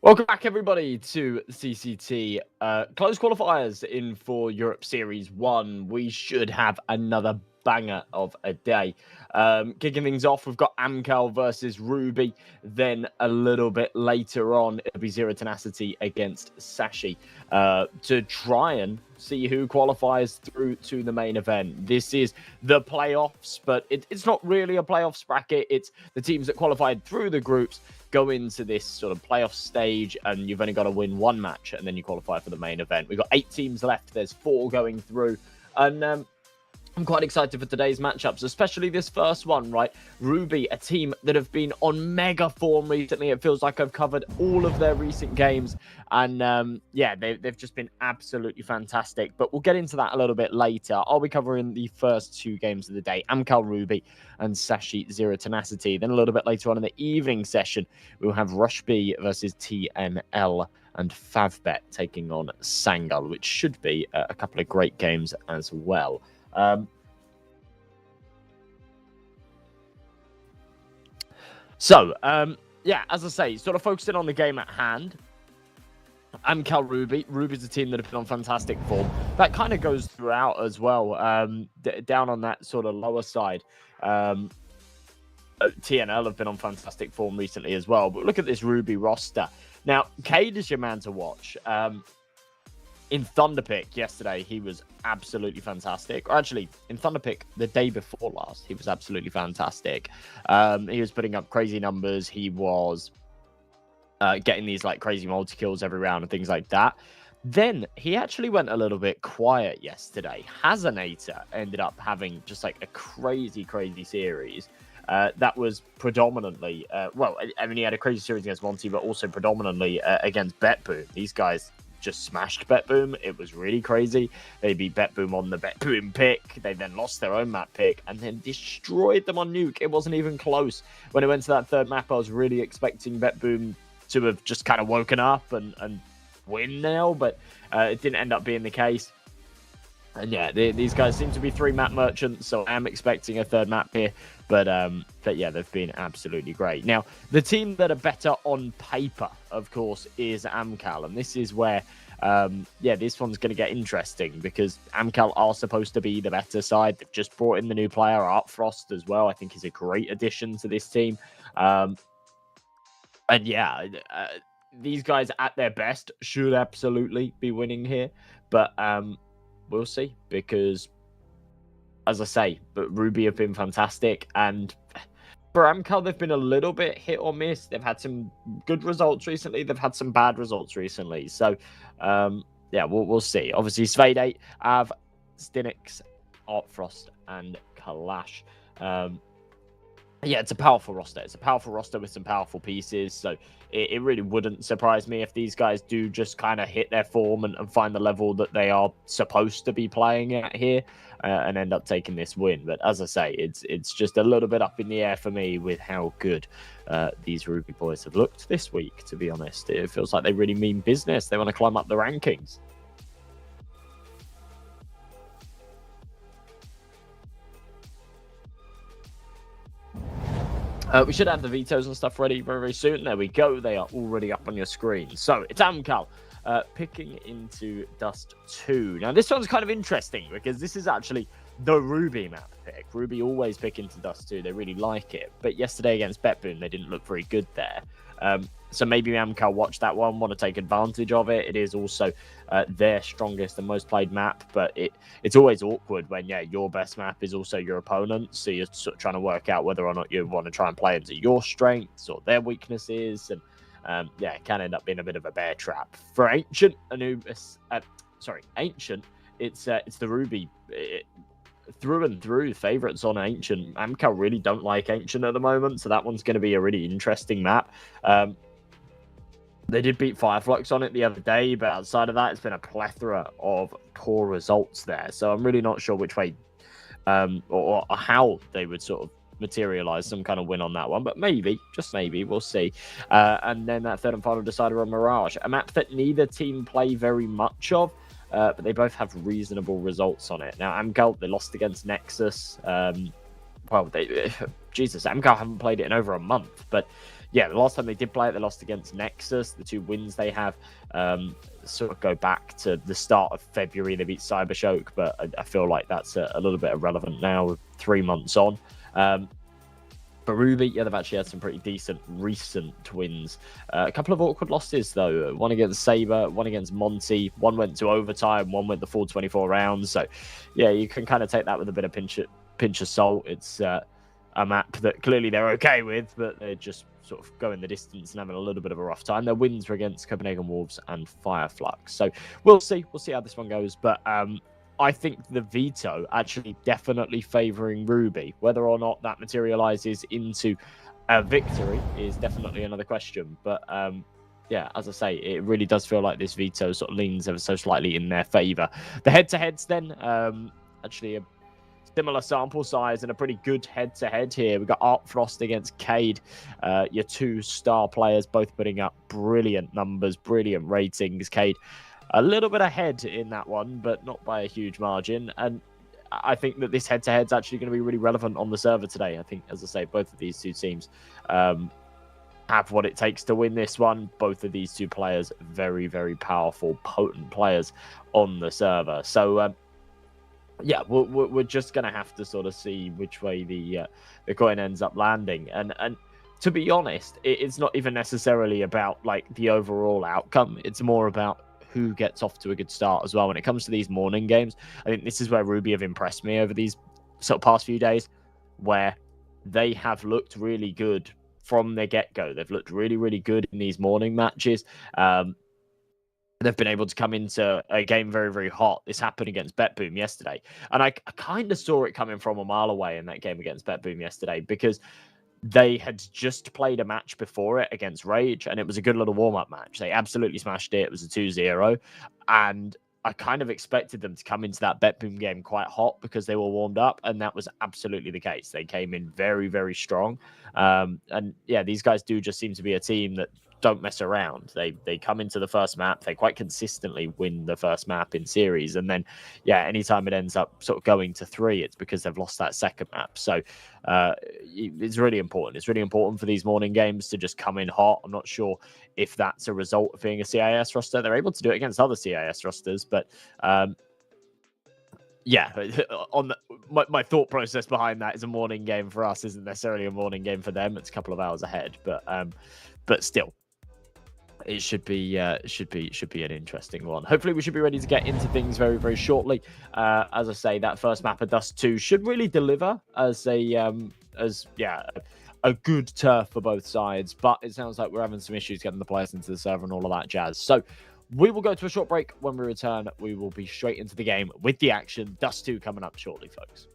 Welcome back, everybody, to CCT. Close qualifiers in for Europe Series 1. We should have another banger of a day. Kicking things off, we've got Amcal versus Ruby. Then a little bit later on, it'll be Zero Tenacity against Sashi to try and see who qualifies through to the main event. This is the playoffs, but it's not really a playoffs bracket. It's the teams that qualified through the groups go into this sort of playoff stage, and you've only got to win one match, and then you qualify for the main event. We've got 8 teams left. There's 4 going through, and I'm quite excited for today's matchups, especially this first one, right? Ruby, a team that have been on mega form recently. It feels like I've covered all of their recent games. And yeah, they've just been absolutely fantastic. But we'll get into that a little bit later. I'll be covering the first 2 games of the day, Amcal Ruby and Sashi Zero Tenacity. Then a little bit later on in the evening session, we'll have Rushby versus TNL and FAVBET taking on Sangal, which should be a couple of great games as well. Yeah, as I say, sort of focusing on the game at hand. Amcal Ruby. Ruby's a team that have been on fantastic form. That kind of goes throughout as well. Down on that sort of lower side. TNL have been on fantastic form recently as well. But look at this Ruby roster. Now, Cade is your man to watch. In Thunderpick yesterday, he was absolutely fantastic. Or actually, in Thunderpick the day before last, he was absolutely fantastic. He was putting up crazy numbers. He was getting these like crazy multi-kills every round and things like that. Then he actually went a little bit quiet yesterday. Hazanator ended up having just like a crazy series. That was predominantly, well, I mean, he had a crazy series against Monty, but also predominantly against BetBoom. These guys just smashed BetBoom. It was really crazy. They beat BetBoom on the BetBoom pick. They then lost their own map pick and then destroyed them on Nuke. It wasn't even close. When it went to that third map, I was really expecting BetBoom to have just kind of woken up and win now, but it didn't end up being the case. And yeah, these guys seem to be 3 map merchants, so I am expecting a third map here. But yeah, they've been absolutely great. Now, the team that are better on paper, of course, is Amcal. And this is where, yeah, this one's going to get interesting because Amcal are supposed to be the better side. They've just brought in the new player, Artfrost, as well. I think he's a great addition to this team. And yeah, these guys at their best should absolutely be winning here. But we'll see, because as I say, but Ruby have been fantastic, and for Amcal, they've been a little bit hit or miss. They've had some good results recently. They've had some bad results recently. So, yeah, we'll see. Obviously, Svade, Av, Stinix, Artfrost, and Kalash. Yeah, it's a powerful roster. It's a powerful roster with some powerful pieces. So it really wouldn't surprise me if these guys do just kind of hit their form and find the level that they are supposed to be playing at here and end up taking this win. But as I say, it's just a little bit up in the air for me with how good these Ruby boys have looked this week, to be honest. It feels like they really mean business. They want to climb up the rankings. We should have the vetoes and stuff ready very soon. There we go. They are already up on your screen. So it's Amcal picking into Dust 2. Now, this one's kind of interesting because this is actually the Ruby map pick. Ruby always pick into Dust 2. They really like it. But yesterday against BetBoom, they didn't look very good there. So maybe Amcal watched that one, want to take advantage of it. It is also their strongest and most played map, but it's always awkward when, yeah, your best map is also your opponent. So you're sort of trying to work out whether or not you want to try and play into your strengths or their weaknesses. And yeah, it can end up being a bit of a bear trap. For Ancient Anubis, Ancient, it's the Ruby. Through and through favorites on Ancient. Amcal really don't like Ancient at the moment, so that one's going to be a really interesting map. They did beat Fireflux on it the other day, but outside of that, it's been a plethora of poor results there. So I'm really not sure which way or how they would sort of materialize some kind of win on that one, but maybe, just maybe, we'll see. And then that third and final decider on Mirage, a map that neither team play very much of, but they both have reasonable results on it. Now, Amcal, they lost against Nexus. well, Jesus, MCAL haven't played it in over a month. But yeah, the last time they did play it, they lost against Nexus. The 2 wins they have sort of go back to the start of February. They beat Cybershock, but I feel like that's a little bit irrelevant now with 3 months on. For Ruby, yeah, they've actually had some pretty decent recent wins. A couple of awkward losses, though. One against Saber, one against Monty. One went to overtime, one went the full 24 rounds. So, yeah, you can kind of take that with a bit of pinch of salt. It's a map that clearly they're okay with, but they're just sort of going the distance and having a little bit of a rough time. Their wins were against Copenhagen Wolves and Fireflux. So we'll see. We'll see how this one goes. But I think the veto actually definitely favouring Ruby. Whether or not that materialises into a victory is definitely another question. But yeah, as I say, it really does feel like this veto sort of leans ever so slightly in their favour. The head-to-heads then, actually a similar sample size and a pretty good head-to-head here. We've got Art Frost against Cade, your 2 star players, both putting up brilliant numbers, brilliant ratings. Cade a little bit ahead in that one, but not by a huge margin. And I think that this head-to-head is actually going to be really relevant on the server today. I think, as I say, both of these 2 teams have what it takes to win this one. Both of these 2 players, very, very powerful, potent players on the server. So, yeah, we're just going to have to sort of see which way the coin ends up landing. And to be honest, it's not even necessarily about like the overall outcome. It's more about who gets off to a good start as well. When it comes to these morning games, I think this is where Ruby have impressed me over these sort of past few days, where they have looked really good from their get-go. They've looked really, really good in these morning matches. They've been able to come into a game very, very hot. This happened against BetBoom yesterday. And I kind of saw it coming from a mile away in that game against BetBoom yesterday, because they had just played a match before it against Rage, and it was a good little warm-up match. They absolutely smashed it. It was a 2-0. And I kind of expected them to come into that BetBoom game quite hot because they were warmed up, and that was absolutely the case. They came in very, very strong. And yeah, these guys do just seem to be a team that don't mess around. They come into the first map, they quite consistently win the first map in series, and then yeah, anytime it ends up sort of going to 3, it's because they've lost that second map. So it's really important. It's really important for these morning games to just come in hot. I'm not sure if that's a result of being a CIS roster. They're able to do it against other CIS rosters, but yeah, on my thought process behind that is a morning game for us isn't necessarily a morning game for them. It's a couple of hours ahead, but still, it should be an interesting one. Hopefully, we should be ready to get into things very, very shortly. As I say, that first map of Dust 2 should really deliver as a good turf for both sides. But it sounds like we're having some issues getting the players into the server and all of that jazz. So we will go to a short break. When we return, we will be straight into the game with the action. Dust 2 coming up shortly, folks.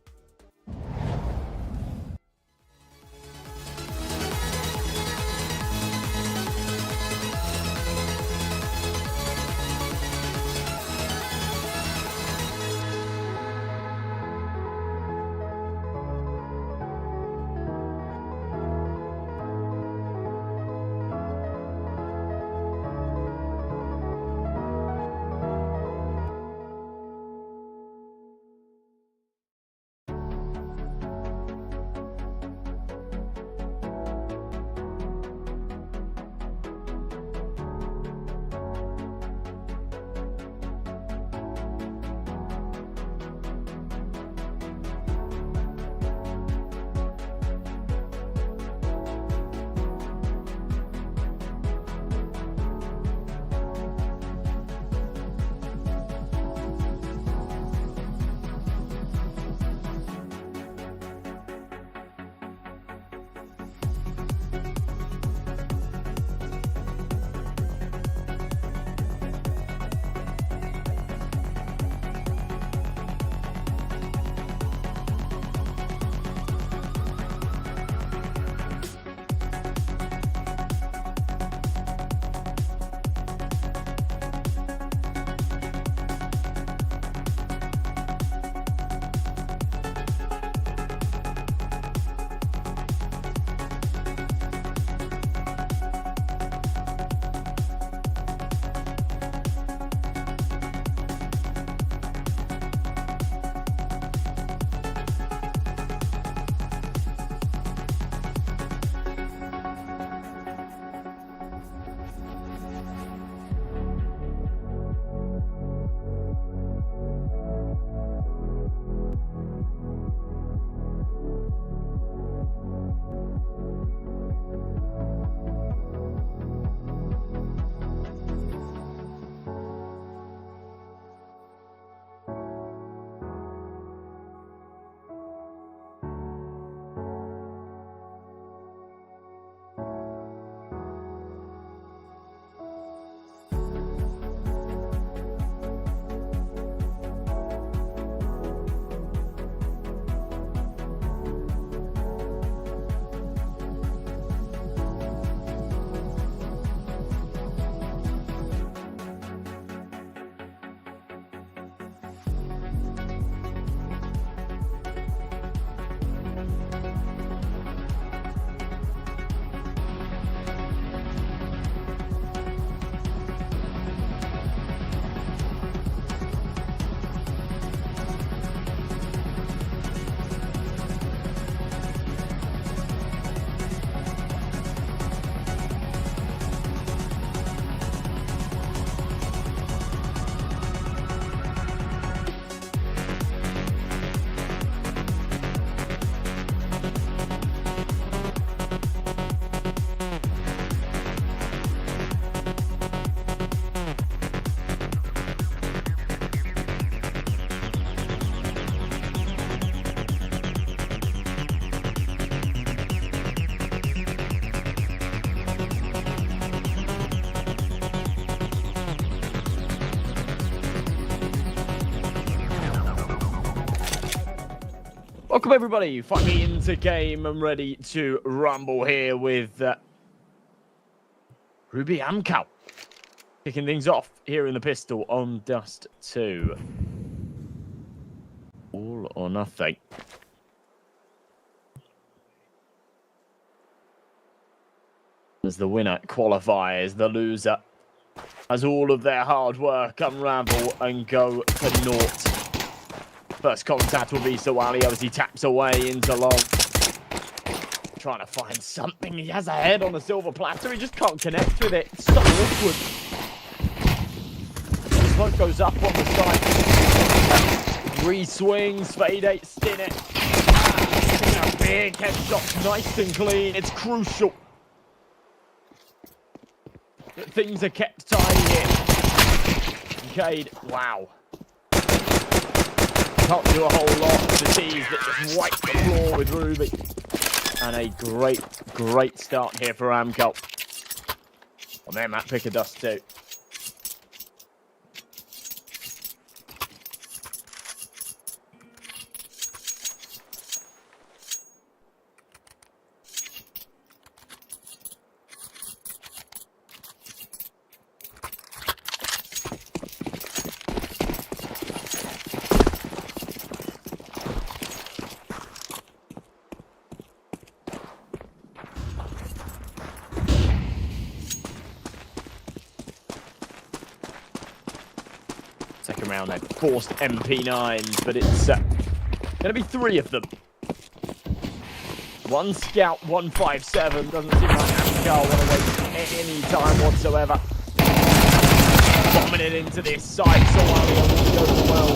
Welcome everybody, finally into game and ready to rumble here with Ruby Amcal. Kicking things off here in the pistol on Dust 2. All or nothing. As the winner qualifies, the loser has all of their hard work unravel and go to naught. First contact will be Sawali as he taps away into long. Trying to find something. He has a head on a silver platter. He just can't connect with it. It's so awkward. The smoke goes up on the side. Re-swings. Fade 8. Stin it. A big headshot. Nice and clean. It's crucial that things are kept tidy here. Cade. Wow. Can't do a whole lot to tease that just wipe the floor with Ruby. And a great start here for Amcal. On their map pick of Dust 2. Second round, they forced MP9s, but it's going to be 3 of them. 1 scout, 157. Doesn't seem like Amcal want to waste any time whatsoever. Bombing it into this side, so Alia goes well.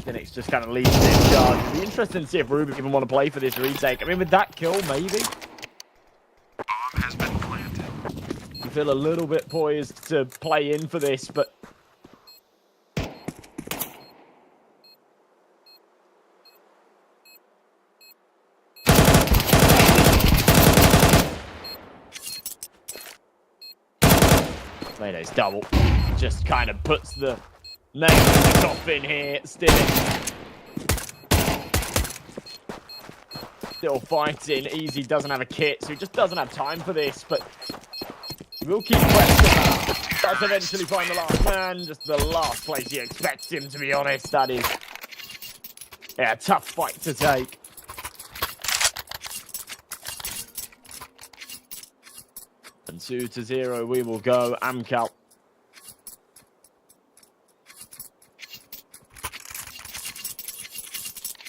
Phoenix just kind of leaves it in charge. It'd be interesting to see if Ruby even want to play for this retake. I mean, with that kill, maybe. You feel a little bit poised to play in for this, but Mayday's double just kind of puts the nail in the coffin here. Still fighting. Easy doesn't have a kit, so he just doesn't have time for this, but we'll keep pressing. Does eventually find the last man. Just the last place you expect him, to be honest. That is a tough fight to take. And 2-0 we will go. Amcal.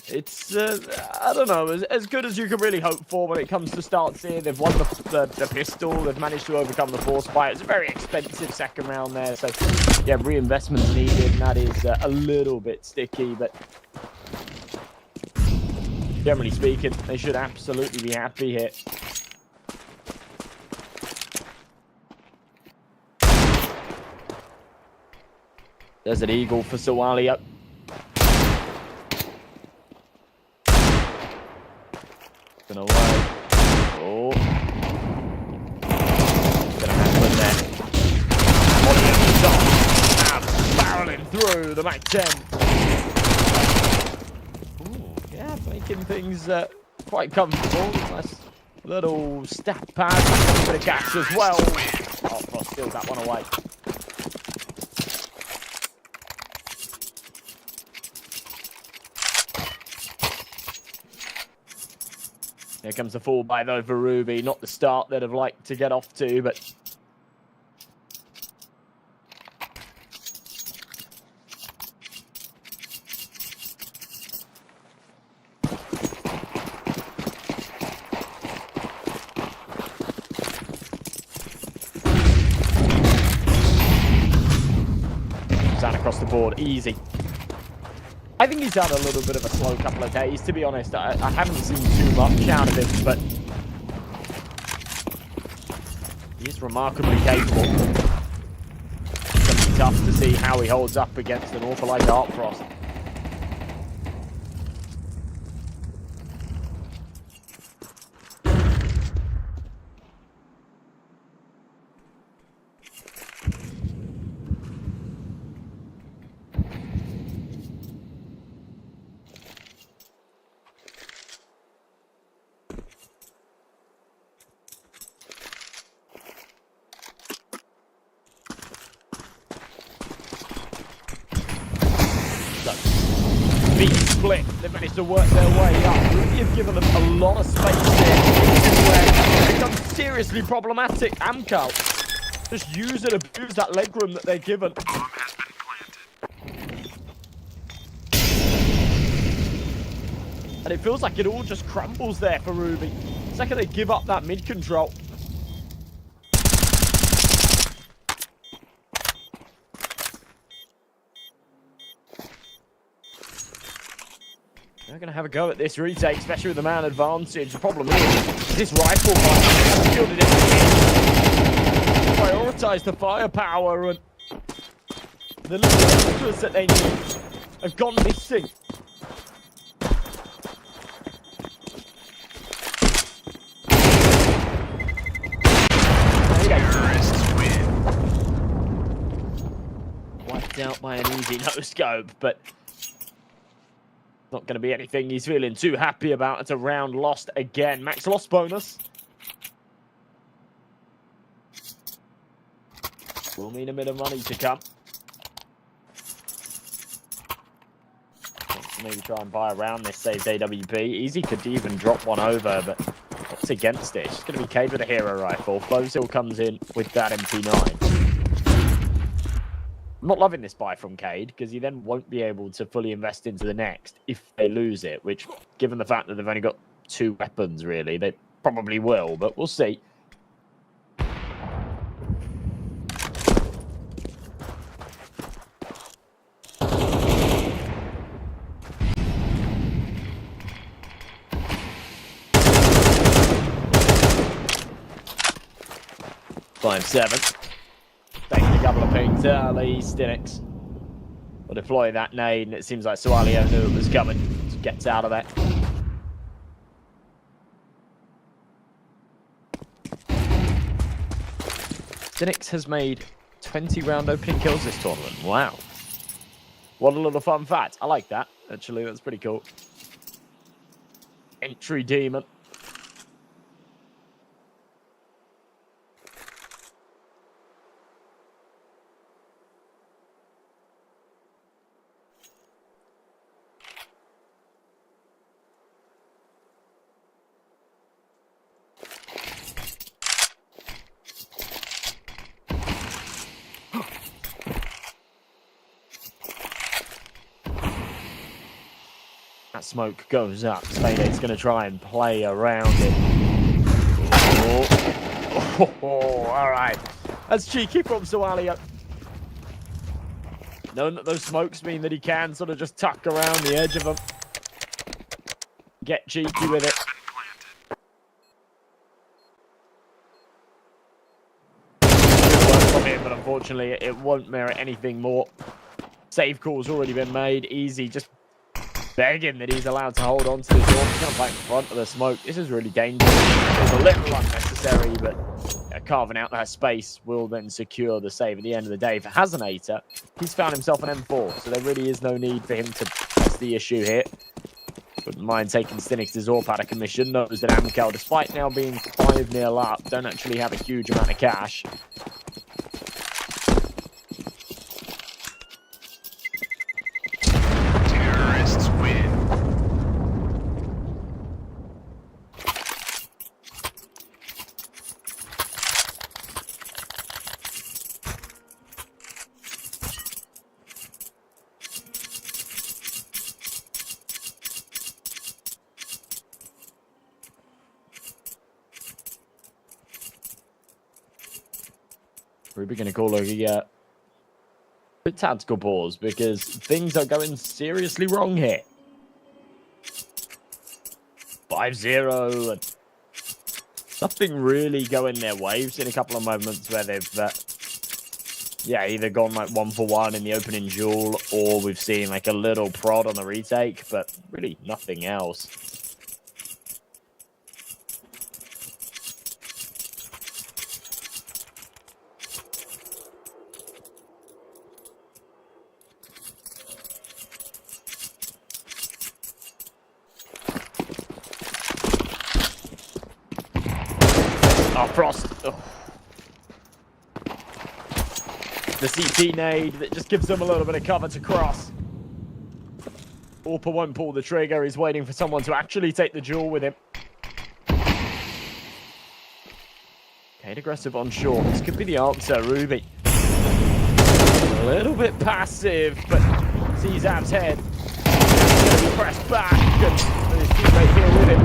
It's, I don't know, as good as you can really hope for when it comes to starts here. They've won the pistol. They've managed to overcome the force fight. It's a very expensive second round there. So, yeah, reinvestment's needed, and that is a little bit sticky. But generally speaking, they should absolutely be happy here. There's an eagle for Sawali. Away. Oh. Gonna happen there. Barreling through the Mac 10. Ooh, yeah, making things quite comfortable. Nice little stat pad. A bit of gas as well. Oh, Frost steals that one away. Here comes the fall by though for Ruby. Not the start they'd have liked to get off to, but down across the board, easy. I think he's had a little bit of a slow couple of days, to be honest. I haven't seen too much out of him, but he is remarkably capable. It's going to be tough to see how he holds up against an awful like Dark Frost. being split. They've managed to work their way up. Ruby have given them a lot of space here. Where they've done seriously problematic. Amcal just use and abuse that legroom that they're given. And it feels like it all just crumbles there for Ruby. The second they give up that mid control. They're going to have a go at this retake, especially with the man advantage. The problem is, this rifle fire shielded it. Prioritize the firepower, and the little extras that they need have gone missing. Wiped out by an easy no-scope, but not going to be anything he's feeling too happy about. It's a round lost again. Max loss bonus. Will mean a bit of money to come. Maybe try and buy around this saved AWP. Easy could even drop one over, but what's against it? It's just going to be Cave with a hero rifle. Flowsill comes in with that MP9. I'm not loving this buy from Cade, because he then won't be able to fully invest into the next if they lose it, which, given the fact that they've only got 2 weapons, really, they probably will, but we'll see. Five, 7. Taking a couple of pings early. Stinix will deploy that nade, and it seems like Sualio knew it was coming. So gets out of that. Stinix has made 20 round opening kills this tournament. Wow. What a little fun fact. I like that, actually. That's pretty cool. Entry demon. That smoke goes up. Spade's going to try and play around it. Oh, all right. That's cheeky from Sualio. Knowing that those smokes mean that he can sort of just tuck around the edge of them. Get cheeky with it. Good work from him, but unfortunately it won't merit anything more. Save call's already been made. Easy, just begging that he's allowed to hold on to this door. He's going to play in front of the smoke. This is really dangerous. It's a little unnecessary, but carving out that space will then secure the save. At the end of the day, if it has an Ater, he's found himself an M4, so there really is no need for him to press the issue here. Wouldn't mind taking Stinix's AWP out of commission. Knows that Amcal, despite now being 5-0 up, don't actually have a huge amount of cash. Ruby going to call a tactical pause because things are going seriously wrong here. 5-0 and nothing really going their way. We've seen a couple of moments where they've either gone like 1 for 1 in the opening duel, or we've seen like a little prod on the retake, but really nothing else. Oh, Frost. Oh. The CT nade that just gives them a little bit of cover to cross. Orpa won't pull the trigger. He's waiting for someone to actually take the duel with him. Kate aggressive on short. This could be the answer, Ruby. A little bit passive, but sees Ab's head. He's going to be pressed back, and his teammate here with him.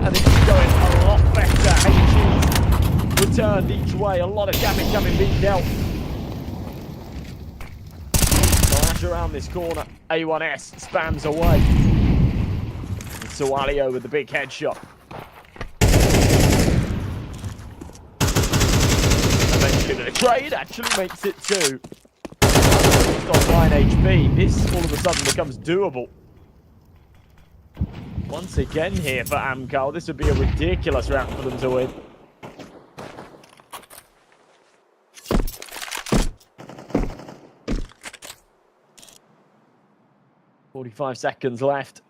And this is going a lot better. HG's returned each way. A lot of damage having been dealt. Flash around this corner. A1S spams away. And Sawalio with the big headshot. Eventually the trade actually makes it 2. Got 9 HP. This all of a sudden becomes doable. Once again here for Amcal. This would be a ridiculous round for them to win. "45 seconds left.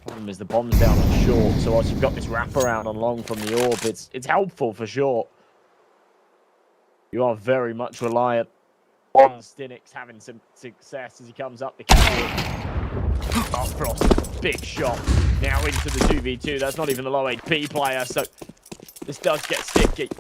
Problem is the bomb's down on short, so whilst you've got this wraparound on long from the orb, it's helpful for short. You are very much reliant on Stinix having some success as he comes up the catwalk. Oh, Frost, big shot. Now into the 2v2. That's not even a low HP player, so this does get sticky.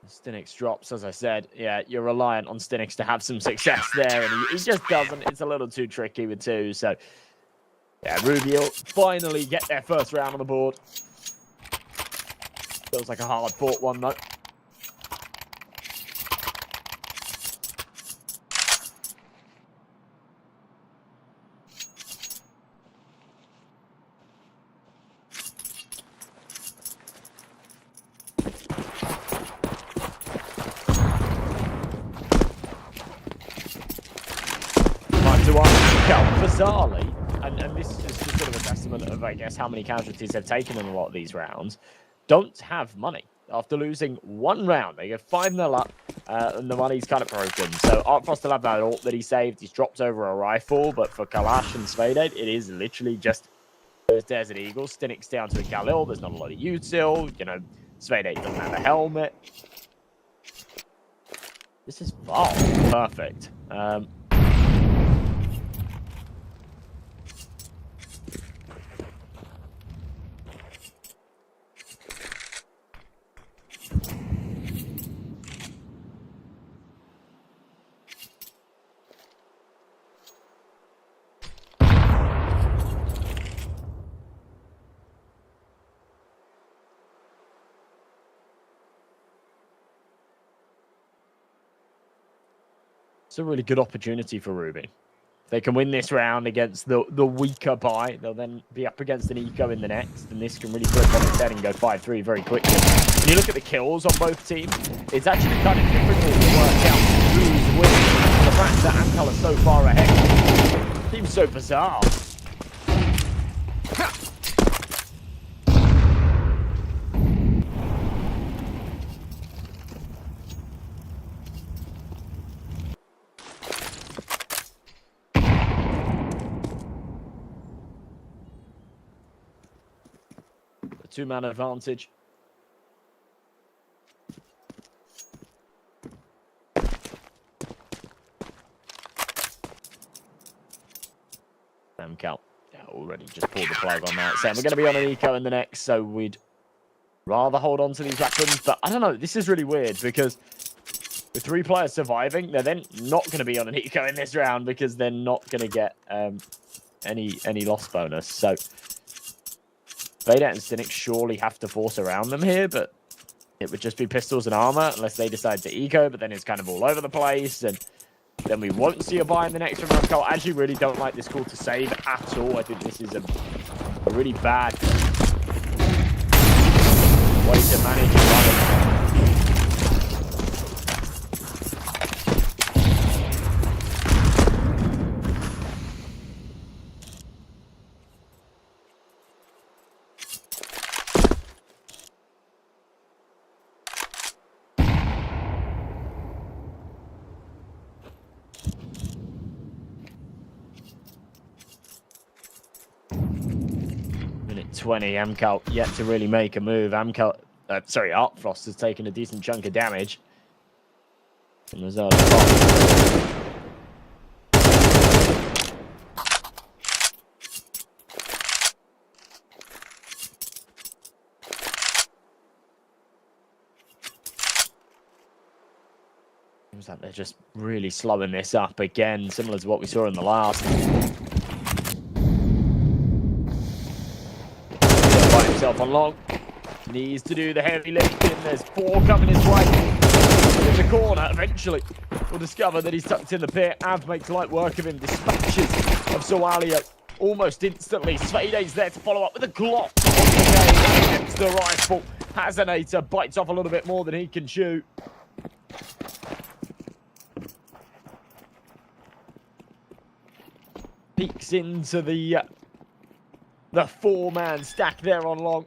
Stinix drops, as I said. Yeah, you're reliant on Stinix to have some success there, and he just doesn't. It's a little too tricky with 2, so yeah, Ruby will finally get their first round on the board. Feels like a hard-fought one, though. Bizarrely, and this is just sort of a testament of, I guess, how many casualties they've taken in a lot of these rounds, don't have money. After losing 1 round, they go 5-0 up, and the money's kind of broken. So Artfrost still have that ult that he saved. He's dropped over a rifle, but for Kalash and FAVBET, it is literally just those Desert Eagles. Stinix down to a Galil. There's not a lot of util. You know, FAVBET doesn't have a helmet. This is far perfect. It's a really good opportunity for Ruby. If they can win this round against the weaker buy, they'll then be up against an eco in the next, and this can really flip on its head and go 5-3 very quickly. When you look at the kills on both teams, it's actually kind of difficult to work out who's winning. The fact that Amcal is so far ahead seems so bizarre. Two-man advantage. Amcal already just pulled the plug on that. So we're going to be on an eco in the next, so we'd rather hold on to these weapons. But I don't know, this is really weird because with 3 players surviving, they're then not going to be on an eco in this round because they're not going to get any loss bonus. So FAVBET and Stinix surely have to force around them here, but it would just be pistols and armor unless they decide to eco, but then it's kind of all over the place, and then we won't see a buy in the next round. I actually really don't like this call to save at all. I think this is a really bad way to manage it. 20. Amcal yet to really make a move. Artfrost has taken a decent chunk of damage. And there's seems like they're just really slowing this up again, similar to what we saw in the last. By himself on long. Needs to do the heavy lifting. There's 4 coming his way. In the corner, eventually, we'll discover that he's tucked in the pit. Av makes light work of him. Dispatches of Soalia almost instantly. Svede's there to follow up with a Glock. Against the rifle. Hazanator bites off a little bit more than he can chew. Peeks into the 4-man stack there on long.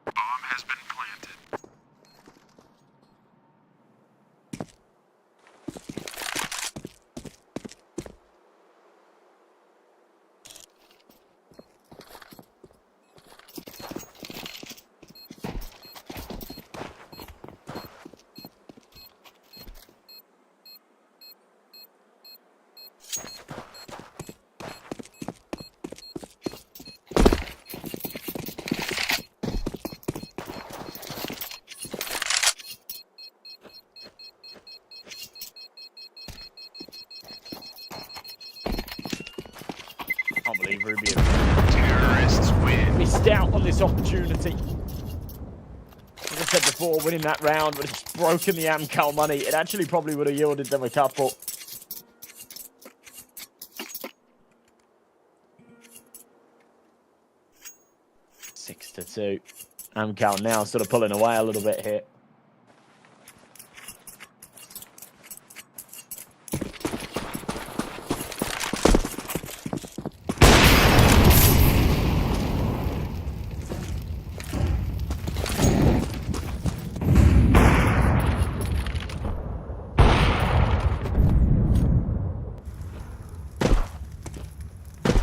Bomb has been planted. I can't believe Ruby Terrorists win. missed out on this opportunity. As I said before, winning that round would have just broken the Amcal money. It actually probably would have yielded them a couple. Six to 2. Amcal now sort of pulling away a little bit here.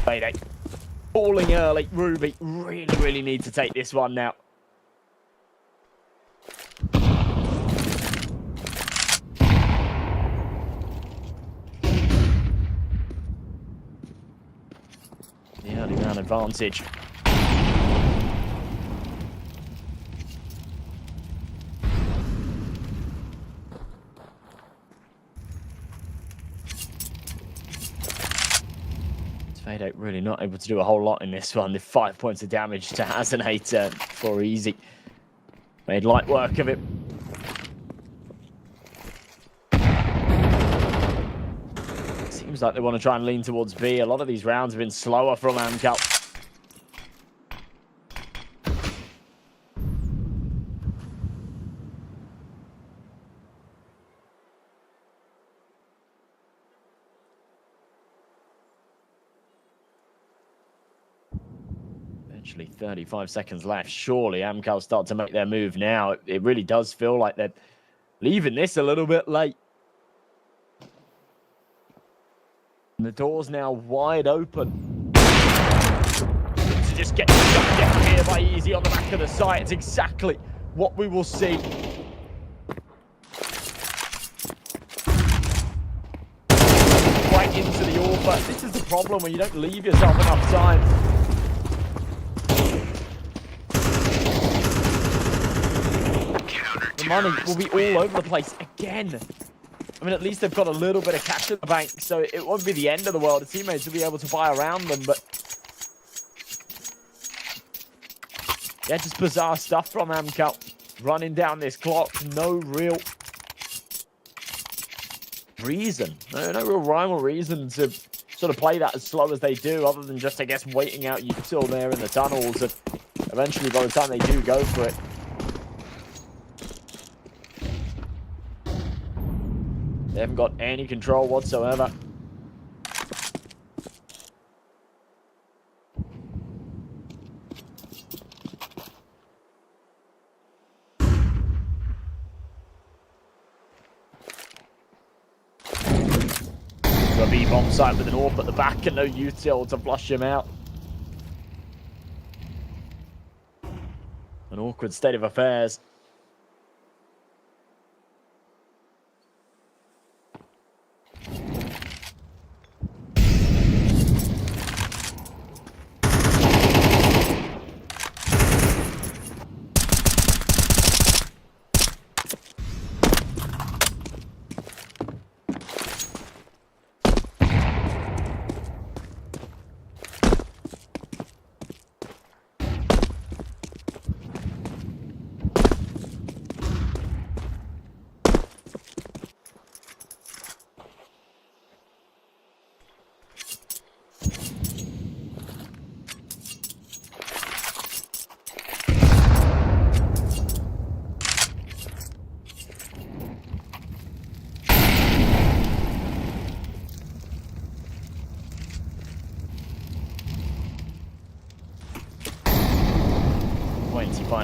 Payday. Falling early. Ruby really need to take this one now. The early round advantage. FAVBET really not able to do a whole lot in this one. The 5 points of damage to Hazanator for easy. Made light work of it. Seems like they want to try and lean towards B. A lot of these rounds have been slower from Amcal. Eventually 35 seconds left. Surely Amcal start to make their move now. It really does feel like they're leaving this a little bit late. And the door's now wide open. To just get shut down here by Easy on the back of the site. It's exactly what we will see. Right into the AWP. This is the problem when you don't leave yourself enough time. The money will be all over the place again. I mean, at least they've got a little bit of cash in the bank, so it won't be the end of the world. The teammates will be able to buy around them, but yeah, just bizarre stuff from Amcal. Running down this clock, no real reason, no real rhyme or reason to sort of play that as slow as they do, other than just, I guess, waiting out Util there in the tunnels. And eventually, by the time they do go for it, they haven't got any control whatsoever. A B-bomb site with an AWP at the back and no util to flush him out. An awkward state of affairs.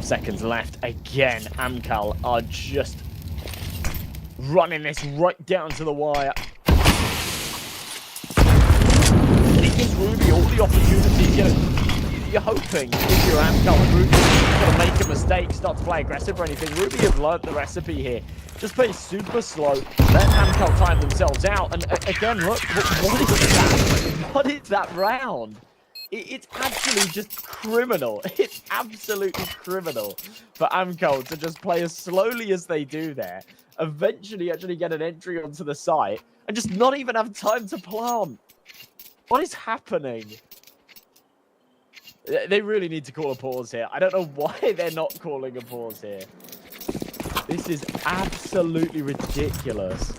Seconds left. Again, Amcal are just running this right down to the wire. It gives Ruby all the opportunities. You're hoping if you're Amcal and Ruby's going to make a mistake, start to play aggressive or anything. Ruby have learned the recipe here. Just play super slow. Let Amcal time themselves out. And again, look, what is that? What is that round? It's actually just criminal. It's absolutely criminal for Amcal to just play as slowly as they do there, eventually actually get an entry onto the site, and just not even have time to plant. What is happening? They really need to call a pause here. I don't know why they're not calling a pause here. This is absolutely ridiculous.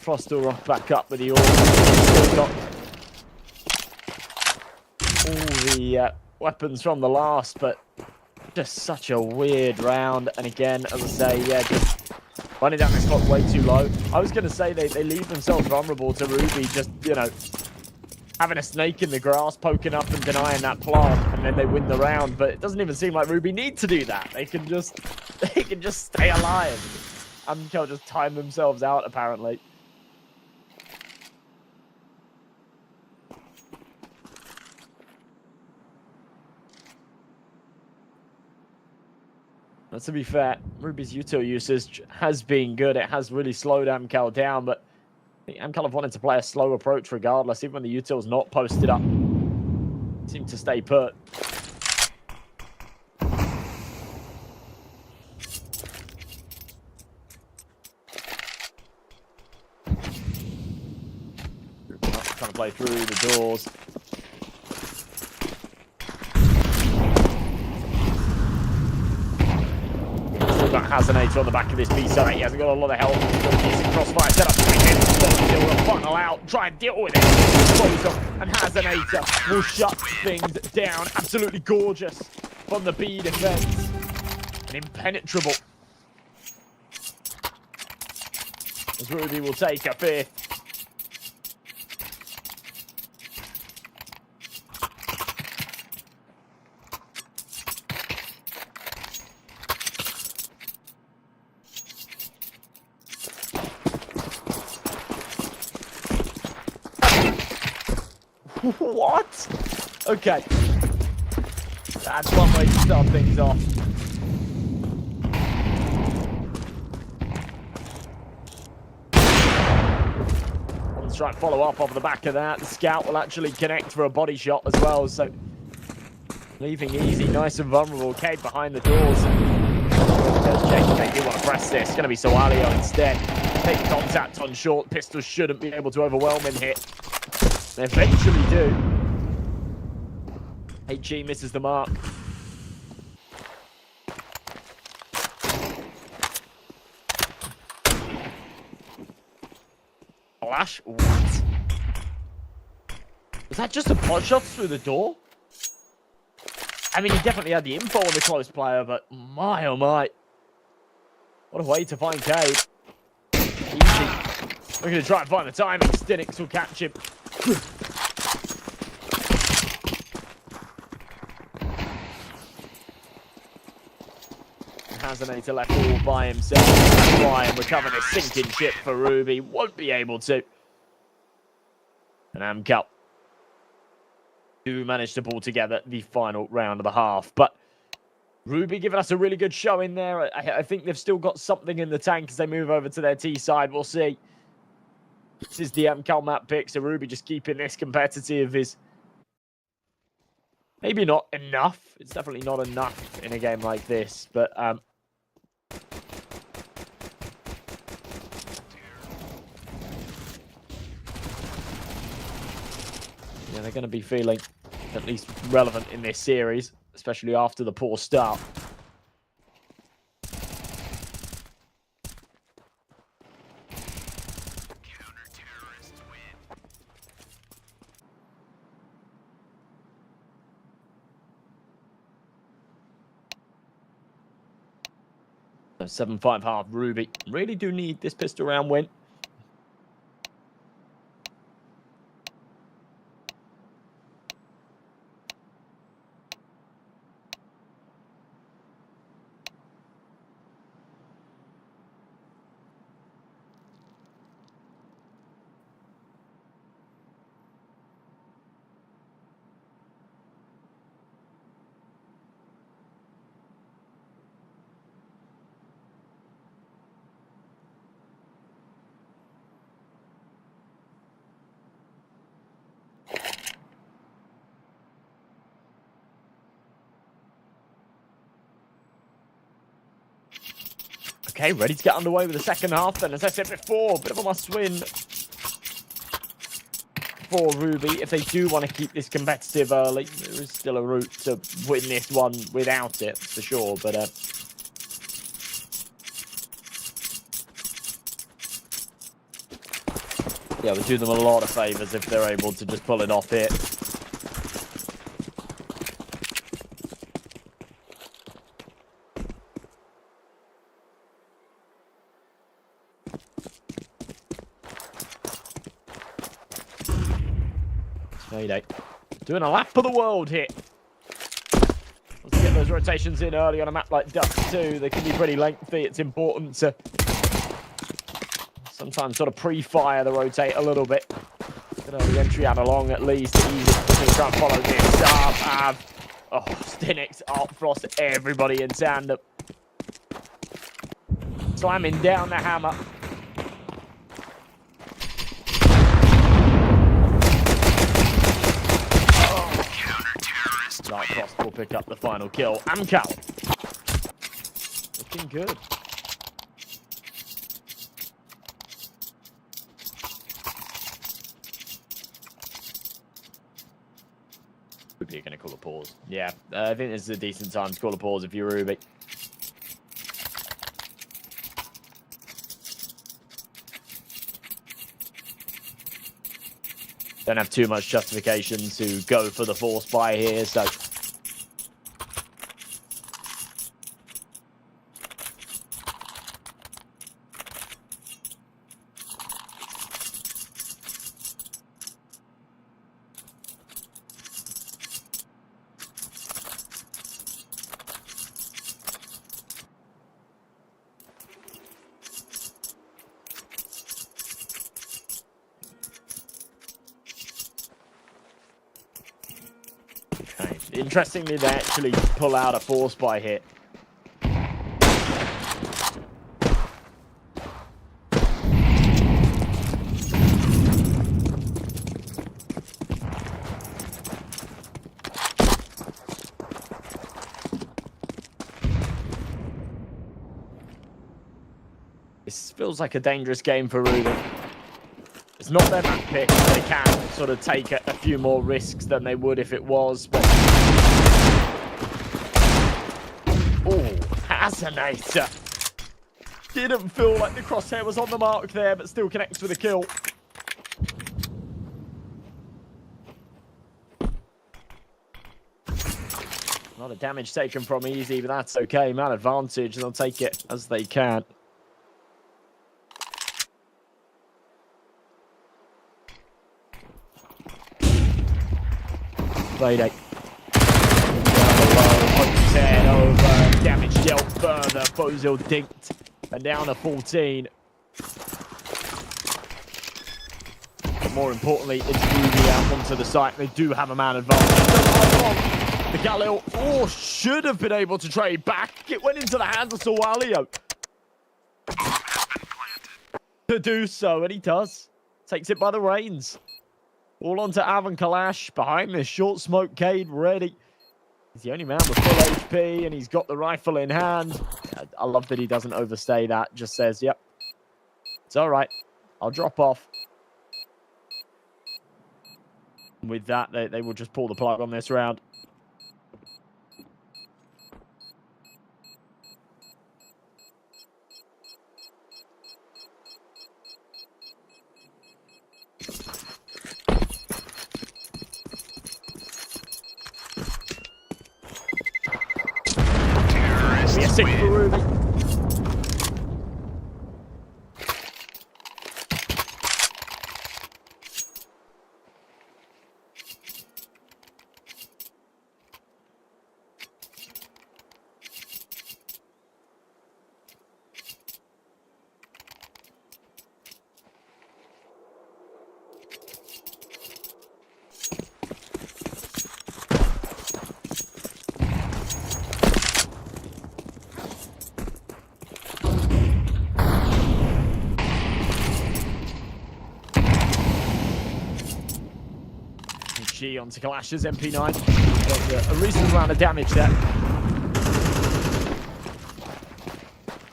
Frostal Rock back up with the orb. Still got all the weapons from the last, but just such a weird round. And again, as I say, yeah, just running down this clock way too low. I was going to say they leave themselves vulnerable to Ruby, just, you know, having a snake in the grass, poking up and denying that plant, and then they win the round. But it doesn't even seem like Ruby need to do that. They can just stay alive. Amcal just time themselves out, apparently. Now, to be fair, Ruby's util usage has been good. It has really slowed Amcal down, but I think Amcal have wanted to play a slow approach regardless, even when the util's not posted up. Seem to stay put. Trying to play through the doors. Got Hazanator on the back of this B site. He hasn't got a lot of help. Using crossfire set up to will funnel out, try and deal with it. And Hazanator will shut things down. Absolutely gorgeous from the B defense. And impenetrable. As Ruby will take a fifth. What? Okay. That's one way to start things off. Let's try and follow up off the back of that. The scout will actually connect for a body shot as well, so leaving easy, nice and vulnerable. Cade behind the doors. They do want to press this. It's going to be Soalio instead. Take contact on short. Pistols shouldn't be able to overwhelm him here. They eventually do. HE misses the mark. Flash? What? Was that just a pot shot through the door? I mean, he definitely had the info on the close player, but my oh my. What a way to find Cade. Easy. We're going to try and find the timing. Stinix will catch him. Assassinator left all by himself. Try and recover this sinking ship for Ruby. Won't be able to. And Amcal do manage to pull together the final round of the half. But Ruby giving us a really good show in there. I think they've still got something in the tank as they move over to their T side. We'll see. This is the Amcal map pick, so Ruby just keeping this competitive is maybe not enough. It's definitely not enough in a game like this, but yeah, they're going to be feeling at least relevant in this series, especially after the poor start. 7-5 half Ruby. Really do need this pistol round win. Okay, ready to get underway with the second half then. As I said before, a bit of a must-win for Ruby. If they do want to keep this competitive early, there is still a route to win this one without it, for sure. But yeah, we do them a lot of favours if they're able to just pull it off here. Mayday. Doing a lap of the world here. Let's get those rotations in early on a map like Dust 2. They can be pretty lengthy. It's important to sometimes sort of pre-fire the rotate a little bit. Get the entry out along at least. Easy to try and follow this up. Oh, Stinix, Frost, everybody in tandem. Slamming down the hammer. Frost will pick up the final kill. Amcal looking good. Ruby are going to call a pause. Yeah, I think this is a decent time to call a pause if you're Ruby. Don't have too much justification to go for the force buy here, so interestingly, they actually pull out a force buy hit. This feels like a dangerous game for Ruby. It's not their map pick. They can sort of take a few more risks than they would if it was, but oh, Assassinator. Didn't feel like the crosshair was on the mark there, but still connects with a kill. A lot of damage taken from Easy, but that's okay. Man advantage, they'll take it as they can. Played 8. Down below, 10 over. damage dealt further. Bozil dinked and down to 14. But more importantly, it's Ruby out onto the site. They do have a man advantage. The Galil should have been able to trade back. It went into the hands of Sawalio to do so, and he does. Takes it by the reins. All onto Avan Kalash. Behind this short smoke, Cade ready. He's the only man with full HP, and he's got the rifle in hand. I love that he doesn't overstay that. Just says, yep, it's all right. I'll drop off. With that, they will just pull the plug on this round. Sick for Ruby. Onto Kalash's MP9. There's a reasonable amount of damage there.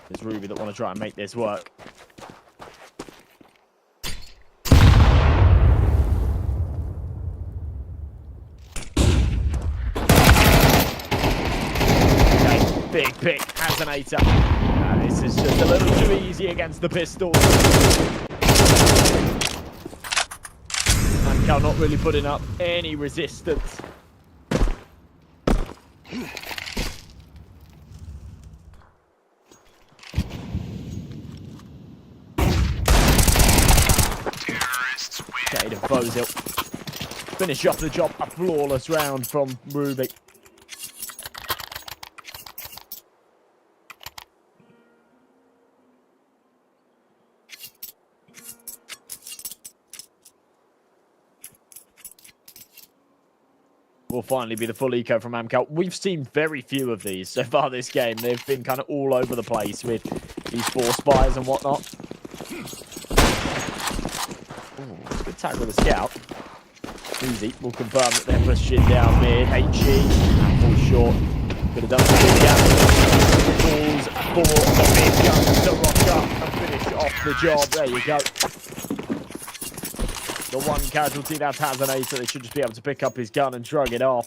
There's Ruby that want to try and make this work. Okay, big pick, Hazenator. This is just a little too easy against the pistols. Not really putting up any resistance. Okay, to Bozil. Finish off the job. A flawless round from Ruby. Will finally be the full eco from Amcal. We've seen very few of these so far this game. They've been kind of all over the place with these 4 spies and whatnot. Ooh, good tag with the scout. Easy. We'll confirm that they're pushing down mid. HE. Falls short. Could have done a big gap. Falls for the big gun to rock up and finish off the job. There you go. The one casualty, that's Hazenator. They should just be able to pick up his gun and shrug it off.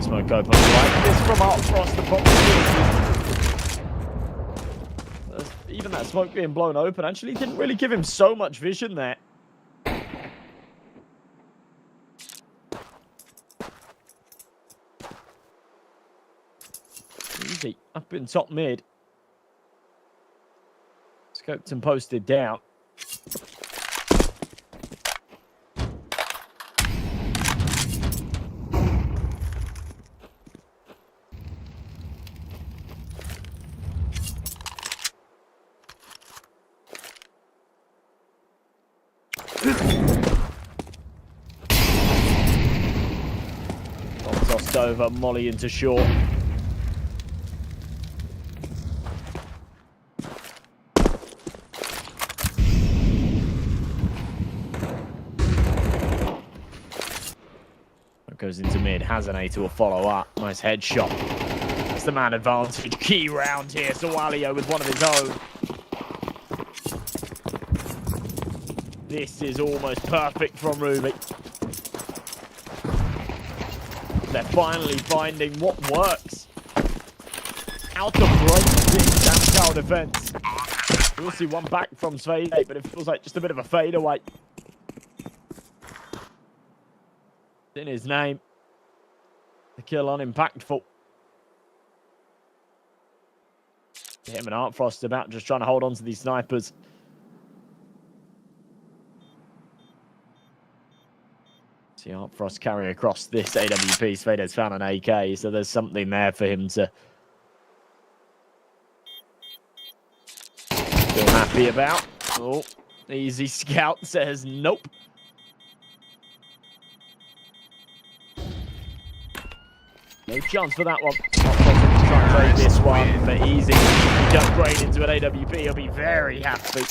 Smoke open like this from up across the box. Even that smoke being blown open actually didn't really give him so much vision there. Easy up in top mid. Scoped and posted down. Tossed over, Molly into short. goes into mid. Hazanator will follow up. Nice headshot. That's the man advantage. Key round here. Sawalio with one of his own. This is almost perfect from Ruby. They're finally finding what works. How to break this Sangal defense. We'll see one back from FAVBET, but it feels like just a bit of a fadeaway. In his name. The kill unimpactful. Him and Artfrost about just trying to hold on to these snipers. See Artfrost carry across this AWP. FAVBET's found an AK, so there's something there for him to feel happy about. Oh, easy scout says nope. No chance for that one. Artfrost try and trade this one, but easy. He upgrade into an AWP. He'll be very happy.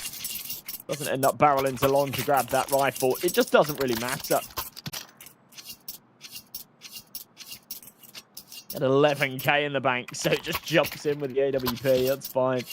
Doesn't end up barreling to long to grab that rifle. It just doesn't really matter. At 11k in the bank, so it just jumps in with the AWP. That's fine.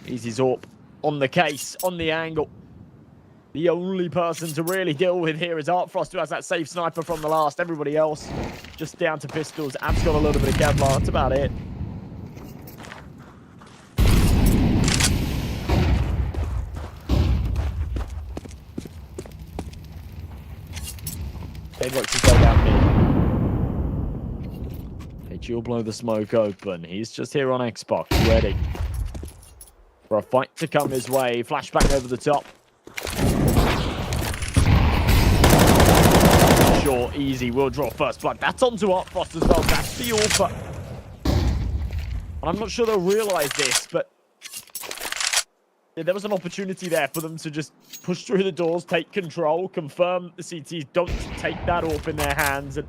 Easy Zorp on the case, on the angle. The only person to really deal with here is Artfrost, who has that safe sniper from the last. Everybody else just down to pistols. Ab's got a little bit of Kevlar. That's about it. They've got to go down mid. HG will blow the smoke open. He's just here on Xbox, ready for a fight to come his way. Flashbang over the top. Sure, easy. We'll draw first blood. That's onto Artfrost as well. That's the offer. And I'm not sure they'll realize this, but there was an opportunity there for them to just push through the doors, take control, confirm the CTs don't take that AWP in their hands, and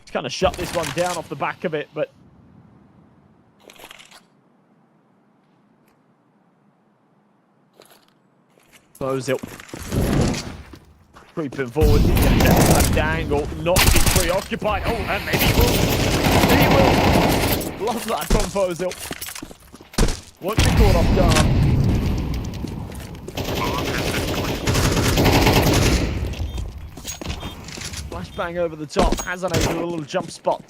just kind of shut this one down off the back of it, but Ozil creeping forward, left angle, not preoccupied. Oh, and maybe he will. Maybe he will. Love that from Ozil. Won't be caught off guard. Flashbang over the top. Hazanator with a little jump spot.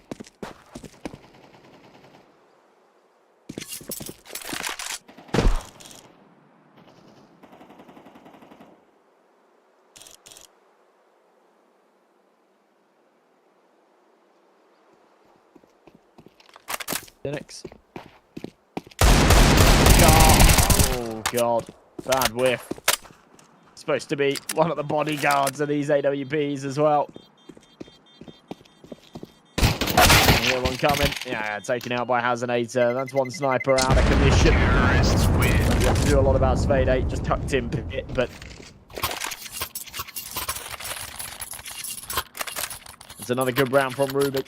Linux. Oh, God. Bad whiff. Supposed to be one of the bodyguards of these AWPs as well. Here one coming. Yeah, taken out by Hazanator. That's one sniper out of commission. You have to do a lot about FAVBET. Just tucked in pit, but it's another good round from Ruby.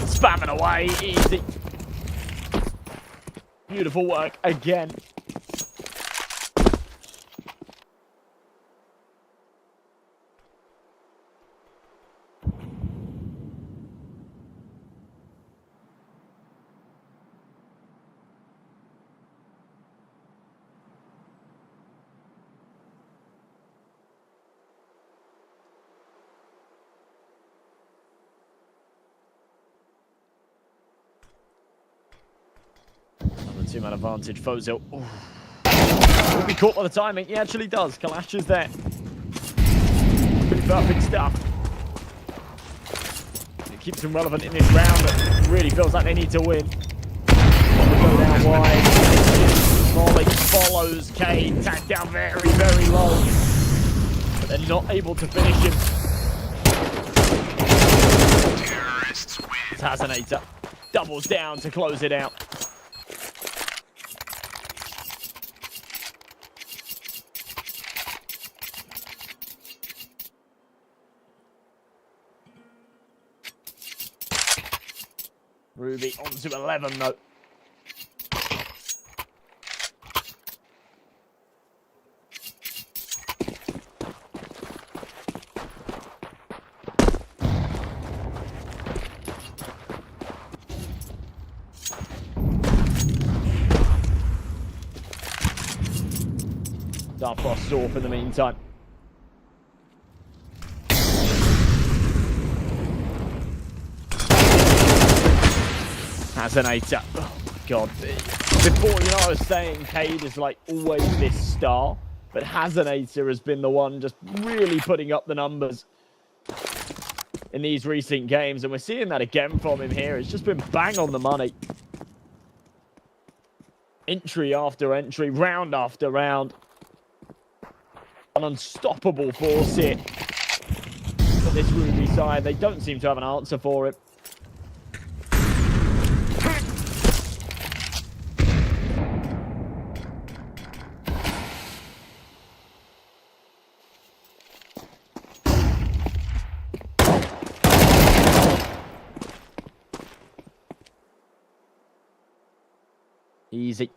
Spamming away, easy. Beautiful work again. 2-man advantage. Fozil will be caught by the timing. He actually does. Kalash is there. Pretty perfect stuff. It keeps him relevant in this round, but really feels like they need to win. Go down wide. Molly follows Kane. Tagged down very, very low. But they're not able to finish him. Terrorists win. Tazanator doubles down to close it out. Ruby onto 11 though. Dark Frost off in the meantime. Hazanator. Oh my god. Before, I was saying Cade is like always this star, but Hazanator has been the one just really putting up the numbers in these recent games, and we're seeing that again from him here. It's just been bang on the money. Entry after entry, round after round. An unstoppable force here for this Ruby side. They don't seem to have an answer for it. Easy.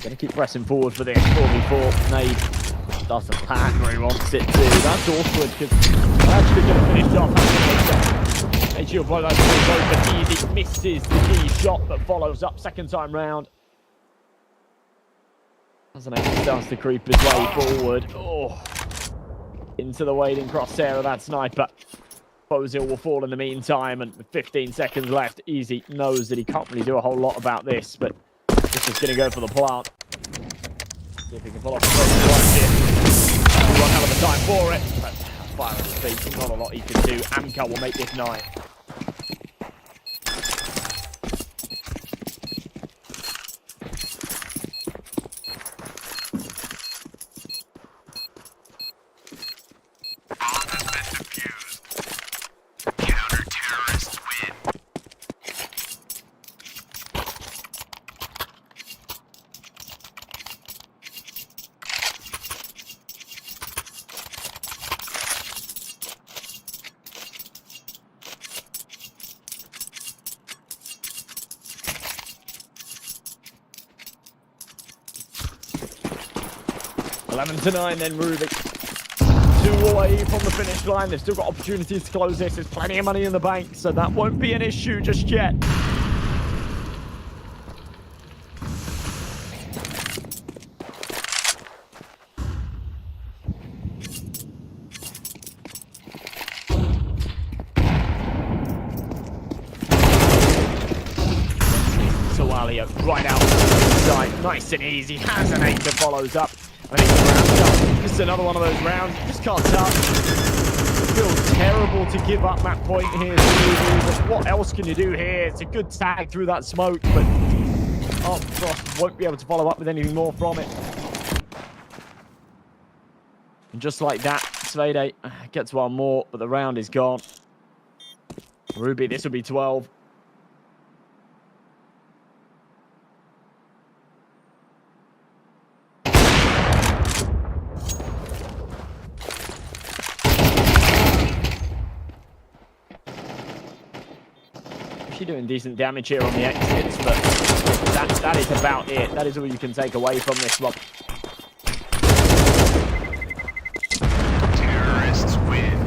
Gonna keep pressing forward for this 4v4. Nade doesn't land where he wants it to. That's awkward because they're actually gonna finish off. And she'll follow over easy. Misses the key shot but follows up second time round. Starts to creep his way forward. Oh, into the waiting crosshair of that sniper. Fozil will fall in the meantime, and with 15 seconds left, Easy knows that he can't really do a whole lot about this, but this is going to go for the plant. See if he can pull off the first one here. One hell of a time for it, but fire at speed, not a lot he can do. Amka will make this 9. To 9 then Ruby. 2 away from the finish line. They've still got opportunities to close this. There's plenty of money in the bank, so that won't be an issue just yet. So Alio right out side, nice and easy. Hazanator follows up. This is another one of those rounds. You just can't touch. It feels terrible to give up that point here. But what else can you do here? It's a good tag through that smoke, but Frost won't be able to follow up with anything more from it. And just like that, Svede gets one more, but the round is gone. Ruby, this will be 12. Doing decent damage here on the exits, but that is about it. That is all you can take away from this one. Terrorists win.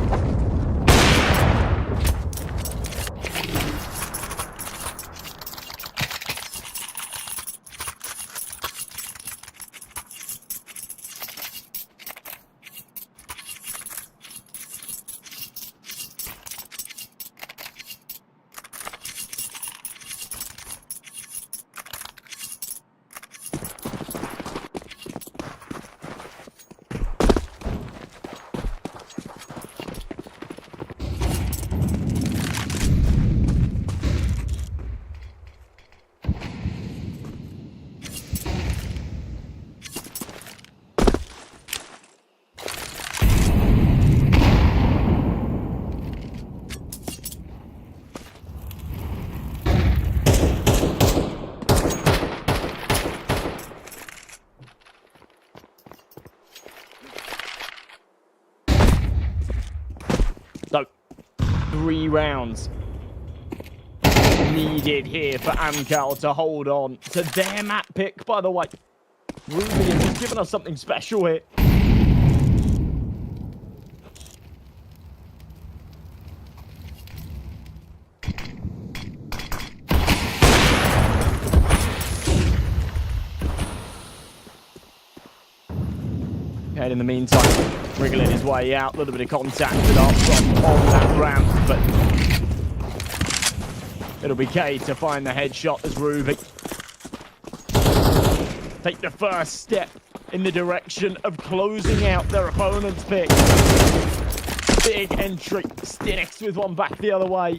3 rounds needed here for Amcal to hold on to their map pick, by the way. Ruby has just given us something special here. And in the meantime, wriggling his way out, a little bit of contact with Armstrong on that ramp, but it'll be K to find the headshot as Ruby take the first step in the direction of closing out their opponent's pick. Big entry, Stinix with one back the other way.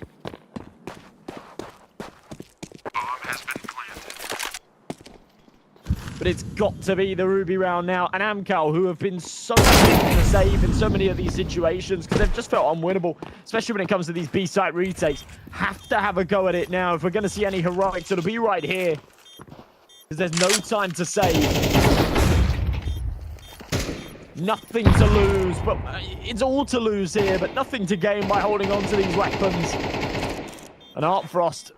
But it's got to be the Ruby round now. And Amcal, who have been so difficult to save in so many of these situations because they've just felt unwinnable, especially when it comes to these B-site retakes, have to have a go at it now. If we're going to see any heroics, it'll be right here. Because there's no time to save. Nothing to lose, but it's all to lose here, but nothing to gain by holding on to these weapons. And Artfrost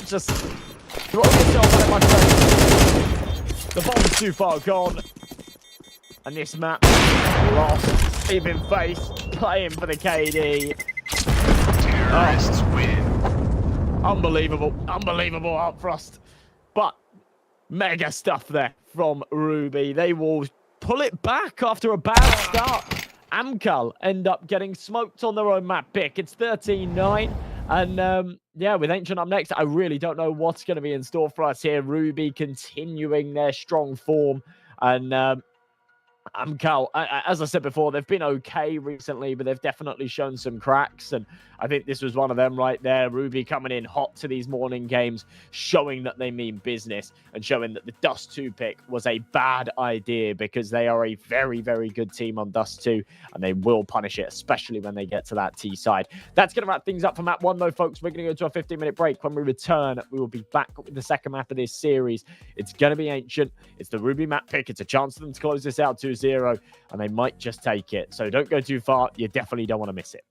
just throw yourself at my face. The bomb's too far gone. And this map lost. Even face playing for the KD. Terrorists win. Unbelievable. Unbelievable, Artfrost. But mega stuff there from Ruby. They will pull it back after a bad start. Amcal end up getting smoked on their own map pick. It's 13-9. And yeah, with Ancient up next, I really don't know what's going to be in store for us here. Ruby continuing their strong form. And Amcal, as I said before, they've been okay recently, but they've definitely shown some cracks. And I think this was one of them right there. Ruby coming in hot to these morning games, showing that they mean business and showing that the Dust 2 pick was a bad idea because they are a very, very good team on Dust 2 and they will punish it, especially when they get to that T side. That's going to wrap things up for map 1, though, folks. We're going to go to a 15-minute break. When we return, we will be back with the second map of this series. It's going to be Ancient. It's the Ruby map pick. It's a chance for them to close this out 2-0, and they might just take it. So don't go too far. You definitely don't want to miss it.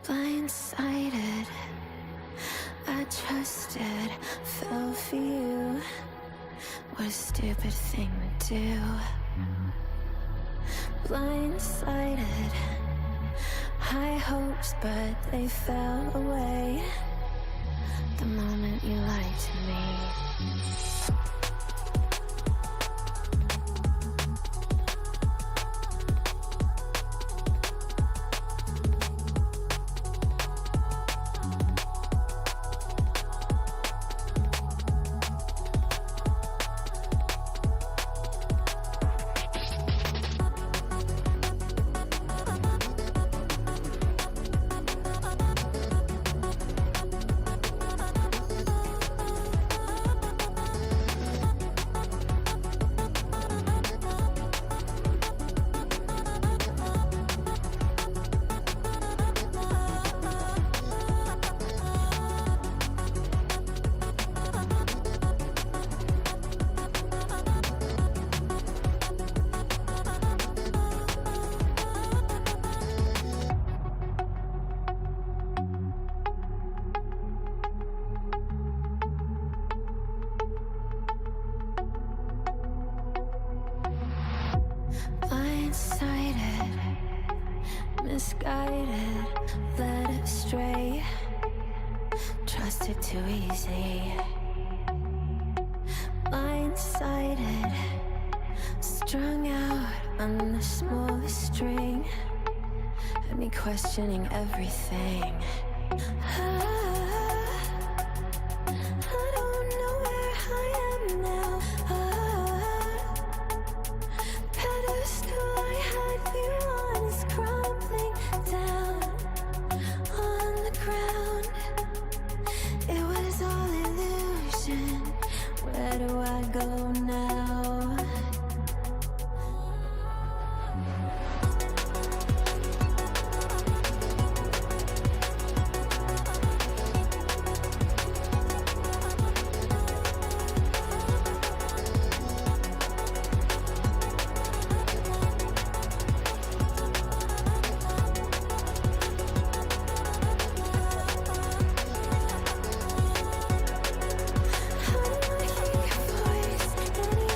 Blindsided, I trusted, fell for you. What a stupid thing to do. Blindsided, high hopes, but they fell away the moment you lied to me. Blindsided, misguided, led astray, trusted too easy. Blindsided, strung out on the smallest string, had me questioning everything. I don't know where I am now. Pedestal I had you on is crumbling down on the ground. It was all illusion. Where do I go now? How do I hear your voice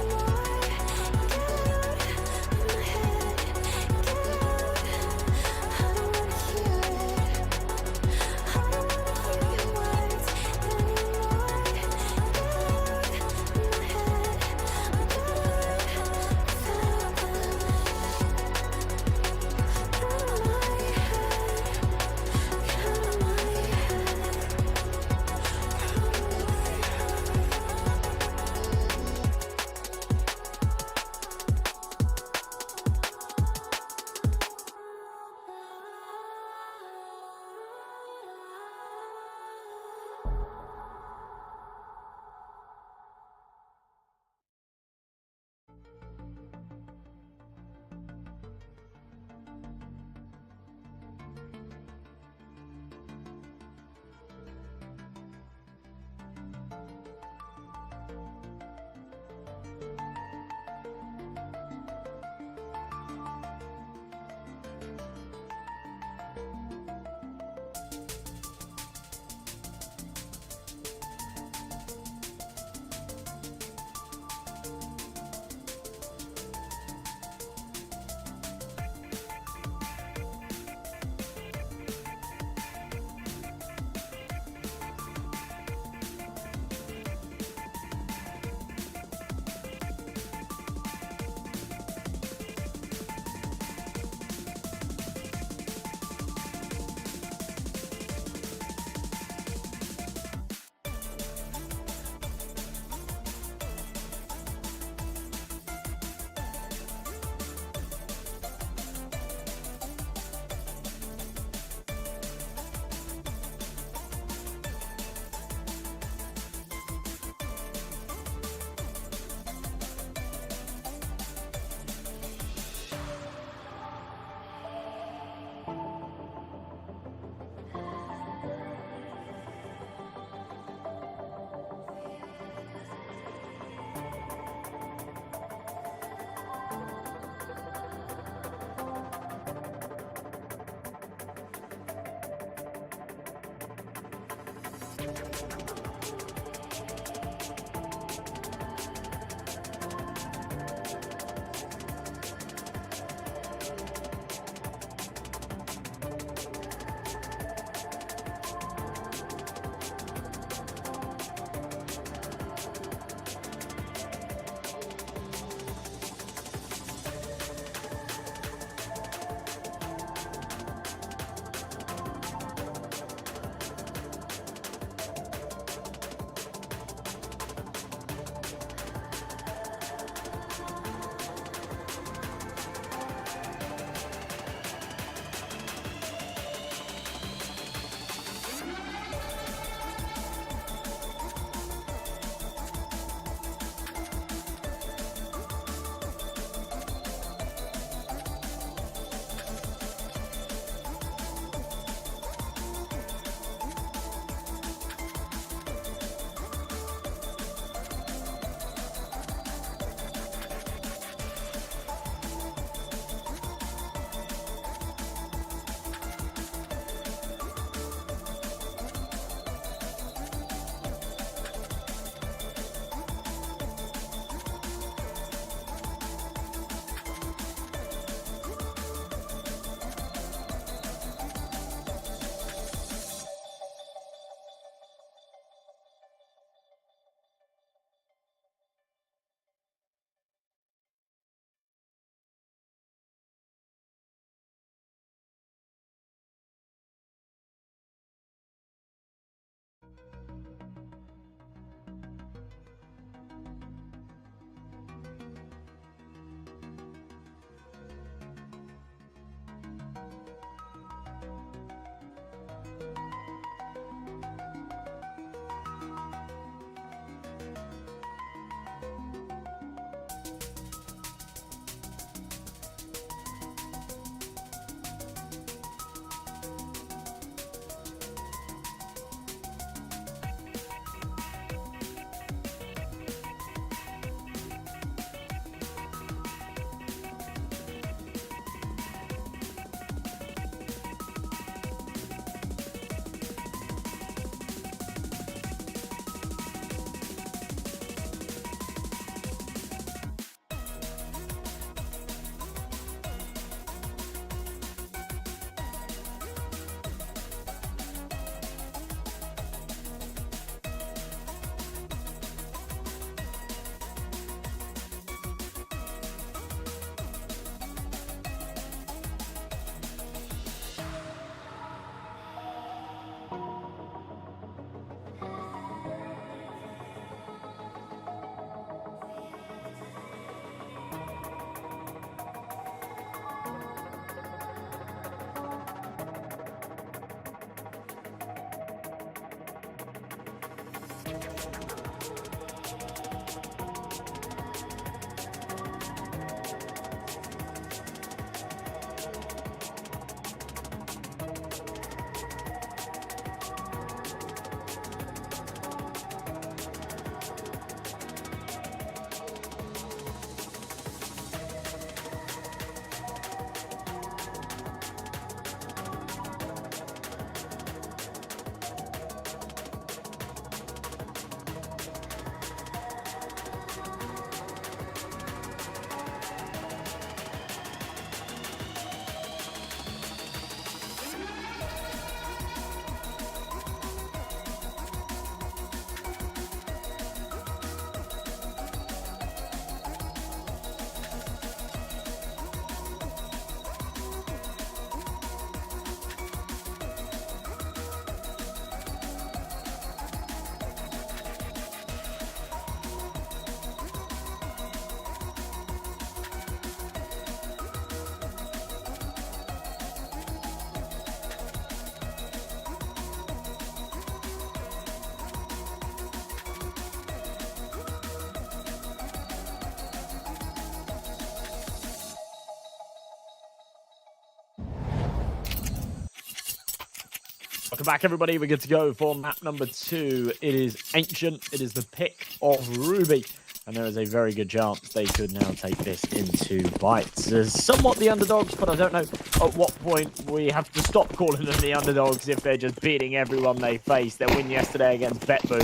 Welcome back, everybody. We're good to go for map number 2. It is Ancient. It is the pick of Ruby. And there is a very good chance they could now take this into bites. As somewhat the underdogs, but I don't know at what point we have to stop calling them the underdogs if they're just beating everyone they face. Their win yesterday against FAVBET,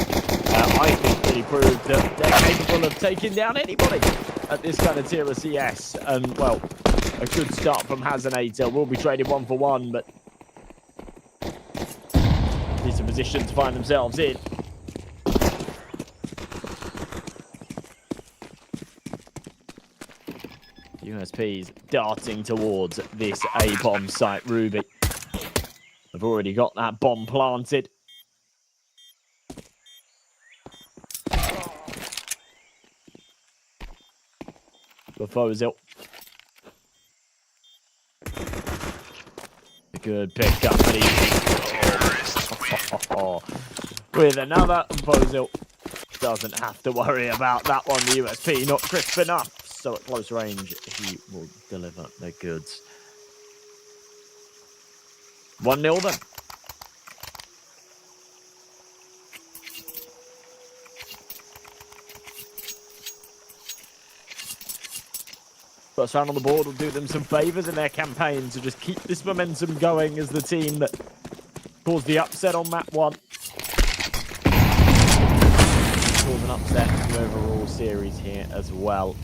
I think, really proved that they're capable of taking down anybody at this kind of tier of CS. And, well, a good start from Hazanator. Will be traded 1 for 1, but decent position to find themselves in. USP's darting towards this A-bomb site, Ruby. They've already got that bomb planted. Befozil. A good pickup, but with another, Befozil doesn't have to worry about that one. The USP not crisp enough. So at close range, he will deliver the goods. 1-0 then. First round on the board will do them some favours in their campaign to just keep this momentum going as the team that caused the upset on map 1. Cause an upset in the overall series here as well.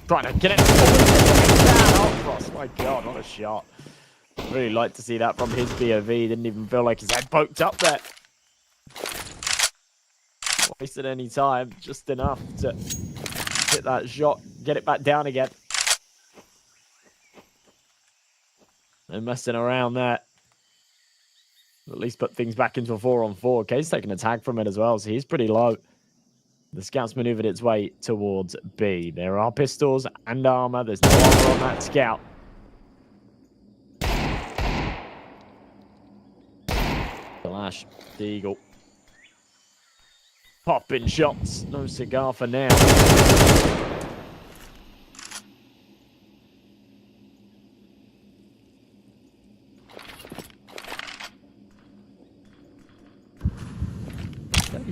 Trying to get it forward. Oh, cross. My God, what a shot. Really like to see that from his BOV. Didn't even feel like his head poked up there. Not wasted any time. Just enough to hit that shot. Get it back down again. No messing around there. At least put things back into a 4-on-4. Okay, he's taking a tag from it as well, so he's pretty low. The scout's maneuvered its way towards B. There are pistols and armor. There's no armor on that scout. Flash, the Eagle. Popping shots. No cigar for now.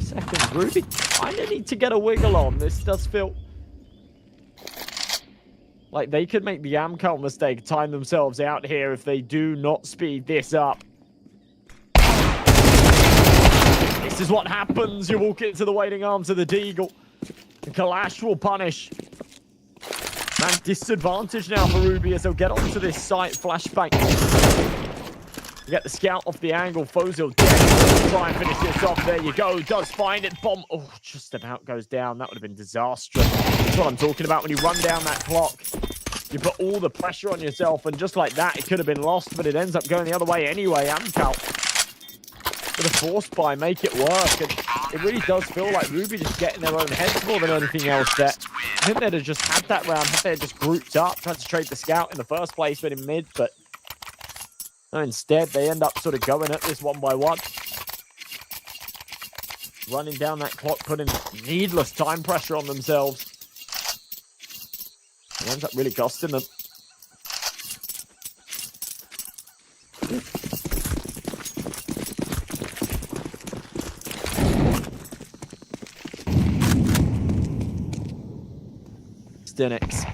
Seconds, Ruby kind of need to get a wiggle on. This does feel like they could make the Amcal mistake, time themselves out here if they do not speed this up. This is what happens. You walk into the waiting arms of the Deagle. The Kalash will punish. Man, disadvantage now for Ruby as they'll get onto this site. Flashbang. Get the scout off the angle. Fozil dead. Try and finish this off. There you go. Does find it. Bomb. Oh, just about goes down. That would have been disastrous. That's what I'm talking about. When you run down that clock, you put all the pressure on yourself, and just like that, it could have been lost, but it ends up going the other way anyway. Amcal with a force buy, make it work. And it really does feel like Ruby just getting their own heads more than anything else there. I think they'd have just had that round had they just grouped up, tried to trade the scout in the first place, but in mid, but no, instead, they end up sort of going at this 1 by 1. Running down that clock, putting needless time pressure on themselves. It ends up really costing them. Stinix.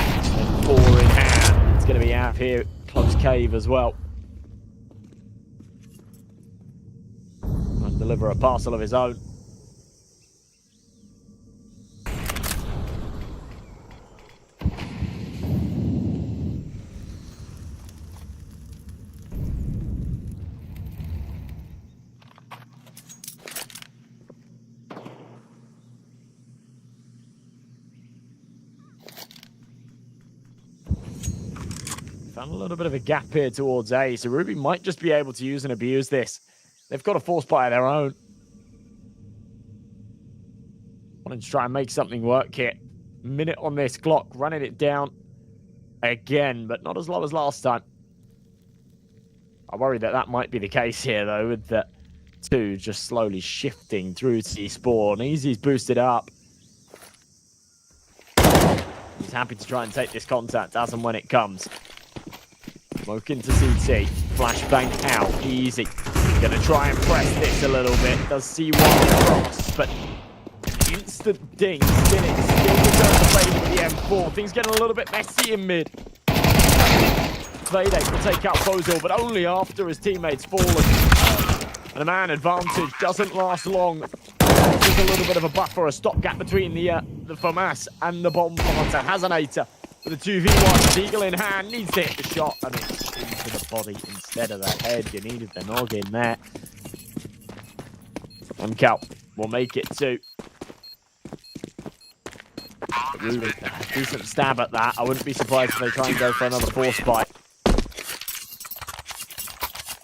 And 4 in hand. It's going to be out here. Close cave as well. And deliver a parcel of his own. Found a little bit of a gap here towards A, so Ruby might just be able to use and abuse this. They've got a force buy of their own. Wanting to try and make something work here. Minute on this clock, running it down again, but not as low as last time. I worry that that might be the case here, though, with the 2 just slowly shifting through to spawn. Easy's boosted up. He's happy to try and take this contact as and when it comes. Smoke into CT. Flashbang out. Easy. Gonna try and press this a little bit. Does see one cross, but instant ding. Stinnix still returns the play with the M4. Things getting a little bit messy in mid. FAVBET will take out Bozil, but only after his teammates fallen. And a man advantage doesn't last long. There's a little bit of a buffer, a stopgap between the FAMAS and the bomb planter. Hazonator with a 2v1. Eagle in hand, needs to hit the shot, and it's into the body instead of the head. You needed the noggin there. Cal will make it 2. Really decent stab at that. I wouldn't be surprised if they try and go for another force fight.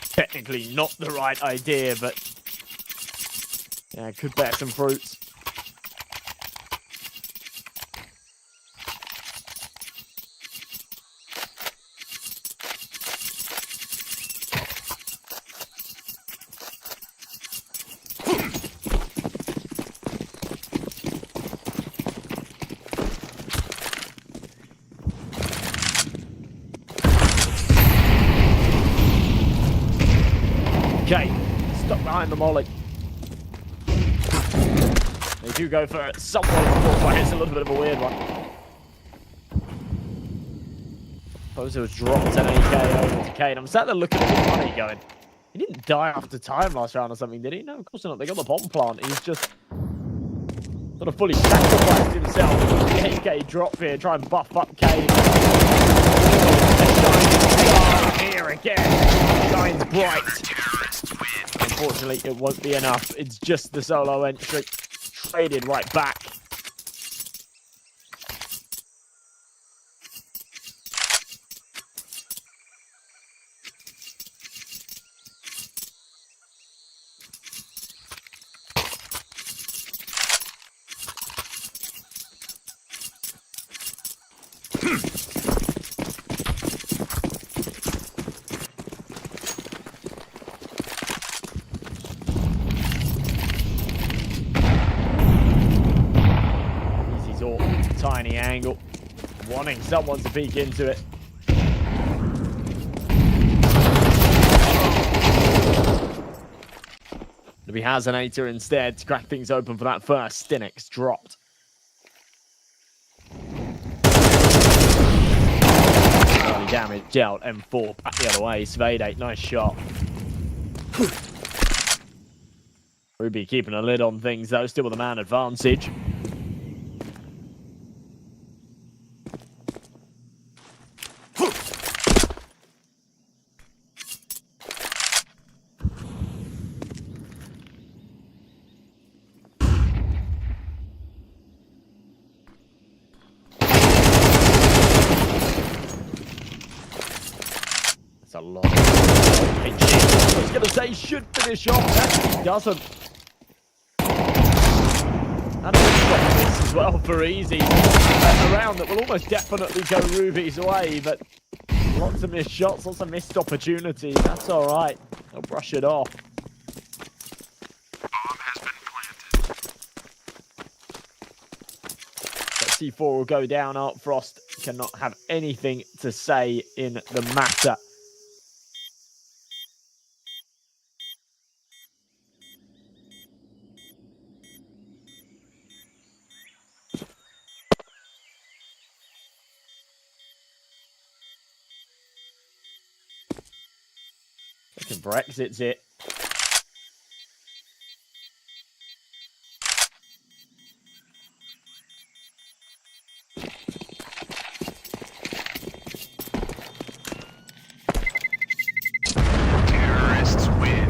Technically not the right idea, but yeah, could bear some fruits. Okay, stuck behind the molly. They do go for somewhat of a force fight. It's a little bit of a weird one. Pozo was dropped an AK over to Kane. I'm sat there looking at the money going, he didn't die after time last round or something, did he? No, of course not. They got the bomb plant. He's just sort of fully sacrificed himself. The AK drop here, try and buff up Kane. Here again, shines bright. Unfortunately, it won't be enough. It's just the solo entry. Traded right back. Tiny angle, wanting someone to peek into it. If he has an Hazonator instead to crack things open for that first. Stinnix dropped. Early damage dealt. M4 back the other way. FAVBET, nice shot. Ruby keeping a lid on things though, still with a man advantage. A lot. I was going to say should finish off, actually doesn't. And a this as well for Easy. A round that will almost definitely go Ruby's way, but lots of missed shots, lots of missed opportunities. That's all right. They'll brush it off. Bomb has been planted. But C4 will go down. Art Frost cannot have anything to say in the matter. Brexit's it. Terrorists win.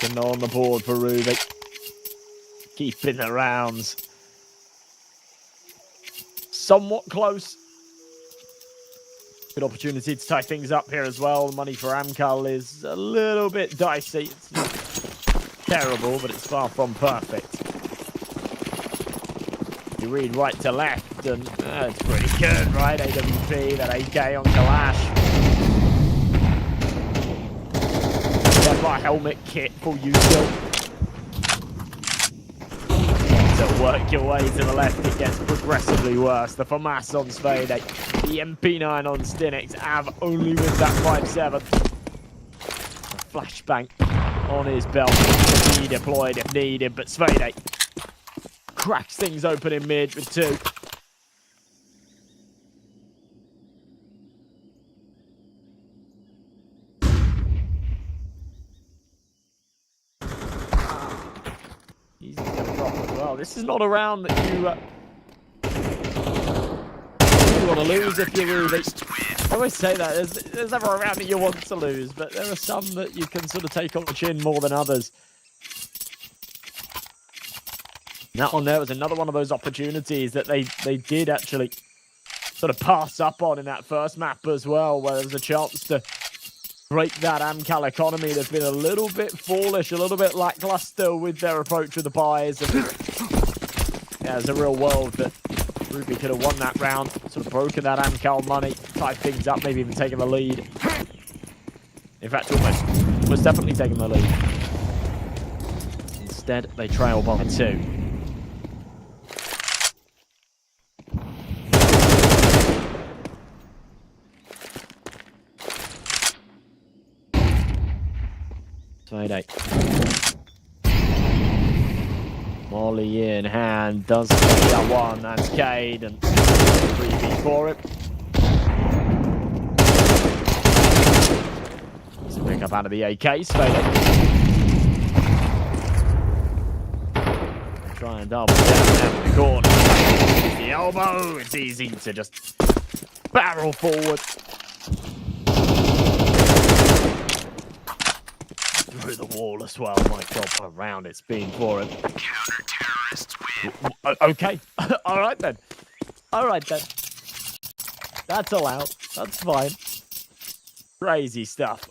Getting on the board for Ruby. Keeping the rounds. Somewhat close. Good opportunity to tie things up here as well. The money for Amcal is a little bit dicey. It's not terrible, but it's far from perfect. You read right to left, and it's pretty good, right? AWP, that AK on Kalash. That's my helmet kit for you still. So work your way to the left, it gets progressively worse. The FAMAS on Svade, the MP9 on Stinix, Av only with that 5.7. Flashbang on his belt, to be deployed if needed, but Svade cracks things open in mid with 2. He's going to drop as well. This is not a round that you want to lose if you're Ruby. I always say that. There's never a round that you want to lose, but there are some that you can sort of take on the chin more than others. That one there was another one of those opportunities that they did actually sort of pass up on in that first map as well, where there was a chance to break that Amcal economy. They've been a little bit foolish, a little bit lackluster with their approach with the buys. And yeah, there's a real world that Ruby could have won that round, sort of broken that Amcal money, tied things up, maybe even taken the lead. In fact, almost definitely taking the lead. Instead, they trail by 2. Molly in hand, does take that one, that's Cade, and 3v for it. Let's pick up out of the AK, Svade. Try and double down in the corner. The elbow, it's easy to just barrel forward. Through the wall as well. My God, what a round it's been for him. Counter-terrorists win. Okay. All right then. All right then. That's allowed. That's fine. Crazy stuff.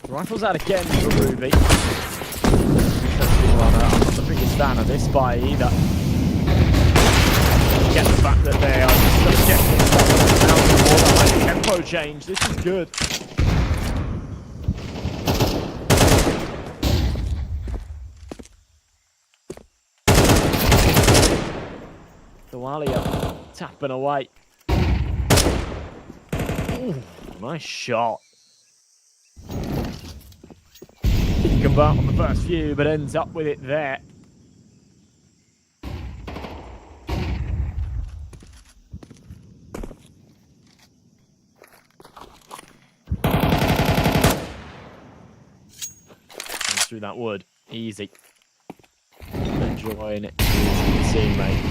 Rifles out again for Ruby. I'm not the biggest fan of this buy either. Get the fact that they are just getting stuff more than tempo change. This is good. Dawalia tapping away. Ooh, nice shot. Didn't convert on the first few, but ends up with it there. Through that wood, easy. Enjoying it, as you can see, mate.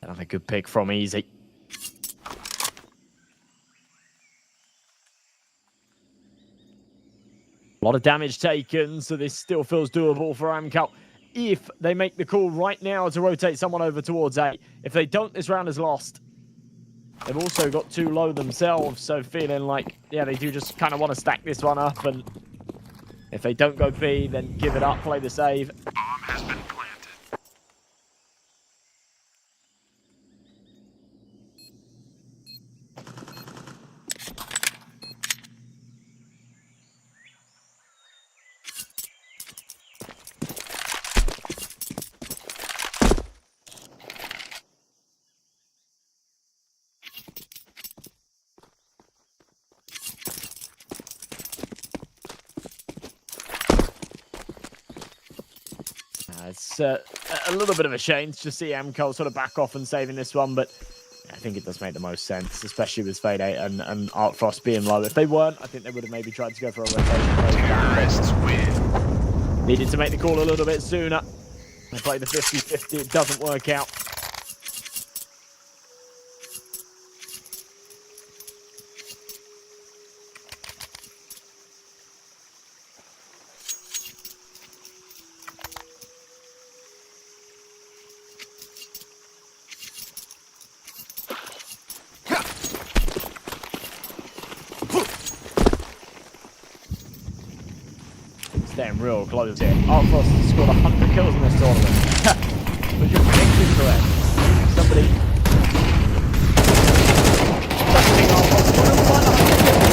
Another good pick from Easy. A lot of damage taken, so this still feels doable for Amcal. If they make the call right now to rotate someone over towards A. If they don't, this round is lost. They've also got too low themselves, so feeling like, yeah, they do just kind of want to stack this one up, and if they don't go B, then give it up, play the save. Bomb has been planted. It's a little bit of a shame to see Amco sort of back off and saving this one, but I think it does make the most sense, especially with FAVBET and Art Frost being low. If they weren't, I think they would have maybe tried to go for a rotation. Needed to make the call a little bit sooner. They play the 50-50, it doesn't work out. Staying real close here. Art Frost has scored 100 kills in this tournament. Was your prediction correct? Somebody... Art Frost would have won 100 kills.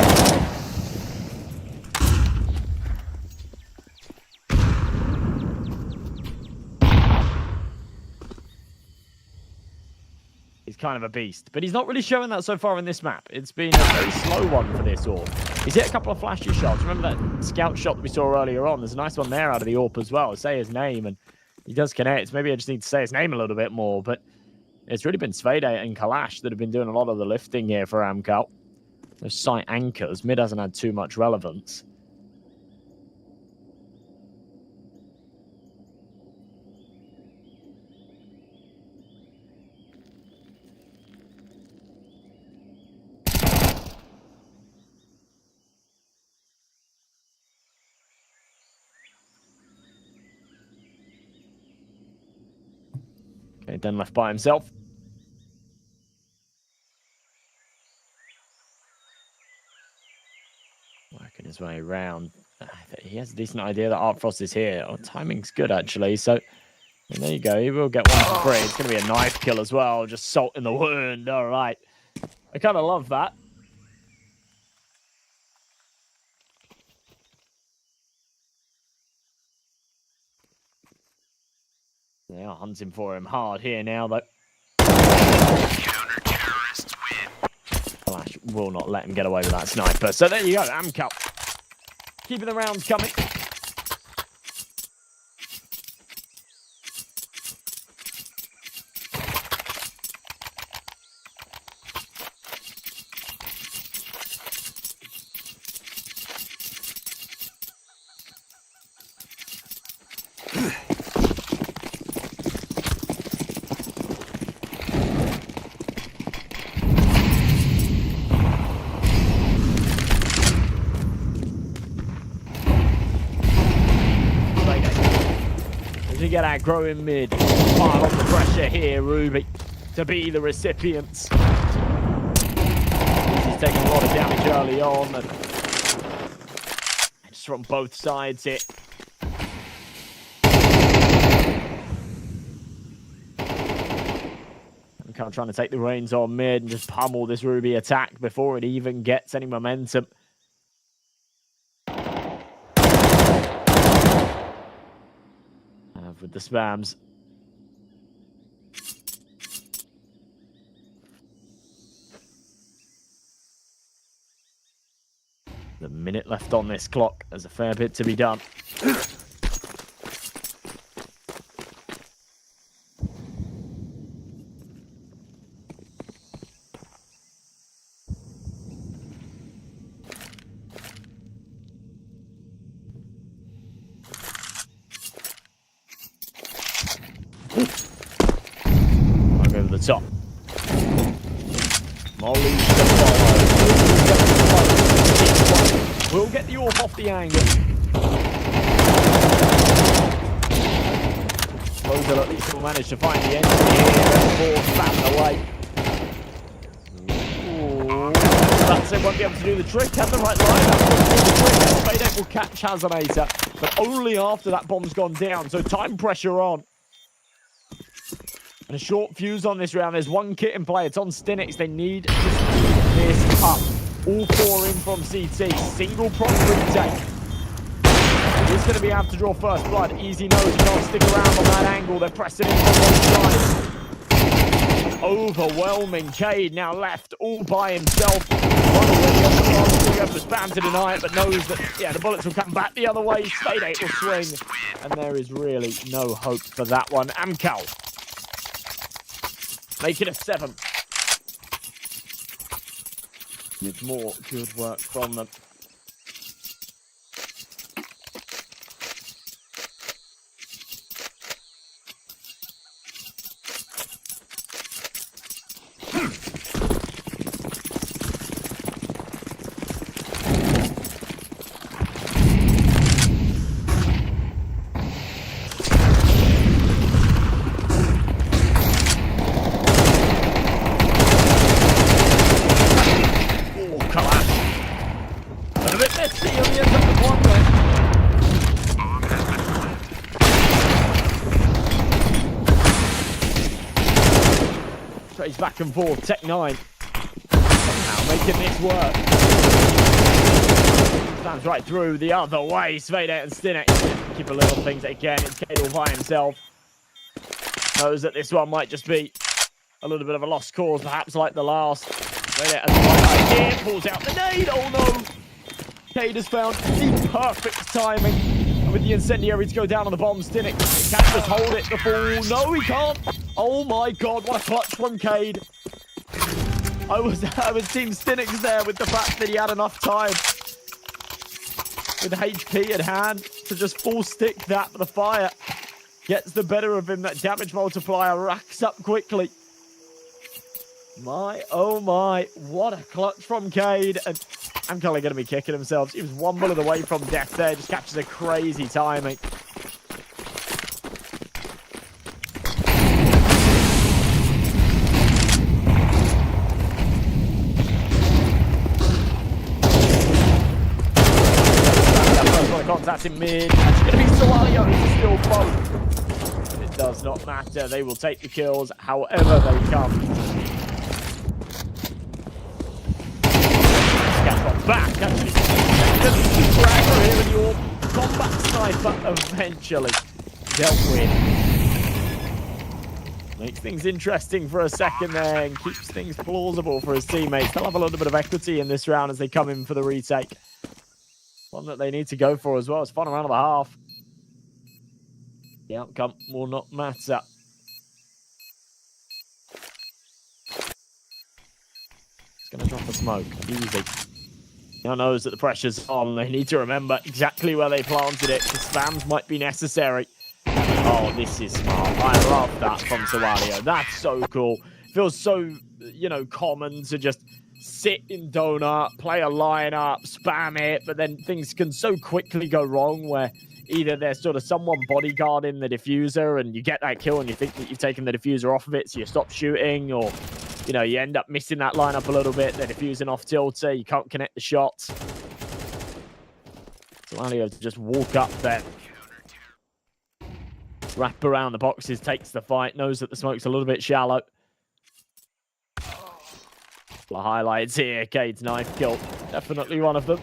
He's kind of a beast, but he's not really showing that so far in this map. It's been a very slow one for this AWP. He's hit a couple of flashy shots. Remember that scout shot that we saw earlier on? There's a nice one there out of the AWP as well. Say his name, and he does connect. Maybe I just need to say his name a little bit more, but it's really been FAVBET and Kalash that have been doing a lot of the lifting here for Amcal. Those site anchors. Mid hasn't had too much relevance. Okay, then left by himself. Working his way around. He has a decent idea that Art Frost is here. Oh, timing's good, actually. So, and there you go. He will get one for free. It's going to be a knife kill as well. Just salt in the wound. All right. I kind of love that. They are hunting for him hard here now, though. Counter-terrorists win. Flash will not let him get away with that sniper. So there you go, Amcal. Keeping the rounds coming. To get aggro in mid. Pile on the pressure here, Ruby, to be the recipients. He's taking a lot of damage early on. And just from both sides here. I'm trying to take the reins on mid and just pummel this Ruby attack before it even gets any momentum. With the spams. The minute left on this clock. There's a fair bit to be done. I'll go to the top. Molly's the follow. We'll get the AWP off the angle. Bozer at least will manage to find the entry here. Four flattened away. Ooh. That's it, won't be able to do the trick. Has the right line. FAVBET will catch Hazonator, but only after that bomb's gone down. So time pressure on. And a short fuse on this round. There's one kit in play. It's on Stinix. They need to speed this up. All four in from CT. Single prop retake. He's going to be able to draw first blood. Easy knows he can't stick around on that angle. They're pressing in from one side. Overwhelming. Cade now left all by himself. For Spam to deny it, but knows that, yeah, the bullets will come back the other way. FAVBET will swing, and there is really no hope for that one. Amcal make it a 7. With more good work from them. He's back and forth. Tech 9 somehow making this work. Stands right through the other way. FAVBET and Stinek keep a little things again. It's Cadel by himself. Knows that this one might just be a little bit of a lost cause, perhaps like the last. FAVBET has the right idea. Pulls out the nade. Oh no! Cade has found the perfect timing. And with the incendiary to go down on the bomb, Stinek can't just hold it before. No, he can't. Oh my god, what a clutch from Cade. I was Team Stinek there with the fact that he had enough time with HP at hand to just full stick that, but the fire gets the better of him. That damage multiplier racks up quickly. My, oh my, what a clutch from Cade. And Amcal are going to be kicking themselves. He was 1 bullet away from death there, just captures a crazy timing. Contact in mid. It's going to be Soalio who's still both. And it does not matter. They will take the kills however they come. Got back, actually. Just Fragger here with your combat sniper eventually dealt with. Makes things interesting for a second there and keeps things plausible for his teammates. They'll have a little bit of equity in this round as they come in for the retake. One that they need to go for as well. It's final round of the half. The outcome will not matter. It's going to drop a smoke. Easy. Now knows that the pressure's on. They need to remember exactly where they planted it. The spams might be necessary. Oh, this is smart. I love that from Soalio. That's so cool. Feels so, you know, common to just sit in donut, play a lineup, spam it, but then things can so quickly go wrong where either there's sort of someone bodyguarding the diffuser and you get that kill and you think that you've taken the diffuser off of it, so you stop shooting, or, you know, you end up missing that lineup a little bit, they're diffusing off tilter, you can't connect the shots. So Alio to just walk up there, wrap around the boxes, takes the fight, knows that the smoke's a little bit shallow. The highlights here, Cade's knife kill, definitely one of them.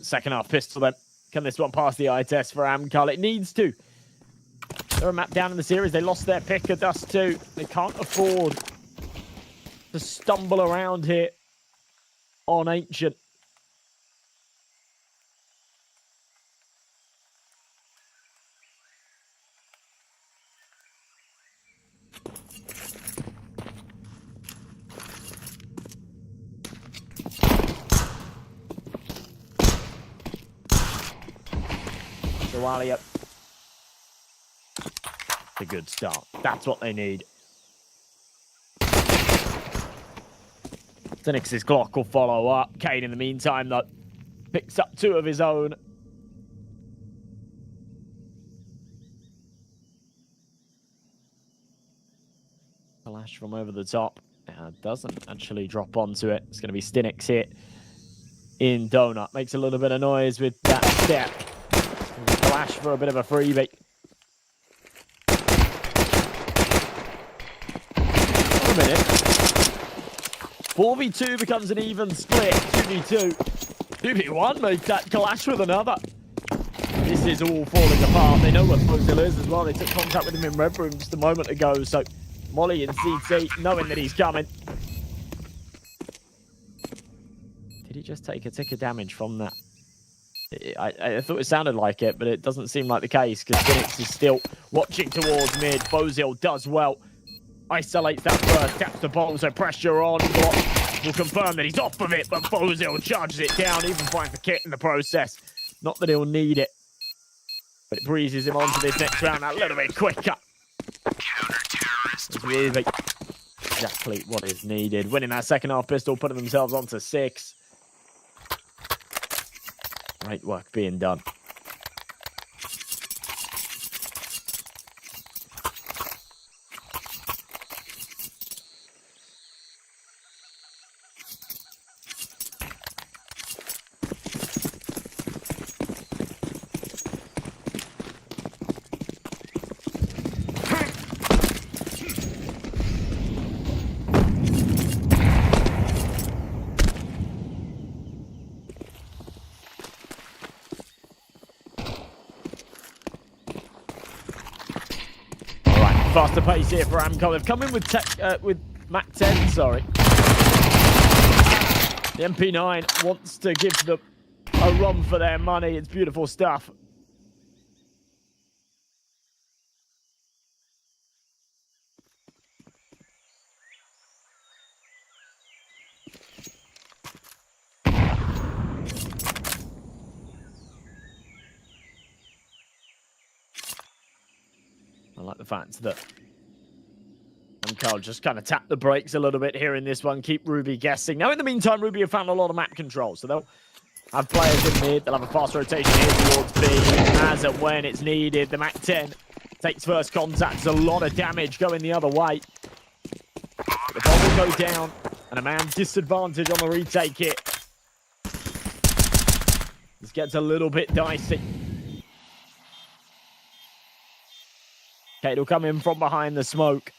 Second half pistol then. Can this one pass the eye test for Amcal? It needs to. They're a map down in the series. They lost their pick of dust too. They can't afford to stumble around here on Ancient. Walio. A good start. That's what they need. Phoenix's Glock will follow up. Kane, in the meantime, though, picks up 2 of his own. Flash from over the top. Doesn't actually drop onto it. It's going to be Stinix here in Donut. Makes a little bit of noise with that step. Flash for a bit of a freebie. A minute. 4v2 becomes an even split. 2v2. 2v1 makes that clash with another. This is all falling apart. They know where Fozil is as well. They took contact with him in Red Room just a moment ago. So Molly and CT knowing that he's coming. Did he just take a tick of damage from that? I thought it sounded like it, but it doesn't seem like the case because Phoenix is still watching towards mid. Fozil does well. Isolates that first, taps the ball, so pressure on. Glock will confirm that he's off of it, but Fozil charges it down, even finds the kit in the process. Not that he'll need it, but it breezes him onto this next round a little bit quicker. It's really exactly what is needed. Winning that second half pistol, putting themselves onto 6. Great work being done. Faster pace here for Amco. They've come in with Mac 10, sorry. The MP9 wants to give them a run for their money. It's beautiful stuff. I like the fact that Carl just kind of tapped the brakes a little bit here in this one. Keep Ruby guessing. Now, in the meantime, Ruby have found a lot of map control. So they'll have players in mid. They'll have a fast rotation here towards B as and when it's needed. The Mac 10 takes first contact. There's a lot of damage going the other way. But the ball will go down. And a man disadvantage on the retake hit. This gets a little bit dicey. Kate will come in from behind the smoke.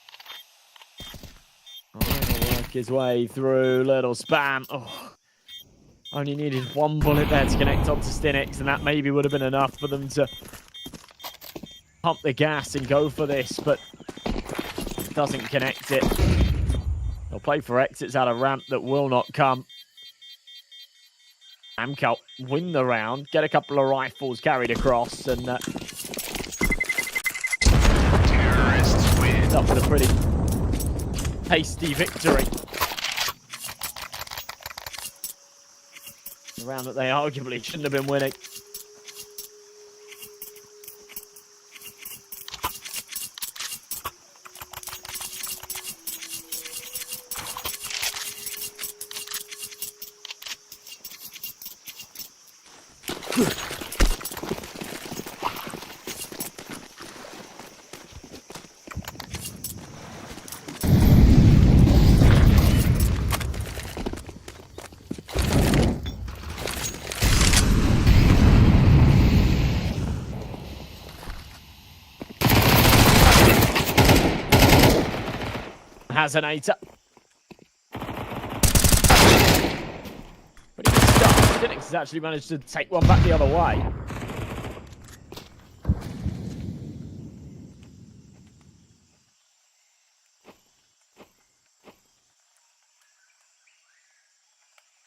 He'll work his way through. Little spam. Oh, only needed one bullet there to connect onto Stinix, and that maybe would have been enough for them to pump the gas and go for this, but doesn't connect it. They'll play for exits out of ramp that will not come. Amcal win the round, get a couple of rifles carried across, and up with a pretty tasty victory. A round that they arguably shouldn't have been winning. Hazenator. Pretty good stuff. Phoenix has actually managed to take one back the other way.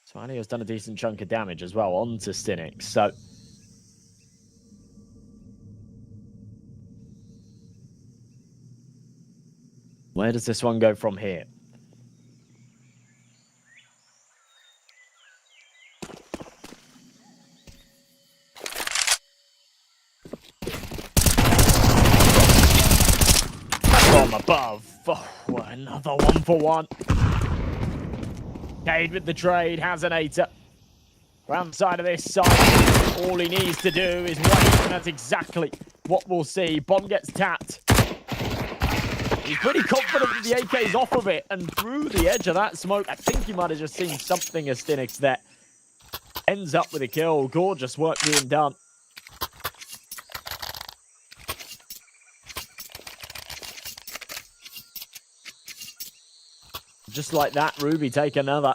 So Anio's done a decent chunk of damage as well onto Stinix. So where does this one go from here? above. Oh, another 1-for-1. Cade with the trade, has an 8er. Round the side of this side, all he needs to do is wait, and that's exactly what we'll see. Bomb gets tapped. He's pretty confident that the AK's off of it, and through the edge of that smoke, I think he might have just seen something as Stinix there. Ends up with a kill. Gorgeous work being done. Just like that, Ruby take another.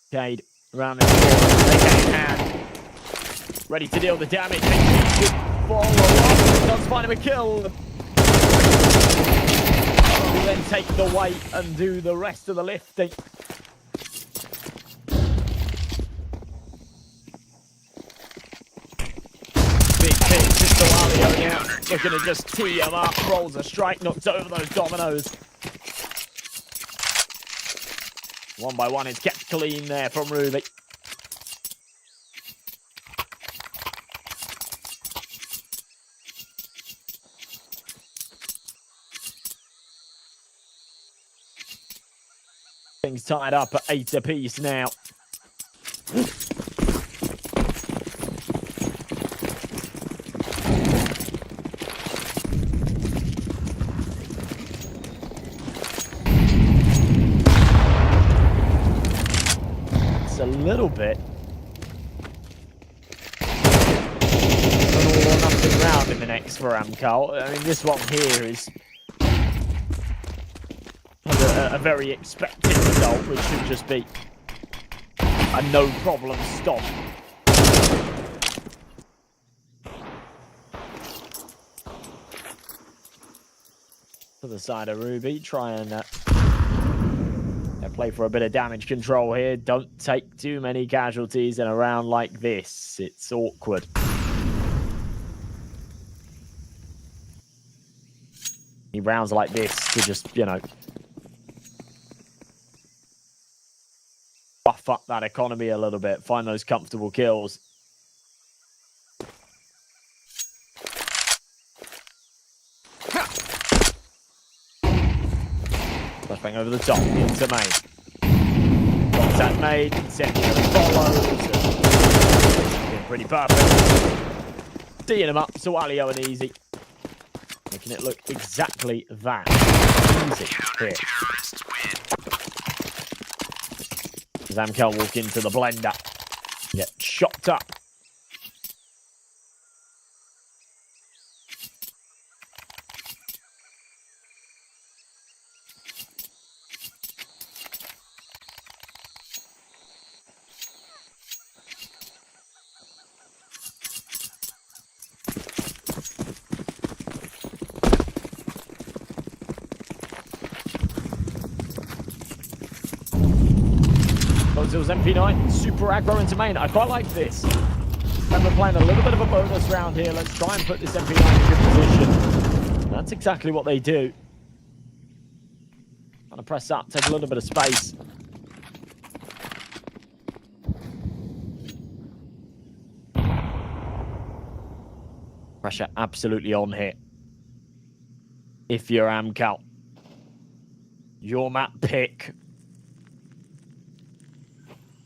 Cade around the corner, AK in hand, ready to deal the damage. Follow up, does find him a kill. Will then take the weight and do the rest of the lifting. Big hit, just Alio now, looking to just tee him up, rolls a strike, knocks over those dominoes. One by one, it's kept clean there from Ruby. Things tied up at 8 apiece now. A little bit an all or nothing round in the next for Amcal. I mean, this one here is a very expected result, which should just be a no problem stop. To the side of Ruby, try and play for a bit of damage control here. Don't take too many casualties in a round like this. It's awkward. He rounds like this to just, you know, buff up that economy a little bit. Find those comfortable kills. Flashbang over the top, into main. Contact made, incendiary follows. Being pretty perfect. Teeing him up, so Alio and easy. Making it look exactly that. Easy here. Zamkel walk into the blender. Get chopped up. It was MP9, super aggro into main. I quite like this. And we're playing a little bit of a bonus round here. Let's try and put this MP9 in good position. That's exactly what they do. Trying to press up, take a little bit of space. Pressure absolutely on here. If you're Amcal, your map pick.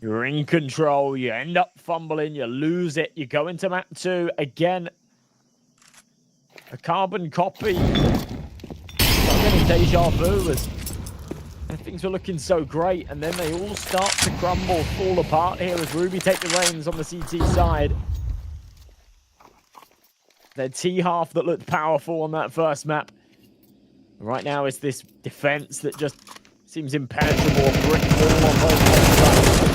You're in control, you end up fumbling, you lose it, you go into map 2. Again, a carbon copy. I'm getting deja vu as things were looking so great, and then they all start to crumble, fall apart here as Ruby take the reins on the CT side. Their T-half that looked powerful on that first map. Right now it's this defense that just seems impenetrable, a brick wall on both sides.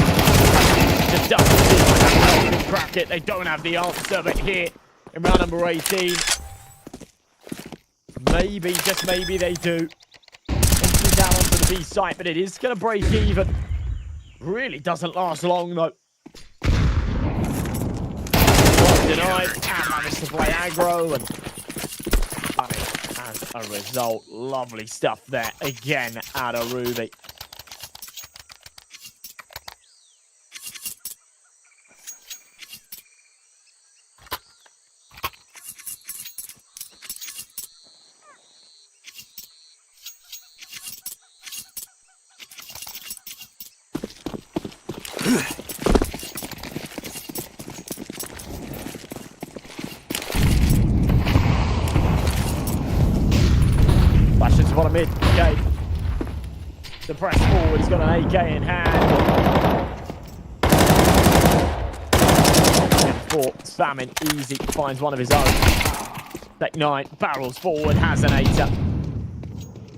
Just doesn't seem like that can crack it. They don't have the answer, but here in round number 18. Maybe, just maybe they do. Entry down onto the B site, but it is going to break even. Really doesn't last long, though. Denied, and managed to play aggro, and as a result, lovely stuff there again out of Ruby. Flashes for a mid, okay. The press forward, he's got an AK in hand. For Salmon, easy, finds one of his own. Tech 9, barrels forward, has an 8er.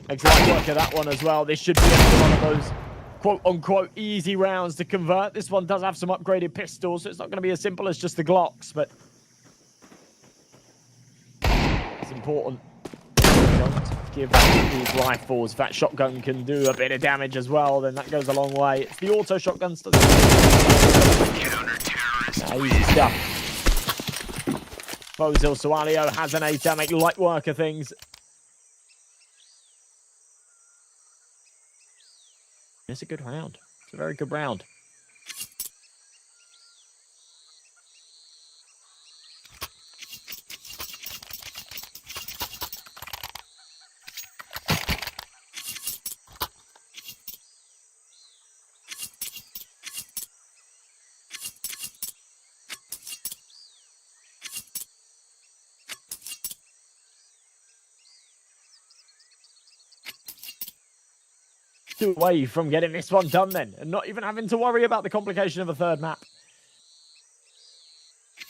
Excellent work of that one as well. This should be one of those quote-unquote easy rounds to convert. This one does have some upgraded pistols, so it's not going to be as simple as just the Glocks, but it's important. Don't give these rifles. If that shotgun can do a bit of damage as well, then that goes a long way. It's the auto shotguns. Easy stuff. Bozil Sualio has an 8er, make light work of things. It's a good round. It's a very good round. Away from getting this one done then, and not even having to worry about the complication of a third map.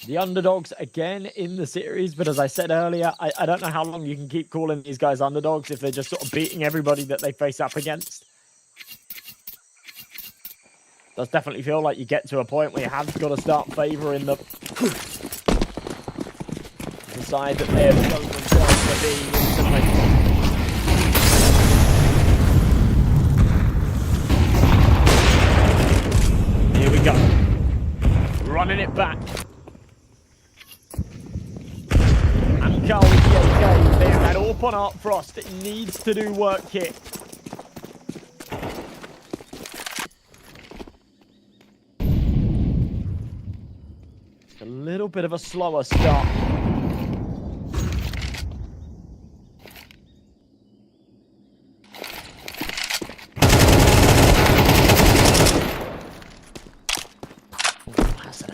The underdogs again in the series, but as I said earlier, I don't know how long you can keep calling these guys underdogs if they're just sort of beating everybody that they face up against. Does definitely feel like you get to a point where you have got to start favouring the side that they're shown themselves to be instantly. Here we go. Running it back. Sangal with the AK. They have that AWP on Art Frost. It needs to do work here. A little bit of a slower start.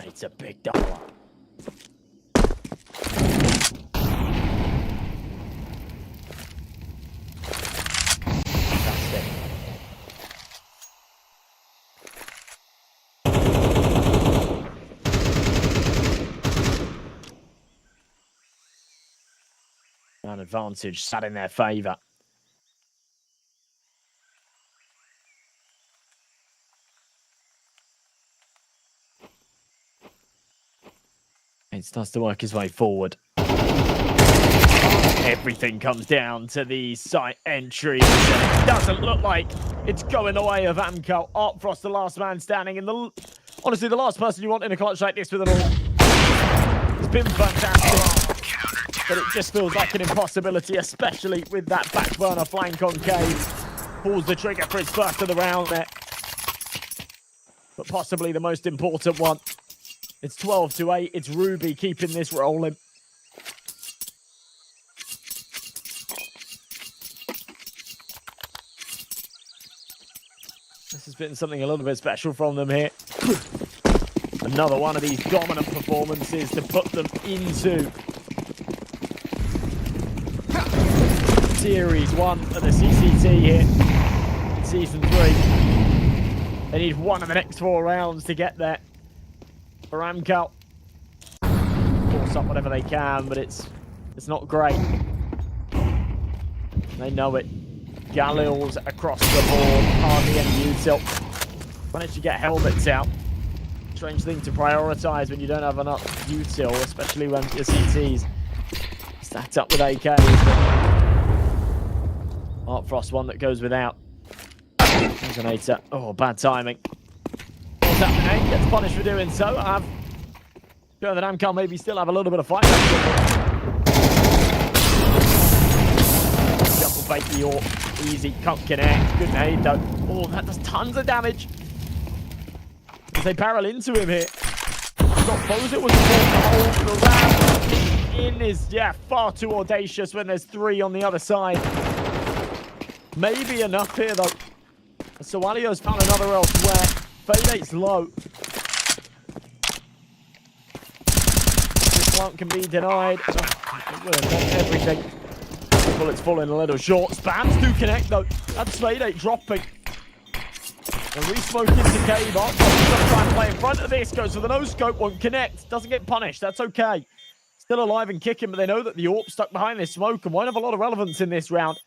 It's a big dollar. Fantastic. An advantage sat in their favour. It starts to work his way forward. Everything comes down to the site entry. It doesn't look like it's going the way of Amco. Art Frost, the last man standing, and honestly, the last person you want in a clutch like this with an all. It's been fantastic, but it just feels like an impossibility, especially with that back burner flank on Cave. Pulls the trigger for his first of the round there. But possibly the most important one. It's 12-8. It's Ruby keeping this rolling. This has been something a little bit special from them here. Another one of these dominant performances to put them into Series 1 of the CCT here. Season 3. They need one of the next 4 rounds to get there. For Amco, force up whatever they can, but it's not great. They know it. Galils across the board, hardly any util. Managed to get helmets out. Strange thing to prioritize when you don't have enough util, especially when your CTs stacked up with AKs. Art Frost, one that goes without. Resonator. Oh, bad timing. What's happening? Gets punished for doing so. I've shown that Amcal maybe still have a little bit of fight. Double bait the AWP. Easy. Can't connect. Good nade though. Oh, that does tons of damage. As they barrel into him here. Got Fozit was hold the round. In is, yeah, far too audacious when there's 3 on the other side. Maybe enough here though. So Alio's found another elsewhere. FAVBET's low. This one can be denied. Oh, not everything. Bullets falling a little short. Spams do connect though. That's FAVBET dropping. The re-smoke into cave up. Try and play in front of this. Goes for the no-scope. Won't connect. Doesn't get punished. That's okay. Still alive and kicking, but they know that the AWP stuck behind this smoke and won't have a lot of relevance in this round.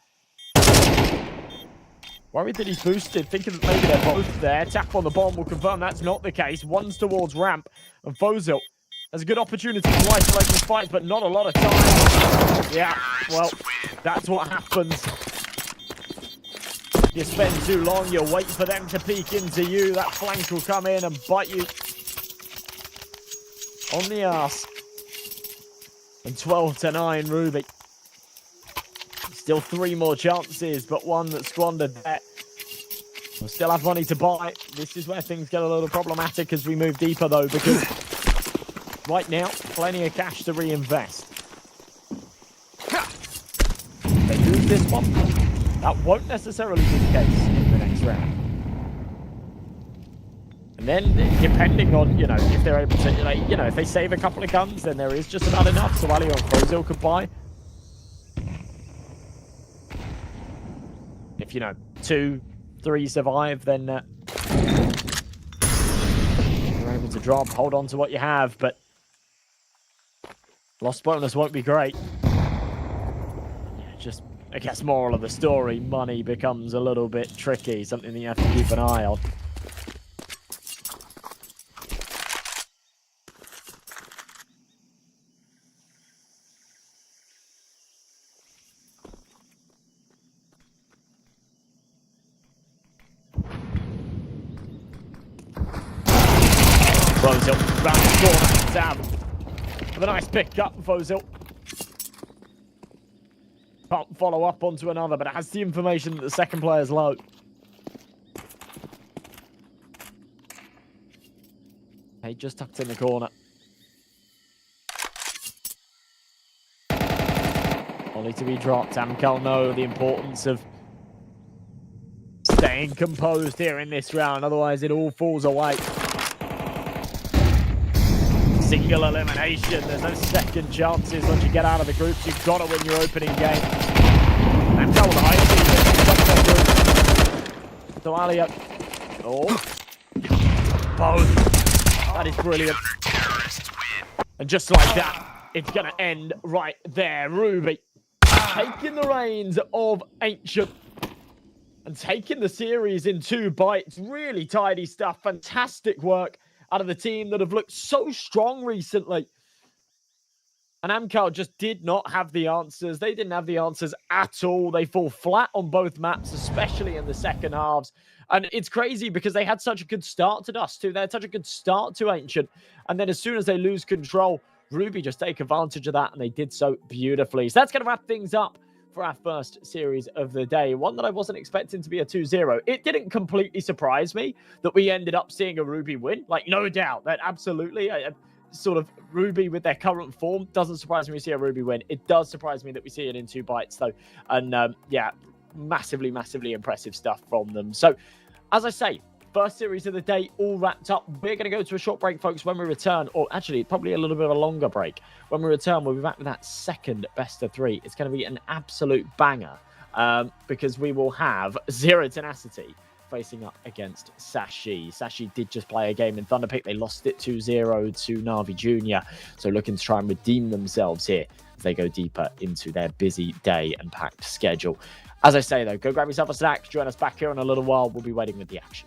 Worried that he's boosted, thinking that maybe they're both there. Tap on the bomb will confirm that's not the case. One's towards ramp, and Fozil has a good opportunity to isolate these fights, but not a lot of time. Yeah, well, that's what happens. You spend too long, you wait for them to peek into you. That flank will come in and bite you on the arse. And 12-9, Ruby. Still 3 more chances, but one that's squandered there. We'll still have money to buy. This is where things get a little problematic as we move deeper, though, because right now, plenty of cash to reinvest. They lose this one. That won't necessarily be the case in the next round. And then, depending on, if they're able to, if they save a couple of guns, then there is just about enough. So Alio and Fozil could buy. If, 2, 3 survive, then you're able to drop, hold on to what you have, but lost bonus won't be great. Just, I guess, moral of the story, money becomes a little bit tricky, something that you have to keep an eye on. Fozil round the corner, Sam. With a nice pick up, Fozil. Can't follow up onto another, but it has the information that the second player's low. Hey, just tucked in the corner. Only to be dropped. Amcal know the importance of staying composed here in this round, otherwise it all falls away. Single elimination. There's no second chances once you get out of the groups. You've got to win your opening game. And tell the high. So Alio. Oh. Both. That is brilliant. And just like that, it's going to end right there. Ruby taking the reins of Ancient and taking the series in 2 bites. Really tidy stuff. Fantastic work out of the team that have looked so strong recently. And Amcal just did not have the answers. They didn't have the answers at all. They fall flat on both maps, especially in the second halves. And it's crazy because they had such a good start to Dust 2. They had such a good start to Ancient. And then as soon as they lose control, Ruby just take advantage of that, and they did so beautifully. So that's going to wrap things up for our first series of the day. One that I wasn't expecting to be a 2-0. It didn't completely surprise me that we ended up seeing a Ruby win. Like, no doubt. That absolutely... sort of Ruby with their current form doesn't surprise me to see a Ruby win. It does surprise me that we see it in 2 bites, though. And, yeah, massively, massively impressive stuff from them. So, as I say, first series of the day all wrapped up. We're going to go to a short break, folks, when we return. Or actually, probably a little bit of a longer break. When we return, we'll be back with that second best of 3. It's going to be an absolute banger because we will have Zero Tenacity facing up against Sashi. Sashi did just play a game in Thunderpick. They lost it 2-0 to Na'Vi Jr. So looking to try and redeem themselves here as they go deeper into their busy day and packed schedule. As I say, though, go grab yourself a snack. Join us back here in a little while. We'll be waiting with the action.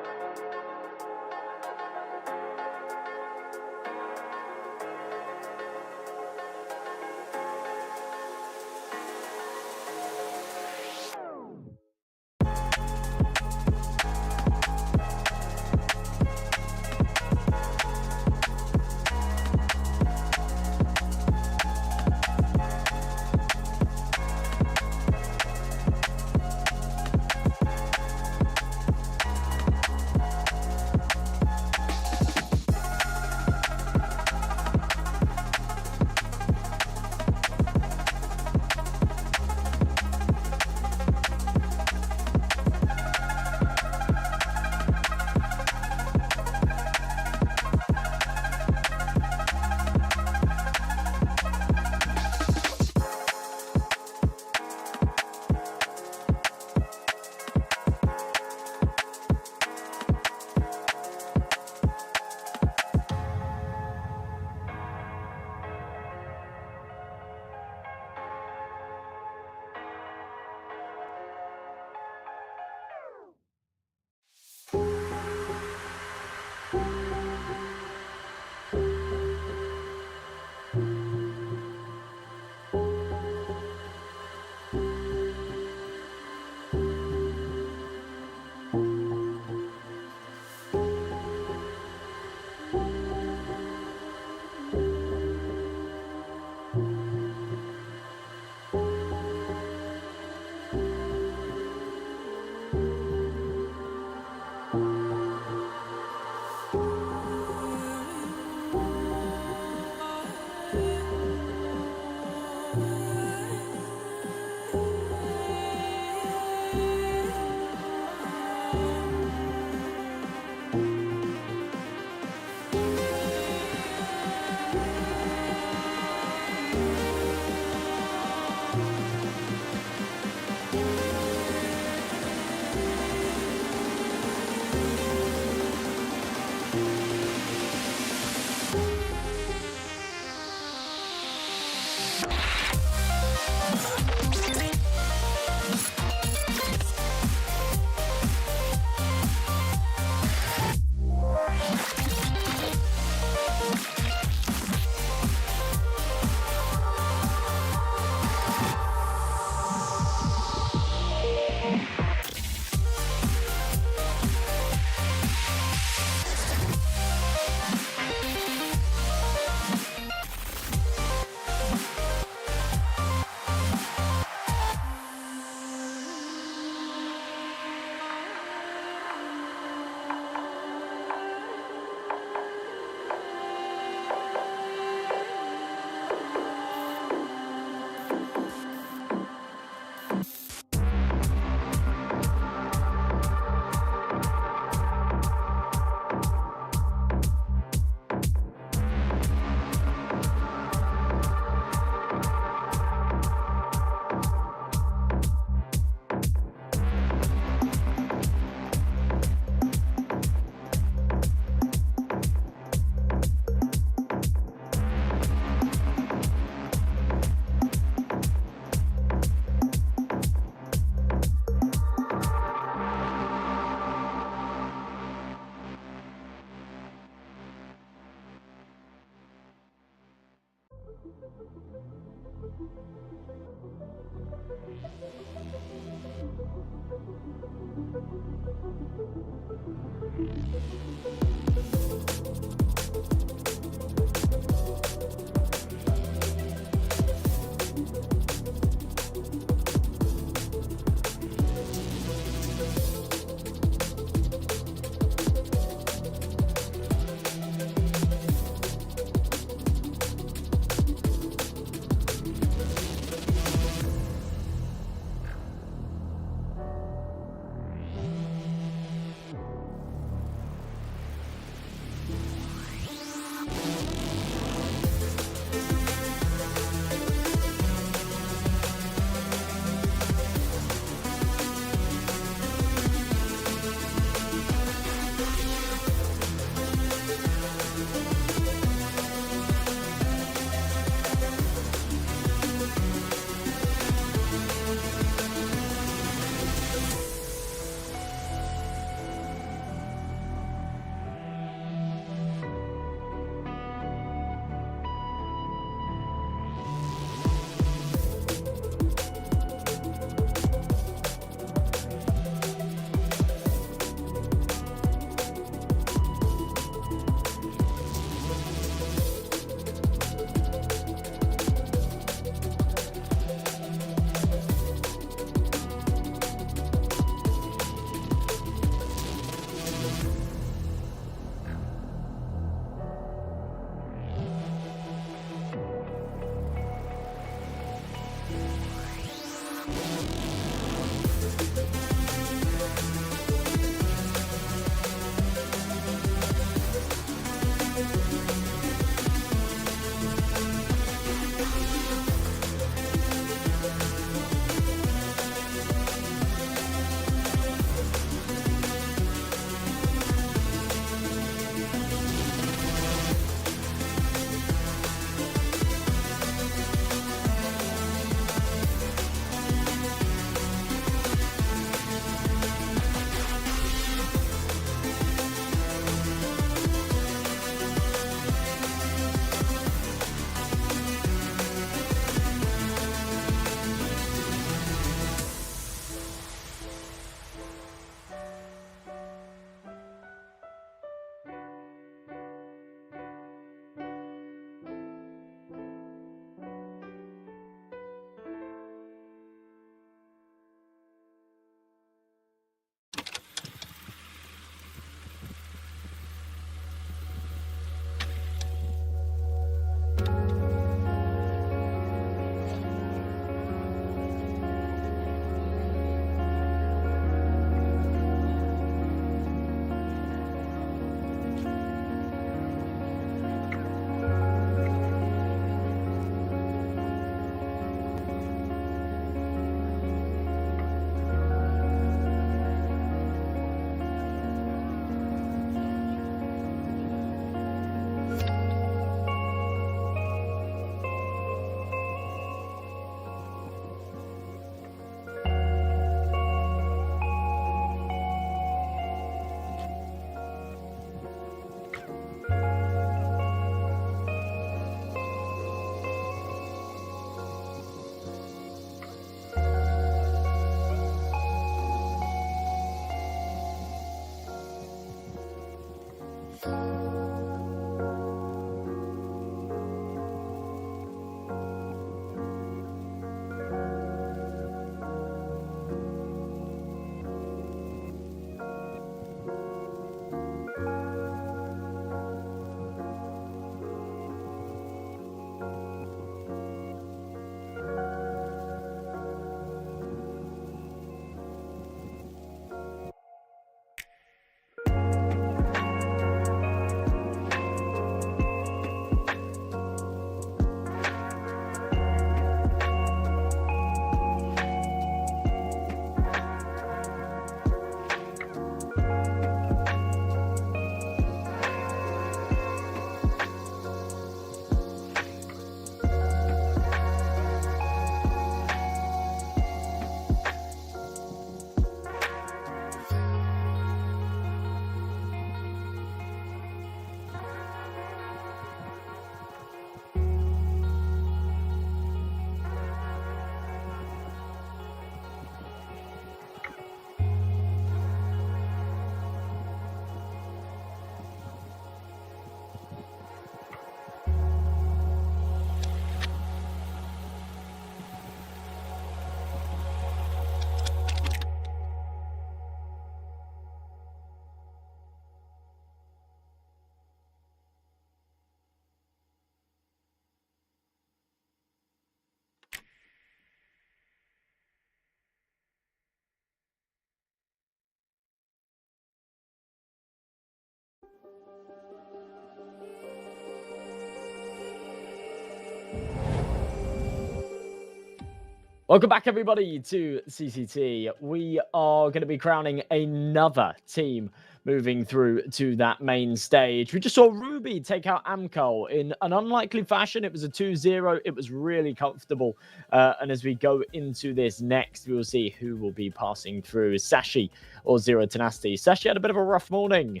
Welcome back, everybody, to CCT. We are going to be crowning another team moving through to that main stage. We just saw Ruby take out Amcal in an unlikely fashion. It was a 2-0. It was really comfortable. And as we go into this next, we will see who will be passing through, Sashi or Zero Tenacity. Sashi had a bit of a rough morning.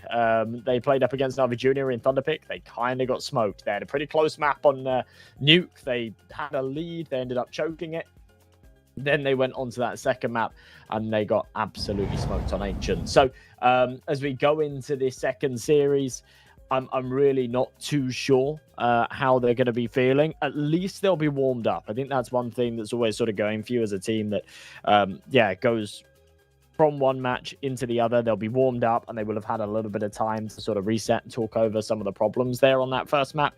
They played up against Navi Jr. in Thunderpick. They kind of got smoked. They had a pretty close map on Nuke. They had a lead. They ended up choking it. Then they went on to that second map and they got absolutely smoked on Ancient. So as we go into this second series, I'm really not too sure how they're going to be feeling. At least they'll be warmed up. I think that's one thing that's always sort of going for you as a team that, goes from one match into the other. They'll be warmed up and they will have had a little bit of time to sort of reset and talk over some of the problems there on that first map.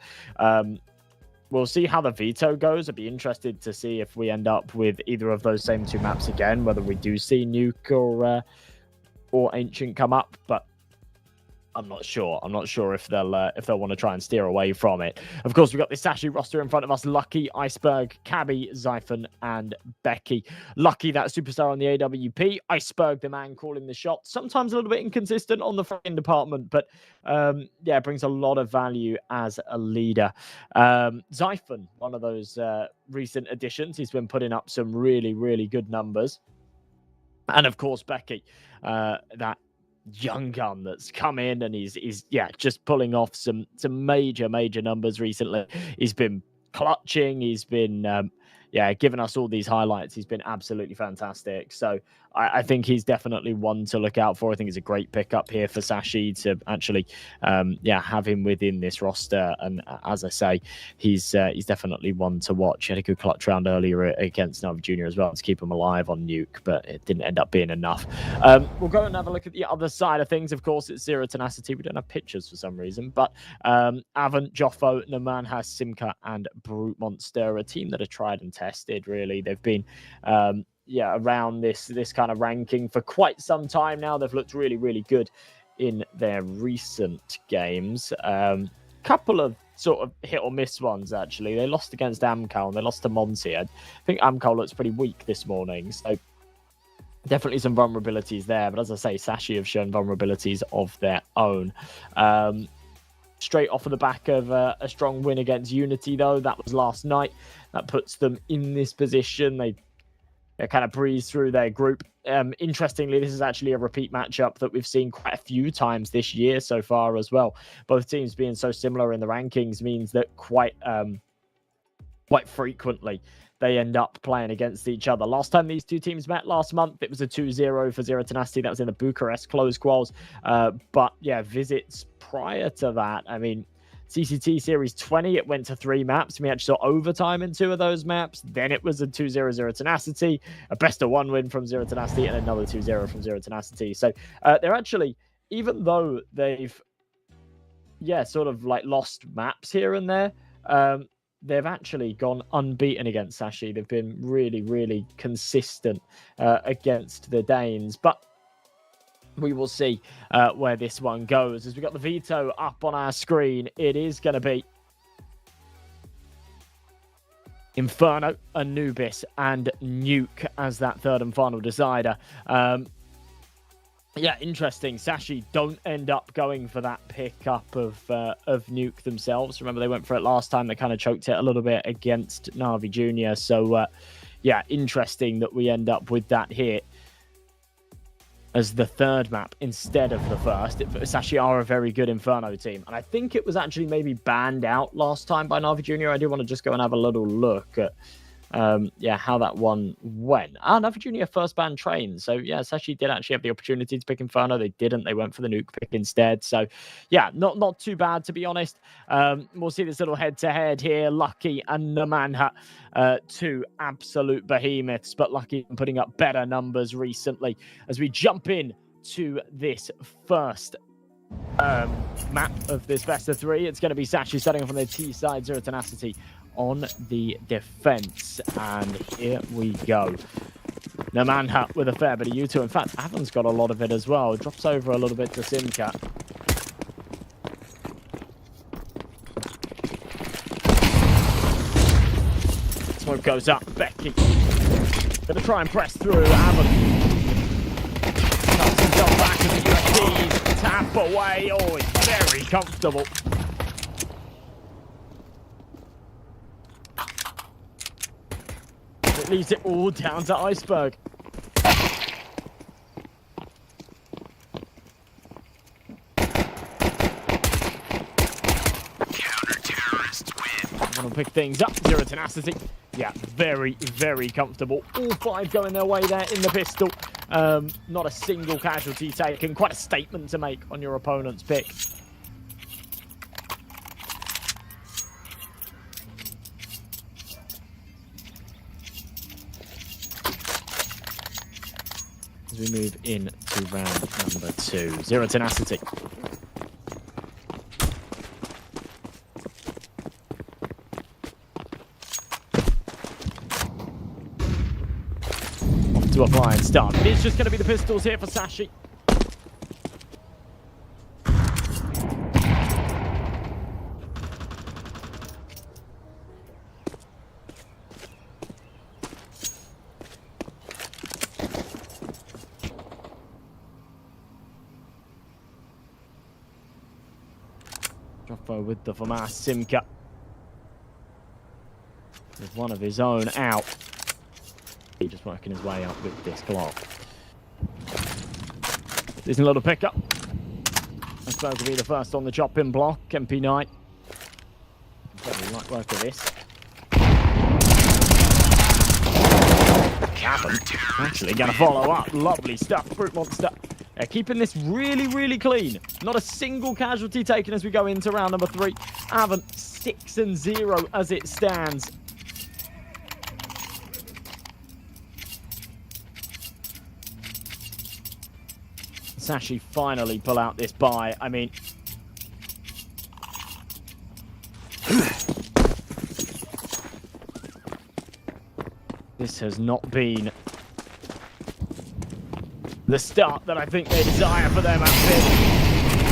We'll see how the veto goes. I'd be interested to see if we end up with either of those same two maps again, whether we do see Nuke or Ancient come up, but I'm not sure. I'm not sure if they'll want to try and steer away from it. Of course, we've got this Sashi roster in front of us: Lucky, Iceberg, Cabby, Zyphon, and Becky. Lucky, that superstar on the AWP. Iceberg, the man calling the shots. Sometimes a little bit inconsistent on the frame department, but brings a lot of value as a leader. Zyphon, one of those recent additions. He's been putting up some really, really good numbers. And of course, Becky, that young gun that's come in and he's just pulling off some major numbers recently. He's been clutching. He's been giving us all these highlights. He's been absolutely fantastic. So I think he's definitely one to look out for. I think it's a great pickup here for Sashi to actually have him within this roster. And as I say, he's definitely one to watch. He had a good clutch round earlier against Navi Jr. as well to keep him alive on Nuke, but it didn't end up being enough. We'll go and have a look at the other side of things. Of course, it's Zero Tenacity. We don't have pictures for some reason, but Avant, Joffo, Namanha, Simca, and Brute Monster, a team that are tried and tested, really. They've been around this kind of ranking for quite some time now. They've looked really, really good in their recent games. Couple of sort of hit or miss ones, actually. They lost against Amcal and they lost to Monty. I think Amcal looks pretty weak this morning, so definitely some vulnerabilities there. But as I say, Sashi have shown vulnerabilities of their own. Straight off of the back of a strong win against Unity, though. That was last night. That puts them in this position. They kind of breeze through their group. Interestingly, this is actually a repeat matchup that we've seen quite a few times this year so far as well. Both teams being so similar in the rankings means that quite frequently they end up playing against each other. Last time these two teams met last month, it was a 2-0 for Zero Tenacity. That was in the Bucharest close quals. But visits prior to that, I mean, CCT Series 20, it went to 3 maps. We actually saw overtime in 2 of those maps. Then it was a 2-0 Zero Tenacity, a best-of-1 win from Zero Tenacity, and another 2-0 from Zero Tenacity. So they're actually, even though they've, sort of like lost maps here and there, they've actually gone unbeaten against Sashi. They've been really, really consistent against the Danes. But we will see where this one goes. As we got the veto up on our screen, it is going to be Inferno, Anubis, and Nuke as that third and final decider. Interesting. Sashi don't end up going for that pickup of Nuke themselves. Remember, they went for it last time. They kind of choked it a little bit against Navi Jr. So, interesting that we end up with that here as the third map instead of the first. Sashi are a very good Inferno team. And I think it was actually maybe banned out last time by Navi Jr. I do want to just go and have a little look at how that one went. Navi Jr. first ban train. So, Sashi did actually have the opportunity to pick Inferno. They didn't. They went for the Nuke pick instead. So, not too bad, to be honest. We'll see this little head-to-head here. Lucky and Namanha, 2 absolute behemoths, but Lucky putting up better numbers recently. As we jump in to this first map of this best of 3, it's going to be Sashi starting off on the T side, Zero Tenacity on the defense, and here we go. Namanha with a fair bit of U2. In fact, Avon's got a lot of it as well. Drops over a little bit to Simca. Smoke goes up. Becky Gonna try and press through. Avon cuts himself back to the USDs. Tap away. Oh, it's very comfortable. It leaves it all down to Iceberg. Counter-terrorists win. Want to pick things up. Zero tenacity. Yeah, very, very comfortable. All 5 going their way there in the pistol. Not a single casualty taken. Quite a statement to make on your opponent's pick. As we move into round number 2. Zero tenacity. To a flying start. It's just going to be the pistols here for Sashi. Droppo with the FAMAS Simca. With one of his own out. He's just working his way up with this Glock. There's a little pickup. I suppose will be the first on the chop-in block. MP9. Very light work of this. Actually going to follow up. Lovely stuff. Brute Monster. Keeping this really, really clean. Not a single casualty taken as we go into round number 3. Avon 6-0 as it stands. Sashi finally pull out this buy. I mean, this has not been the start that I think they desire for them at this.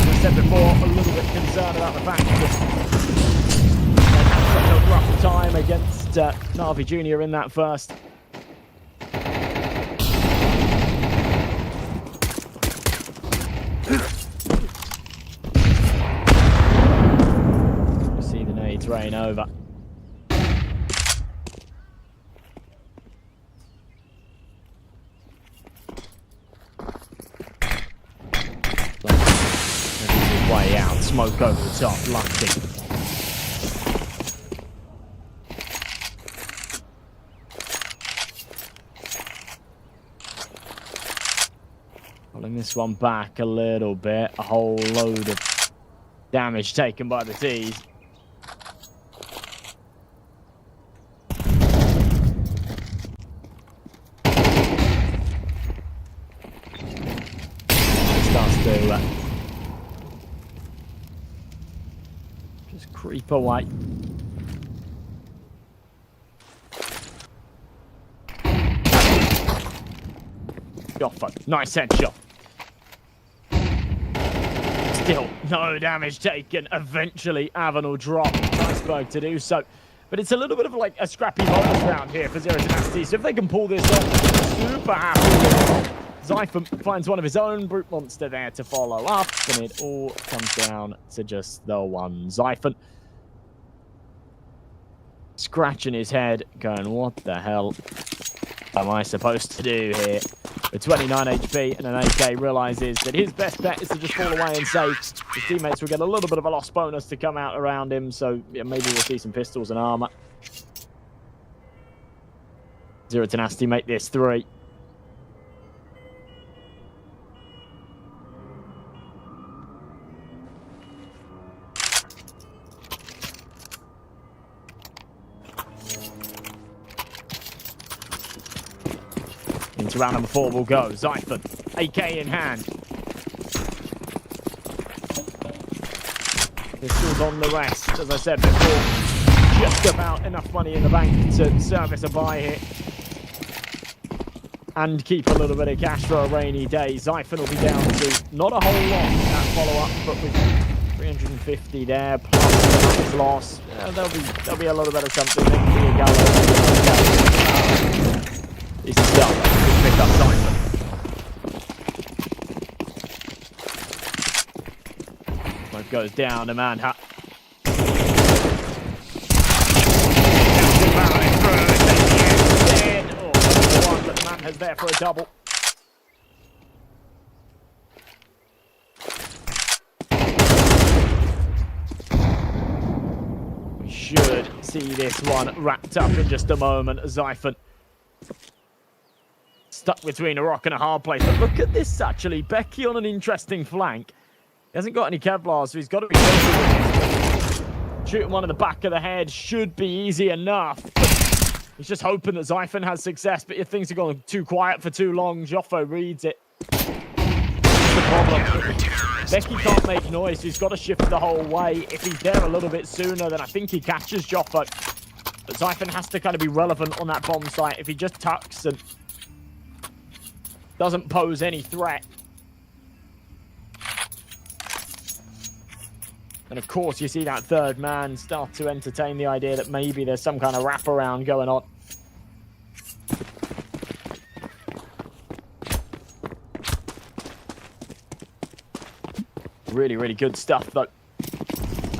As I said before, a little bit concerned about the fact that they had such a rough time against Navi Jr. in that first. Rain over. His way out, smoke over the top, lucky. Pulling this one back a little bit, a whole load of damage taken by the T's. Just creep away. Shot, nice headshot. Still no damage taken. Eventually Avon will drop. Iceberg to do so. But it's a little bit of like a scrappy bonus round here for Zero Tenacity. So if they can pull this off, super happy. Zyphon finds one of his own. Brute Monster there to follow up. And it all comes down to just the one Zyphon. Scratching his head, going, what the hell am I supposed to do here? With 29 HP and an AK, realizes that his best bet is to just fall away and save. His teammates will get a little bit of a loss bonus to come out around him. So yeah, maybe we'll see some pistols and armor. Zero Tenacity make this 3. Into round number 4 will go. Zyphon, AK in hand. Pistols on the rest. As I said before, just about enough money in the bank to service a buy here. And keep a little bit of cash for a rainy day. Zyphon will be down to not a whole lot in that follow-up, but with 350 there, plus the loss, there'll be a little bit of something. This is done. Pick up Simon. Smoke goes down. The man hat. But the man has there for a double. We should see this one wrapped up in just a moment. Zyphon stuck between a rock and a hard place. But look at this, actually. Becky on an interesting flank. He hasn't got any Kevlar, so he's got to be careful. Shooting one in the back of the head should be easy enough. He's just hoping that Zyphon has success, but if things are going too quiet for too long, Joffo reads it. That's the problem. Becky can't make noise, so he's got to shift the whole way. If he's there a little bit sooner, then I think he catches Joffo. But Zyphon has to kind of be relevant on that bomb site. If he just tucks and doesn't pose any threat. And of course, you see that third man start to entertain the idea that maybe there's some kind of wraparound going on. Really, really good stuff, though.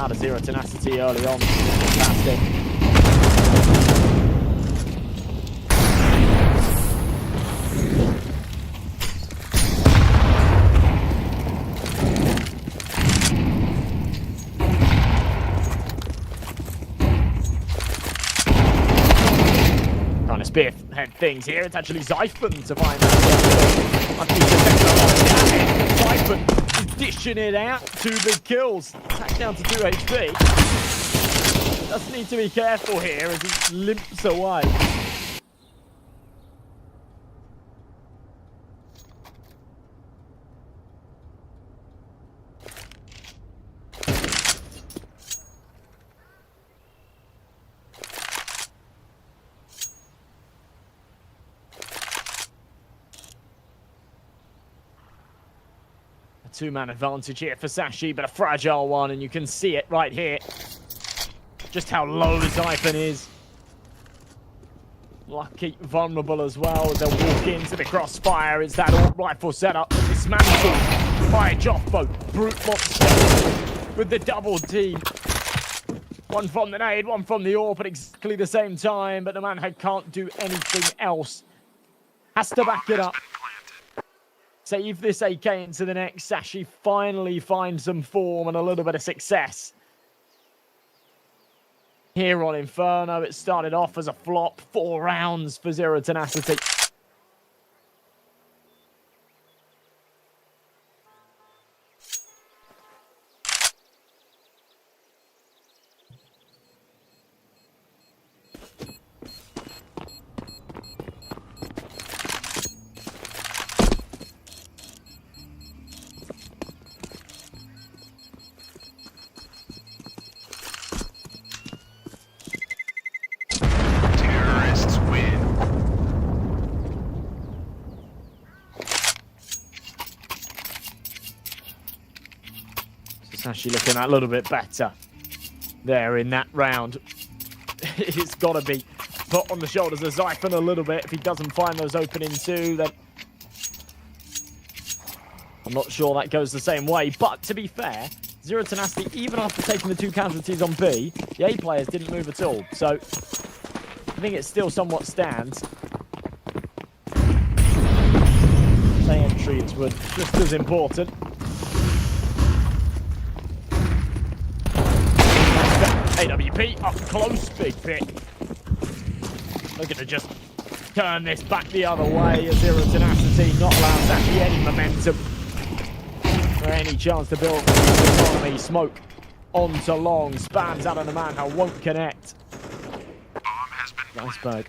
Out of Zero Tenacity early on. Fantastic. Spearhead things here. It's actually Zyphon to find that. Zyphon is dishing it out. 2 big kills. Attack down to 2 HP. Does need to be careful here as he limps away. Two-man advantage here for Sashi, but a fragile one, and you can see it right here. Just how low Zyphon is. Lucky, vulnerable as well as they'll walk into the crossfire. It's that rifle setup dismantled by Joffo. Brute monster with the double team. One from the nade, one from the AWP at exactly the same time, but the manhead can't do anything else. Has to back it up. Save this AK into the next. Sashi finally finds some form and a little bit of success. Here on Inferno, it started off as a flop. 4 rounds for Zero Tenacity. Actually looking a little bit better there in that round. It's got to be put on the shoulders of Zyphon a little bit. If he doesn't find those opening 2, then I'm not sure that goes the same way. But to be fair, Zero Tenacity, even after taking the 2 casualties on B, the A players didn't move at all. So I think it still somewhat stands. The entries were just as important. AWP up close, big pick. Looking to just turn this back the other way. Zero Tenacity not allowed actually any momentum or any chance to build economy. Smoke onto long, spams out of the manhole, won't connect. Iceberg.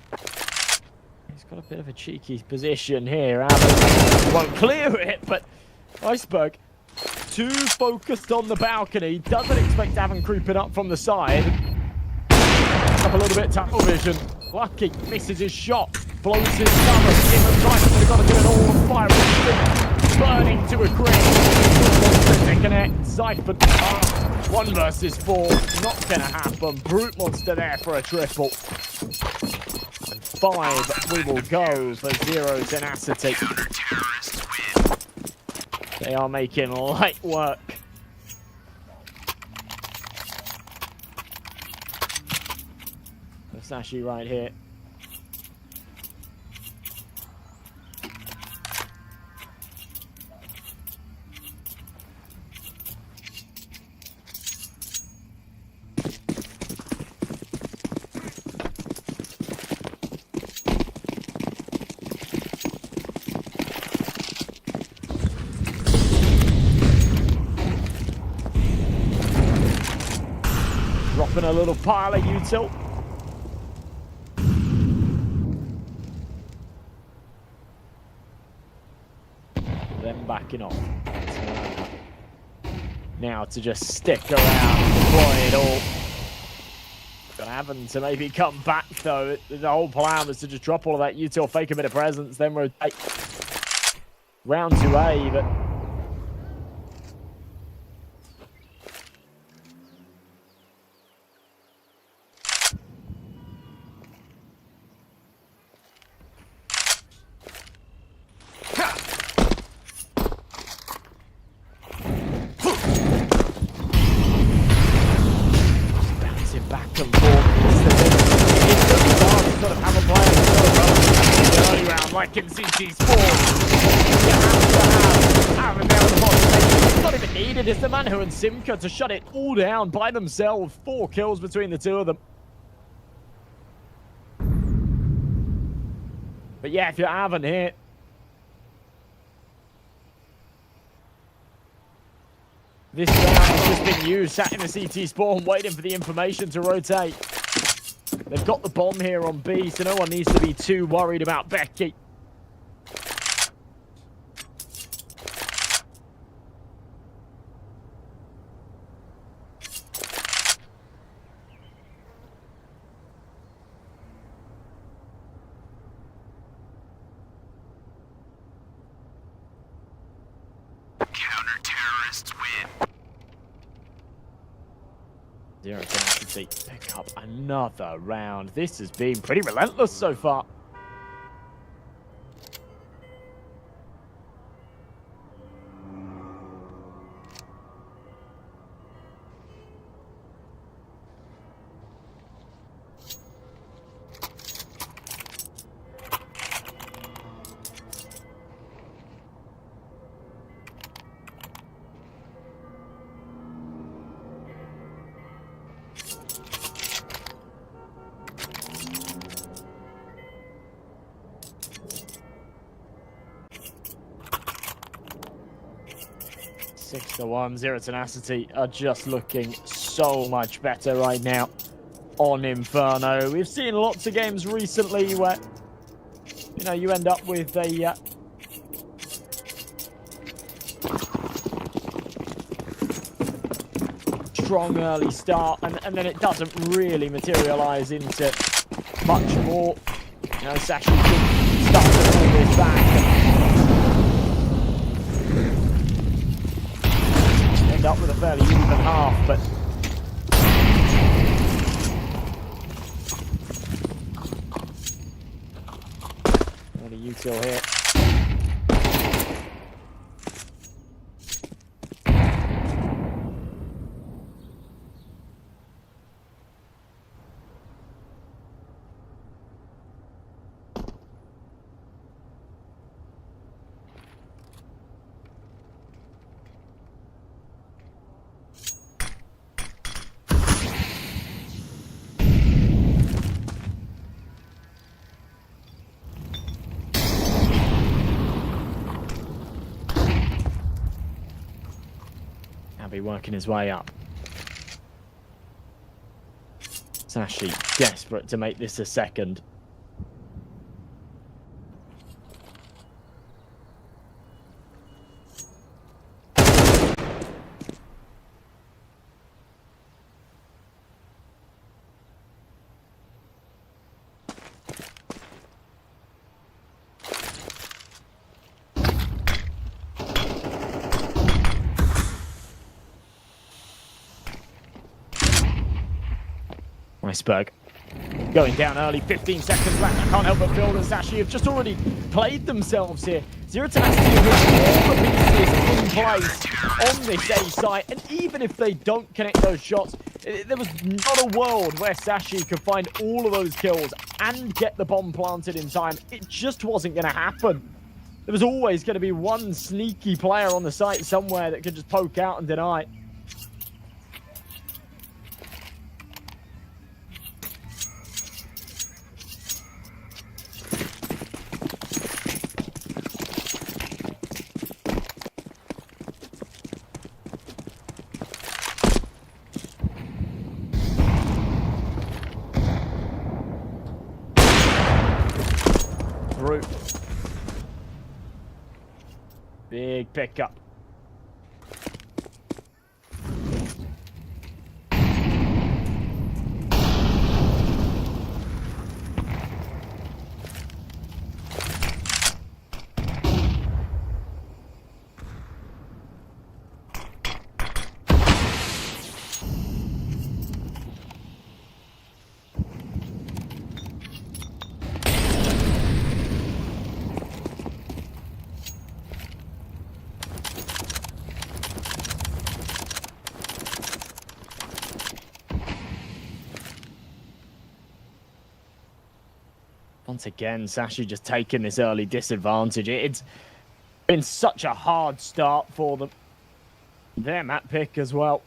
He's got a bit of a cheeky position here. Won't clear it, but Iceberg too focused on the balcony, doesn't expect Davin creeping up from the side. Up a little bit tunnel vision. Lucky misses his shot, blows his cover. Even Zyphon have got to do it all on fire. Burning to a crit. They connect. Zyphon 1 versus 4. Not gonna happen. Brute monster there for a triple. And 5, we will go for Zero Tenacity. Counter-terrorists win. They are making light work. Sashi right here. Dropping a little pile of util. Then backing off. Now to just stick around, deploy it all. Gonna happen to maybe come back though. The whole plan was to just drop all of that util, fake a bit of presence, then rotate round to A, but like in CT-Sport. You have an it's not even needed. It's the Manhu and Simka to shut it all down by themselves. 4 kills between the two of them. But yeah, if you haven't here, this round has just been used, sat in the CT spawn, waiting for the information to rotate. They've got the bomb here on B, so no one needs to be too worried about Becky. Counter-terrorists win. Zero Tenacity pick up another round. This has been pretty relentless so far. Six to 1, Zero Tenacity are just looking so much better right now on Inferno. We've seen lots of games recently where, you know, you end up with a strong early start, and then it doesn't really materialize into much more. You know, Sashi can start to pull this back. Up with a fairly even half, but what a util here. Be working his way up. Sashi desperate to make this a second. Iceberg. Going down early, 15 seconds left. I can't help but feel that Zashi have just already played themselves here. Zero Tenacity with all the pieces in place on this A site, and even if they don't connect those shots, there was not a world where Zashi could find all of those kills and get the bomb planted in time. It just wasn't going to happen. There was always going to be one sneaky player on the site somewhere that could just poke out and deny. Big pickup. Once again, Zashi just taking this early disadvantage. It's been such a hard start for them. Their map pick as well.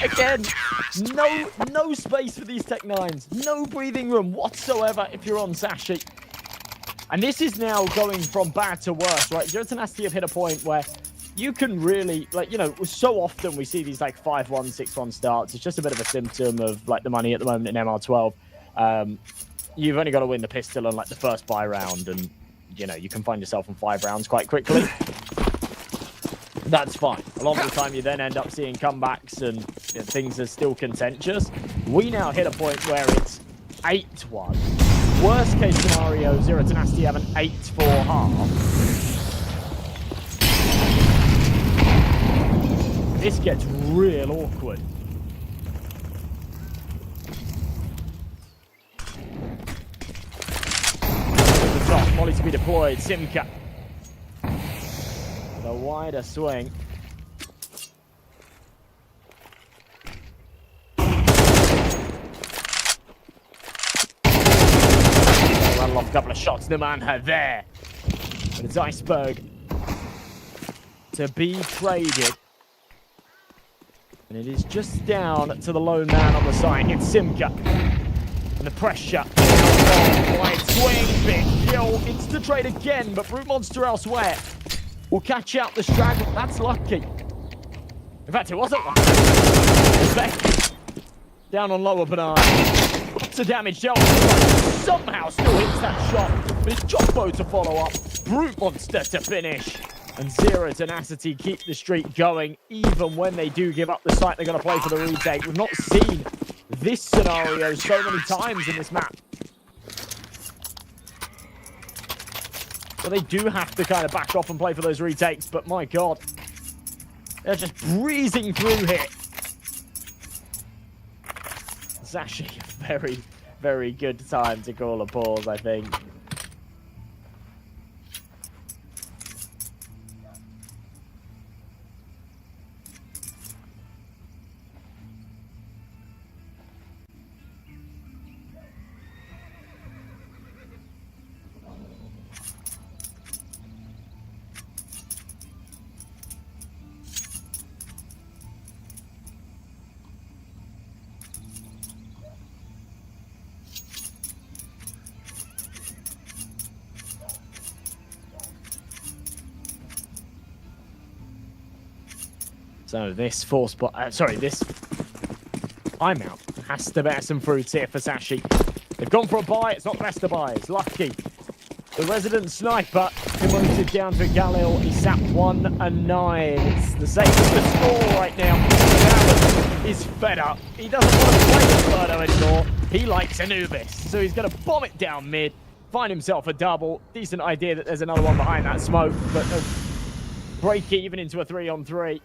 Again, no space for these Tech 9s. No breathing room whatsoever if you're on Zashi. And this is now going from bad to worse, right? Zero Tenacity have hit a point where you can really, like, you know, so often we see these, like, 5-1, 6-1 starts. It's just a bit of a symptom of, like, the money at the moment in MR12. You've only got to win the pistol on, like, the first buy round, and, you know, you can find yourself in 5 rounds quite quickly. That's fine. A lot of the time you then end up seeing comebacks and, you know, things are still contentious. We now hit a point where it's 8-1. Worst case scenario, Zero Tenacity have an 8-4 half. This gets real awkward. The top, Molly to be deployed, Simka. The wider swing. Run off a couple of shots. The man had there. But it's Iceberg to be traded. And it is just down to the lone man on the side. It's Simka. And the pressure. Wide swing. Big kill. It's the trade again, but Brute Monster elsewhere. We'll catch out the straggle. That's lucky. In fact, it wasn't lucky. Down on lower banana. Lots of damage dealt. Somehow still hits that shot. But it's Joppo to follow up. Brute Monster to finish. And Zero Tenacity keep the streak going. Even when they do give up the site, they're going to play for the retake. We've not seen this scenario so many times in this map. So they do have to kind of back off and play for those retakes, but my God, they're just breezing through here. It's actually a very, very good time to call a pause, I think. So this this timeout has to bear some fruits here for Zashi. They've gone for a buy. It's not the best of buys. Lucky. The resident sniper demoted down to Galil. He's at 1-9. It's the same as the score right now. is fed up. He doesn't want to play Inferno anymore. He likes Anubis. So he's going to bomb it down mid, find himself a double. Decent idea that there's another one behind that smoke, but break even into a 3-on-3.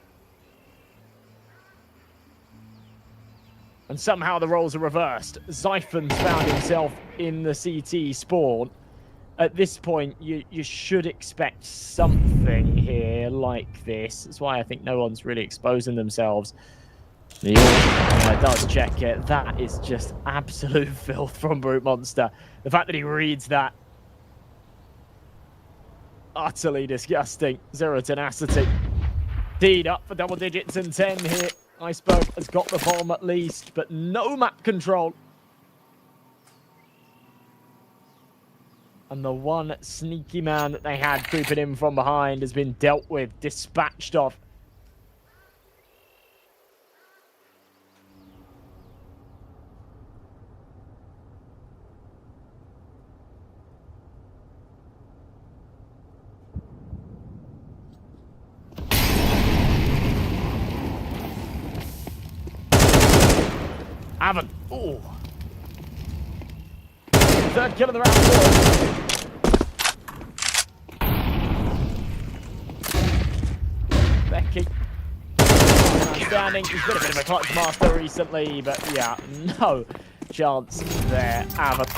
And somehow the roles are reversed. Zyphon's found himself in the CT spawn. At this point, you should expect something here like this. That's why I think no one's really exposing themselves. The does check it. That is just absolute filth from Brute Monster. The fact that he reads that. Utterly disgusting. Zero tenacity. Deed up for double digits and 10 here. Iceberg has got the bomb at least, but no map control. And the one sneaky man that they had creeping in from behind has been dealt with, dispatched off. Haven't. Ooh. Third kill of the round for Becky. Standing. He's been a bit of a clutch master recently, but yeah, no chance there. Haven't.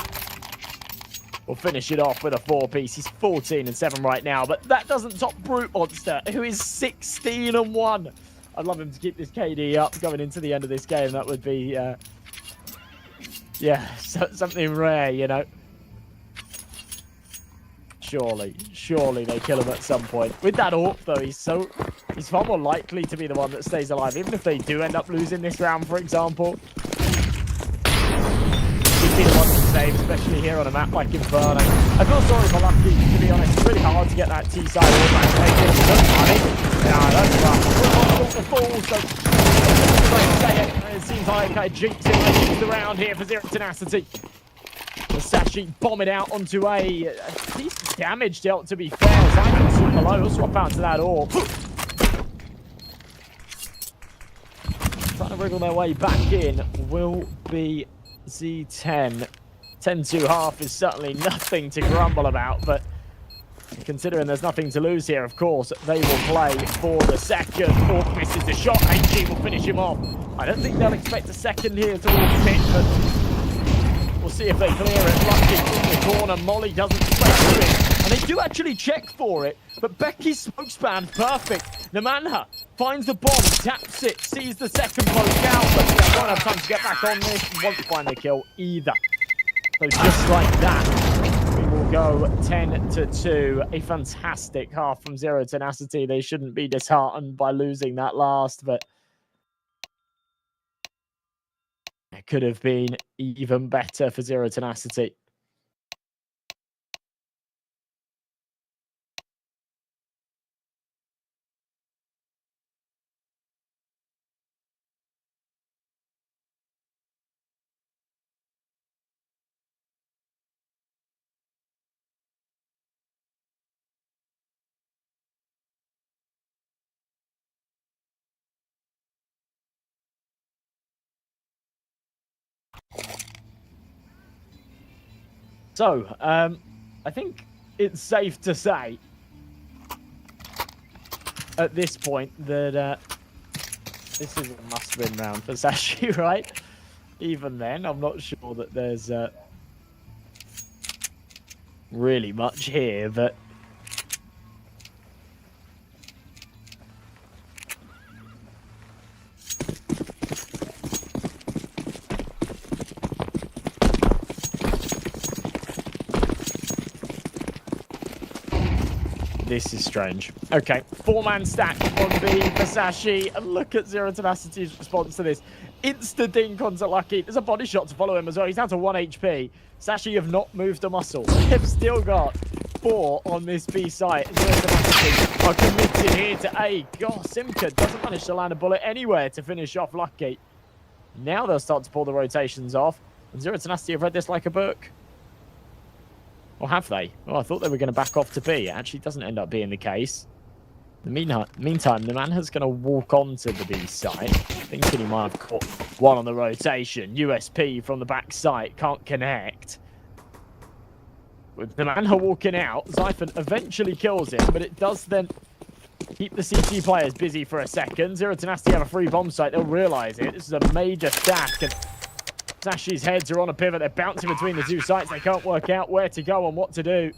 We'll finish it off with a 4-piece. He's 14-7 right now, but that doesn't top Brute Monster, who is 16-1. I'd love him to keep this KD up going into the end of this game. That would be, yeah, something rare, you know. Surely they kill him at some point. With that AWP, though, he's far more likely to be the one that stays alive, even if they do end up losing this round, for example. He'd be the one to save, especially here on a map like Inferno. I feel sorry for Lucky, to be honest. It's really hard to get that T-side AWP match taken. Yeah, that's rough. The fall, so it seems like I jinxed him around here for Zero Tenacity. Sashi bomb it out onto a decent damage dealt, to be fair. Zyphon's super low. He'll swap out to that AWP. Trying to wriggle their way back in will be Z10. 10-2 is certainly nothing to grumble about, but considering there's nothing to lose here, of course, they will play for the second. AWP misses the shot. HG will finish him off. I don't think they'll expect a second here towards pit, but we'll see if they clear it. Lucky in the corner. Molly doesn't spare it. And they do actually check for it, but Becky's smoke span perfect. Namanha finds the bomb, taps it, sees the second close out, but they won't have time to get back on this. Won't find the kill either. So just like that, we will go 10-2. A fantastic half from Zero Tenacity. They shouldn't be disheartened by losing that last, but it could have been even better for Zero Tenacity. So, I think it's safe to say at this point that this is a must-win round for Sashi, right? Even then, I'm not sure that there's really much here, but this is strange. Okay, 4-man stack on B for Sashi. And look at Zero Tenacity's response to this. Insta-dink onto Lucky. There's a body shot to follow him as well. He's down to 1 HP. Sashi have not moved a muscle. They've still got 4 on this B site. Zero Tenacity are committed here to A. God, Simka doesn't manage to land a bullet anywhere to finish off Lucky. Now they'll start to pull the rotations off. And Zero Tenacity have read this like a book. Or have they? Oh, I thought they were going to back off to B. It actually doesn't end up being the case. In the meantime, the man is going to walk onto the B site, thinking he might have caught one on the rotation. USP from the back site, can't connect. With the man walking out, Zyphon eventually kills him, but it does then keep the CT players busy for a second. Zero Tenacity have a free bomb site. They'll realize it. This is a major stack. And Sashi's heads are on a pivot. They're bouncing between the two sites. They can't work out where to go and what to do.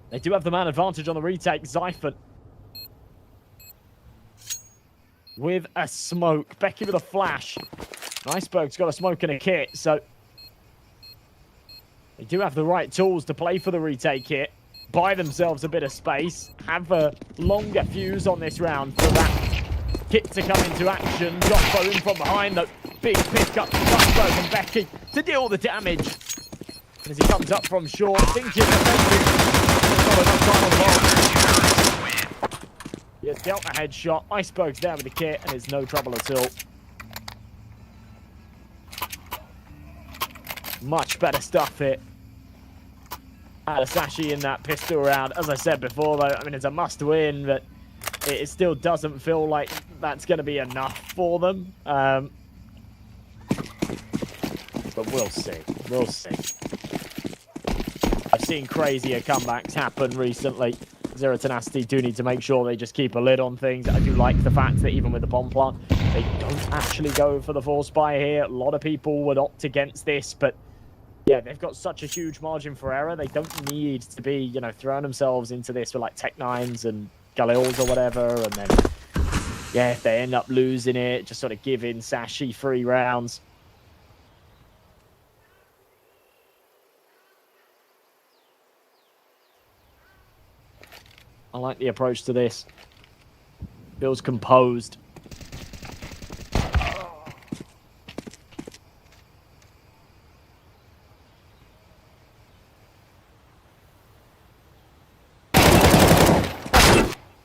They do have the man advantage on the retake. Zyphon with a smoke. Becky with a flash. Iceberg's got a smoke and a kit, so they do have the right tools to play for the retake here. Buy themselves a bit of space. Have a longer fuse on this round for that kit to come into action. Jocko in from behind, though. Big pick up from Iceberg and Becky to deal the damage. And as he comes up from short, thinking not enough time on the ball. He has dealt a headshot. Iceberg's there with the kit, and it's no trouble at all. Much better stuff here. Sashi in that pistol round. As I said before, though, I mean, it's a must-win, but it still doesn't feel like that's going to be enough for them. But we'll see. We'll see. I've seen crazier comebacks happen recently. Zero Tenacity do need to make sure they just keep a lid on things. I do like the fact that even with the bomb plant, they don't actually go for the force buy here. A lot of people would opt against this, but yeah, they've got such a huge margin for error. They don't need to be, you know, throwing themselves into this with like Tech 9s and Galils or whatever. And then, yeah, if they end up losing it, just sort of giving Sashi 3 rounds. I like the approach to this. Feels composed.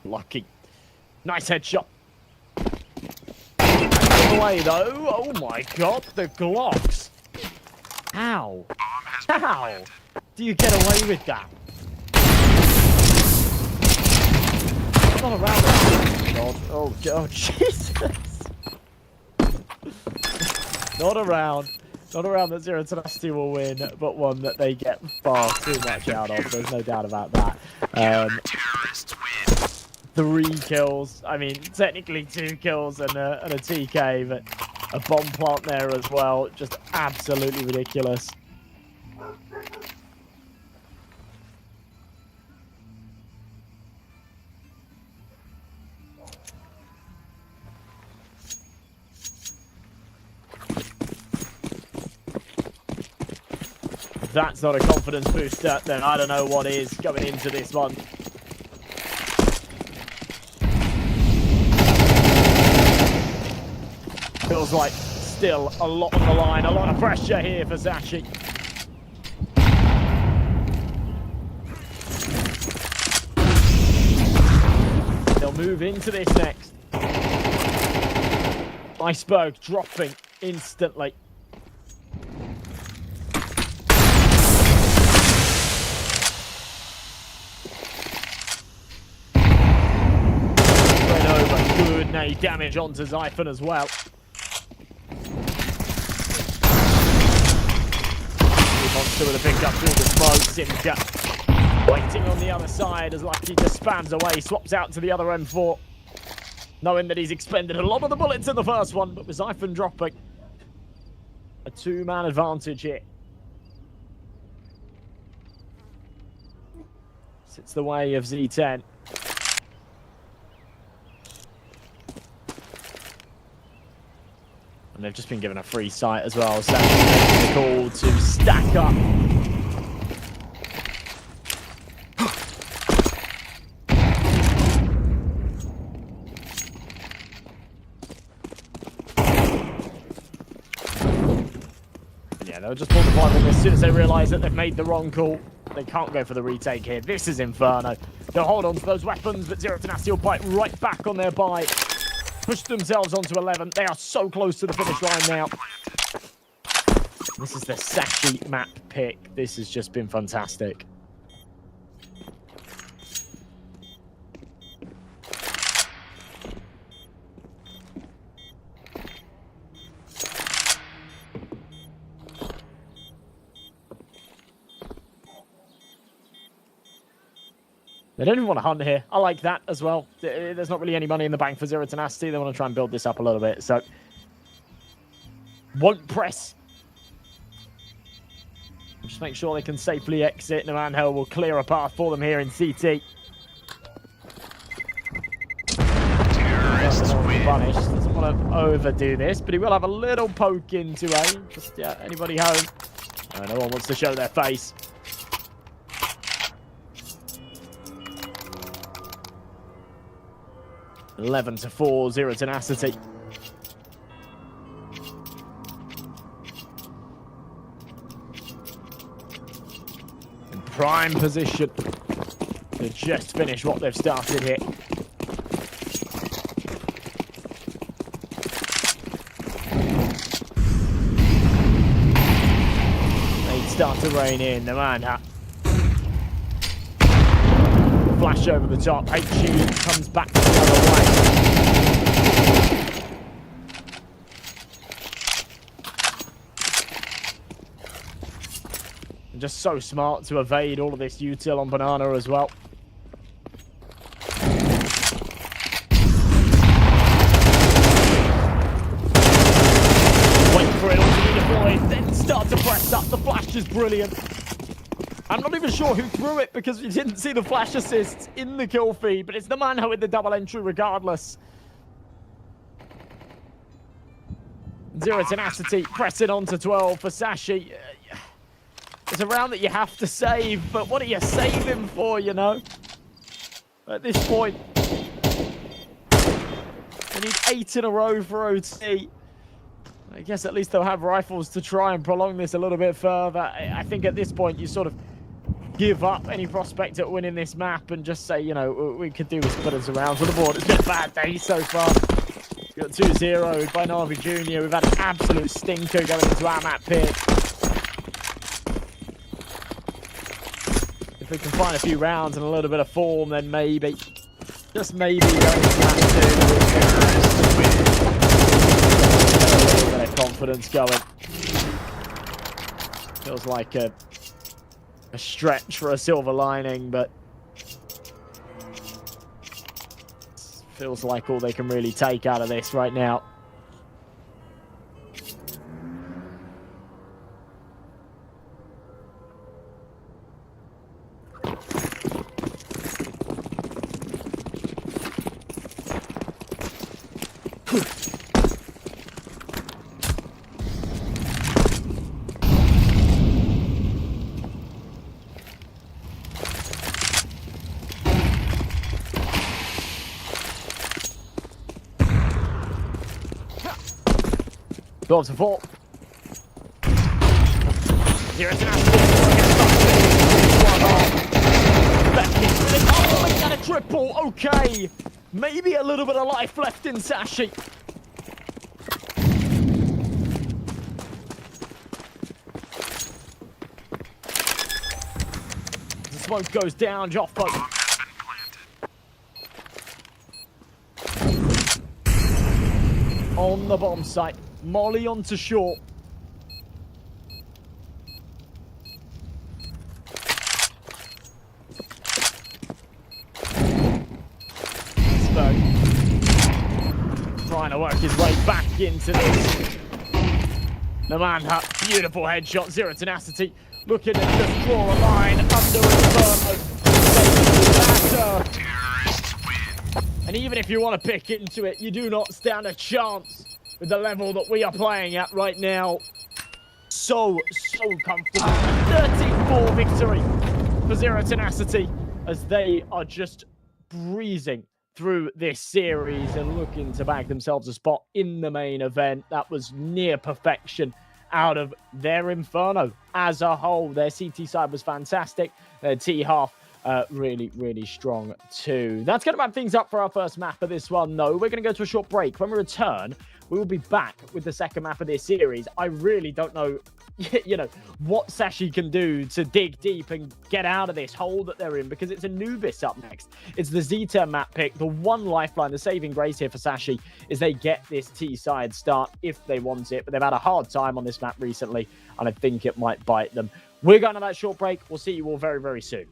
Lucky. Nice headshot. Out of the way, though. Oh, my God. The Glocks. How? How do you get away with that? Not around that. God. Oh, Jesus. Not around that Zero Tenacity will win, but one that they get far too much out of. There's no doubt about that. 3 kills. I mean, technically 2 kills and a TK, but a bomb plant there as well. Just absolutely ridiculous. If that's not a confidence booster, then I don't know what is going into this one. Feels like still a lot on the line, a lot of pressure here for Sashi. They'll move into this next. Iceberg dropping instantly. Spread over, good nade damage onto Zyphon as well. Monster with a pickup through the smoke. Simka waiting on the other side as Lucky just spams away, swaps out to the other M4, knowing that he's expended a lot of the bullets in the first one, but with Zyphon dropping, a 2-man advantage here. Sits the way of Z10. And they've just been given a free site as well, so that's the call to stack up. Yeah, they'll just pull the plug on this as soon as they realise that they've made the wrong call. They can't go for the retake here. This is Inferno. They'll hold on to those weapons, but Zero Tenacity will bite right back on their buy. Push themselves onto 11. They are so close to the finish line now. This is the Sashi map pick. This has just been fantastic. They don't even want to hunt here. I like that as well. There's not really any money in the bank for Zero Tenacity. They want to try and build this up a little bit. So, won't press. Just make sure they can safely exit. Namanho will clear a path for them here in CT. Terrorists win. Punish. Doesn't want to overdo this, but he will have a little poke into A. Just, yeah, anybody home? No one wants to show their face. (11-4), Zero Tenacity. In prime position to just finish what they've started here. They start to rain in. The man flash over the top. HG comes back the other way. And just so smart to evade all of this util on Banana as well. Wait for it all to be deployed, then start to press up. The flash is brilliant. I'm not even sure who threw it because you didn't see the flash assists in the kill feed, but it's the man with the double entry regardless. Zero Tenacity pressing on to 12 for Sashi. It's a round that you have to save, but what are you saving for, you know? At this point, they need 8 in a row for OT. I guess at least they'll have rifles to try and prolong this a little bit further. I think at this point you sort of give up any prospect at winning this map and just say, you know, we could do is put us around for the board. It's been a bad day so far. We've got 2-0 by Navi Jr. We've had an absolute stinker going into our map pick. If we can find a few rounds and a little bit of form, then maybe, just maybe, going to map 2. A little bit of confidence going. Feels like a stretch for a silver lining, but feels like all they can really take out of this right now. Goals for 4. Here it's an oh, make that a triple. Okay. Maybe a little bit of life left in Sashi. The smoke goes down. Joffo. On the bomb site. Molly onto short. Spurg trying to work his way back into this. The manhunt, beautiful headshot, Zero Tenacity. Looking to just draw a line under Inferno. And even if you want to pick into it, you do not stand a chance with the level that we are playing at right now. So comfortable. 13-4 victory for Zero Tenacity as they are just breezing through this series and looking to bag themselves a spot in the main event. That was near perfection out of their Inferno as a whole. Their CT side was fantastic. Their T half really strong too. That's going to wrap things up for our first map of this one, though. We're going to go to a short break. When we return, we will be back with the second map of this series. I really don't know, you know, what Sashi can do to dig deep and get out of this hole that they're in, because it's Anubis up next. It's the Z-turn map pick. The one lifeline, the saving grace here for Sashi is they get this T-side start if they want it, but they've had a hard time on this map recently, and I think it might bite them. We're going on that short break. We'll see you all very soon.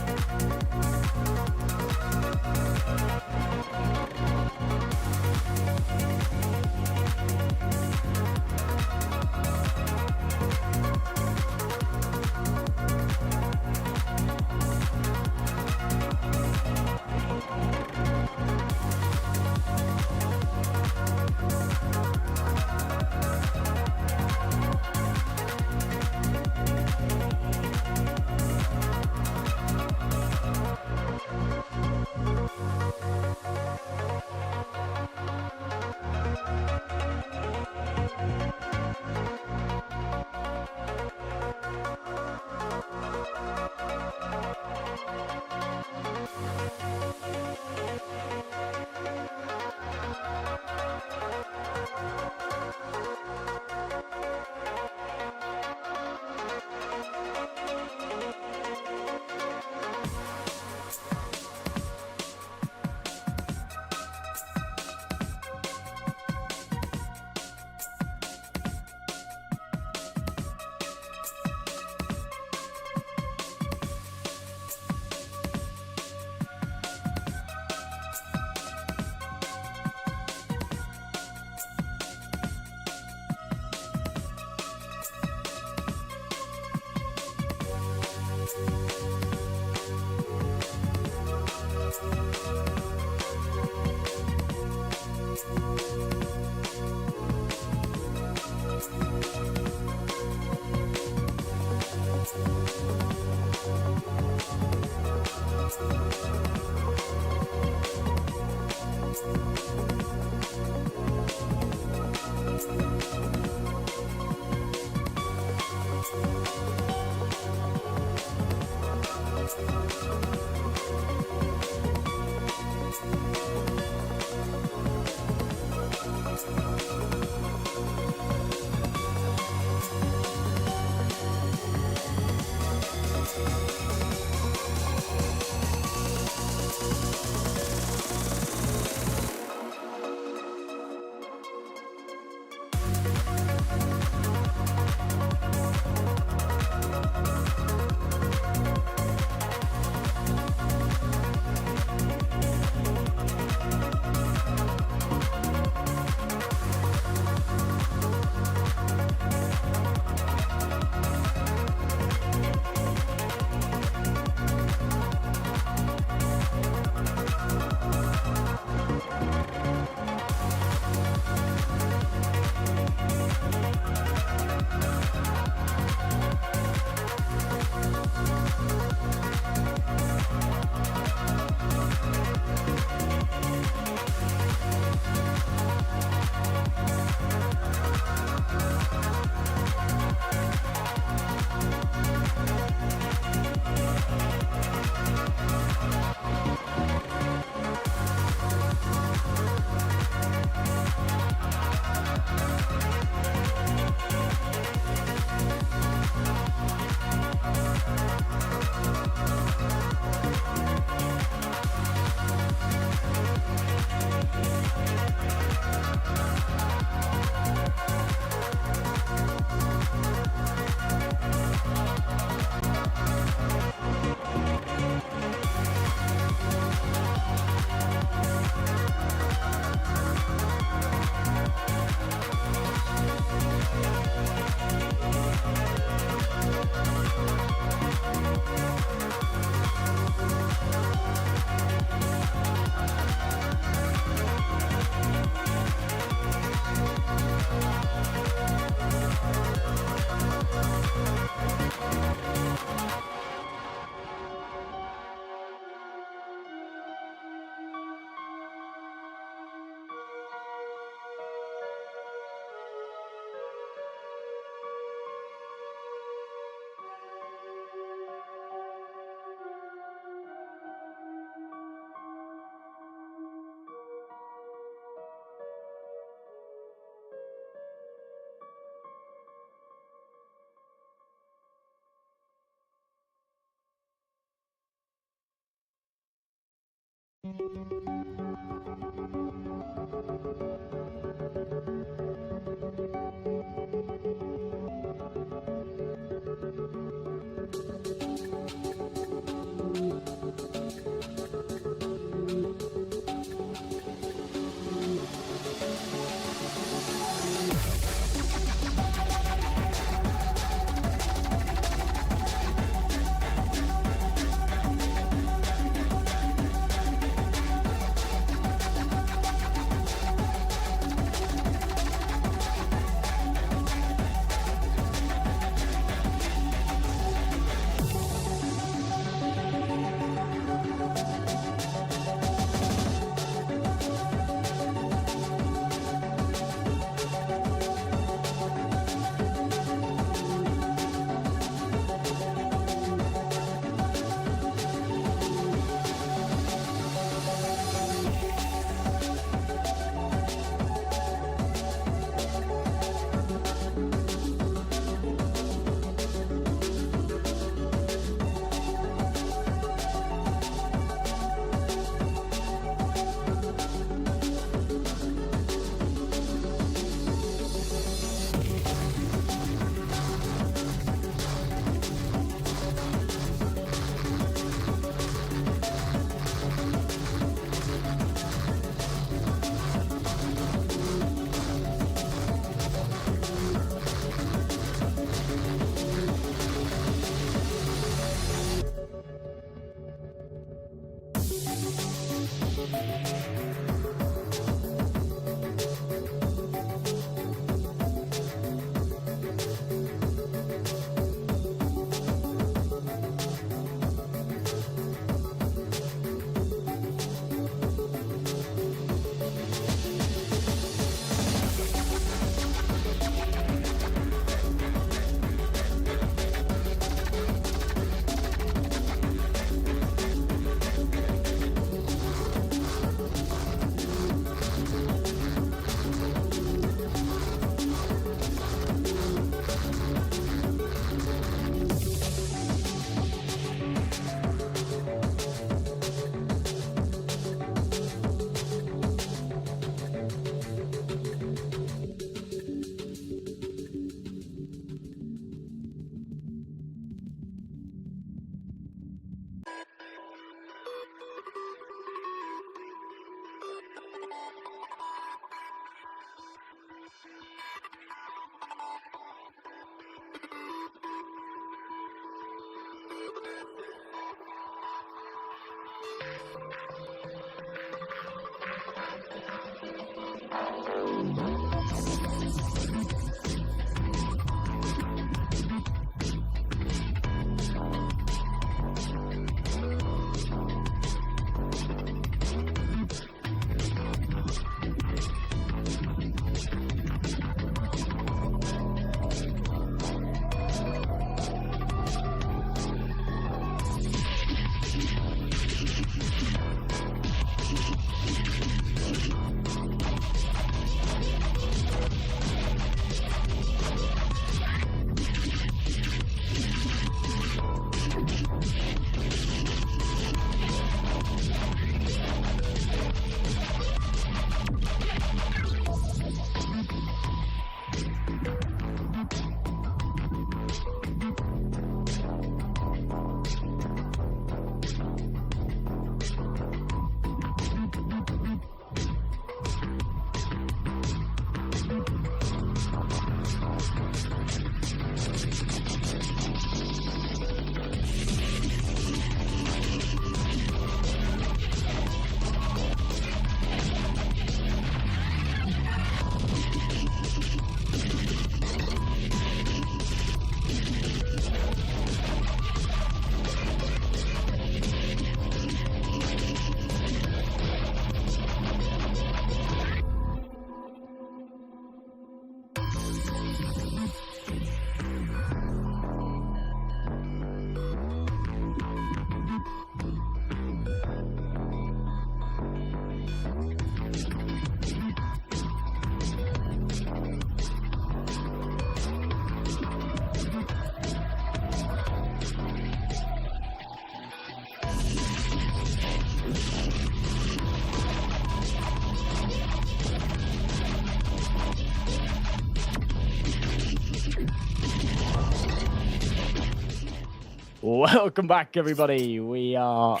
Welcome back, everybody. We are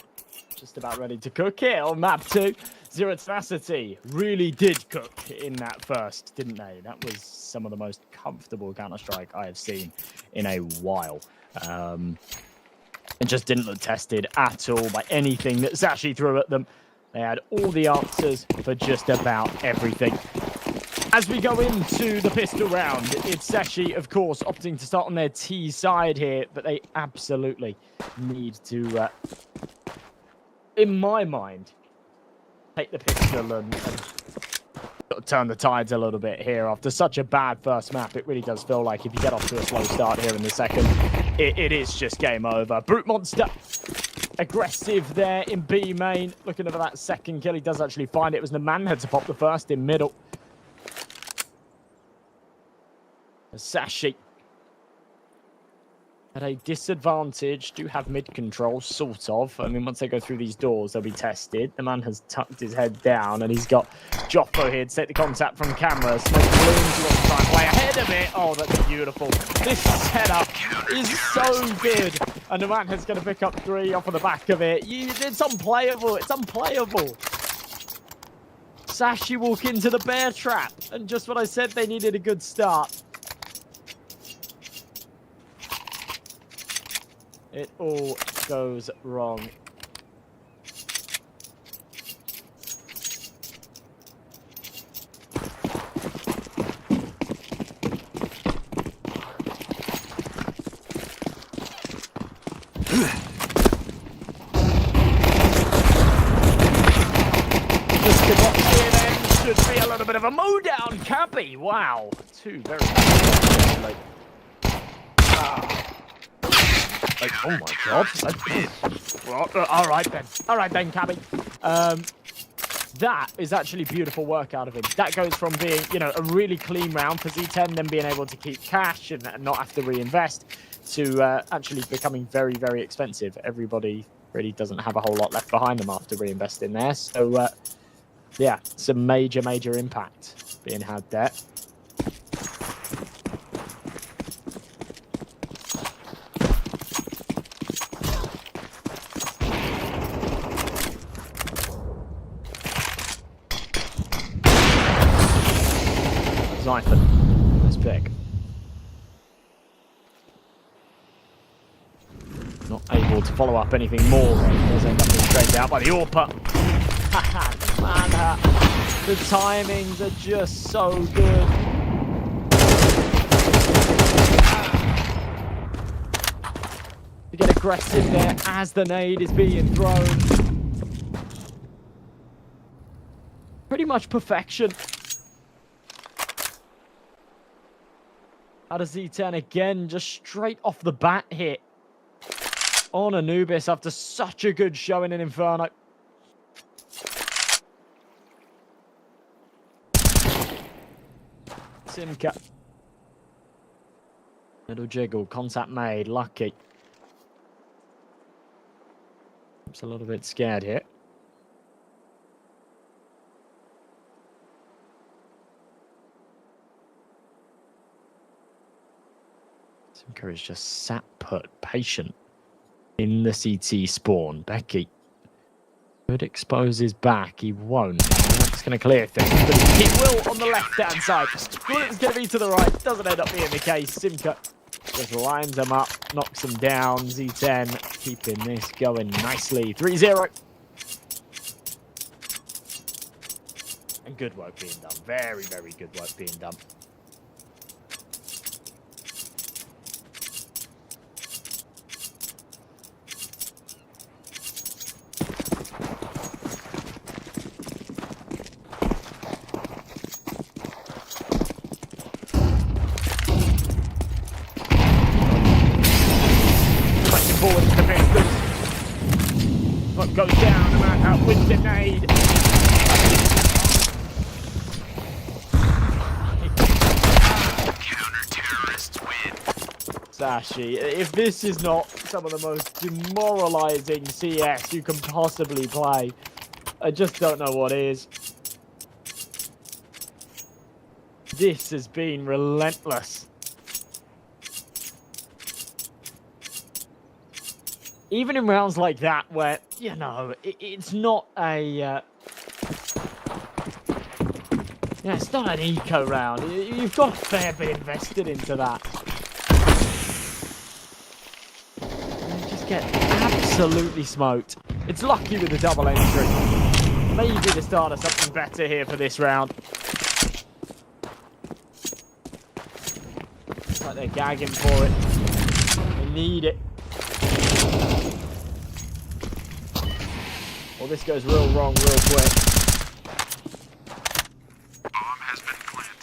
just about ready to cook here on map 2. Zero Tenacity really did cook in that first, didn't they? That was some of the most comfortable Counter-Strike I have seen in a while. It just didn't look tested at all by anything that Zashi threw at them. They had all the answers for just about everything. As we go into the pistol round, it's Zashi, of course, opting to start on their T side here, but they absolutely need to, in my mind, take the pistol and turn the tides a little bit here. After such a bad first map, it really does feel like if you get off to a slow start here in the second, it is just game over. Brute Monster, aggressive there in B main. Looking for that second kill, he does actually find it. It was the man had to pop the first in middle. Zashi at a disadvantage, do have mid control, sort of. I mean, once they go through these doors, they'll be tested. The man has tucked his head down, and he's got Joffo here to take the contact from camera. Smoke balloons, he wants to try and play ahead of it. Oh, that's beautiful. This setup is so good. And the man is going to pick up 3 off of the back of it. It's unplayable. It's unplayable. Zashi walk into the bear trap. And just what I said, they needed a good start. It all goes wrong. Just to watch CNN should be a little bit of a mow down, Cappy. Wow. 2 very like, oh my god. All right then, Cabby. That is actually beautiful work out of him. That goes from being, you know, a really clean round for Z10, then being able to keep cash and not have to reinvest, to actually becoming very, very expensive. Everybody really doesn't have a whole lot left behind them after reinvesting there. So, yeah, some major, major impact being had there. Zyphon, nice pick. Not able to follow up anything more. Does end up being drained out by the AWPer. Man, the timings are just so good. To get aggressive there as the nade is being thrown. Pretty much perfection. Out of Z10 again, just straight off the bat hit on Anubis after such a good showing in Inferno. Simka. Little jiggle, contact made, lucky. I'm a little bit scared here. Simka is just sat put, patient in the CT spawn. Becky could expose his back. He won't. That's going to clear things, but he will on the left-hand side. Thought it was going to be to the right. Doesn't end up being the case. Simka just lines him up, knocks him down. Z10 keeping this going nicely. 3-0. And good work being done. Very, very good work being done. Forward to the pistol. What goes down, the man out with the nade. Counter-terrorists win. Zashi, if this is not some of the most demoralizing CS you can possibly play, I just don't know what is. This has been relentless. even in rounds like that where, you know, it's not a... yeah, it's not an eco round. You've got a fair bit invested into that. And you just get absolutely smoked. It's lucky with the double entry. Maybe the start of something better here for this round. Looks like they're gagging for it. They need it. Well, this goes real wrong real quick. Bomb has been planted.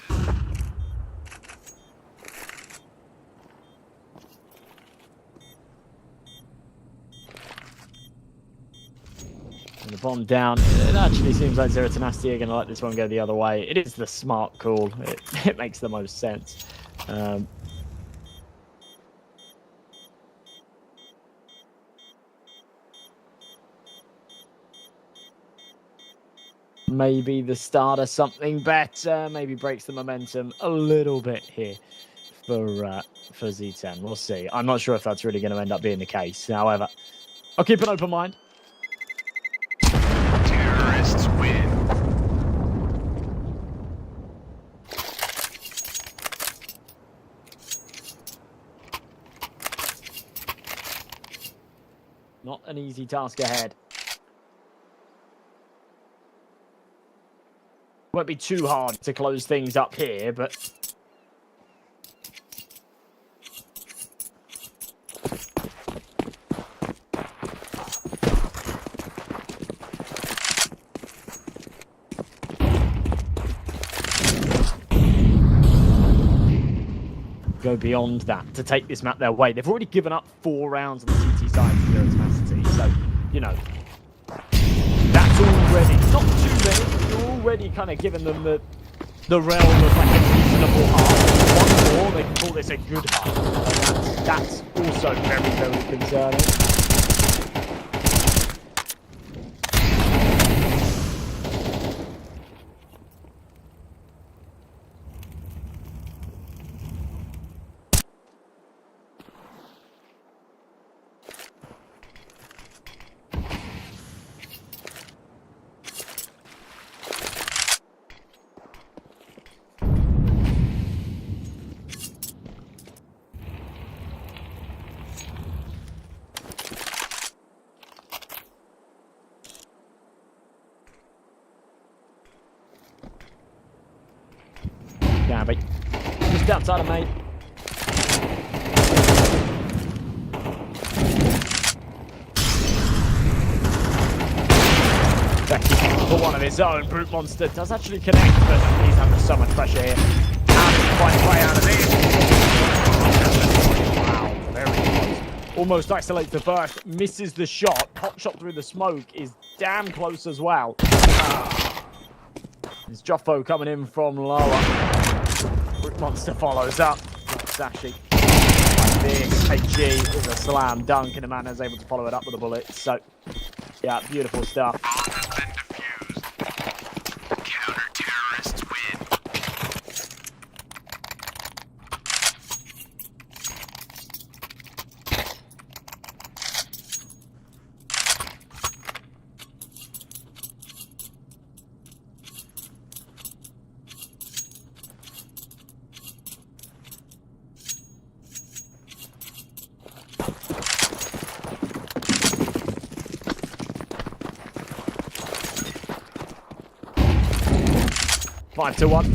And the bomb down. It actually seems like Zero Tenacity are going to let this one go the other way. It is the smart call. It makes the most sense. Maybe the start of something better. Maybe breaks the momentum a little bit here for Z10. We'll see. I'm not sure if that's really going to end up being the case. However, I'll keep an open mind. Terrorists win. Not an easy task ahead. Won't be too hard to close things up here, but go beyond that to take this map their way. They've already given up 4 rounds on the CT side for Zero Tenacity, so, you know, that's already not too many. You're already kind of giving them the realm of like a reasonable half. One more, they can call this a good half. And that's also very, very concerning. Gabby. Just outside of me. Becky for one of his own. Brute Monster does actually connect, but he's under so much pressure here. And quite a play out of this. Wow, very close. Almost isolates the burst, misses the shot. Hot shot through the smoke is damn close as well. It's Joffo coming in from lower. Brute Monster follows up. Sashi. Like this. HG is a slam dunk, and Amanda's able to follow it up with a bullet. So, yeah, beautiful stuff. Bomb has been defused. Counter-terrorists win. Five to 1.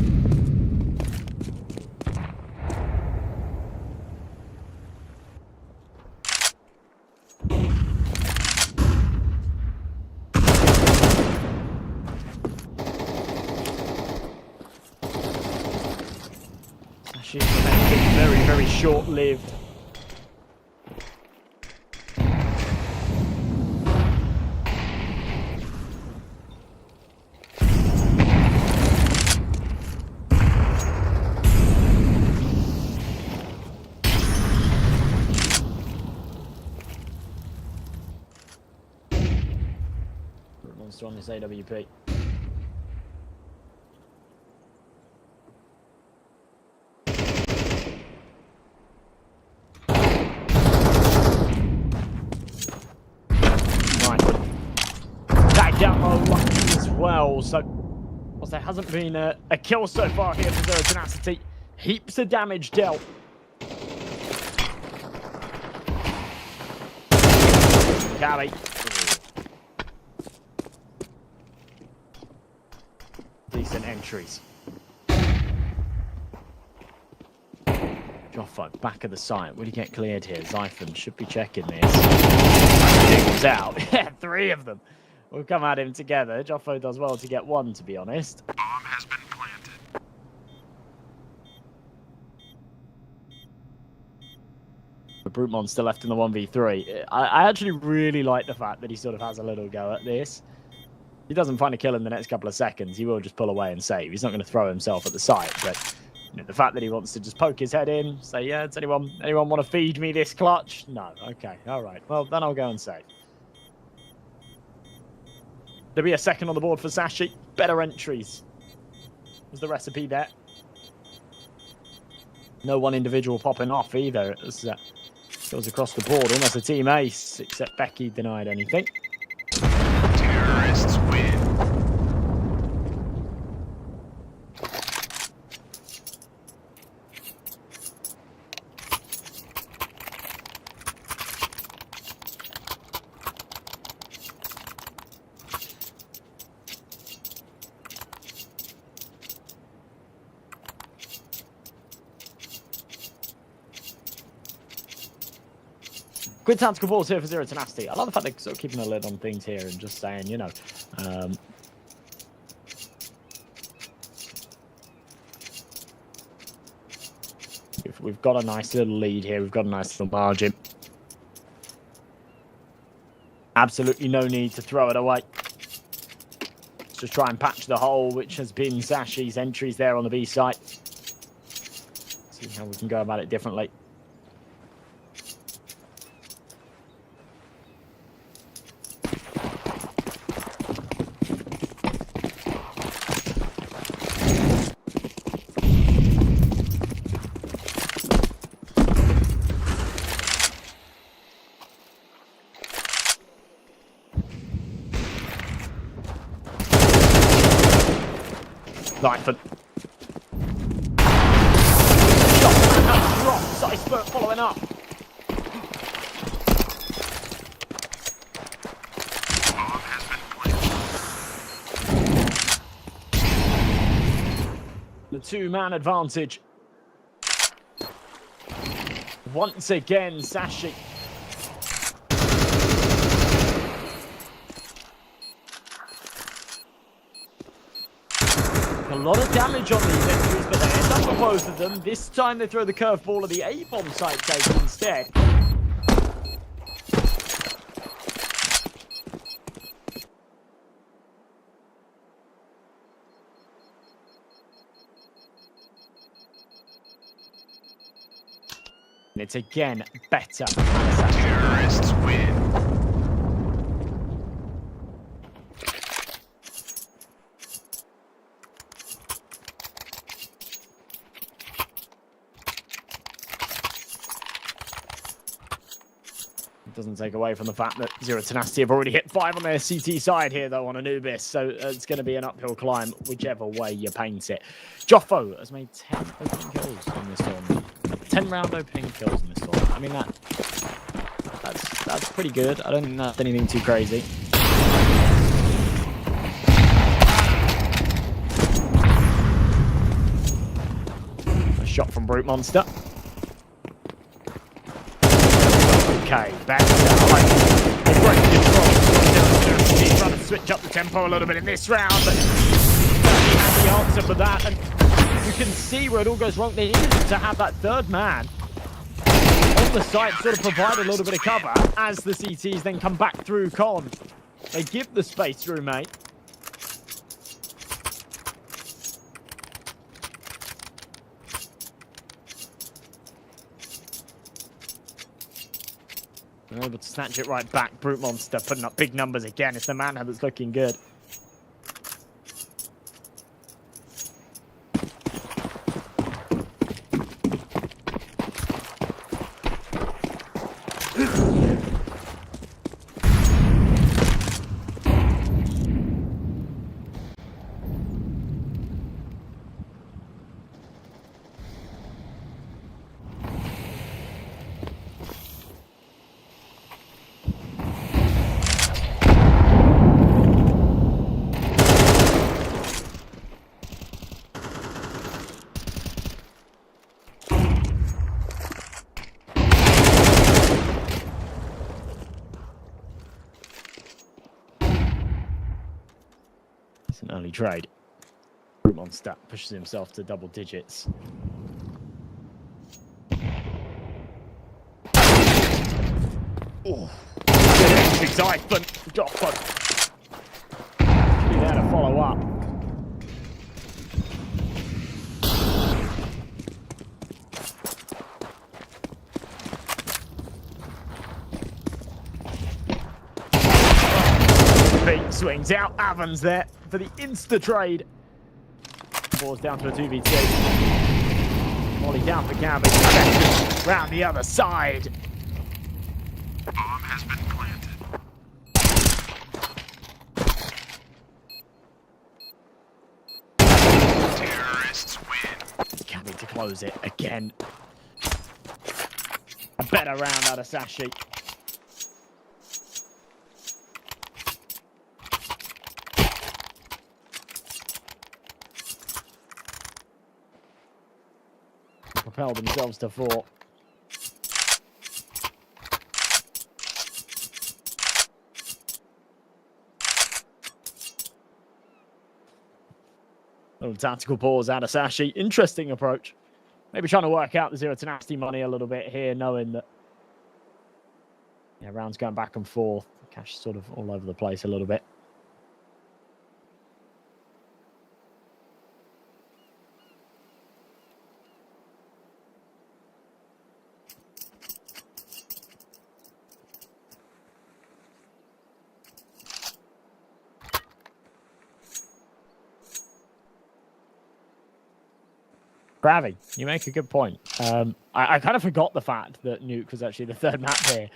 She's very, very short-lived. Monster on this AWP. well. So, whilst there hasn't been a kill so far here for Zero Tenacity, heaps of damage dealt. Cali. Decent entries. Joffo, back of the site. Will he get cleared here? Zyphon should be checking this. Diggles out. Yeah, 3 of them. We'll come at him together. Joffo does well to get 1, to be honest. Bomb has been planted. The Brute Monster left in the 1v3. I actually really like the fact that he sort of has a little go at this. He doesn't find a kill in the next couple of seconds. He will just pull away and save. He's not going to throw himself at the site, but you know, the fact that he wants to just poke his head in, say, yeah, does anyone want to feed me this clutch? No. Okay. All right. Well, then I'll go and save. There'll be a second on the board for Sashi. Better entries. Was the recipe there? No one individual popping off either. It was, goes across the board. Almost a team ace, except Becky denied anything. Terrorists win. Good tactical balls here for Zero Tenacity. I love the fact they're sort of keeping a lid on things here and just saying, you know, if we've got a nice little lead here, we've got a nice little margin. Absolutely no need to throw it away. Let's just try and patch the hole, which has been Sashi's entries there on the B site. See how we can go about it differently. Zyphon. Drop. Cyspert following up. Bomb has been planted. The 2-man advantage. Once again, Sashi. A lot of damage on these entries, but they end up with both of them. This time they throw the curveball of the A-bomb site take instead. And it's again better. Terrorists win. Doesn't take away from the fact that Zero Tenacity have already hit 5 on their CT side here, though, on Anubis. So it's going to be an uphill climb, whichever way you paint it. Joffo has made 10 opening kills in this tournament. 10-round opening kills in this tournament. I mean, that's pretty good. I don't think that's anything too crazy. A shot from Brute Monster. Okay, back to the great control. He's trying to switch up the tempo a little bit in this round, but he has the answer for that. And you can see where it all goes wrong. They needed to have that 3rd man on the site sort of provide a little bit of cover as the CTs then come back through Con. They give the space through, mate. They're able to snatch it right back. Brute Monster putting up big numbers again. It's the Manhunt that's looking good. It's an early trade. Brute Monster pushes himself to double digits. Oh, good excitement. Joffa. Should be there to follow up. Pete swings out. Evans there for the insta trade. Ball's down to a 2v2. Molly down for Gavin. Round the other side. Bomb has been planted. Terrorists win. Cabby to close it again. A better round out of Sashi. Propel themselves to 4. Little tactical pause out of Sashi. Interesting approach. Maybe trying to work out the zero tenacity money a little bit here, knowing that rounds going back and forth. Cash sort of all over the place a little bit. Gravy, you make a good point. I kind of forgot the fact that Nuke was actually the third map here.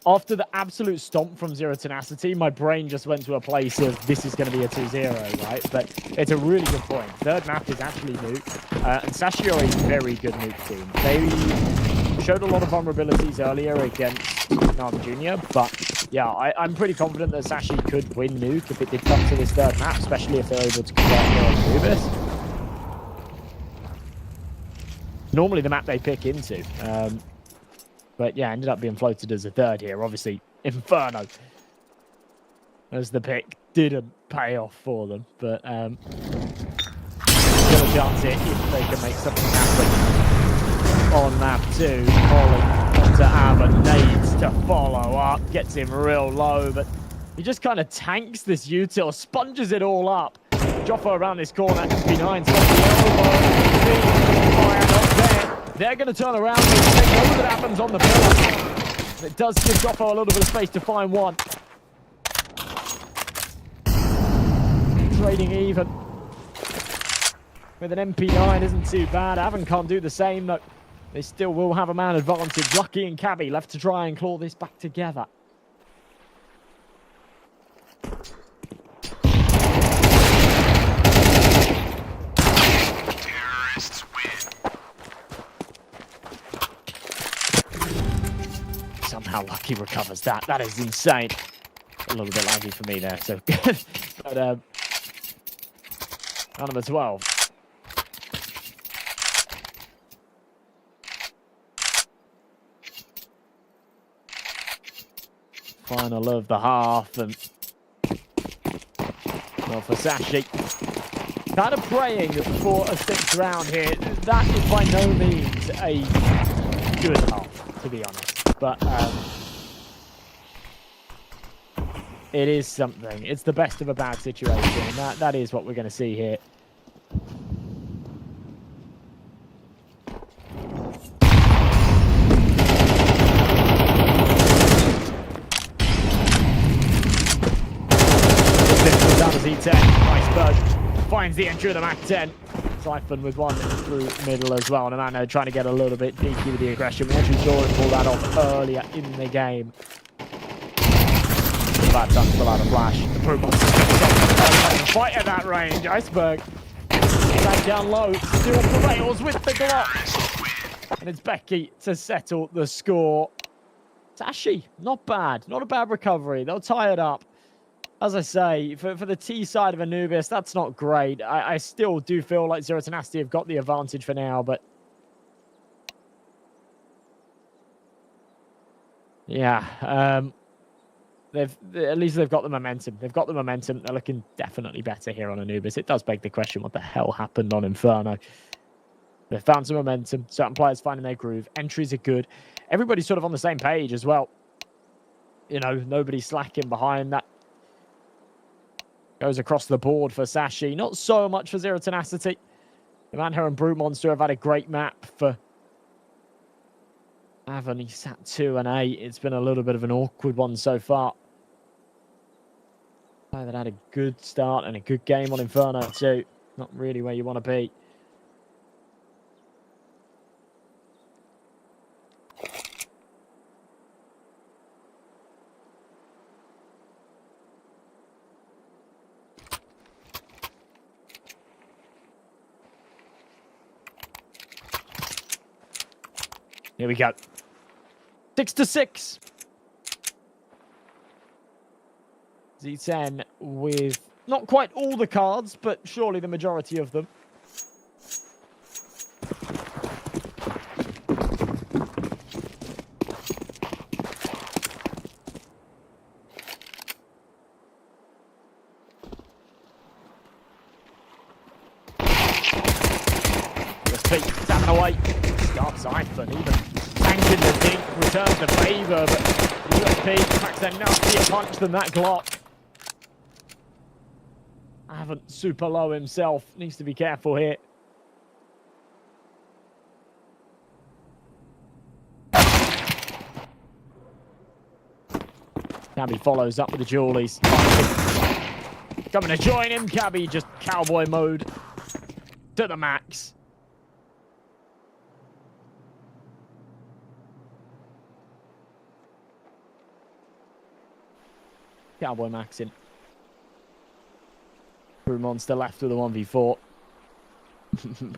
After the absolute stomp from Zero Tenacity, my brain just went to a place of this is going to be a 2-0, right? But it's a really good point. Third map is actually Nuke. And Sashi are a very good Nuke team. They showed a lot of vulnerabilities earlier against Nam Jr., but yeah, I'm pretty confident that Sashi could win Nuke if it did come to this third map, especially if they're able to convert on Anubis. Normally the map they pick into. But yeah, ended up being floated as a third here. Obviously, Inferno as the pick didn't pay off for them. But still a chance here if they can make something happen on map 2. Molly onto Avan, needs to follow up. Gets him real low, but he just kind of tanks this util, sponges it all up. Joffa around this corner, behind, stops the elbow. Fire not there. They're going to turn around and take over that happens on the pillar. It does give Joffa a little bit of space to find one. Trading even. With an MP9 isn't too bad. Avan can't do the same, though. They still will have a man advantage. Lucky and Cabby left to try and claw this back together. Somehow Lucky recovers that. That is insane. A little bit laggy for me there. So good. But number 12. Final of the half, and well for Sashi. Kind of praying for a 6th round here. That is by no means a good half, to be honest. But it is something. It's the best of a bad situation, and that is what we're going to see here. Down to Z10. Iceberg finds the entry of the Mac 10. Siphon with one through middle as well. And Amano trying to get a little bit cheeky with the aggression. We actually saw him pull that off earlier in the game. Bad time to pull out a flash. The Pro Box fight at that range. Iceberg back down low. Still prevails with the Glock. And it's Becky to settle the score. Sashi, not bad. Not a bad recovery. They'll tie it up. As I say, for the T side of Anubis, that's not great. I still do feel like Zero Tenacity have got the advantage for now, but yeah, At least they've got the momentum. They've got the momentum. They're looking definitely better here on Anubis. It does beg the question, what the hell happened on Inferno? They've found some momentum. Certain players finding their groove. Entries are good. Everybody's sort of on the same page as well. You know, nobody's slacking behind. That goes across the board for Sashi. Not so much for Zero Tenacity. The Manher and Brute Monster have had a great map for Avon. He sat 2 and 8. It's been a little bit of an awkward one so far. That had a good start and a good game on Inferno too. Not really where you want to be. Here we go. 6-6. Z10 with not quite all the cards, but surely the majority of them. Tapping away. Starts Iphone, even tanking the dink, returns the favor, but USP packs a nastier punch than that Glock. Haven't super low himself, needs to be careful here. Cabby follows up with the Jewelies. Coming to join him, Cabby just cowboy mode to the max. Cowboy maxing. Brew Monster left with a 1v4.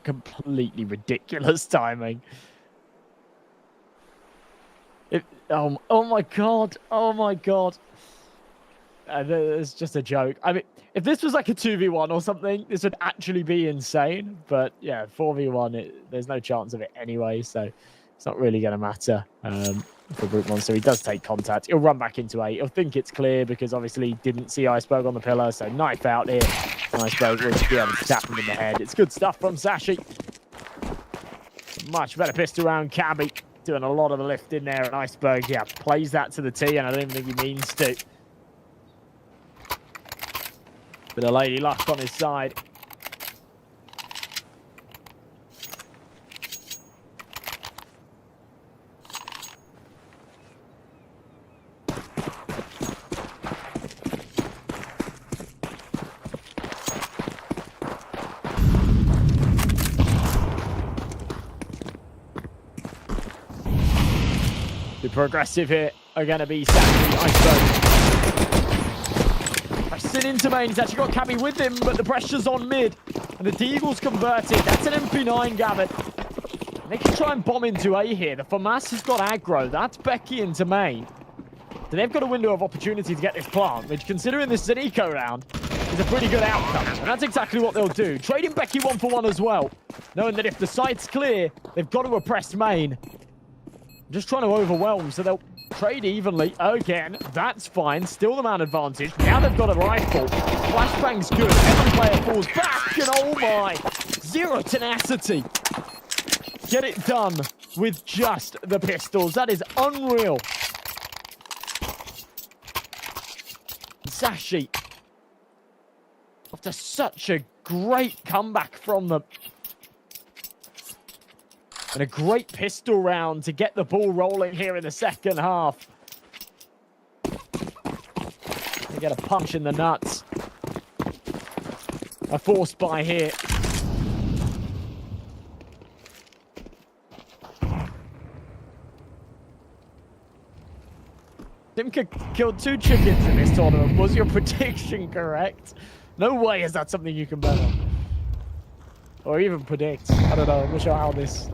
Completely ridiculous timing. Oh my god. Oh my god. It's just a joke. I mean, if this was like a 2v1 or something, this would actually be insane. But yeah, 4v1, there's no chance of it anyway. So it's not really going to matter for Brute Monster. He does take contact. He'll run back into 8. He'll think it's clear because obviously he didn't see Iceberg on the pillar. So knife out here. Iceberg will be able to tap him in the head. It's good stuff from Sashi. Much better pistol round. Cabby doing a lot of the lift in there. And Iceberg, yeah, plays that to the T. And I don't even think he means to. Bit of Lady Luck on his side. Super aggressive here are going to be Sashi, Iceberg. Pressing into main. He's actually got Cabby with him, but the pressure's on mid. And the Deagle's converted. That's an MP9, Gavin. They can try and bomb into A here. The FAMAS has got aggro. That's Becky into main. So they've got a window of opportunity to get this plant, which, considering this is an eco round, is a pretty good outcome. And that's exactly what they'll do. Trading Becky 1-for-1 as well. Knowing that if the site's clear, they've got to oppress main. Just trying to overwhelm, so they'll trade evenly. Again, that's fine. Still the man advantage. Now they've got a rifle. Flashbang's good. Every player falls back, and oh my! Zero Tenacity. Get it done with just the pistols. That is unreal. Sashi, after such a great comeback from them. And a great pistol round to get the ball rolling here in the second half. They get a punch in the nuts. A force buy here. Dimka killed 2 chickens in this tournament. Was your prediction correct? No way is that something you can bet on. Or even predict. I don't know. I'm not sure how these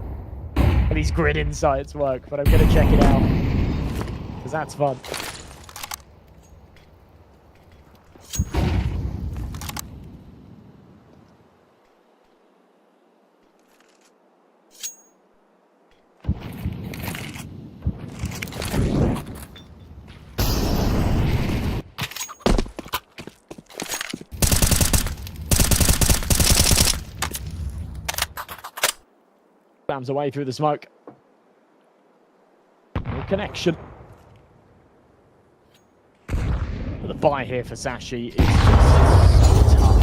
grid insights work, but I'm going to check it out. Because that's fun. spams away through the smoke. No connection. But the buy here for Sashi is just so tough.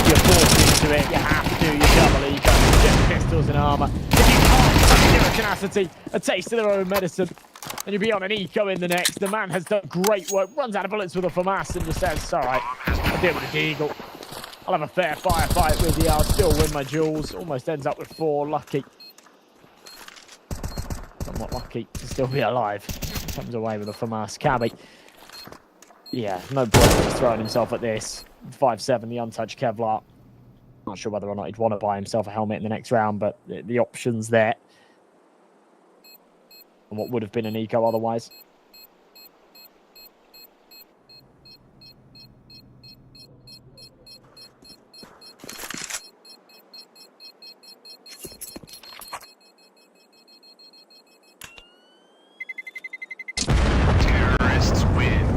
You're forced into it. You have to. You double eco. You get pistols and armor. If you can't, give a tenacity, a taste of their own medicine. And you'll be on an eco in the next. The man has done great work. Runs out of bullets with a FAMAS and just says, it's all right. I'll deal with the Eagle. I'll have a fair firefight with you. I'll still win my duels. Almost ends up with 4. Lucky. Somewhat lucky to still be alive. Comes away with a FAMAS. Cabby. Yeah, no point just throwing himself at this. 5-7, the untouched Kevlar. Not sure whether or not he'd want to buy himself a helmet in the next round, but the option's there. And what would have been an eco otherwise. Terrorists win.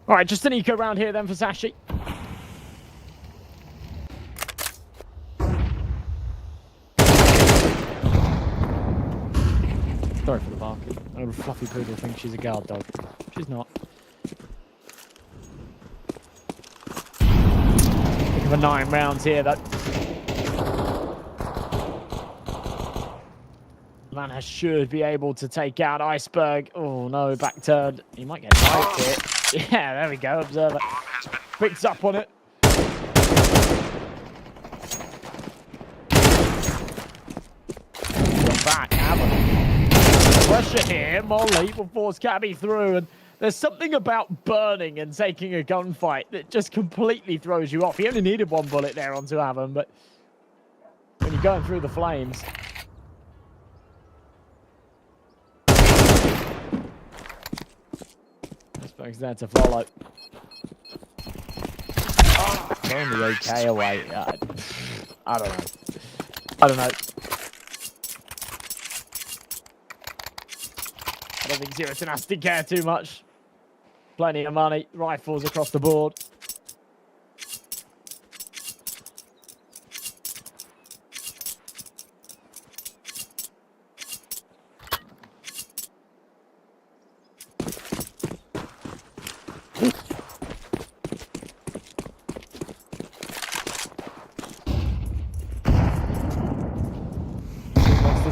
All right, just an eco round here then for Sashi. Sorry for the barking. I know Fluffy Poodle thinks she's a guard dog. She's not. Think of a 9 rounds here, though. Man should be able to take out Iceberg. Oh no, back turned. He might get knifed here. Yeah, there we go. Observer picks up on it. Back, pressure here. Molly will force Cabby through, and there's something about burning and taking a gunfight that just completely throws you off. He only needed 1 bullet there onto Avon, but when you're going through the flames. Iceberg's there to follow. Only okay away. I don't know. I don't know. I don't think Zero Tenacity care too much. Plenty of money. Rifles across the board.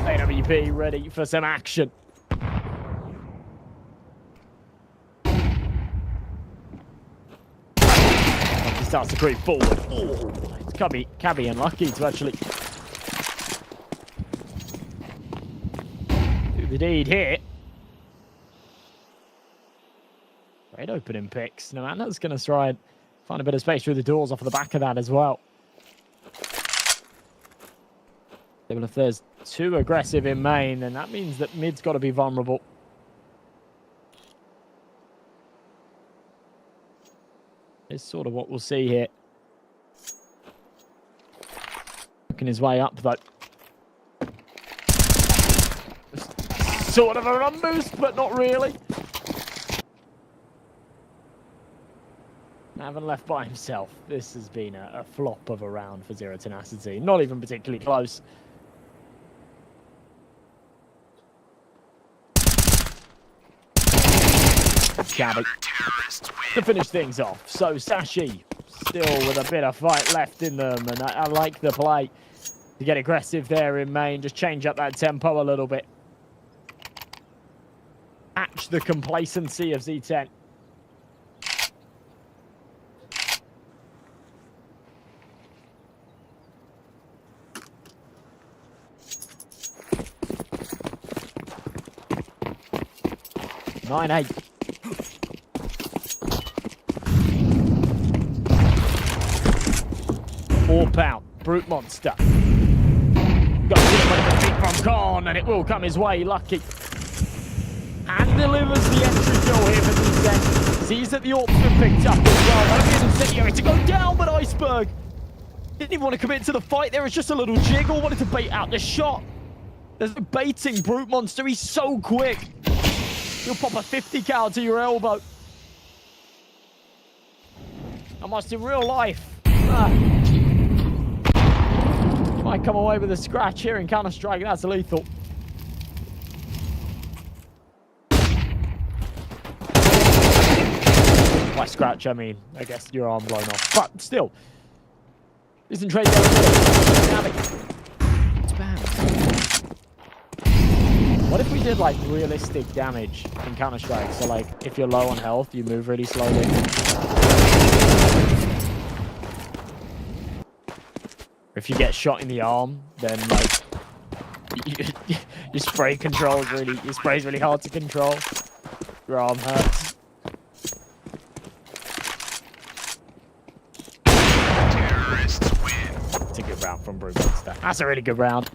AWP ready for some action. He starts to creep forward. Oh, it's Cabby unlucky to actually do the deed here. Great opening picks. Namanda's going to try and find a bit of space through the doors off of the back of that as well. Well, if there's too aggressive in main, then that means that mid's got to be vulnerable. It's sort of what we'll see here. Working his way up, though. Sort of a run boost, but not really. Haven't left by himself. This has been a flop of a round for Zero Tenacity. Not even particularly close. Cabby to finish things off. So Sashi still with a bit of fight left in them, and I like the play to get aggressive there in main. Just change up that tempo a little bit. Match the complacency of Z10. 9-8. £4. Brute Monster. Got to get him with a kick from Khan, and it will come his way. Lucky. And delivers the entry kill here for D10. Sees that the Orc's been picked up as well. Only an incendiary to go down, but Iceberg didn't even want to commit to the fight. There was just a little jiggle. Wanted to bait out the shot. There's no baiting Brute Monster. He's so quick. He'll pop a 50 cal to your elbow. Almost in real life. Might come away with a scratch here in Counter-Strike. That's lethal. By scratch, I mean, I guess your arm blown off. But still. Isn't trade there. It's bad. What if we did, like, realistic damage in Counter-Strike? So, like, if you're low on health, you move really slowly. If you get shot in the arm, then, like, your spray controls really... Your spray's really hard to control. Your arm hurts. Terrorists win. It's a good round from Brute Monster. That's a really good round.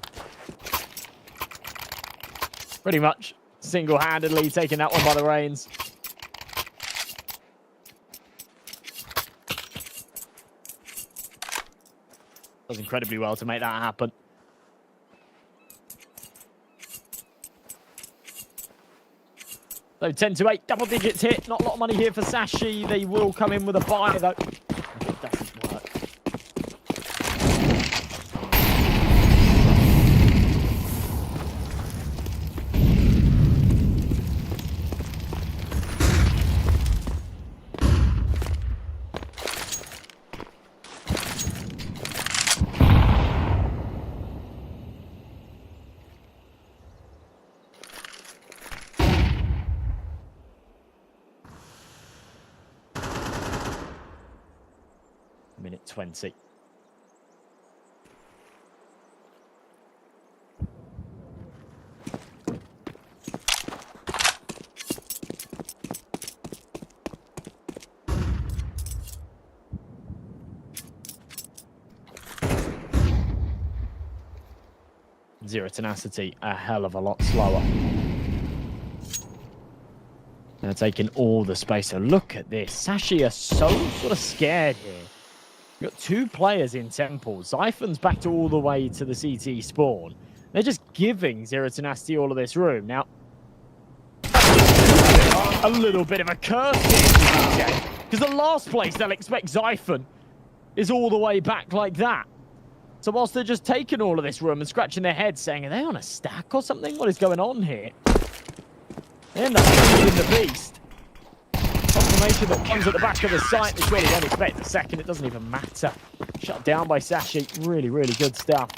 Pretty much single-handedly taking that one by the reins. Does incredibly well to make that happen. So 10-8, double digits hit. Not a lot of money here for Sashi. They will come in with a buy, though. It doesn't work. Minute 20. Zero tenacity, a hell of a lot slower. They're taking all the space. So look at this. Sashi are so sort of scared here. We've got two players in Temple. Zyphon's back to all the way to the CT spawn. They're just giving Zero Tenacity all of this room. Now, a little bit of a curse here. Because the last place they'll expect Zyphon is all the way back like that. So whilst they're just taking all of this room and scratching their heads saying, are they on a stack or something? What is going on here? They end up feeding the beast. Confirmation that comes at the back of the site. They surely don't expect the second. It doesn't even matter. Shut down by Sashi. Really, really good stuff.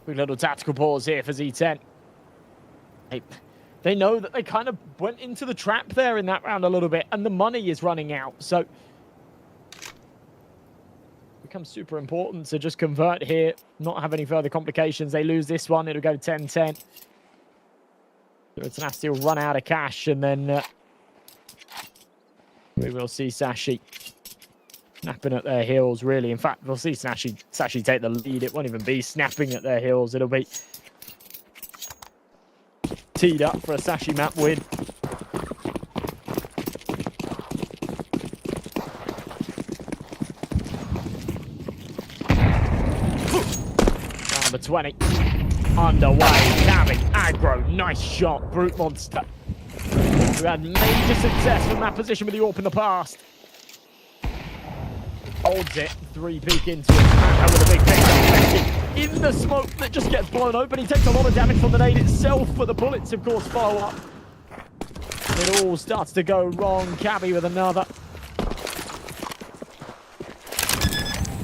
Quick little tactical pause here for Z10. They know that they kind of went into the trap there in that round a little bit, and the money is running out. So it becomes super important to just convert here, not have any further complications. They lose this one, it'll go 10-10. Tenacity will run out of cash, and then we will see Sashi snapping at their heels, really. In fact, we'll see Sashi take the lead. It won't even be snapping at their heels. It'll be teed up for a Sashi map win. Round number 20. Underway. Navi. Aggro. Nice shot. Brute Monster. We had major success from that position with the AWP in the past. Holds it, 3 peek into it, and with a big pick in the smoke that just gets blown open. He takes a lot of damage from the nade itself, but the bullets, of course, follow up. It all starts to go wrong. Cabby with another.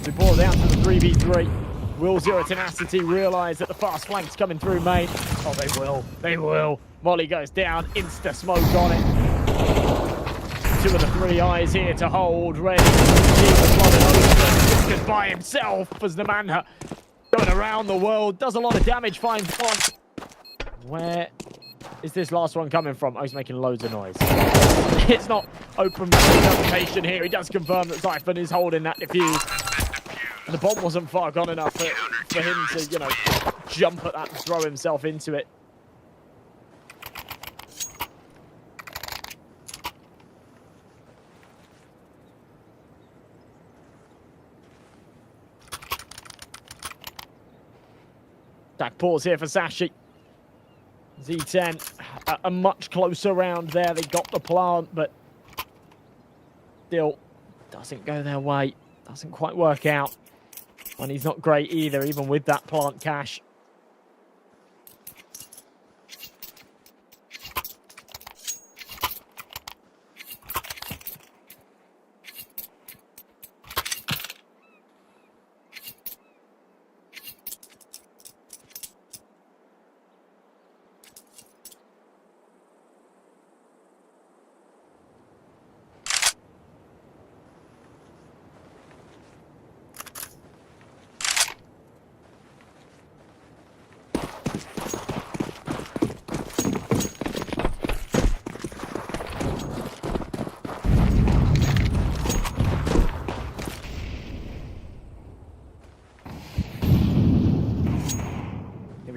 We brought down to the 3v3. Will Zero Tenacity realise that the fast flank's coming through, mate? Oh, they will. They will. Molly goes down. Insta smoke on it. 2 of the 3 eyes here to hold. Ready to keep the blood and open. By himself as the man going around the world. Does a lot of damage. Finds one. Where is this last one coming from? Oh, he's making loads of noise. It's not open notification here. He does confirm that Zyphon is holding that defuse. And the bomb wasn't far gone enough for him to, you know, jump at that and throw himself into it. Attack pause here for Sashi. Z10, a much closer round there. They got the plant, but still doesn't go their way. Doesn't quite work out. And he's not great either, even with that plant cash.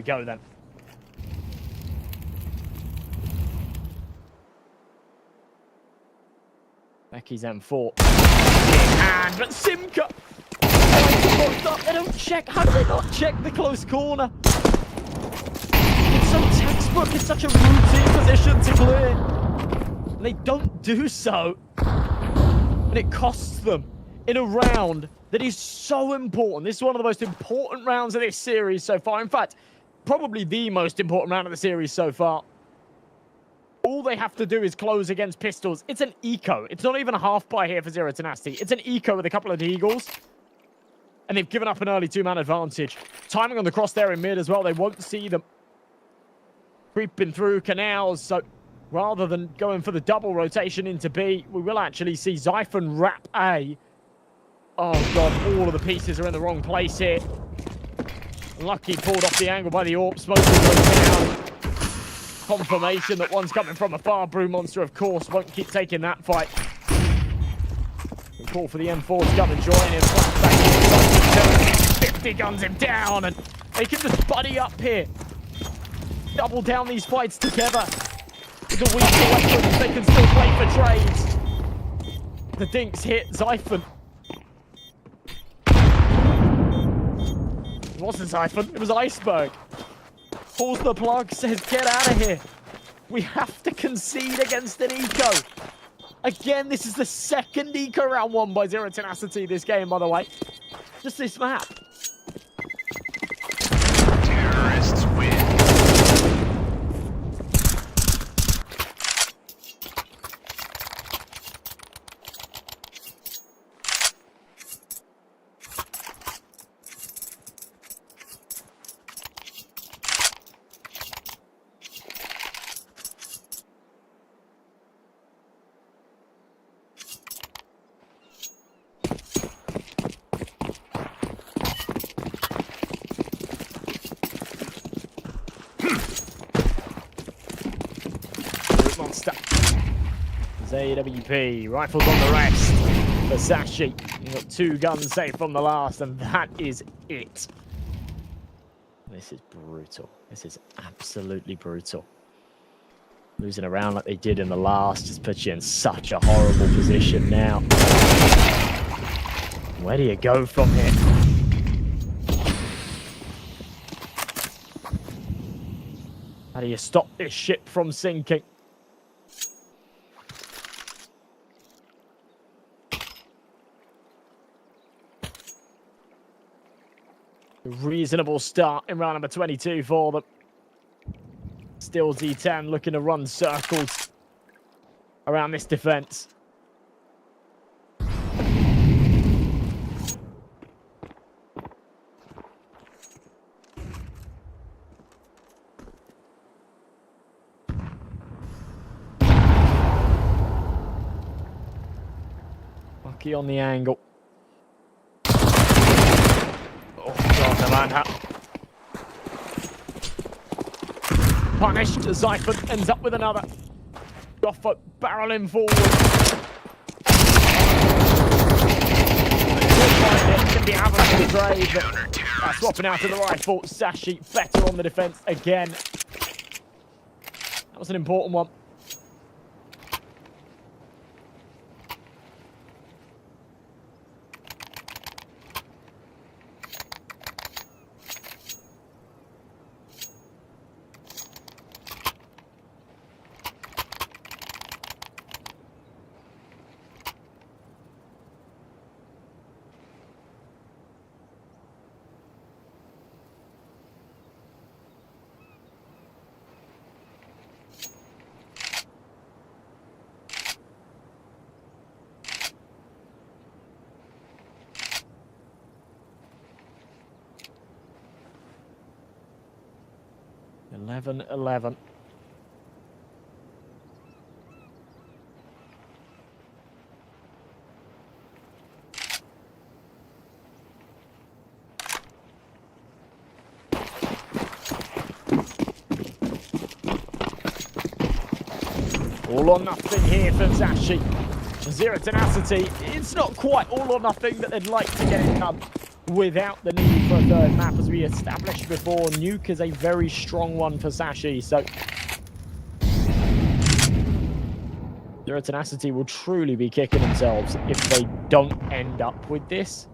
Go then. Becky's M4. And but Simka. They don't check. How do they not check the close corner? It's so textbook. It's such a routine position to clear. And they don't do so. And it costs them in a round that is so important. This is one of the most important rounds of this series so far. In fact, probably the most important round of the series so far. All they have to do is close against pistols. It's an eco. It's not even a half buy here for Zero Tenacity. It's an eco with a couple of Deagles. And they've given up an early 2-man advantage. Timing on the cross there in mid as well. They won't see them creeping through canals. So rather than going for the double rotation into B, we will actually see Zyphon wrap A. Oh, God. All of the pieces are in the wrong place here. Lucky pulled off the angle by the AWP. Smoke goes down. Confirmation that one's coming from afar. Brew Monster, of course, won't keep taking that fight. The call for the M4 to come and join him. Back in, 50 guns him down, and they can just buddy up here. Double down these fights together. With the weaker weapons, they can still play for trades. The dinks hit Zyphon. It wasn't Zyphon, it was Iceberg. Pulls the plug, says get out of here. We have to concede against an eco. Again, this is the second eco round won by Zero Tenacity this game, by the way. Just this map. Terrorists win. AWP, rifles on the rest for Sashi. He's got 2 guns safe from the last, and that is it. This is brutal. This is absolutely brutal. Losing around like they did in the last just puts you in such a horrible position now. Where do you go from here? How do you stop this ship from sinking? A reasonable start in round number 22 for them. Still D10 looking to run circles. around this defense. Lucky on the angle. Oh, God, the man. Punished. Siphon ends up with another. Goffer barreling forward. Can be having for the trade, but swapping out to the rifle. Sashi better on the defense again. That was an important one. (11-11). All or nothing here for Zashi. Zero tenacity. It's not quite all or nothing, but they'd like to get it done without the need for a third map. As we established before, Nuke is a very strong one for Sashi, so Zero tenacity will truly be kicking themselves if they don't end up with this.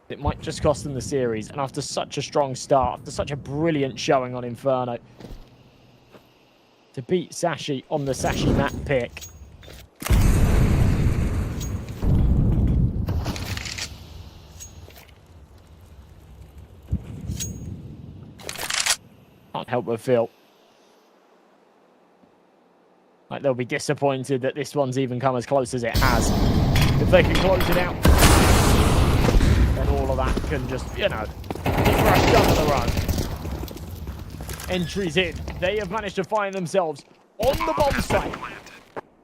It might just cost them the series, and after such a strong start, after such a brilliant showing on Inferno, to beat Sashi on the Sashi map pick. Can't help but feel like they'll be disappointed that this one's even come as close as it has. If they can close it out, then all of that can just, you know, be brushed under the rug. Entries in. They have managed to find themselves on the bomb site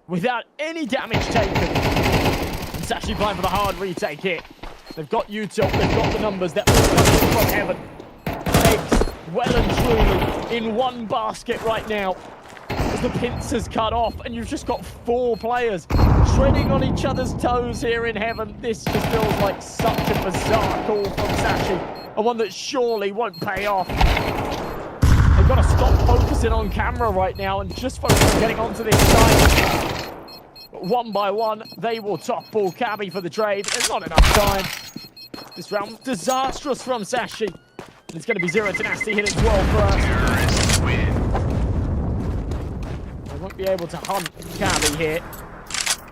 without any damage taken. And Sashi playing for the hard retake here. They've got util, they've got the numbers, they're all coming from heaven. Eggs, well and truly, in one basket right now. As the pincers cut off, and you've just got 4 players treading on each other's toes here in heaven. This just feels like such a bizarre call from Sashi. A one that surely won't pay off. They've got to stop focusing on camera right now and just focus on getting onto this side. But one by one, they will topple Cabby for the trade. There's not enough time. This round, disastrous from Sashi. And it's going to be Zero tenacity hitting 12 first. They won't be able to hunt Cabby here.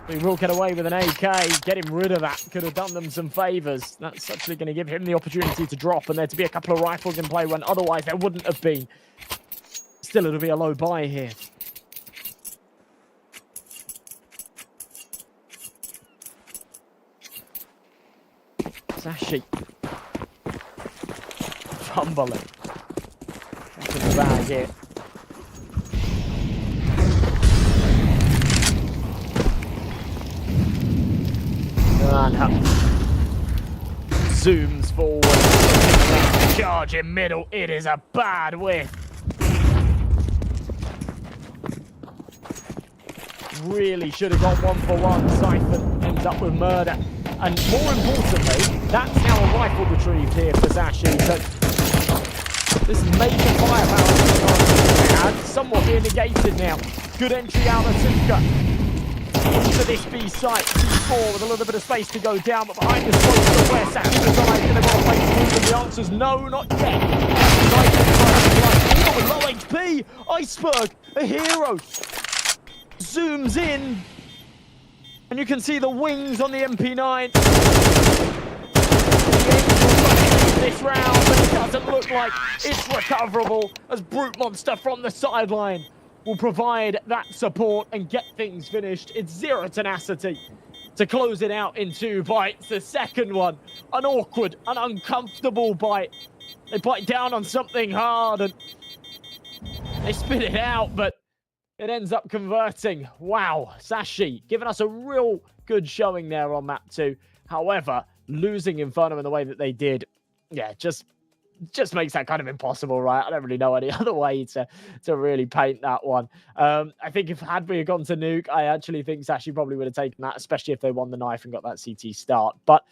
He will get away with an AK. Getting rid of that could have done them some favours. That's actually going to give him the opportunity to drop and there to be a couple of rifles in play when otherwise there wouldn't have been. Still, it'll be a low buy here. Sashi. Fumbling. Back in the bag here. And zooms forward. Charge in middle. It is a bad whiff. Really should have gone 1-for-1. Siphon ends up with murder. And more importantly, that's now a rifle retrieved here for Sashi. So this major firepower had somewhat being negated now. Good entry out of Suka. Into this B site, C4 with a little bit of space to go down, but behind the smoke where Sashi resides, and they want to play through, and the answer's no, not yet. Oh, low HP, Iceberg, a hero, zooms in, and you can see the wings on the MP9. The Angel this round, but it doesn't look like it's recoverable as Brute Monster from the sideline will provide that support and get things finished. It's Zero Tenacity to close it out in 2 bites. The second one, an awkward, an uncomfortable bite. They bite down on something hard and they spit it out, but it ends up converting. Wow, Sashi giving us a real good showing there on map 2. However, losing Inferno in the way that they did, yeah, just makes that kind of impossible, right? I don't really know any other way to really paint that one. I think had we gone to nuke, I actually think Sashi probably would have taken that, especially if they won the knife and got that CT start. But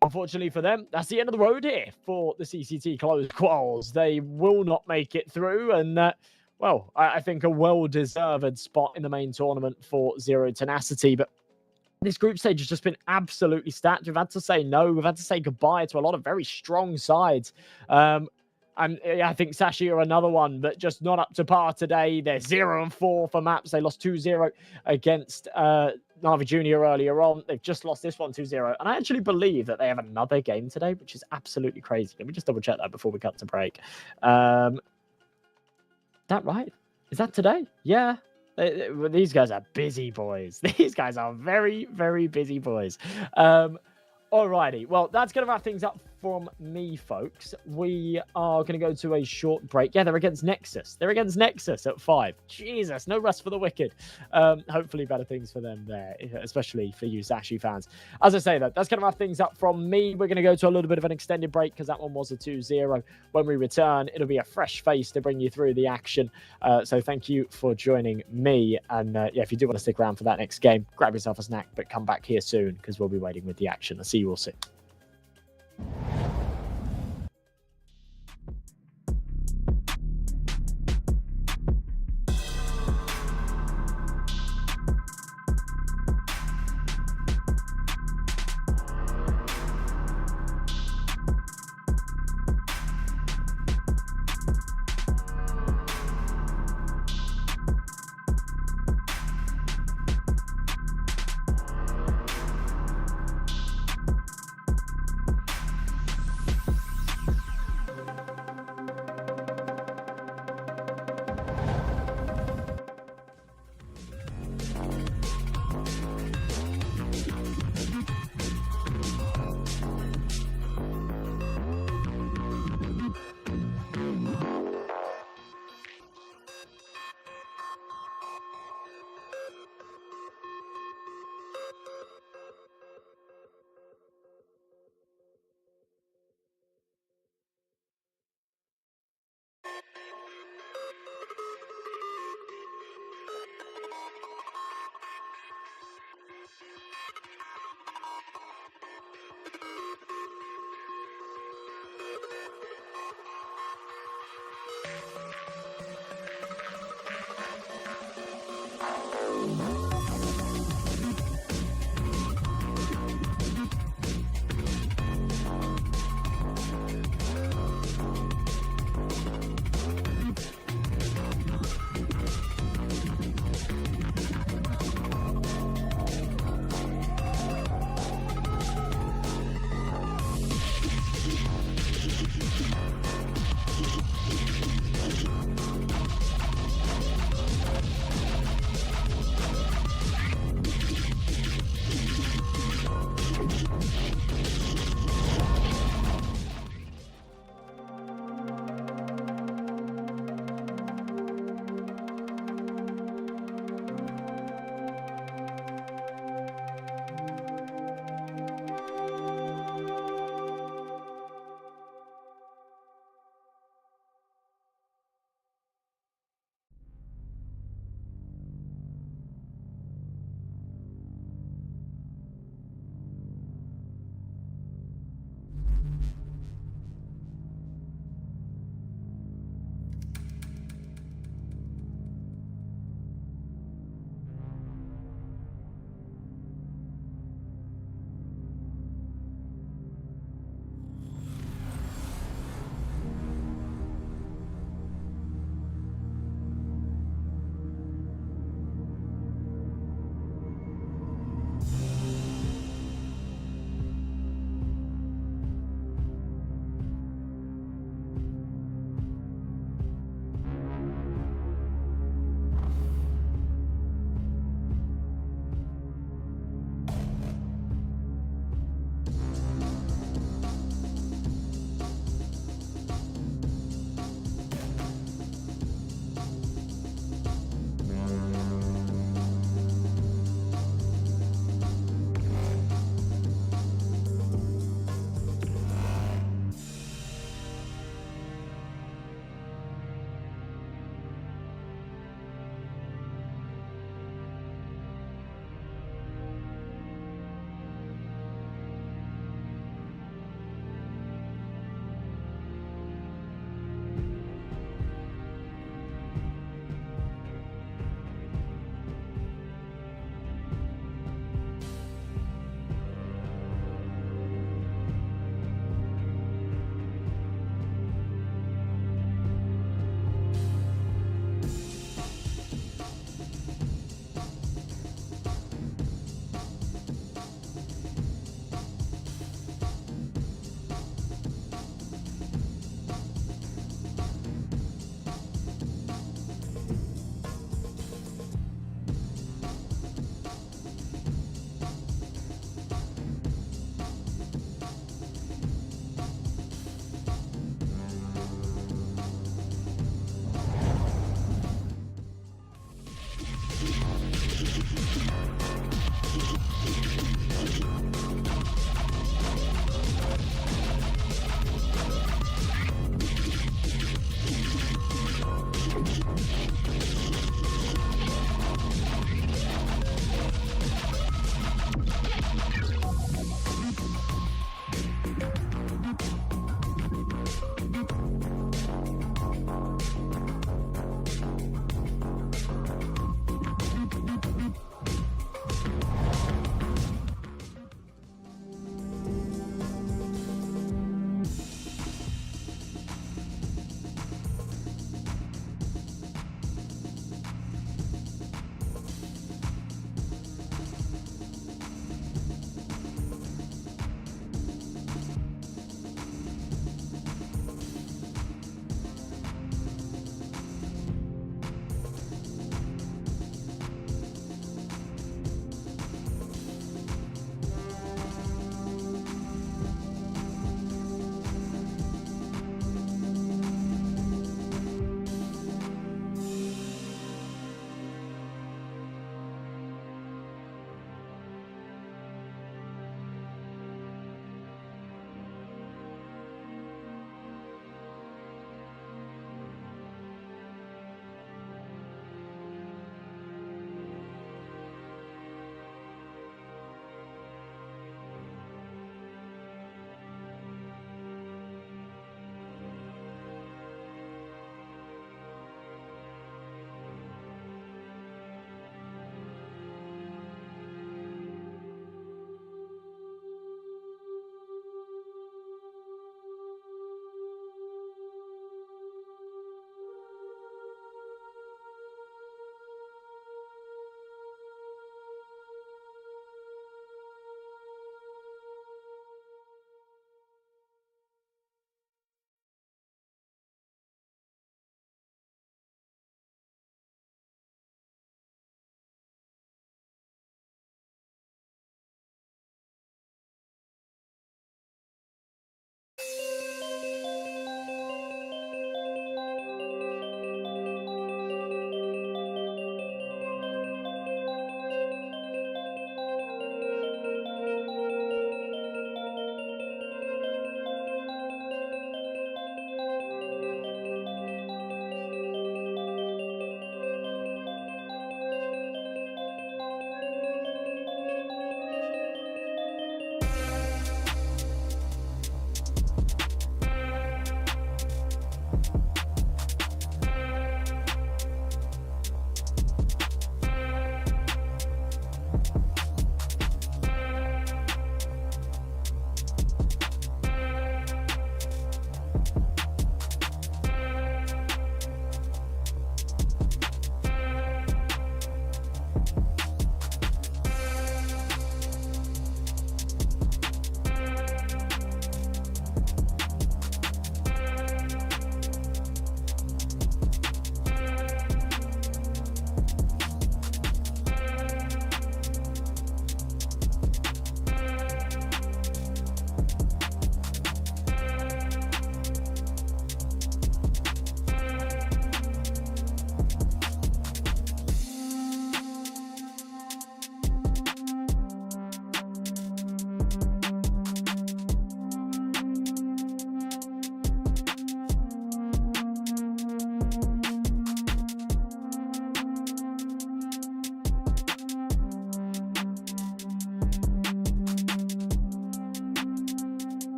unfortunately for them, that's the end of the road here for the CCT closed quals. They will not make it through, and well, I think a well-deserved spot in the main tournament for Zero Tenacity. But this group stage has just been absolutely stacked. We've had to say no. We've had to say goodbye to a lot of very strong sides. And I think Sashi are another one, but just not up to par today. They're 0-4 for maps. They lost 2-0 against Navi Junior earlier on. They've just lost this one 2-0. And I actually believe that they have another game today, which is absolutely crazy. Let me just double check that before we cut to break. Is that right? Is that today? Yeah. These guys are busy boys. These guys are very, very busy boys. Alrighty. Well, that's going to wrap things up from me, folks. We are going to go to a short break. Yeah, they're against Nexus. They're against Nexus at 5. Jesus, no rest for the wicked. Hopefully better things for them there, especially for you Sashi fans. As I say, that's going to wrap things up from me. We're going to go to a little bit of an extended break because that one was a 2-0. When we return, it'll be a fresh face to bring you through the action. So thank you for joining me. And yeah, if you do want to stick around for that next game, grab yourself a snack, but come back here soon because we'll be waiting with the action. I'll see you all soon.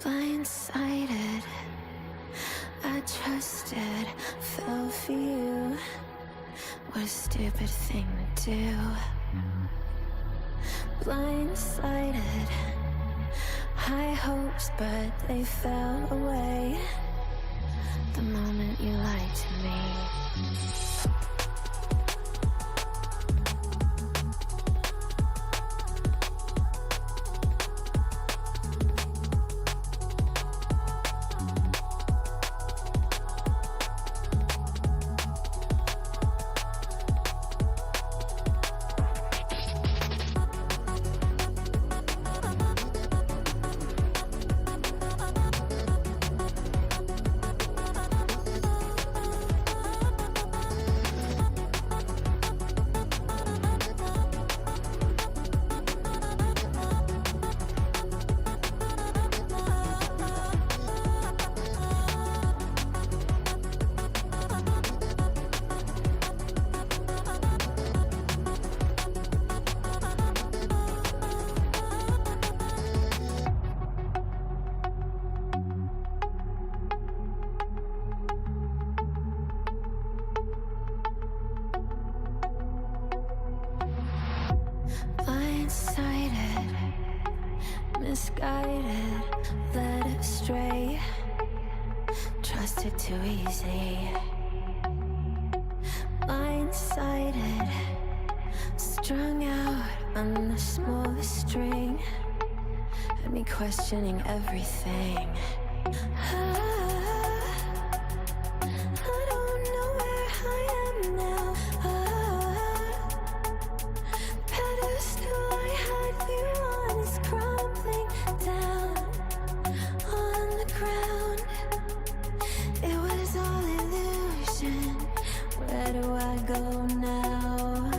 Blindsided, I trusted, fell for you. What a stupid thing to do. Blindsided, high hopes, but they fell away the moment you lied to me. Blindsided, misguided, led astray, trusted too easy. Blindsided, strung out on the smallest string, had me questioning everything. I don't know where I am now. Pedestal I had you on is crumbling down on the ground. It was all illusion. Where do I go now?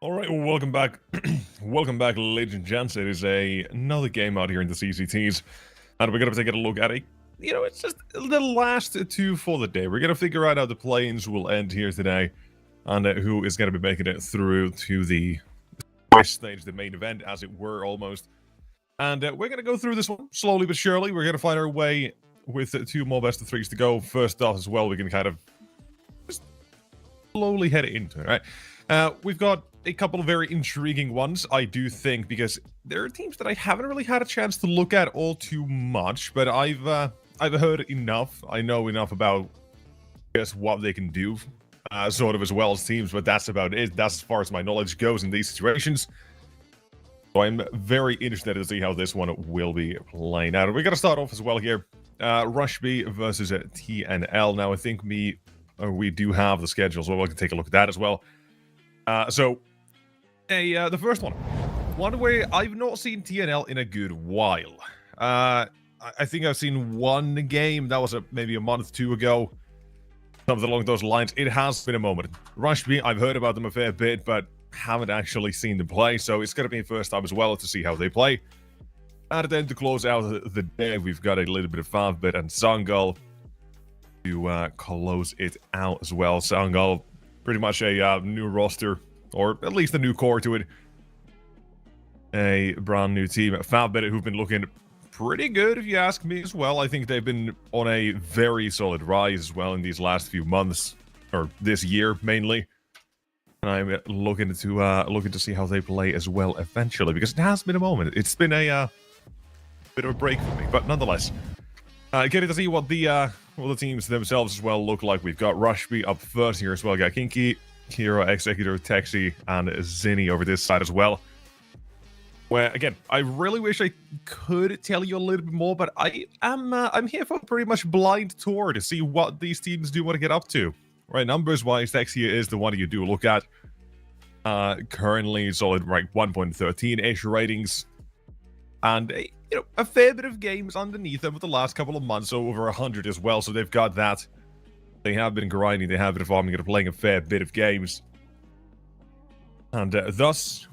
All right, well, welcome back. Welcome back, ladies and gents. It is another game out here in the CCTs, and we're going to take a look at it's just the last two for the day. We're going to figure out how the planes will end here today, and who is going to be making it through to the stage, the main event, as it were, almost. And we're going to go through this one slowly but surely. We're going to find our way with two more best of threes to go. First off as well, we can kind of just slowly head into it, right? We've got a couple of very intriguing ones, I do think, because there are teams that I haven't really had a chance to look at all too much, but I've heard enough. I know enough about, I guess, what they can do, sort of as well as teams, but that's about it. That's as far as my knowledge goes in these situations. So I'm very interested to see how this one will be playing out. We're going to start off as well here. Rush B versus TNL. Now, I think we do have the schedule, so we can take a look at that as well. The first one where I've not seen TNL in a good while. I think I've seen one game, that was maybe a month or two ago, something along those lines. It has been a moment. Rush B, I've heard about them a fair bit, but haven't actually seen them play, so it's going to be the first time as well to see how they play. And then to close out the day, we've got a little bit of FAVBET and Sangal to close it out as well. Sangal, pretty much a new roster, or at least a new core to it. A brand new team. FAVBET, who've been looking pretty good, if you ask me as well. I think they've been on a very solid rise as well in these last few months, or this year mainly. And I'm looking to see how they play as well eventually, because it has been a moment. It's been a bit of a break for me, but nonetheless, getting to see what the teams themselves as well look like. We've got Rushby up first here as well. Got Kinky, Hero, Executor, Texi, and Zinni over this side as well. Where again, I really wish I could tell you a little bit more, but I'm here for a pretty much blind tour to see what these teams do want to get up to. right? Numbers-wise, Dexia is the one you do look at. Currently, solid, right, 1.13-ish ratings. And, a fair bit of games underneath them with the last couple of months, so over 100 as well, so they've got that. They have been grinding, they have been farming, and playing a fair bit of games. And thus,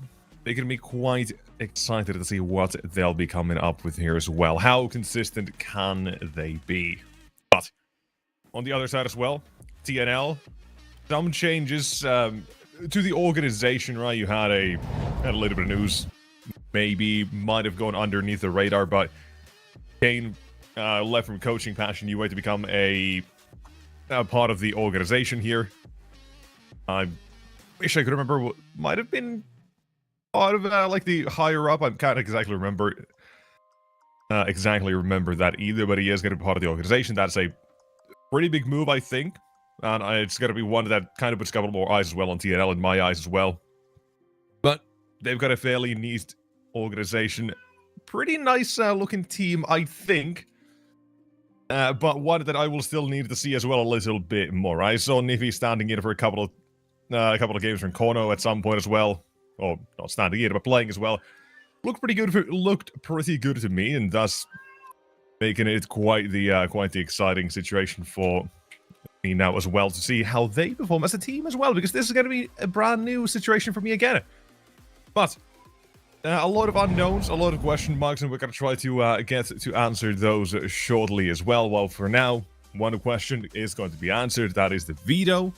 they can be quite excited to see what they'll be coming up with here as well. How consistent can they be? But, on the other side as well, TNL, some changes to the organization, right? You had a little bit of news. Maybe might have gone underneath the radar, but Kane left from coaching Passion UA to become a part of the organization here. I wish I could remember what might have been part of like the higher up. I can't exactly remember that either, but he is going to be part of the organization. That's a pretty big move, I think, and it's going to be one that kind of puts a couple more eyes as well on TNL in my eyes as well. But they've got a fairly neat organization, pretty nice looking team, I think, but one that I will still need to see as well a little bit more. I saw Niffy standing in for a couple of games from Kono at some point as well, or not standing in but playing as well. Looked pretty good to me, and thus making it quite the exciting situation for me now as well to see how they perform as a team as well, because this is going to be a brand new situation for me again. But a lot of unknowns, a lot of question marks, and we're going to try to get to answer those shortly as well. Well, for now, one question is going to be answered. That is the veto.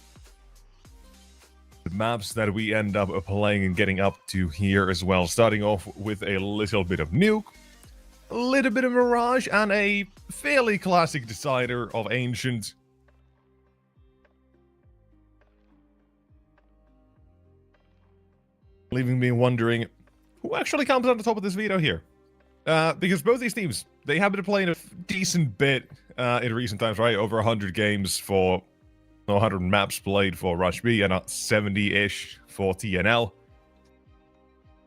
The maps that we end up playing and getting up to here as well. Starting off with a little bit of Nuke, a little bit of Mirage, and a fairly classic decider of Ancient. Leaving me wondering who actually comes on the top of this veto here. Because both these teams, they have been playing a decent bit in recent times, right? Over 100 games for 100 maps played for Rush B and 70-ish for TNL.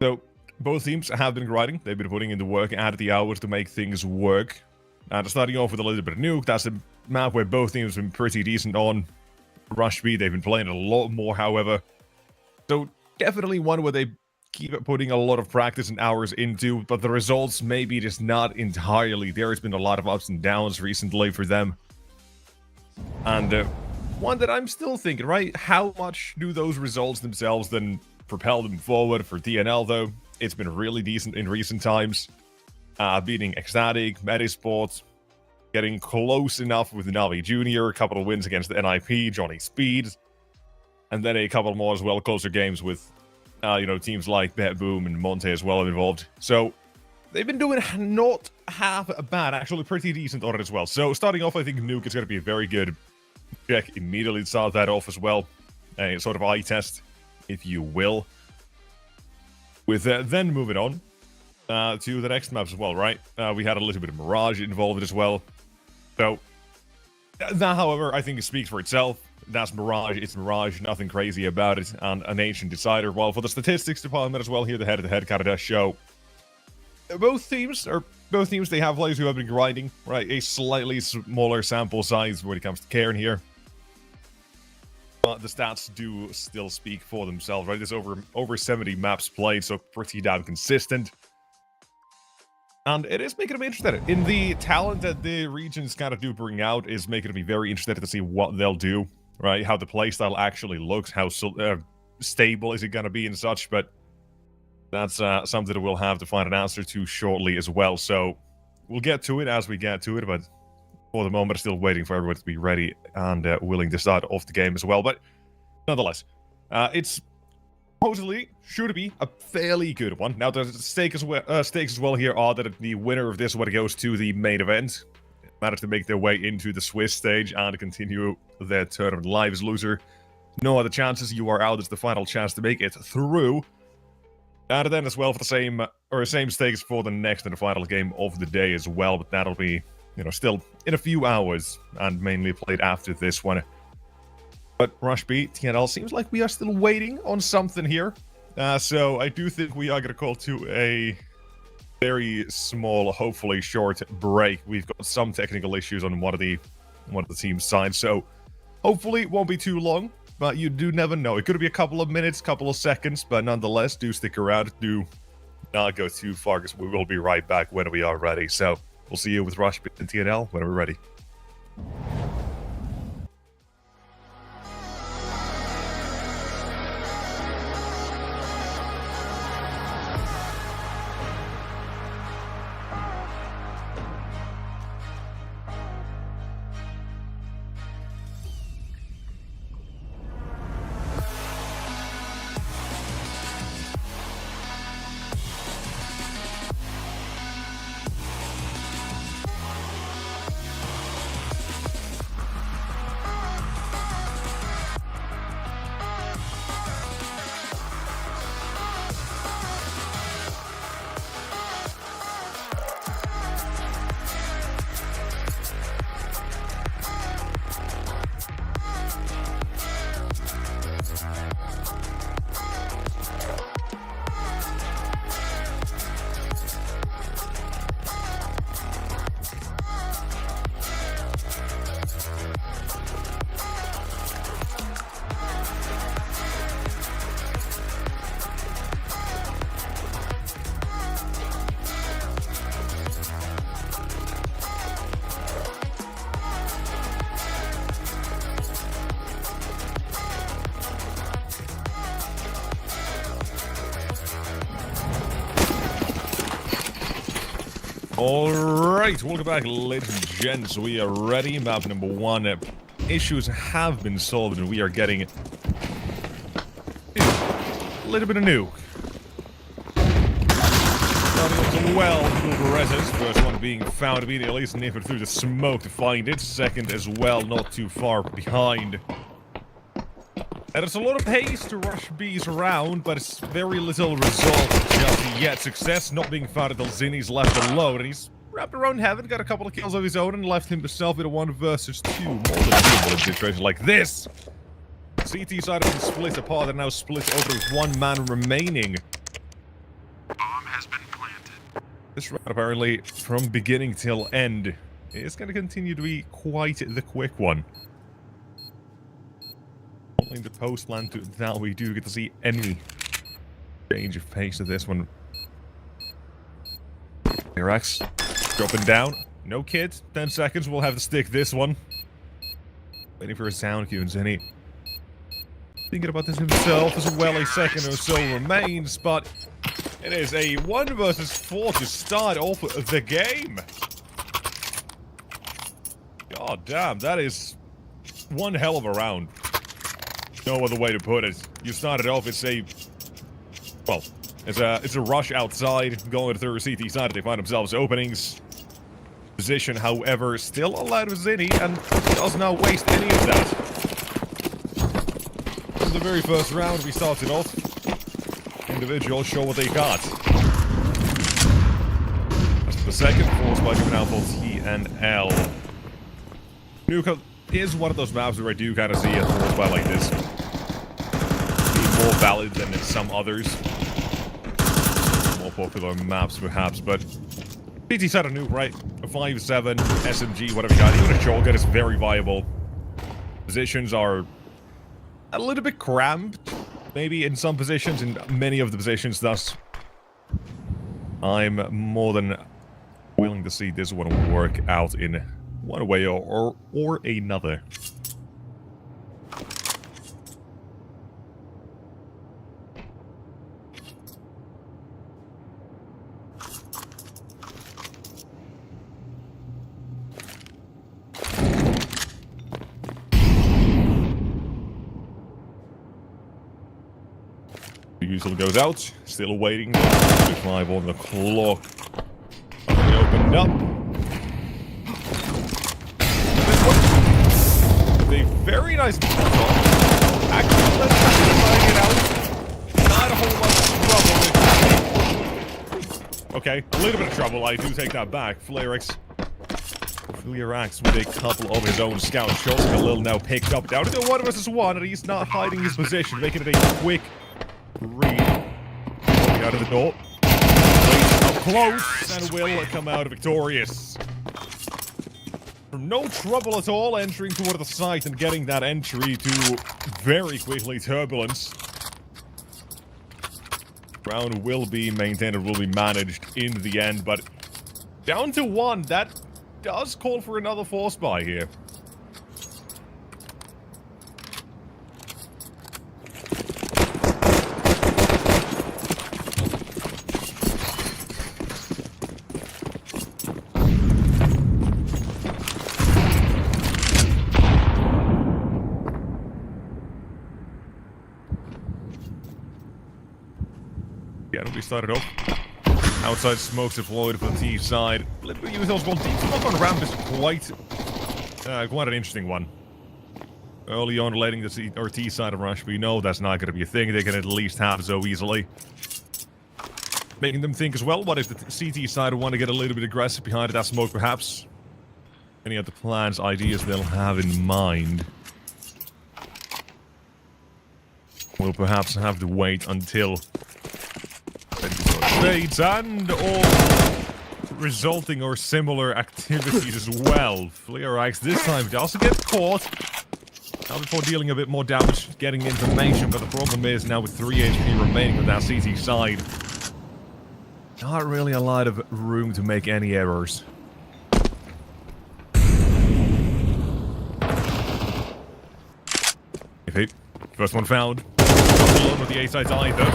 So both teams have been grinding. They've been putting in the work, added the hours to make things work. And starting off with a little bit of Nuke, that's a map where both teams have been pretty decent on. Rush B, they've been playing a lot more, however. So definitely one where they keep putting a lot of practice and hours into, but the results maybe just not entirely there. It's been a lot of ups and downs recently for them. And one that I'm still thinking, right? How much do those results themselves then propel them forward? For DNL, though, it's been really decent in recent times. Beating Ecstatic, Medisport, getting close enough with Navi Jr., a couple of wins against the NIP, Johnny Speed, and then a couple more as well, closer games with teams like Bet Boom and Monte as well involved. So they've been doing not half bad, actually pretty decent on it as well. So starting off, I think Nuke is going to be a very good check immediately to start that off as well. A sort of eye test, if you will. With then moving on to the next maps as well, right? We had a little bit of Mirage involved as well. So that, however, I think it speaks for itself. That's Mirage, it's Mirage, nothing crazy about it, and an Ancient Decider. Well, for the statistics department as well, here the head-to-head kind of does show. Both teams, they have players who have been grinding, right? A slightly smaller sample size when it comes to Cairn here. But the stats do still speak for themselves, right? There's over 70 maps played, so pretty damn consistent. And it is making me interested. In the talent that the regions kind of do bring out is making me very interested to see what they'll do. Right, how the playstyle actually looks, how stable is it going to be and such, but that's something that we'll have to find an answer to shortly as well. So we'll get to it as we get to it, but for the moment, still waiting for everyone to be ready and willing to start off the game as well. But nonetheless, it's supposedly sure to be a fairly good one. Now, the stakes as well here are that the winner of this one goes to the main event. Managed to make their way into the Swiss stage and continue their tournament lives. Loser, no other chances. You are out. It's the final chance to make it through. And then as well for the same stakes for the next and the final game of the day as well. But that'll be, still in a few hours and mainly played after this one. But Rush B, TNL, seems like we are still waiting on something here. So I do think we are going to call to a very small, hopefully short break. We've got some technical issues on one of the team's sides, so Hopefully, it won't be too long, but you do never know. It could be a couple of minutes, couple of seconds, but nonetheless, do stick around. Do not go too far, because we will be right back when we are ready. So, we'll see you with Rush and TNL when we're ready. Alright, welcome back, ladies and gents. We are ready. Map number 1. Issues have been solved, and we are getting a little bit of nuke. Starting off as well, two progresses. First one being found immediately, sniffing through the smoke to find it. Second as well, not too far behind. And it's a lot of pace to rush B's around, but it's very little result just yet. Success not being found until Zinni's left alone, and he's wrapped around heaven, got a couple of kills of his own, and left himself in a 1 versus 2. More than doable in situations like this. CT side have been split apart and now split over with 1 man remaining. Bomb has been planted. This round, apparently, from beginning till end, is going to continue to be quite the quick one. In the post land to that, we do get to see any change of pace to this one. Irax dropping down. No kid. 10 seconds. We'll have to stick this one. Waiting for a sound cue, and Zenny thinking about this himself as well. A second or so remains, but it is a 1 versus 4 to start off the game. God damn, that is one hell of a round. No other way to put it. You started off, it's a rush outside, going through CT side. They find themselves openings. Position, however, still allowed with Zinni, and does not waste any of that. From the very first round, we started off. Individuals show what they got. That's the second, forced by Juvenile for T and L. Nuka is one of those maps where I do kind of see a forced by like this more valid than some others. More popular maps, perhaps, but PT side of nuke, right? A 5-7, SMG, whatever you got. Even a shotgun is very viable. Positions are a little bit cramped, maybe in some positions, in many of the positions, thus I'm more than willing to see this one work out in one way or another. Usually goes out, still waiting. 5 on the clock. Finally opened up. A very nice actually, let's try it out. Not a whole lot of trouble. Okay, a little bit of trouble. I do take that back. Flarex with a couple of his own scout shots. Khalil now picked up down to 1 versus 1, and he's not hiding his position, making it a quick read. Walking out of the door. Up close, and will come out victorious. No trouble at all entering toward the site and getting that entry to very quickly turbulence. Round will be maintained and will be managed in the end, but down to 1, that does call for another force buy here. We started off. Outside smokes deployed for the T side. A little bit of USL's well. Deep smoke on ramp is quite an interesting one. Early on, letting the T side rush, we know that's not going to be a thing. They can at least have so easily. Making them think as well, what if the CT side want to get a little bit aggressive behind that smoke, perhaps? Any other plans, ideas they'll have in mind? We'll perhaps have to wait until trades and all resulting or similar activities as well. Flearax this time does get caught. Now before dealing a bit more damage, getting information, but the problem is now with 3 HP remaining on that CT side, not really a lot of room to make any errors. Okay, first one found. Not alone with the A sides either.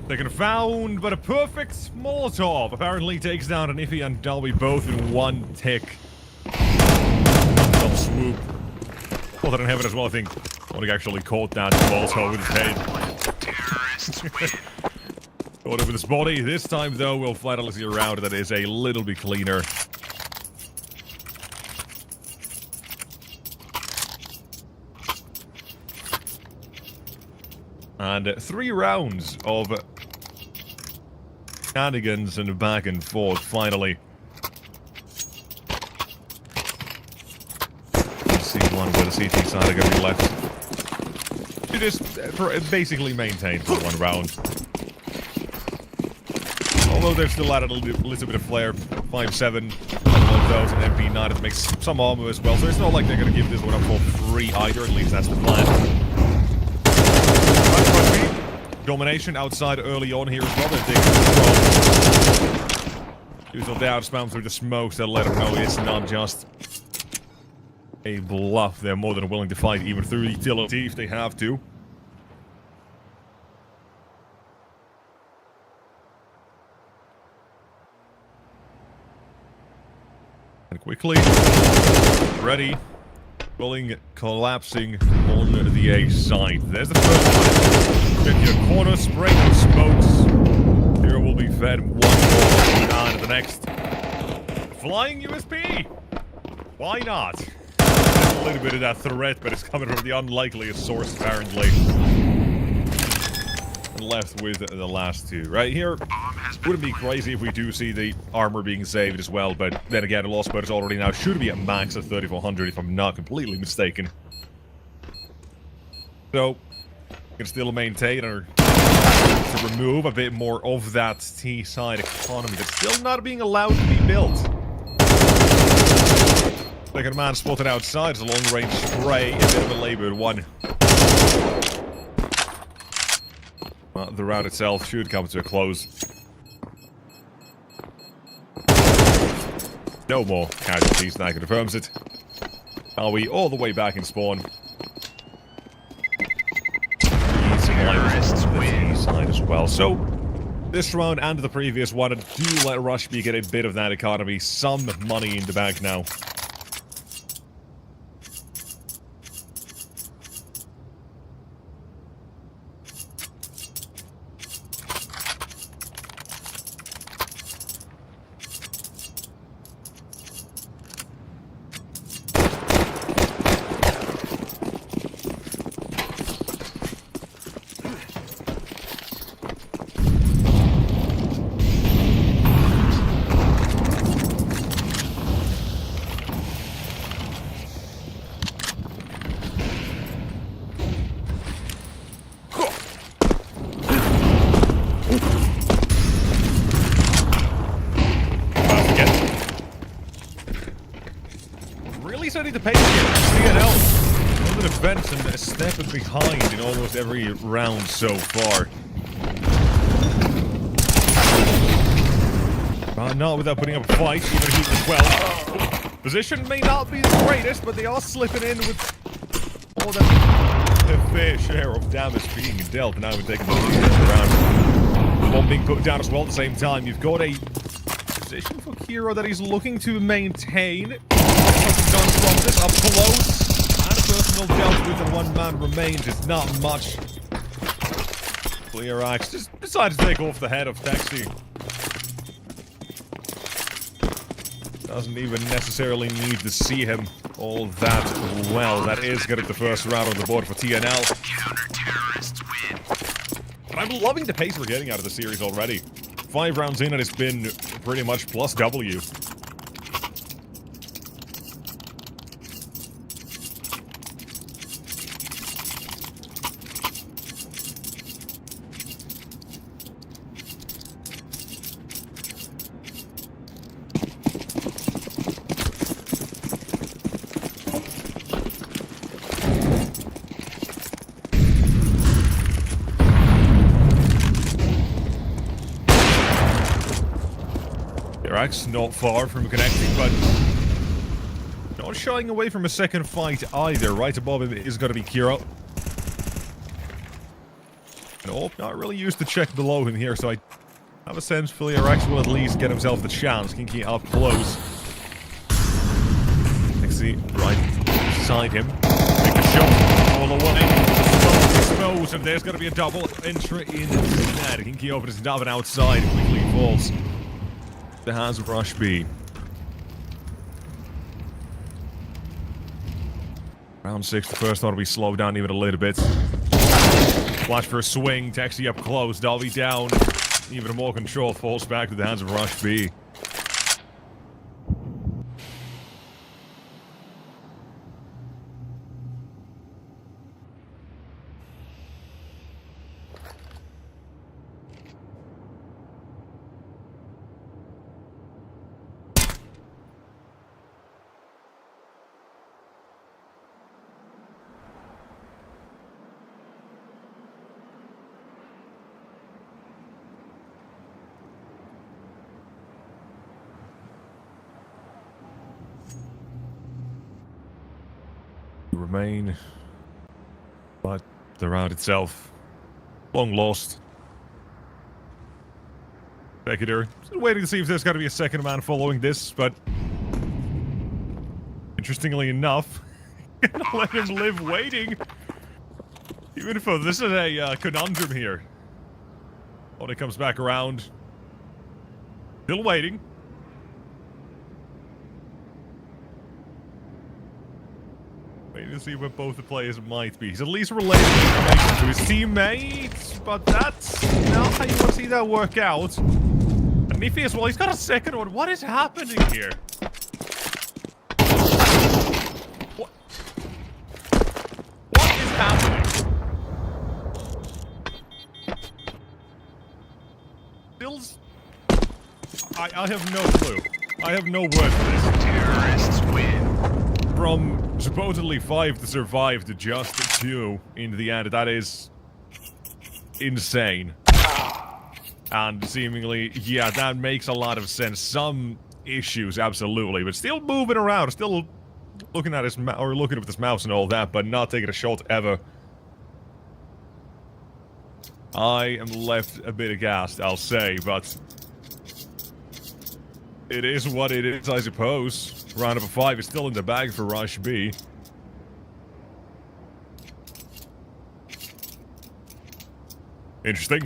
Taken found, but a perfect Molotov apparently takes down an Iffy and Dolby both in one tick. Some swoop. Caught that in heaven as well, I think. Oleg actually caught that Molotov with his head. Caught it with his body. This time, though, we'll finally see a round that is a little bit cleaner. And 3 rounds of shenanigans and back and forth, finally. Let's see one where the CT side are going to be left. It is basically maintained for 1 round. Although they've still added a little bit of flair. 5-7, one of those, and MP9 to make some armor as well. So it's not like they're going to give this one up for free either, at least that's the plan. Domination outside early on here as well. Usual down spam through the smokes that let them know it's not just a bluff. They're more than willing to fight even through the utility if they have to. And quickly, ready. Rolling, collapsing on the A side. There's the first one. Get your corner, spraying with smokes. Here will be fed 1 more and the next. Flying USP! Why not? There's a little bit of that threat, but it's coming from the unlikeliest source, apparently. And left with the last 2. Right here, wouldn't be crazy if we do see the armor being saved as well, but then again, the lost is already now should be at max of 3400 if I'm not completely mistaken. So, can still maintain or to remove a bit more of that T-side economy that's still not being allowed to be built. Second man spotted outside as a long-range spray, a bit of a labored one. Well, the round itself should come to a close. No more casualties, that confirms it. Are we all the way back in spawn? Side as well. So, this round and the previous one do let Rushby get a bit of that economy, some money in the bank now. really setting the pace here. CNL on the defense and stepping behind in almost every round so far. Not without putting up a fight, even he as well. Position may not be the greatest, but they are slipping in with all the fair share of damage being dealt. And now we're taking the lead around. Bomb being put down as well at the same time. You've got a position for Kiro that he's looking to maintain. Something done from this up close. And a personal dealt with, and one man remains. It's not much. Clear Axe just decides to take off the head of Taxi. Doesn't even necessarily need to see him all that well. That is getting the first round on the board for TNL. Counter-terrorists win. But I'm loving the pace we're getting out of the series already. 5 rounds in and it's been pretty much plus W. Not far from connecting, but not shying away from a second fight either. Right above him is going to be Kiro. Nope, not really used to check below him here, so I have a sense Rex will at least get himself the chance. Kinky up close. Nexi right beside him. Make a shot all the way. Exposed, and there's going to be a double entry in that. Kinky opens his Davin outside, quickly falls. The hands of Rush B. Round 6, the first one will be slowed down even a little bit. Flash for a swing, Taxi up close, Dolby down. Even more control falls back to the hands of Rush B. Remain, but the round itself long lost. Beckeder still waiting to see if there's got to be a second man following this, but interestingly enough, let him live waiting. Even if this is a conundrum here. When it comes back around, still waiting. Waiting to see where both the players might be. He's at least relating information to his teammates, but that's not how you want to see that work out. And Nifi as well, he's got a second one. What is happening here? What is happening? Bill's... I have no clue. I have no word for this. Terrorists win. From supposedly 5 to survive to just 2 in the end, that is insane. And seemingly, yeah, that makes a lot of sense. Some issues, absolutely, but still moving around, still looking at his looking with his mouse and all that, but not taking a shot ever. I am left a bit aghast, I'll say, but it is what it is, I suppose. Round number 5 is still in the bag for Rush B. Interesting.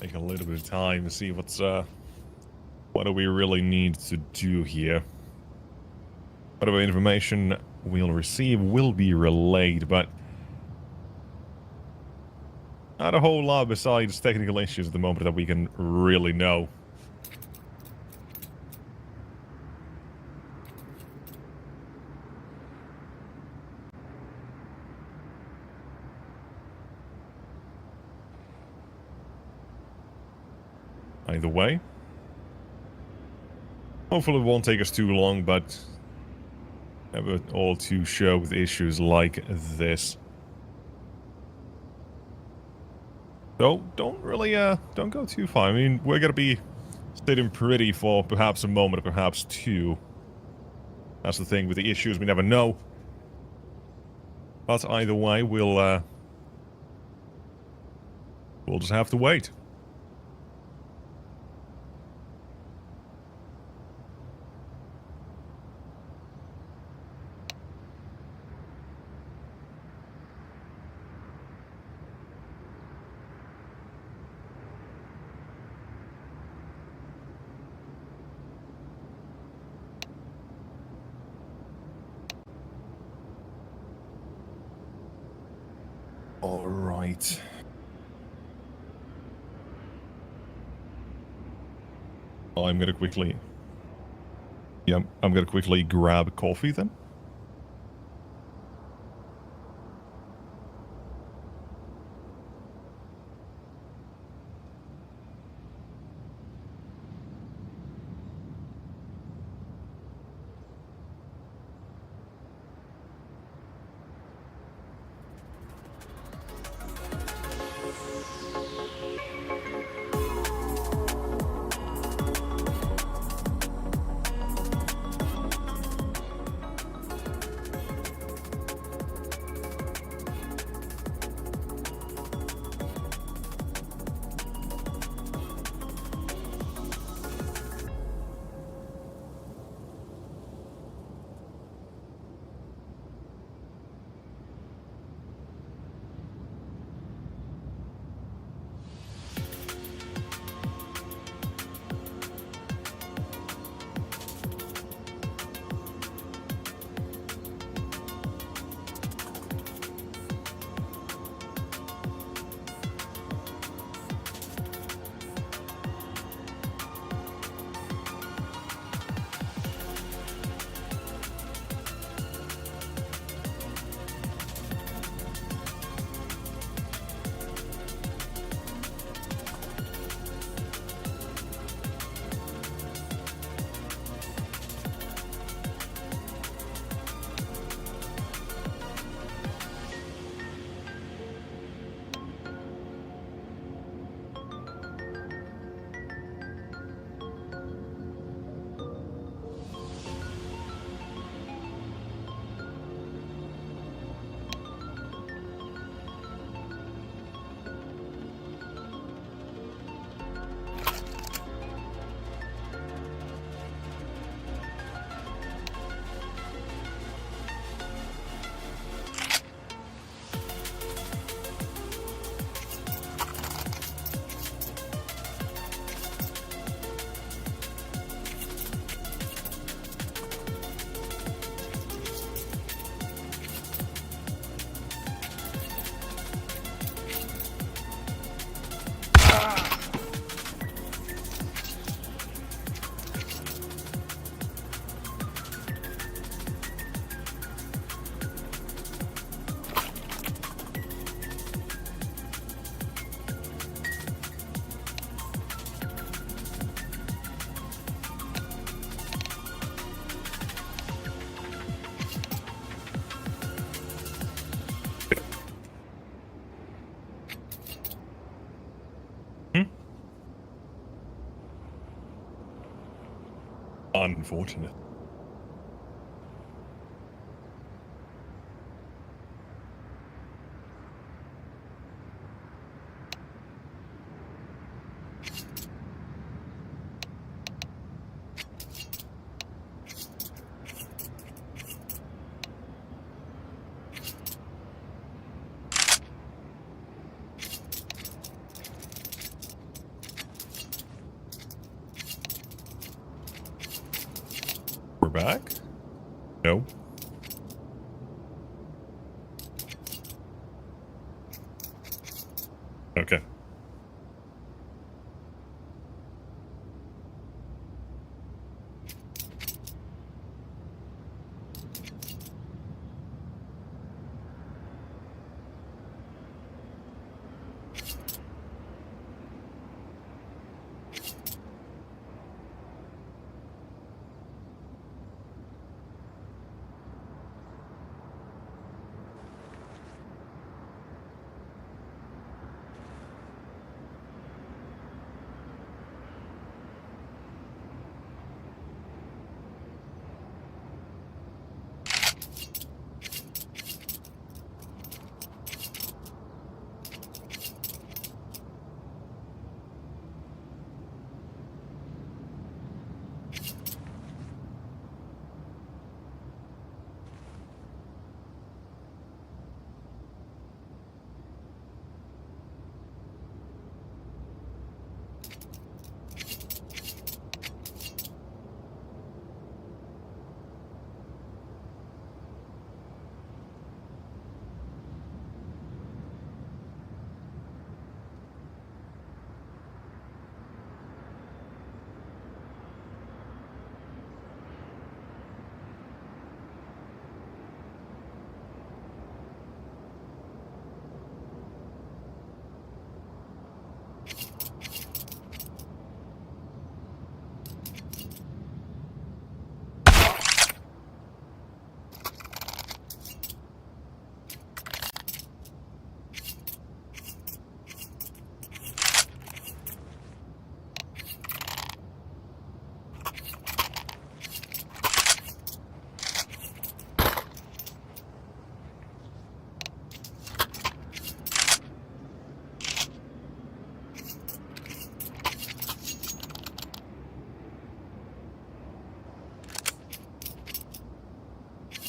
Take a little bit of time to see what's what do we really need to do here. Whatever information we'll receive will be relayed, but not a whole lot besides technical issues at the moment that we can really know. Either way. Hopefully it won't take us too long, but never all too sure with issues like this. So, don't really, don't go too far. I mean, we're gonna be sitting pretty for perhaps a moment, or perhaps two. That's the thing with the issues, we never know. But either way, we'll just have to wait. All right. I'm gonna quickly... Yeah, I'm gonna quickly grab coffee then. Unfortunate. We're back? No. Okay.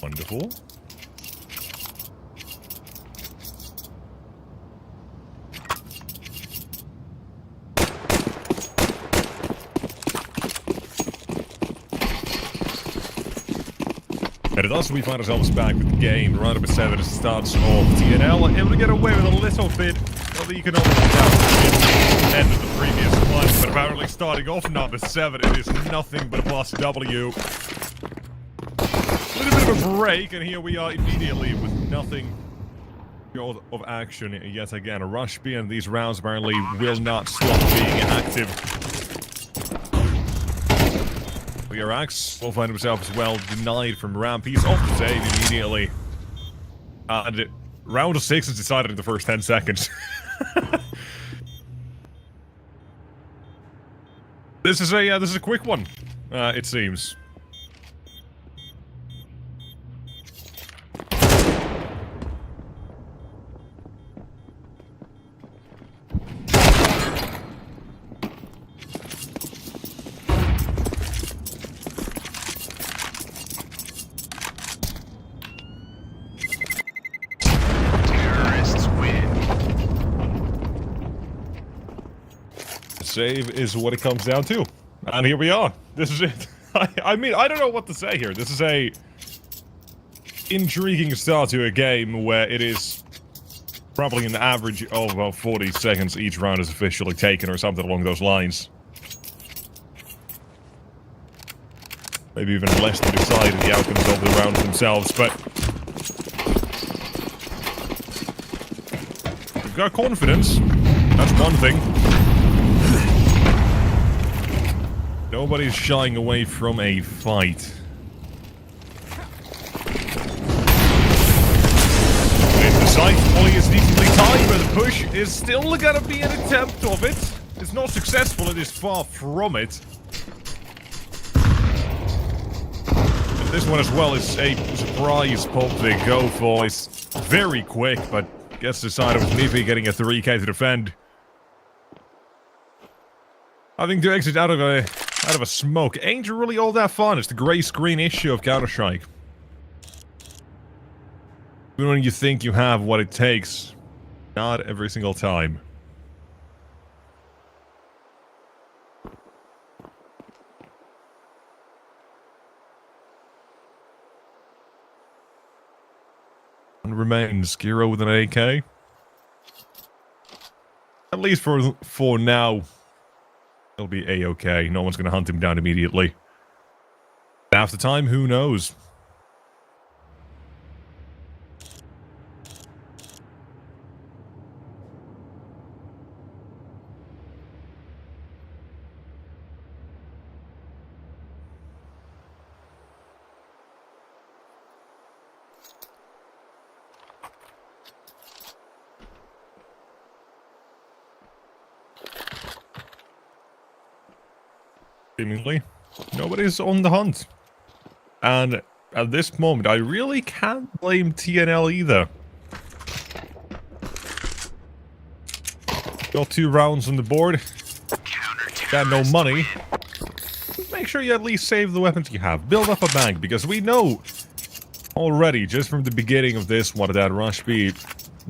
Wonderful. And thus we find ourselves back with the game. Round number 7 starts off TNL, able to get away with a little bit of the economic end of the previous one, but apparently starting off number 7, it is nothing but a plus W. A little bit of a break, and here we are immediately with nothing of action yet again. A rush B, and these rounds apparently will not stop being active. Axe will find himself as well denied from ramp. He's off the save immediately. And round of 6 is decided in the first 10 seconds. This is a quick one, it seems. Save is what it comes down to. And here we are. This is it. I mean, I don't know what to say here. This is a intriguing start to a game where it is probably an average of about 40 seconds each round is officially taken or something along those lines. Maybe even less to decide the outcomes of the rounds themselves, but we've got confidence. That's one thing. Nobody's shying away from a fight. If the side volley is decently timed, but the push is still gonna be an attempt of it. It's not successful, it is far from it. And this one as well is a surprise pop they go for. It's very quick, but gets decided with Nifi getting a 3k to defend. Having to exit out of a smoke ain't really all that fun. It's the grey screen issue of Counter-Strike. Even when you think you have what it takes, not every single time. One remains, Kiro with an AK. At least for now, he'll be a-okay. No one's going to hunt him down immediately. After time, who knows? Seemingly, nobody's on the hunt. And at this moment, I really can't blame TNL either. Got 2 rounds on the board. Got no money. Make sure you at least save the weapons you have. Build up a bank, because we know already, just from the beginning of this one, that Rush B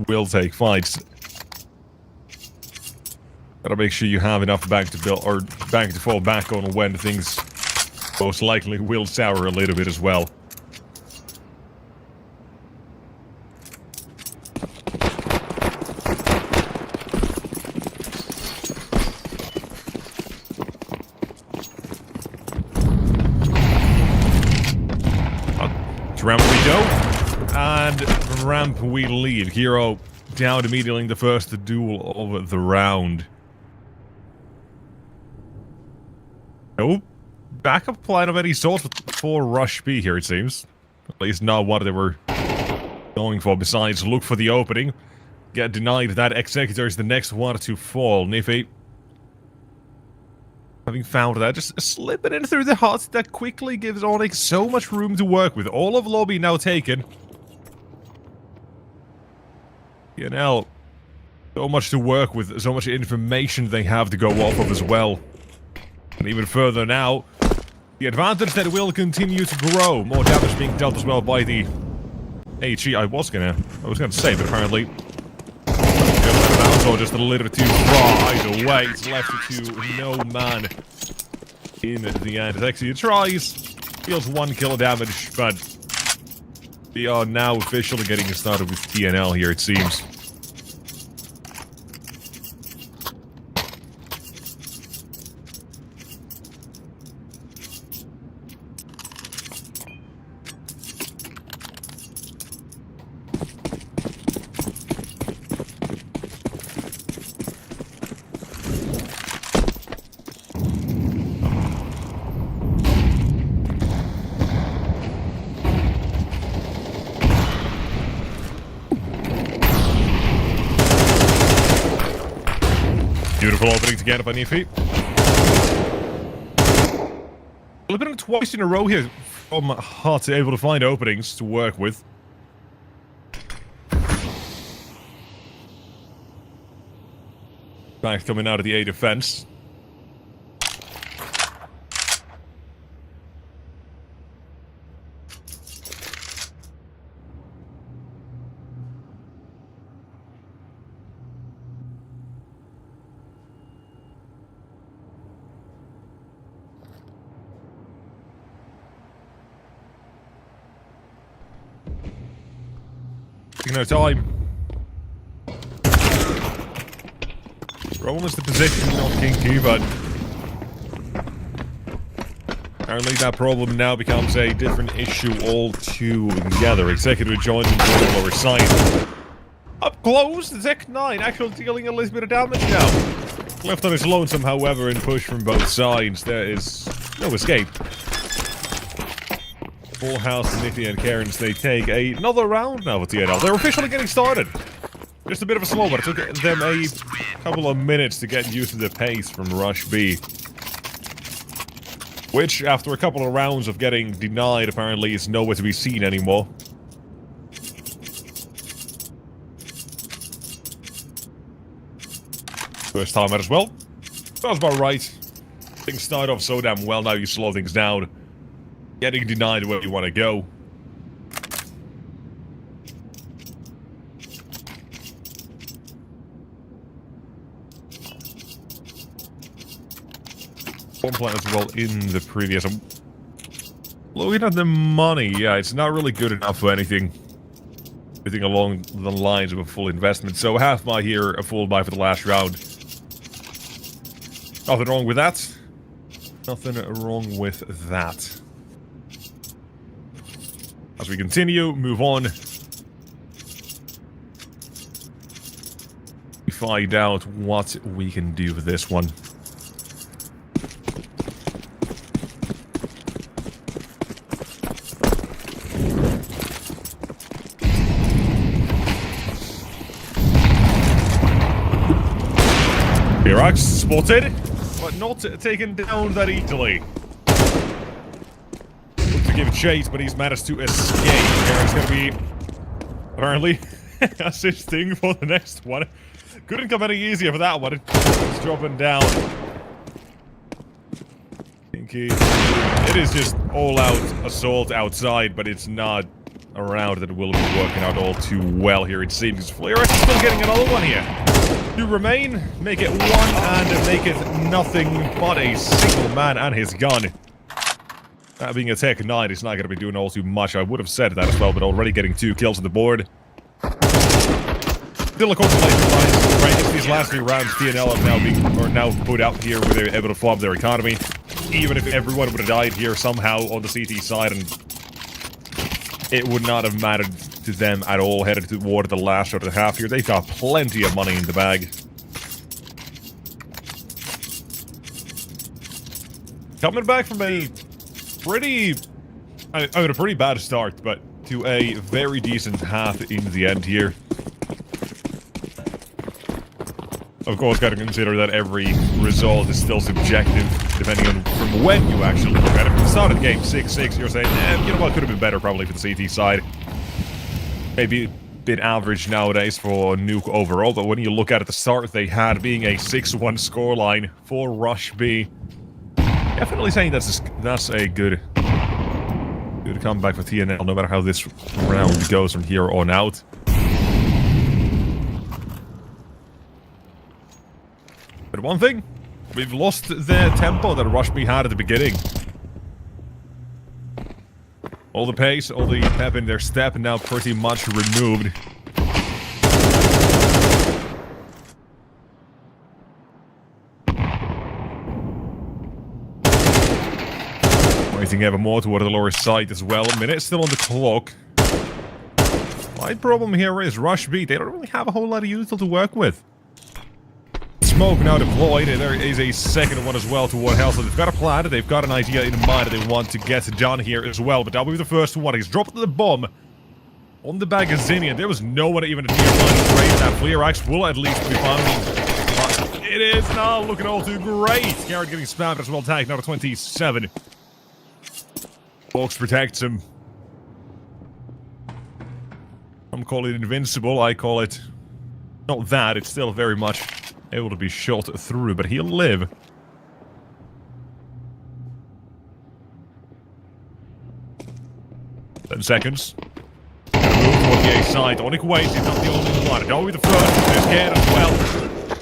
will take fights. Gotta make sure you have enough bank to build, or bank to fall back on when things most likely will sour a little bit as well. Ramp we go, and ramp we lead. Hero down immediately in the first duel of the round. No backup plan of any sort for Rush B here, it seems. At least not what they were going for, besides look for the opening. Get denied that Executor is the next one to fall. Niffy, having found that, just slip it in through the hut. That quickly gives Onyx so much room to work with. All of lobby now taken. TNL, so much to work with, so much information they have to go off of as well. And even further now, the advantage that will continue to grow. More damage being dealt as well by the HE. I was gonna say, but apparently also just a little too far. Either way, it's left to no man in the end. Actually, it tries, deals 1 kill of damage, but we are now officially getting started with TNL here, it seems. Beautiful opening to get up on your feet. Flipping it twice in a row here from Hut, able to find openings to work with. Back coming out of the A defense. No time. Roll is the position, not kinky, but apparently that problem now becomes a different issue altogether. Executive joins him from the lower side. Up close, Zek 9 actually dealing a little bit of damage now. Left on his lonesome, however, and push from both sides. There is no escape. Full house, Niffy and Karen's, they take another round now with TNL. They're officially getting started. Just a bit of a slow, but it took them a couple of minutes to get used to the pace from Rush B. Which, after a couple of rounds of getting denied, apparently is nowhere to be seen anymore. First time out as well. Sounds about right. Things start off so damn well, now you slow things down. Getting denied where you want to go. One plan as well in the previous. Looking at the money, yeah, it's not really good enough for anything. Anything along the lines of a full investment. So half buy here, a full buy for the last round. Nothing wrong with that. Nothing wrong with that. As we continue, move on. We find out what we can do with this one. Iraq's spotted, but not taken down that easily. Looks to give chase, but he's managed to escape. Eric's going to be, apparently, assisting for the next one. Couldn't come any easier for that one. He's dropping down. It is just all-out assault outside, but it's not a round that will be working out all too well here, it seems. Iraq's still getting another one here. To remain, make it one, and make it nothing but a single man and his gun. That being a Tech 9, it's not going to be doing all too much. I would have said that as well, but already getting 2 kills on the board. Still a consolation prize. Right, these last 3 rounds, TNL are now put out here where they're able to farm their economy. Even if everyone would have died here somehow on the CT side, and it would not have mattered to them at all headed toward the last shot of the half here. They've got plenty of money in the bag. Coming back from a pretty... I mean, a pretty bad start, but to a very decent half in the end here. Of course, got to consider that every result is still subjective, depending on from when you actually look at it. From the start of the game, 6-6, you're saying, you know what, could have been better probably for the CT side. Maybe a bit average nowadays for Nuke overall, but when you look at it, the start they had being a 6-1 scoreline for Rush B, definitely saying that's a good comeback for TNL, no matter how this round goes from here on out. But one thing, we've lost the tempo that Rush B had at the beginning. All the pace, all the pep in their step now pretty much removed. Waiting ever more toward the lower side as well. A minute still on the clock. My problem here is Rush B, they don't really have a whole lot of util to work with. Smoke now deployed, and there is a second one as well toward Hell, so they've got a plan, they've got an idea in mind that they want to get done here as well, but that will be the first one. He's dropped the bomb on the Bagazinian. There was no one even nearby to raise that. Fleerax will at least be found. It is not looking all too great. Garrett getting spammed as well, tagged now to 27. Box protects him. Some call it invincible, I call it not that, it's still very much able to be shot through, but he'll live. Ten seconds. Move toward the A side. Onic waits, he's not the only one. Don't be the first, they're scared as well.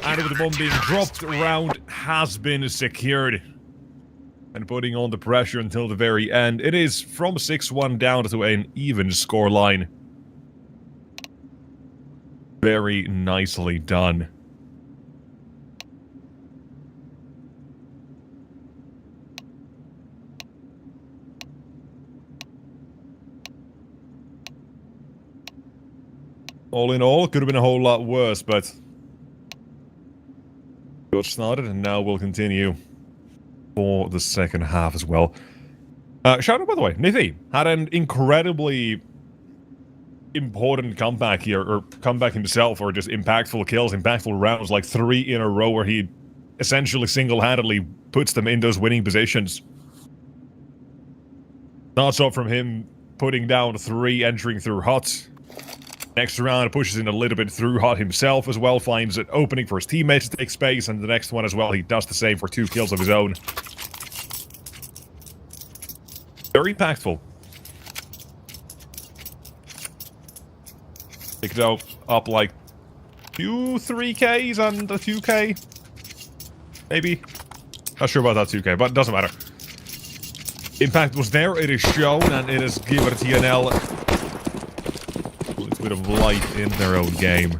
And with the bomb being dropped, round has been secured. And putting on the pressure until the very end. It is from 6-1 down to an even scoreline. Very nicely done. All in all, it could have been a whole lot worse, but got started, and now we'll continue for the second half as well. Shout out, by the way, Nithy had an incredibly important comeback here, or comeback himself, or just impactful kills, impactful rounds, like 3 in a row where he essentially single-handedly puts them in those winning positions. Starts off from him putting down 3, entering through Hot. Next round, pushes in a little bit through Hot himself as well, finds an opening for his teammates to take space, and the next one as well, he does the same for 2 kills of his own. Very impactful. Picked up like 2-3Ks and a 2K. Maybe. Not sure about that 2K, but it doesn't matter. Impact was there, it is shown, and it has given TNL a little bit of light in their own game.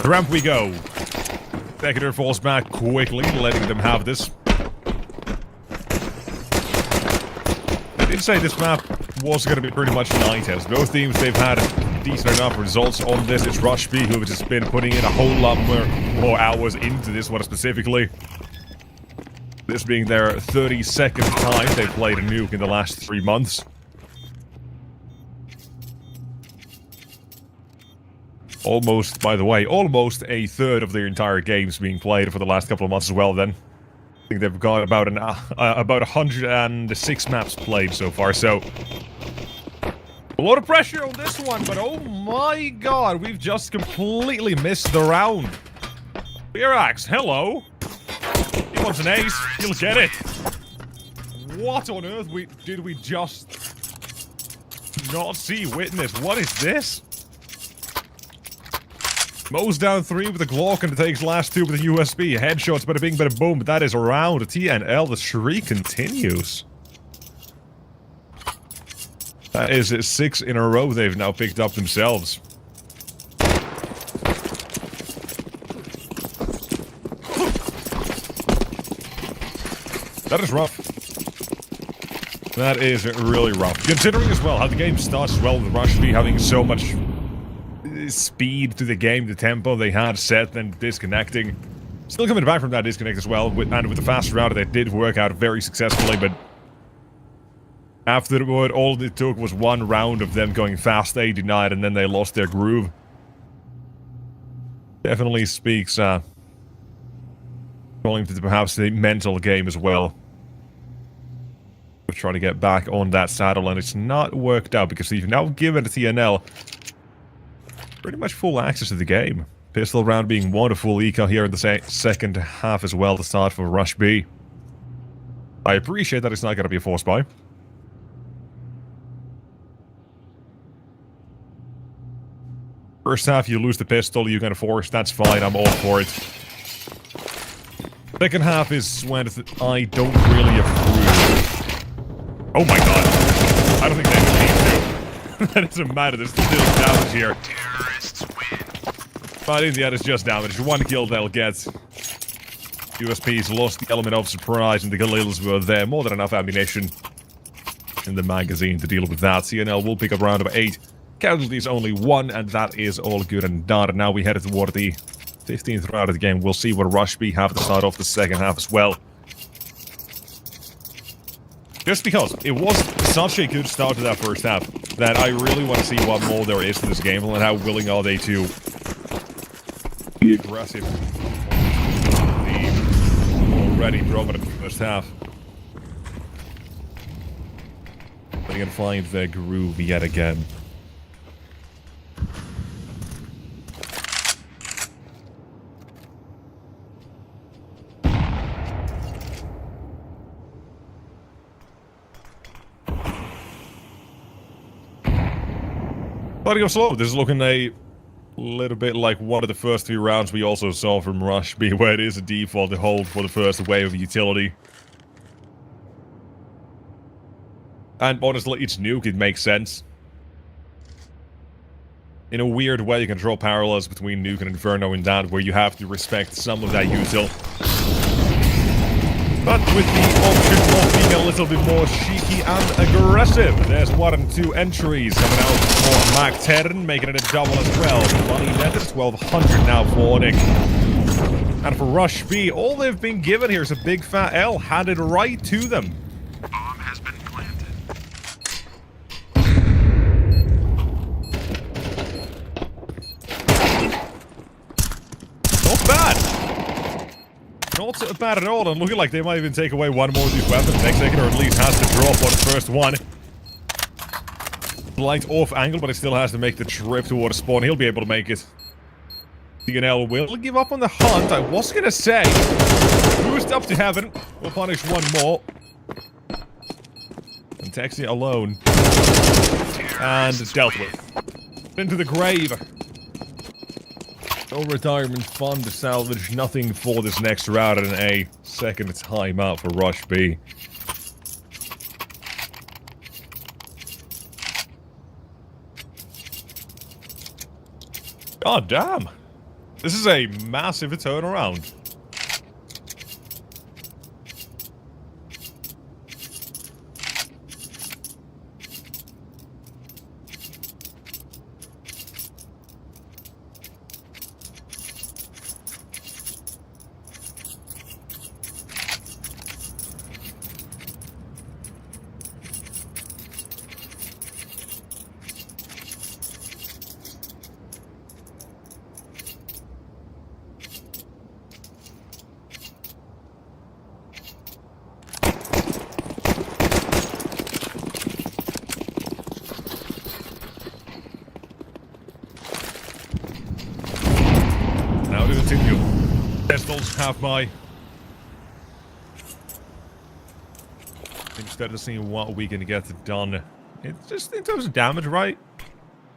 The ramp we go. Executor falls back quickly, letting them have this. I did say this map was going to be pretty much night test. Both teams, they've had decent enough results on this. It's Rush B who has just been putting in a whole lot more hours into this one specifically. This being their 32nd time they've played a nuke in the last 3 months. Almost, by the way, almost a third of their entire games being played for the last couple of months as well then. I think they've got about 106 maps played so far, so... A lot of pressure on this one, but oh my god, we've just completely missed the round. Virax, hello. He wants an ace, he'll get it. What on earth did we just not see witness? What is this? Mo's down 3 with a Glock and takes last 2 with a USB. Headshots, bada bing, bada boom. But that is around TNL. The shriek continues. That is 6 in a row they've now picked up themselves. That is rough. That is really rough. Considering as well how the game starts as well with Rush B having so much speed to the game, the tempo they had set, then disconnecting. Still coming back from that disconnect as well, and with the fast router that did work out very successfully, but afterward all it took was 1 round of them going fast, they denied, and then they lost their groove. Definitely speaks calling to perhaps the mental game as well. We're trying to get back on that saddle, and it's not worked out because you've now given TNL pretty much full access to the game. Pistol round being wonderful eco here in the second half as well to start for Rush B. I appreciate that it's not going to be a force buy. First half you lose the pistol, you're going to force, that's fine, I'm all for it. Second half is when I don't really approve. Oh my god. I don't think they would need to. That doesn't matter, there's still damage here. But in the end, it's just damage. 1 kill they'll get. USP's lost the element of surprise, and the Galils were there. More than enough ammunition in the magazine to deal with that. CNL will pick up round number 8. Casualties only 1, and that is all good and done. Now we head toward the 15th round of the game. We'll see what Rush B have to start off the second half as well. Just because it was such a good start to that first half that I really want to see what more there is to this game and how willing are they to be aggressive. Already dropping it in the first half. They're gonna find their groove yet again. Starting off slow. This is looking a little bit like one of the first 3 rounds we also saw from Rush B, where it is a default to hold for the first wave of utility. And honestly, it's nuke, it makes sense. In a weird way, you can draw parallels between nuke and Inferno in that, where you have to respect some of that util. But with the option of being a little bit more cheeky and aggressive. There's 1 and 2 entries coming out for Mac 10, making it a double as well. Money netted, 1200 now for Nick. And for Rush B, all they've been given here is a big fat L handed right to them. Bomb has been planted. Not bad. Not bad at all, and looking like they might even take away 1 more of these weapons. Next second, or at least has to drop on the first one. Slight off angle, but it still has to make the trip toward a spawn. He'll be able to make it. DNL will give up on the hunt. I was gonna say, boost up to heaven. We'll punish 1 more. And Texia alone. And dealt with. Into the grave. No retirement fund to salvage, nothing for this next round, and a second timeout for Rush B. God damn. This is a massive turnaround. Now to continue. Pistols have my... Instead of seeing what we can get done. It's just in terms of damage, right?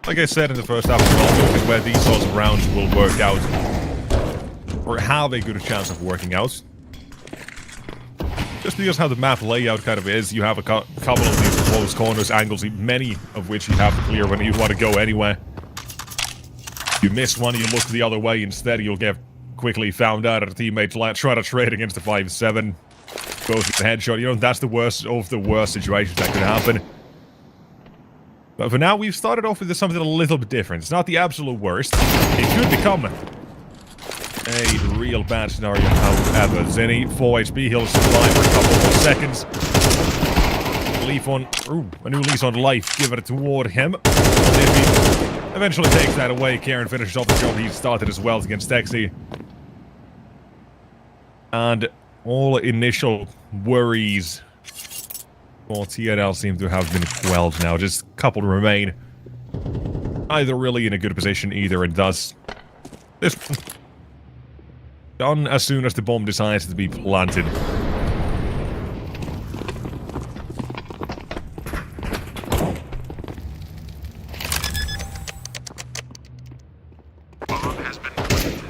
Like I said in the first half, we're where these sorts of rounds will work out. Or have a good chance of working out. Just because how the map layout kind of is, you have a couple of these close corners, angles, many of which you have to clear when you want to go anywhere. You miss one, you look the other way, instead you'll get quickly found out at a teammate try to trade against a 5-7. Goes with the headshot, you know, that's the worst of the worst situations that could happen. But for now, we've started off with something a little bit different. It's not the absolute worst. It could become a real bad scenario, however. Zenny, 4 HP, he'll survive for a couple more seconds. Leaf on... Ooh, a new lease on life. Give it toward him. If he eventually takes that away, Karen finishes off the job he started as well against Texi. And all initial worries for TNL seem to have been quelled now. Just a couple remain. Either really in a good position, either, and thus... This one done as soon as the bomb decides to be planted. Bomb has been planted.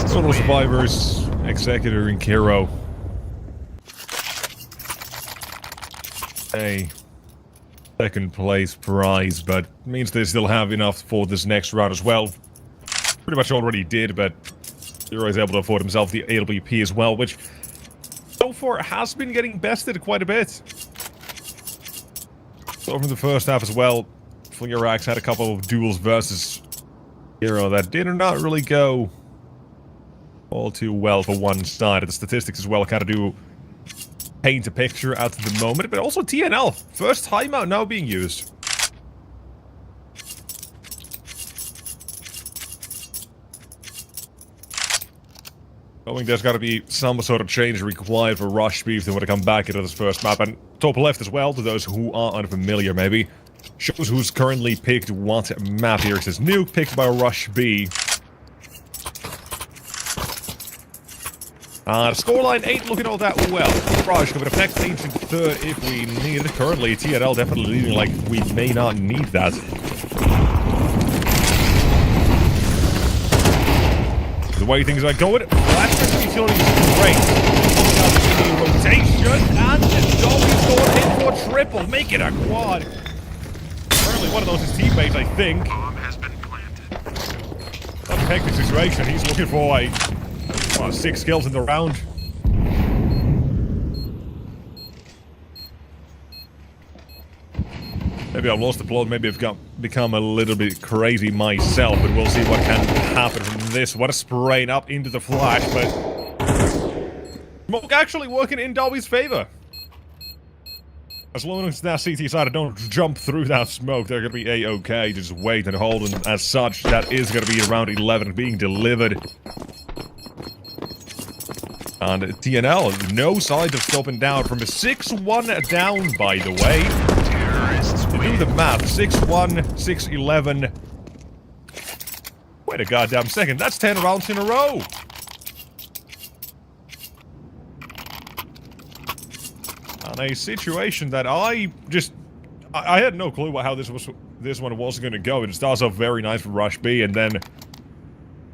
Total survivors, Executor and Kiro. A second place prize, but means they still have enough for this next round as well. Pretty much already did, but Kiro is able to afford himself the AWP as well, which so far has been getting bested quite a bit. So from the first half as well, Flierax had a couple of duels versus Kiro that did not really go all too well for one side. The statistics as well kind of do paint a picture at the moment, but also TNL. First timeout now being used. I think there's got to be some sort of change required for Rush Beef to want to come back into this first map. And top left as well, to those who are unfamiliar maybe, shows who's currently picked what map here. It says Nuke, picked by Rush B. Scoreline 8 looking all that well. Rush could affect Ancient third if we need it. Currently, TNL definitely leading like we may not need that. The way things are going, Flashback utility is great. Rotation, and Dobby's going in for triple, make it a quad. Currently, one of those is teammates, I think. Bomb has been planted. Not a hectic situation. He's looking for a 6 kills in the round. Maybe I've lost the plot, maybe I've become a little bit crazy myself, but we'll see what can happen from this. What a spraying up into the flash, but smoke actually working in Dobby's favor. As long as that CT side don't jump through that smoke, they're going to be A-okay. Just wait and hold, and as such, that is going to be around 11 being delivered. And TNL, no signs of stopping down from a 6-1 down, by the way. Terrorists To do the math, 6-1, 6-11. Wait a goddamn second, that's 10 rounds in a row. And a situation that I had no clue how this one was going to go. It starts off very nice for Rush B, and then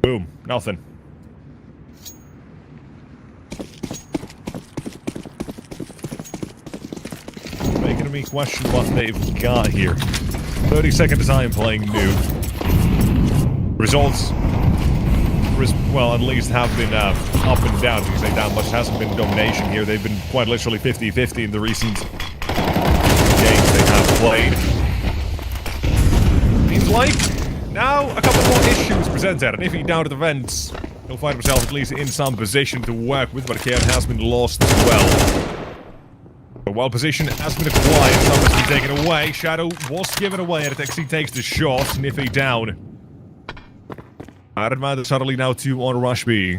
boom, nothing. Making me question what they've got here. 30-second time playing new. Results, well, at least have been up and down. You can say that much hasn't been domination here. They've been quite literally 50-50 in the recent games they have played. Seems like now a couple more issues presented, and if he down to the vents, he'll find himself at least in some position to work with, but Cairn has been lost as well. But while position has been acquired, some has been taken away. Shadow was given away, and he takes the shot. Niffy down. Iron Man suddenly now 2 on Rush B.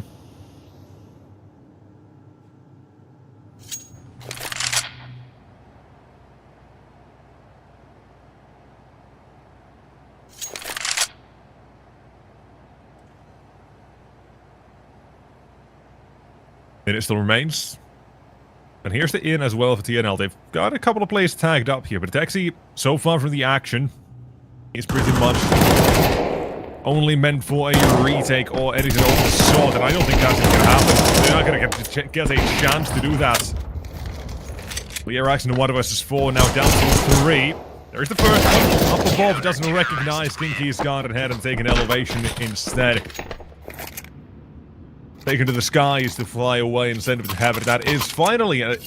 Minute still remains. And here's the in as well for TNL. They've got a couple of players tagged up here, but Taxi, so far from the action, is pretty much only meant for a retake or anything of the sort, and I don't think that's going to happen. They're not going to get a chance to do that. Clear action to 1 vs 4, now down to 3. There's the first one. Up above, doesn't recognize. Kinky's gone ahead and taken elevation instead. Taken to the skies to fly away and send him to heaven. That is finally an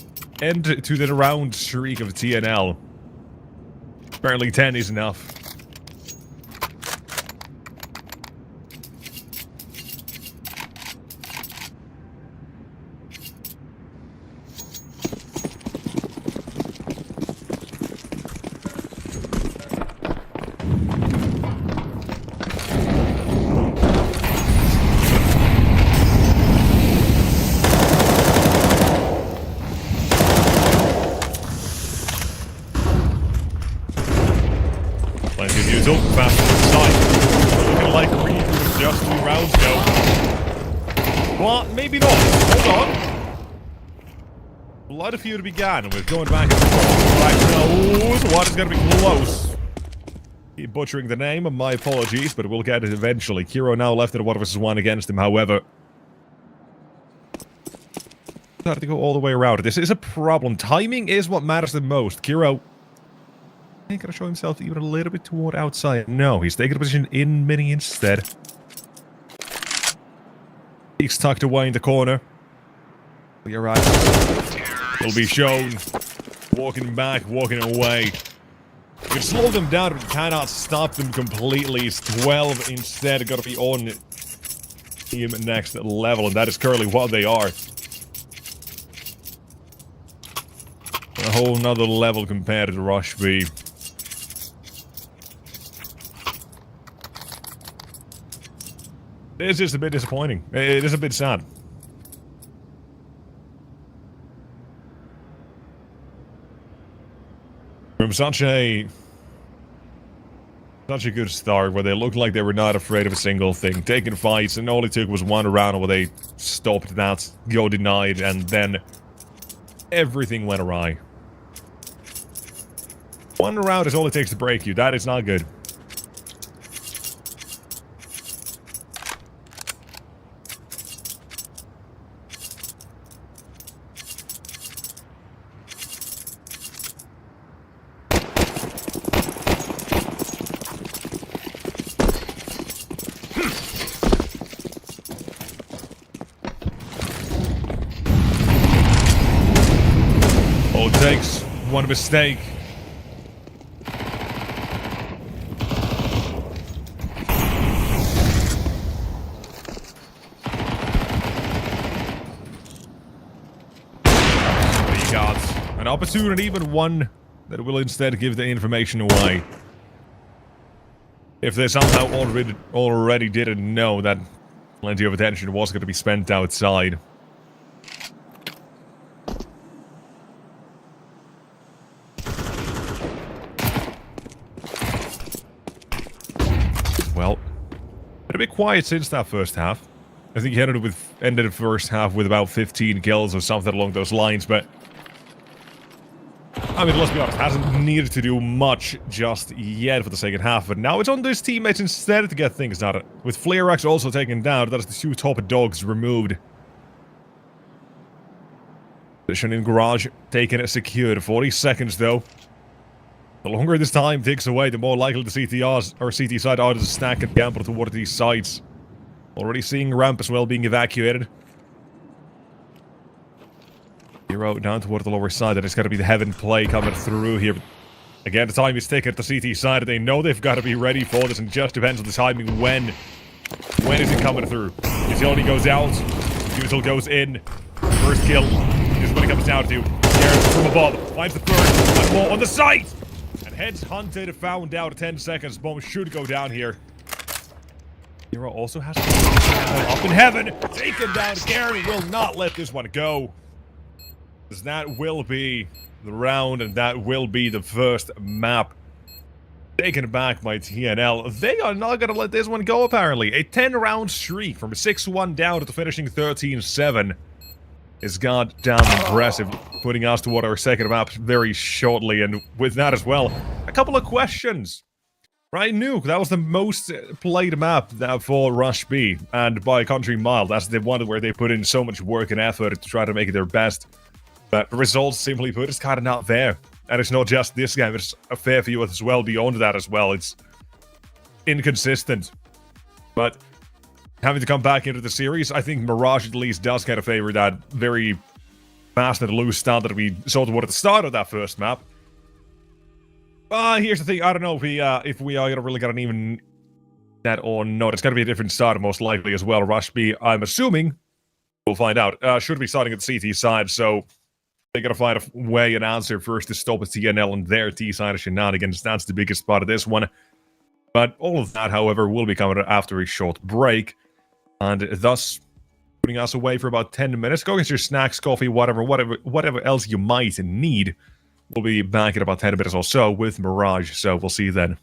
end to the round streak of TNL. Apparently 10 is enough. Quite a few to began with, going back and forth. Right now, the water's gonna be close. Keep butchering the name, my apologies, but we'll get it eventually. Kiro now left at 1 vs 1 against him, however. Started to go all the way around. This is a problem. Timing is what matters the most. Kiro ain't gonna show himself even a little bit toward outside. No, he's taking a position in mini instead. He's tucked away in the corner. You're right. Will be shown. Walking back, walking away. You can slow them down, but you cannot stop them completely. It's 12 instead. Got to be on team next level, and that is currently what they are. A whole nother level compared to Rush B. It's just a bit disappointing. It is a bit sad. From such a good start where they looked like they were not afraid of a single thing, taking fights, and all it took was 1 round where they stopped that, go denied, and then everything went awry. 1 round is all it takes to break you. That is not good. Takes 1 mistake. He got an opportunity, but one that will instead give the information away. If they somehow already didn't know that plenty of attention was going to be spent outside. bit quiet since that first half. I think he ended the first half with about 15 kills or something along those lines, but I mean, let's be honest, hasn't needed to do much just yet for the second half, but now it's on his teammates instead to get things done. With Flarex also taken down, that is the 2 top dogs removed. Position in garage, taken it secured. 40 seconds though. The longer this time ticks away, the more likely the CT side are to stack and gamble toward these sites. Already seeing ramp as well being evacuated. Hero down toward the lower side, and it's got to be the heaven play coming through here. Again, the time is ticking at the CT side, and they know they've got to be ready for this, and just depends on the timing when. When is it coming through? Utility goes out, Util goes in. First kill is what it comes down to. Scares from above, finds the first, one more on the site! And heads hunted, found out 10 seconds. Bomb should go down here. Hero also has to up in heaven, taken down. Gary will not let this one go. That will be the round, and that will be the first map taken back by TNL. They are not going to let this one go, apparently. A 10-round streak from 6-1 down to finishing 13-7 is goddamn impressive, putting us toward our second map very shortly. And with that as well, a couple of questions. Right, Nuke, that was the most played map for Rush B, and by a country mile, that's the one where they put in so much work and effort to try to make it their best. But the results, simply put, is kind of not there. And it's not just this game, it's a fair few as well beyond that as well. It's inconsistent. But having to come back into the series, I think Mirage at least does kind of favor that very fast and loose start that we saw toward the start of that first map. Here's the thing, I don't know if we are really gonna even that or not. It's gonna be a different start most likely as well. Rush B, I'm assuming, we'll find out, should be starting at the CT side, so they gotta find a way, an answer first to stop TNL and their T-side of shenanigans. That's the biggest part of this one. But all of that, however, will be coming after a short break. And thus, putting us away for about 10 minutes. Go get your snacks, coffee, whatever else you might need. We'll be back in about 10 minutes or so with Mirage, so we'll see you then.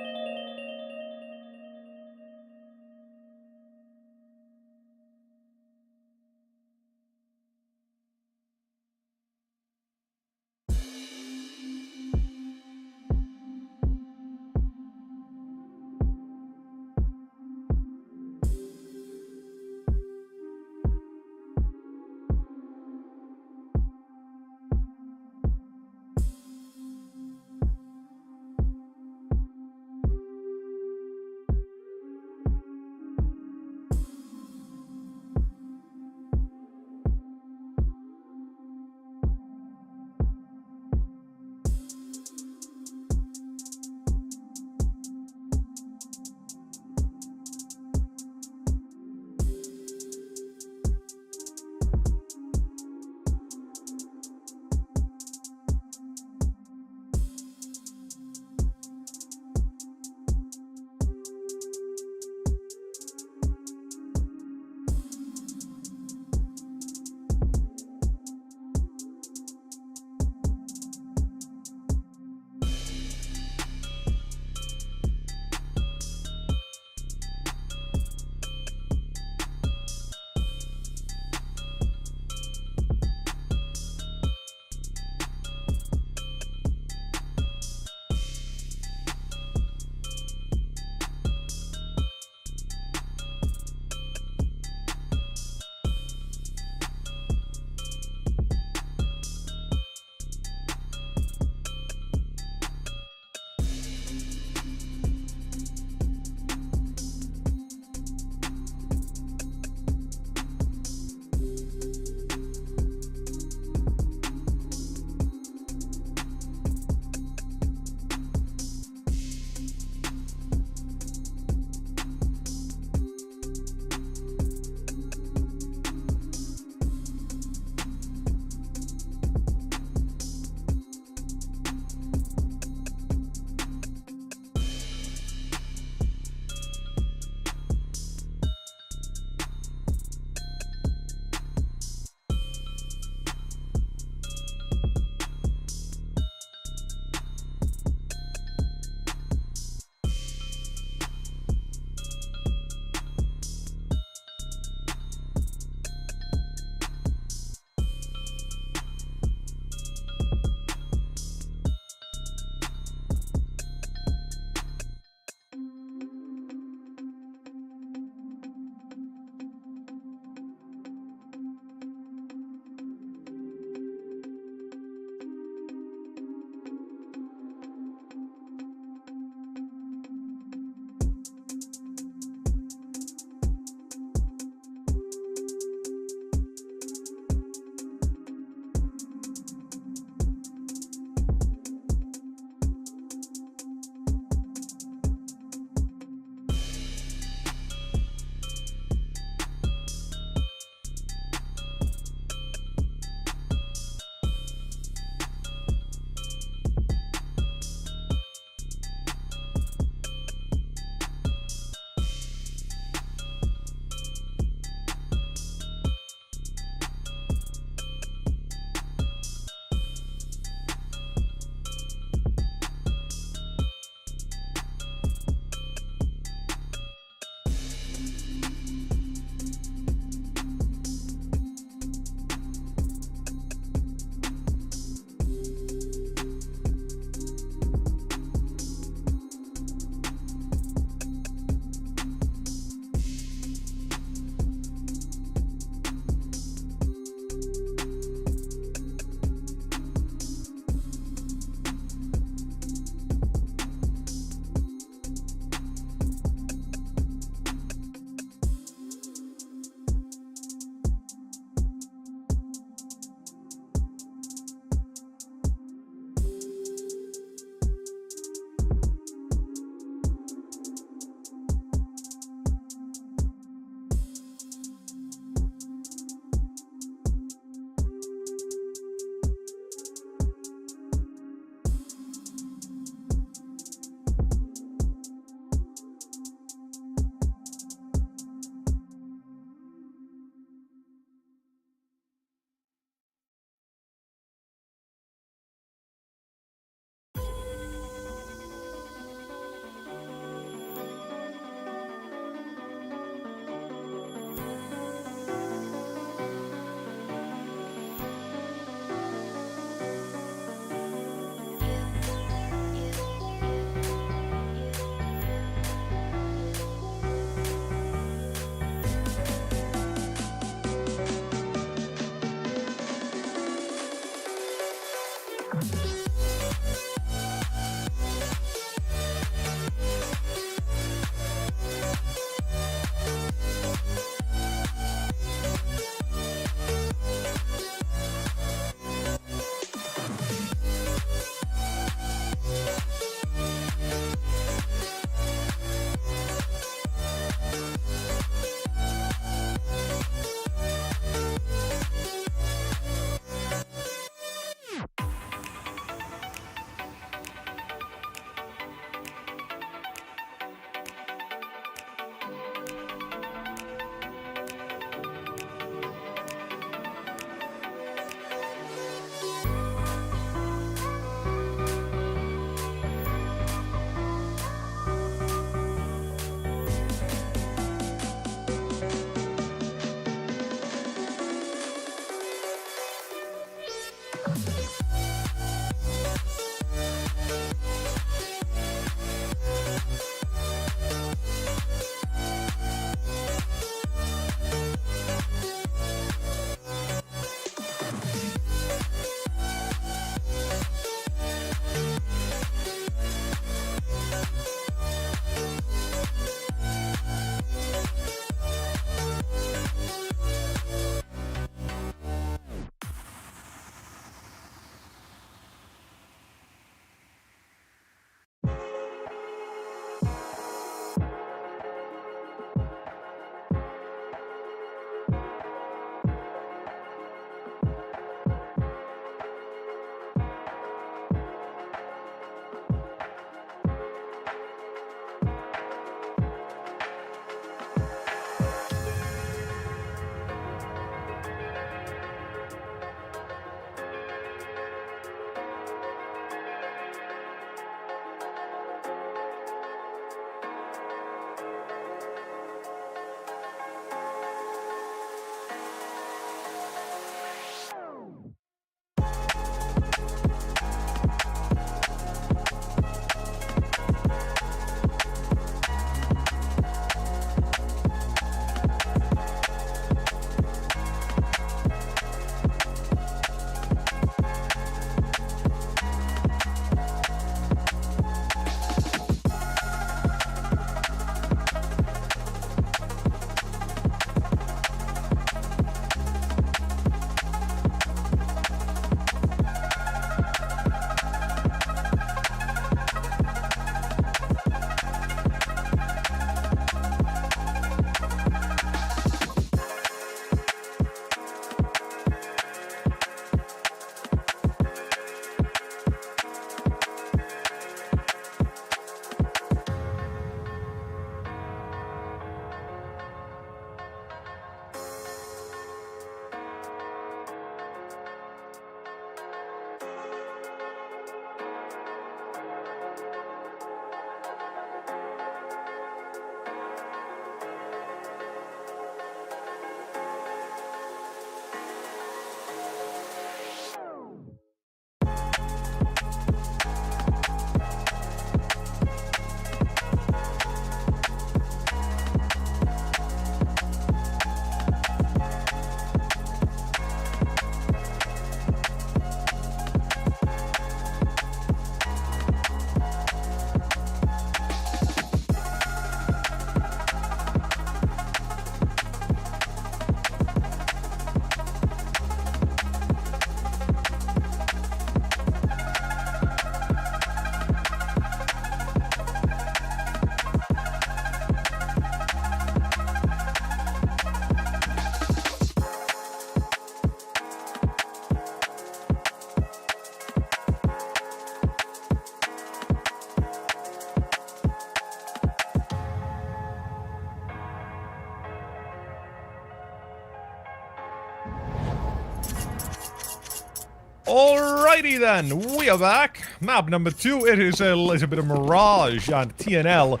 Alrighty then, we are back. Map number 2, it is a little bit of Mirage on TNL.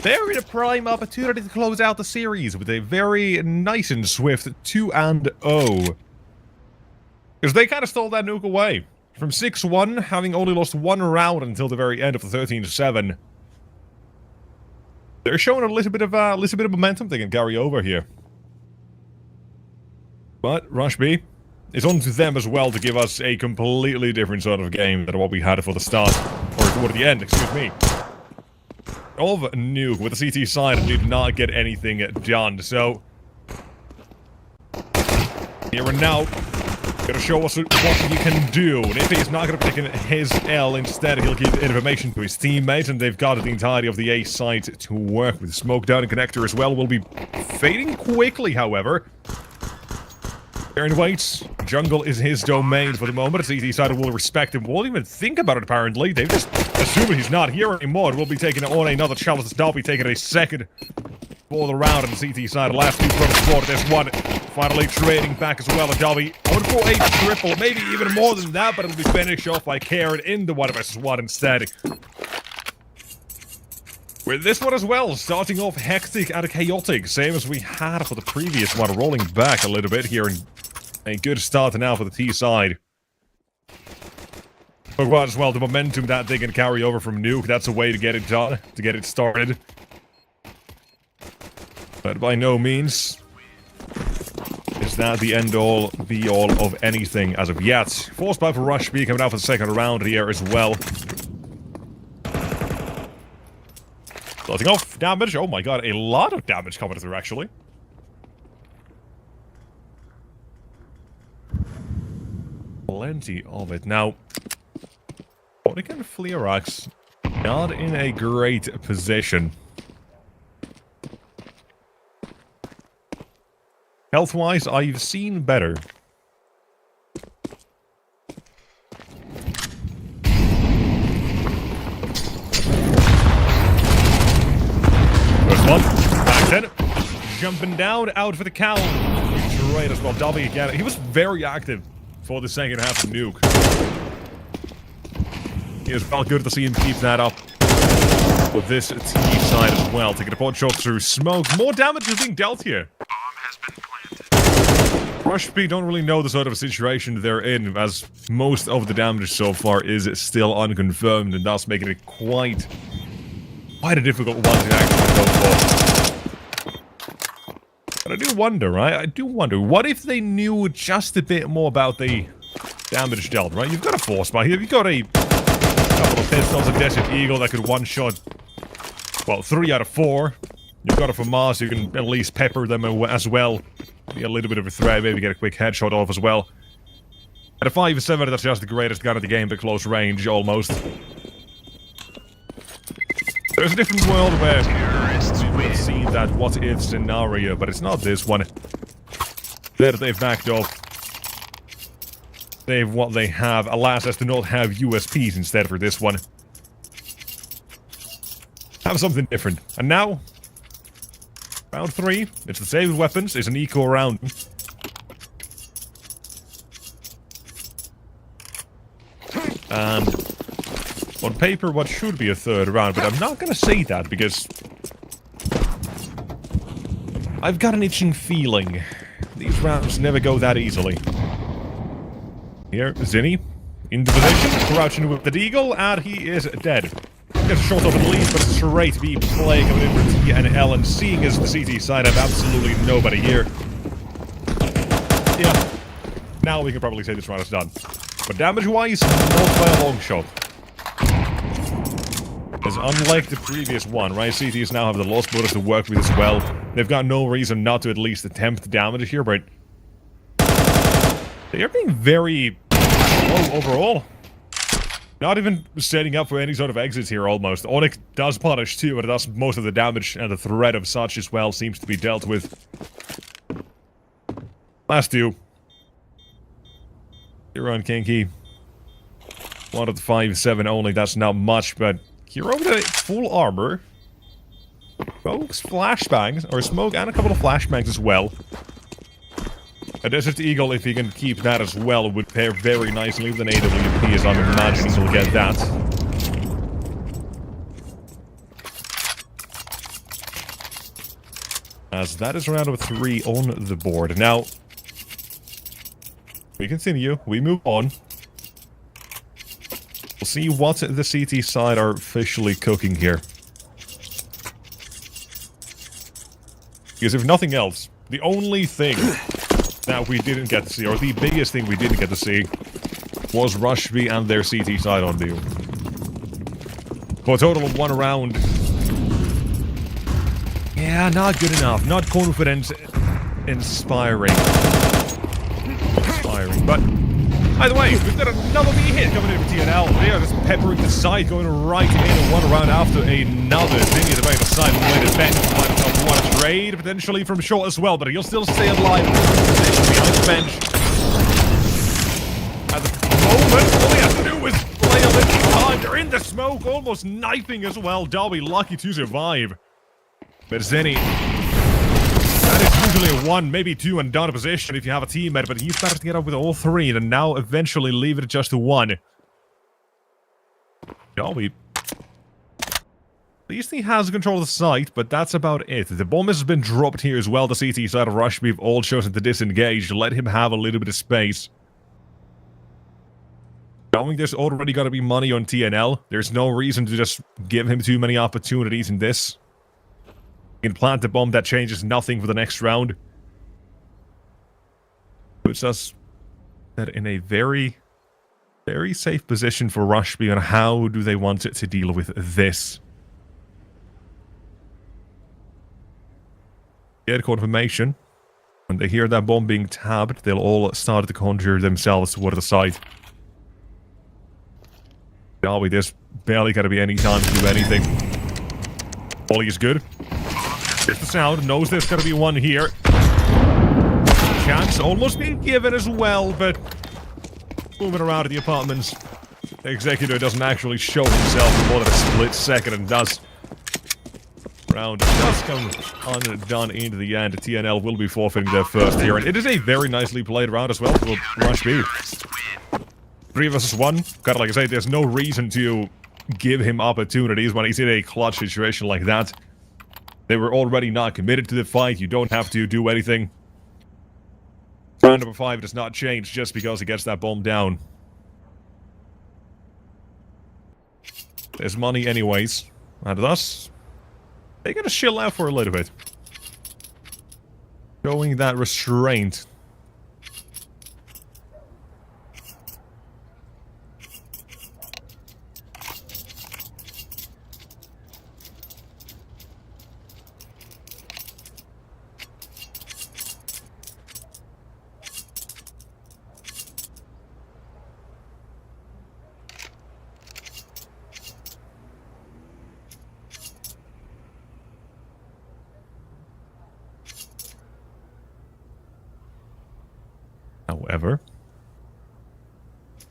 They're in a prime opportunity to close out the series with a very nice and swift 2-0. Because they kind of stole that nuke away. From 6-1, having only lost one round until the very end of the 13-7. They're showing a little bit of momentum they can carry over here. But Rush B, it's on to them as well to give us a completely different sort of game than what we had for the start, or toward the end, excuse me. Of Nuke with the CT side did not get anything done, so here and now, gonna show us what he can do, and if he's not gonna be taking his L, instead he'll give information to his teammates, and they've got the entirety of the A site to work with. Smoke down and connector as well will be fading quickly, however. Aaron waits. Jungle is his domain for the moment. CT side will respect him. Won't even think about it, apparently. They've just assumed he's not here anymore. We'll be taking on another challenge. They'll be taking a second for the round on the CT side. Last two from sport. There's one finally trading back as well. And Dobby out for a triple. Maybe even more than that, but it'll be finished off by Karen in the 1v1 instead. With this one as well, starting off hectic and chaotic, same as we had for the previous one, rolling back a little bit here, and a good start now for the T side. But as well, the momentum that they can carry over from Nuke, that's a way to get it done, to get it started. But by no means is that the end-all, be-all of anything as of yet. Forced by for Rush B coming out for the second round here as well. Starting off, damage. Oh my god, a lot of damage coming through, actually. Plenty of it. Now, Onyx and Fleerax not in a great position. Health-wise, I've seen better. First one, back 10. Jumping down, out for the count. Right as well, Dobby again. He was very active for the second half of Nuke. It was well good to see him keep that up with this T side as well. Taking a pot shot through smoke. More damage is being dealt here. Bomb has been planted. Rush B don't really know the sort of situation they're in, as most of the damage so far is still unconfirmed, and thus making it quite a difficult one to actually go for. But I do wonder, right? I do wonder, what if they knew just a bit more about the damage dealt, right? You've got a force by here, you've got a couple of pistols, a Desert Eagle that could one-shot, well, 3 out of 4. You've got it from Mars, you can at least pepper them as well. Be a little bit of a threat, maybe get a quick headshot off as well. At a 5-7, that's just the greatest gun of the game, but close range, almost. There's a different world where we've seen that what-if scenario, but it's not this one. They've backed off. They've what they have. Allows us to not have USPs instead for this one. Have something different. And now, round 3. It's the same weapons. It's an eco round. And on paper, what should be a third round, but I'm not gonna say that because I've got an itching feeling these rounds never go that easily. Here, Zinni, into position, crouching with the Deagle, and he is dead. Gets shot off at least, but straight B play coming in for T and L, and seeing as the CT side have absolutely nobody here. Yeah, now we can probably say this round is done. But damage-wise, not by a long shot. As unlike the previous one, right, CTs now have the lost bonus to work with as well. They've got no reason not to at least attempt damage here, but they are being very slow overall. Not even setting up for any sort of exits here, almost. Onyx does punish too, but thus most of the damage and the threat of such as well seems to be dealt with. Last two. Hero and Kinky. 1 of the 5-7 only, that's not much, but Hero with a full armor. Smokes flashbangs, or smoke and a couple of flashbangs as well. A Desert Eagle, if he can keep that as well, would pair very nicely with an AWP, as I'm imagining he'll get that. As that is round number 3 on the board. Now, we continue, we move on. We'll see what the CT side are officially cooking here. Because if nothing else, the only thing that we didn't get to see, or the biggest thing we didn't get to see, was Rushby and their CT side on deal. For a total of 1 round. Yeah, not good enough. Not confident, inspiring. But either way, we've got another big hit coming in for TNL. They are just peppering the side, going right in 1 round after another. Zinni at the back of the side, way to bench. Might one trade potentially from short as well, but he'll still stay alive. Position behind the bench. At the moment, all he has to do is play a little time. They're in the smoke, almost knifing as well. Derby lucky to survive. But Zinni, that is usually a 1, maybe 2 and done position if you have a teammate, but he's better to get up with all 3 and now eventually leave it just to 1. Derby, at least he has control of the site, but that's about it. The bomb has been dropped here as well. The CT side of Rushby have all chosen to disengage, let him have a little bit of space. Knowing there's already got to be money on TNL, there's no reason to just give him too many opportunities in this. You can plant the bomb, that changes nothing for the next round. Puts us in a very, very safe position for Rushby on how do they want it to deal with this. Get confirmation. When they hear that bomb being tabbed, they'll all start to conjure themselves toward the side. Derby, there's barely going to be any time to do anything. Ollie is good. Here's the sound, knows there's going to be one here. Chance almost being given as well, but moving around in the apartments. The Executor doesn't actually show himself for more than a split second and does. Round does come undone into the end. TNL will be forfeiting their first here, and it is a very nicely played round as well for Rushby. 3 versus 1. Kind of like I say, there's no reason to give him opportunities when he's in a clutch situation like that. They were already not committed to the fight. You don't have to do anything. Round number 5 does not change just because he gets that bomb down. There's money anyways. And thus, they gotta chill out for a little bit. Showing that restraint. However,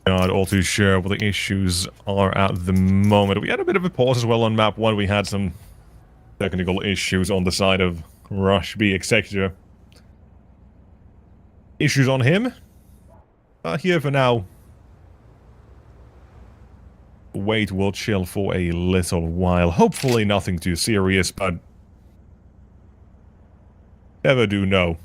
not all too sure what the issues are at the moment. We had a bit of a pause as well on map 1. We had some technical issues on the side of Rushby Executor. Issues on him. Here for now. Wait, we'll chill for a little while. Hopefully nothing too serious, but never do know.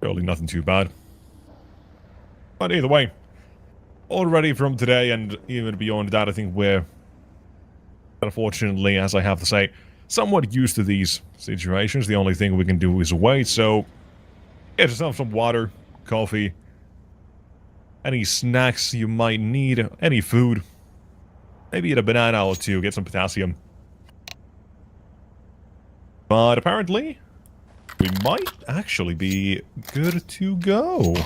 Surely nothing too bad. But either way, already from today and even beyond that, I think we're, unfortunately, as I have to say, somewhat used to these situations. The only thing we can do is wait, so get yourself some water, coffee, any snacks you might need, any food. Maybe eat a banana or 2, get some potassium. But apparently, we might actually be good to go.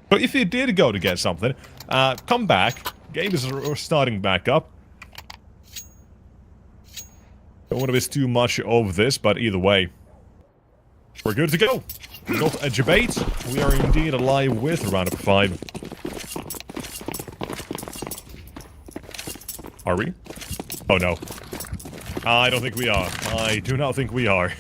But if you did go to get something, come back. Game is starting back up. Don't want to miss too much of this, but either way, we're good to go. not a debate. We are indeed alive with round up 5. Are we? Oh no. I don't think we are. I do not think we are.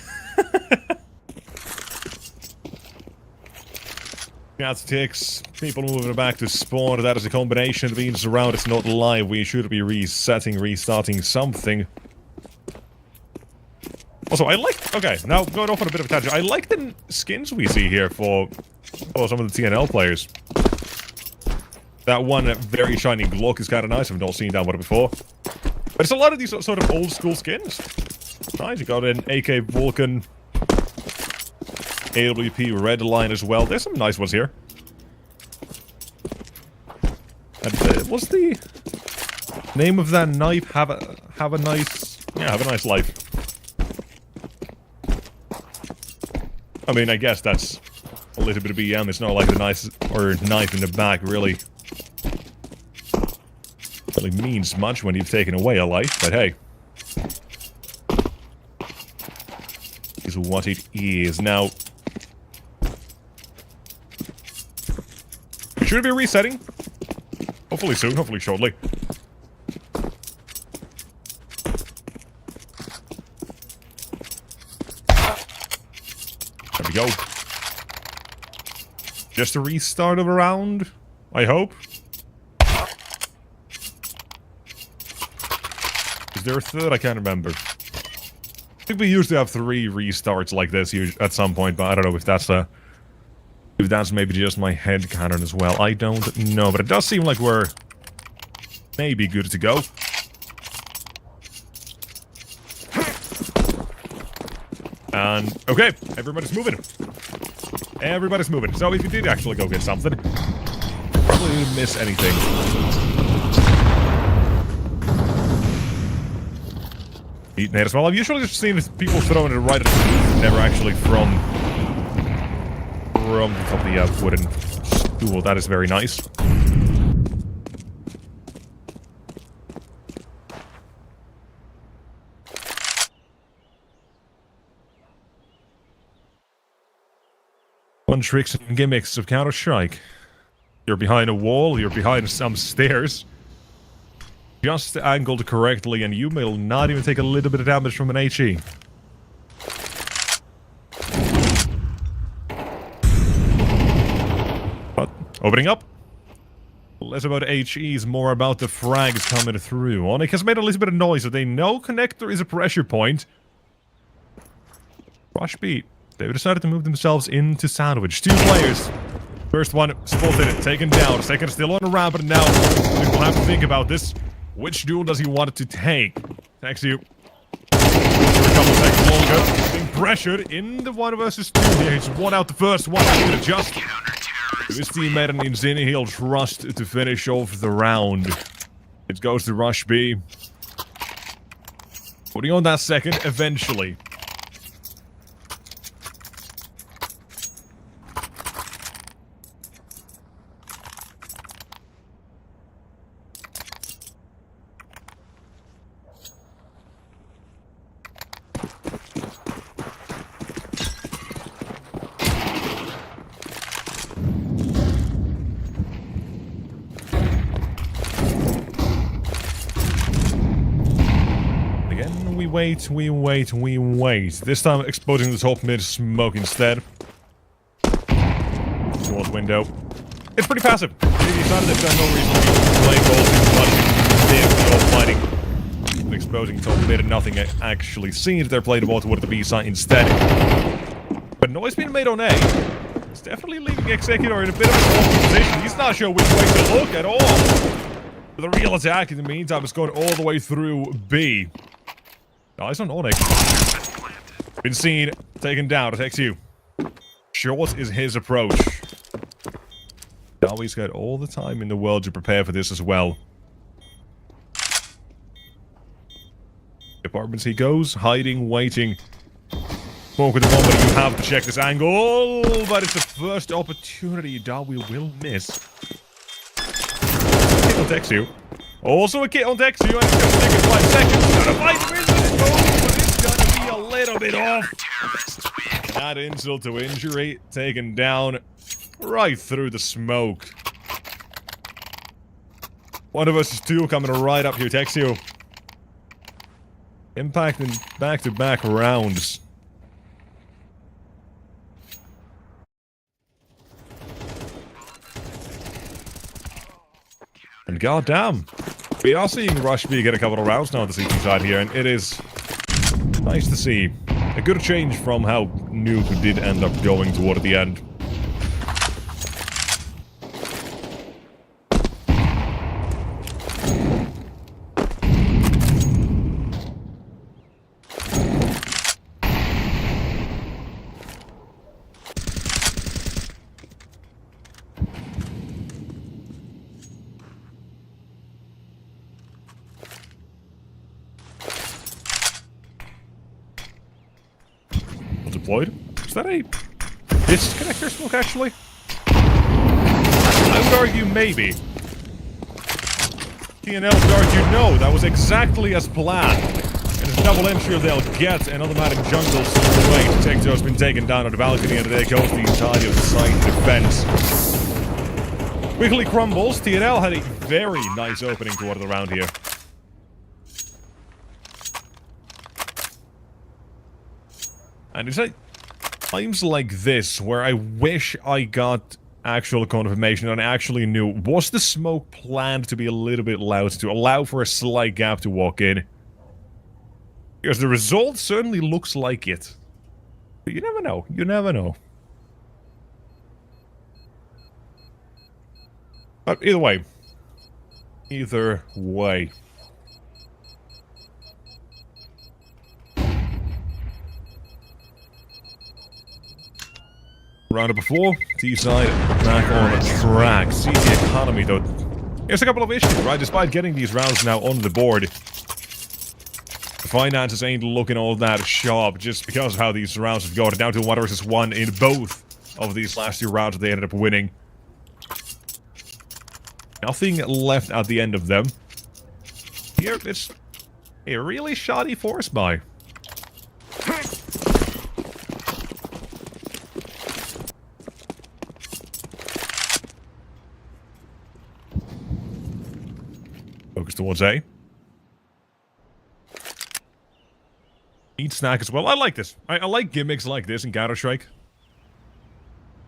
Cats ticks. People moving back to spawn. That is a combination that means the round is not live. We should be resetting, restarting something. Also, I like... Okay, now going off on a bit of a tangent. I like the skins we see here for some of the TNL players. That one very shiny Glock is kind of nice. I've not seen that one before. But it's a lot of these sort of old school skins. Nice, you got an AK Vulcan, AWP Redline as well. There's some nice ones here. And what's the name of that knife? Have a nice life. I mean, I guess that's a little bit of BM. It's not like the nice or knife in the back really means much when you've taken away a life, but hey. Is what it is. Now, should be resetting. Hopefully soon, hopefully shortly. There we go. Just a restart of a round, I hope. Is there a third? I can't remember. I think we used to have 3 restarts like this at some point, but I don't know if that's maybe just my head canon as well. I don't know, but it does seem like we're maybe good to go. And okay, everybody's moving. Everybody's moving. So if you did actually go get something, probably didn't miss anything. Eating it as well. I've usually just seen people throwing it right at the never actually from the top of the wooden stool. That is very nice. Fun tricks and gimmicks of Counter-Strike. You're behind a wall, you're behind some stairs. Just angled correctly, and you may not even take a little bit of damage from an HE. But, opening up. Less about HEs, more about the frags coming through. Onyx has made a little bit of noise, so they know connector is a pressure point. Rush beat. They've decided to move themselves into sandwich. 2 players. First one spotted, taken down. Second still on the ramp, but now we will have to think about this. Which duel does he want to take? Thanks you. For a couple seconds longer. Being pressured in the 1 versus 2 here. He's won out the first one. He can adjust. His teammate and Inzini, he'll trust to finish off the round. It goes to Rush B. Putting on that second eventually. We wait. This time exposing the top mid smoke instead. Towards window. It's pretty passive. They decided they've got no reason to play goals fighting. Exposing top mid and nothing actually seen. They're playing the ball toward the B side instead. But noise being made on A. It's definitely leaving Executor in a bit of a soft position. He's not sure which way to look at all. The real attack in the meantime is going all the way through B. Eyes on Onyx. Been seen, taken down, attacks you. Short is his approach. Darby's got all the time in the world to prepare for this as well. Apartments he goes, hiding, waiting. Smoke with the bomb, but you have to check this angle. But it's the first opportunity Darby will miss. Kit on text you. Also a kit on text you, and it's just taking 5 seconds. Gonna fight the win. But it's gonna be a little bit off. Add insult to injury, taken down right through the smoke. One of us is two coming right up here, Texio. Impacting back-to-back rounds. And goddamn, we are seeing Rush B get a couple of rounds now on the CT side here, and it is nice to see. A good change from how Nuke did end up going toward the end. Deployed? Is that a disconnector smoke, actually? I would argue maybe. TNL would argue no, that was exactly as planned. And it's double entry they'll get, and automatic jungles on the way. Tecto has been taken down on the balcony, and there goes the entirety of the site defense. Quickly crumbles. TNL had a very nice opening toward the round here. And it's at times like this where I wish I got actual confirmation and I actually knew, was the smoke planned to be a little bit loud to allow for a slight gap to walk in? Because the result certainly looks like it. But you never know. You never know. But either way. Either way. Round number 4, T-side back on track. CT economy, though. There's a couple of issues, right? Despite getting these rounds now on the board, the finances ain't looking all that sharp just because of how these rounds have gone. Down to 1 versus 1 in both of these last 2 rounds that they ended up winning. Nothing left at the end of them. Here, it's a really shoddy force buy. Focus towards A. Eat snack as well. I like this. I like gimmicks like this in Counter-Strike.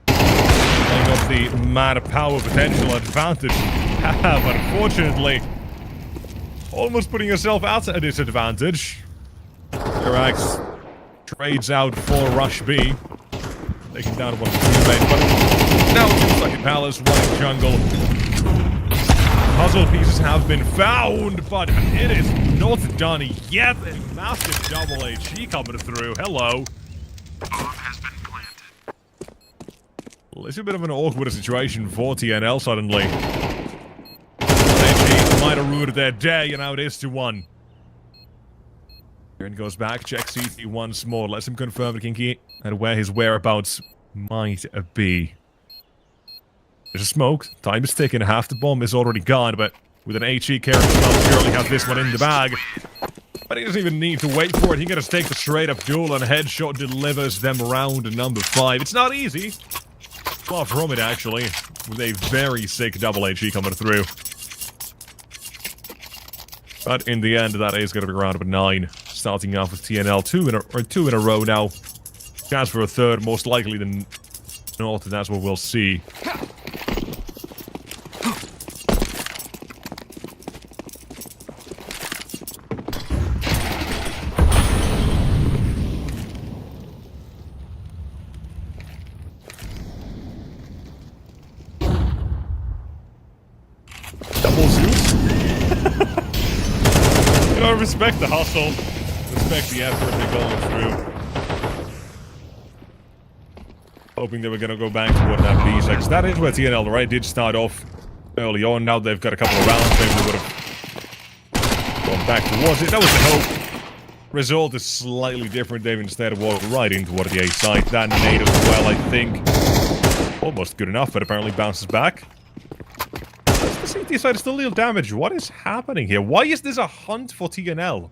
Playing up the mad power potential advantage. But unfortunately, almost putting yourself at a disadvantage. Irax trades out for Rush B. Taking down one of the teammates, but now it's stuck in Palace, one in Jungle. Puzzle pieces have been found, but it is not done yet. A massive double HE coming through. Hello. Bomb has been planted. Well, it's a bit of an awkward situation for TNL suddenly. HE might have ruined their day, and now it is 2-1. Aaron goes back, checks CT once more, lets him confirm the Kinky and where his whereabouts might be. There's a smoke. Time is ticking. Half the bomb is already gone, but with an HE carry, surely has this one in the bag. But he doesn't even need to wait for it. He can just take the straight up duel and headshot delivers them round number 5. It's not easy. Far from it, actually. With a very sick double HE coming through. But in the end, that is going to be round number 9. Starting off with TNL 2 in a row now. Chance for a third, most likely than not, and that's what we'll see. Respect the hustle. Respect the effort they're going through. Hoping they were going to go back toward that B6. That is where TNL, right, did start off early on. Now they've got a couple of rounds. Maybe they would have gone back towards it. That was the hope. Result is slightly different. They've instead walked right in toward the A side. That nade as well, I think. Almost good enough, but apparently bounces back. The CT side is still a little damage. What is happening here? Why is this a hunt for TNL?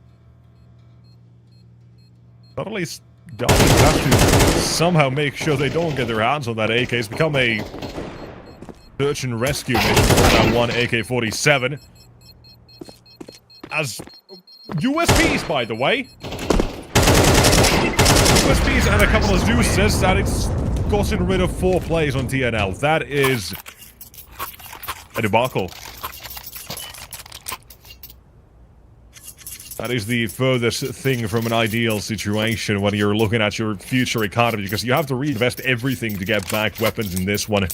Suddenly Dobbins has to somehow make sure they don't get their hands on that AK. It's become a search and rescue mission for that one AK-47. As USPs, by the way. USPs and a couple of Zeus's, that it's gotten rid of 4 plays on TNL. That is a debacle. That is the furthest thing from an ideal situation when you're looking at your future economy, because you have to reinvest everything to get back weapons in this one.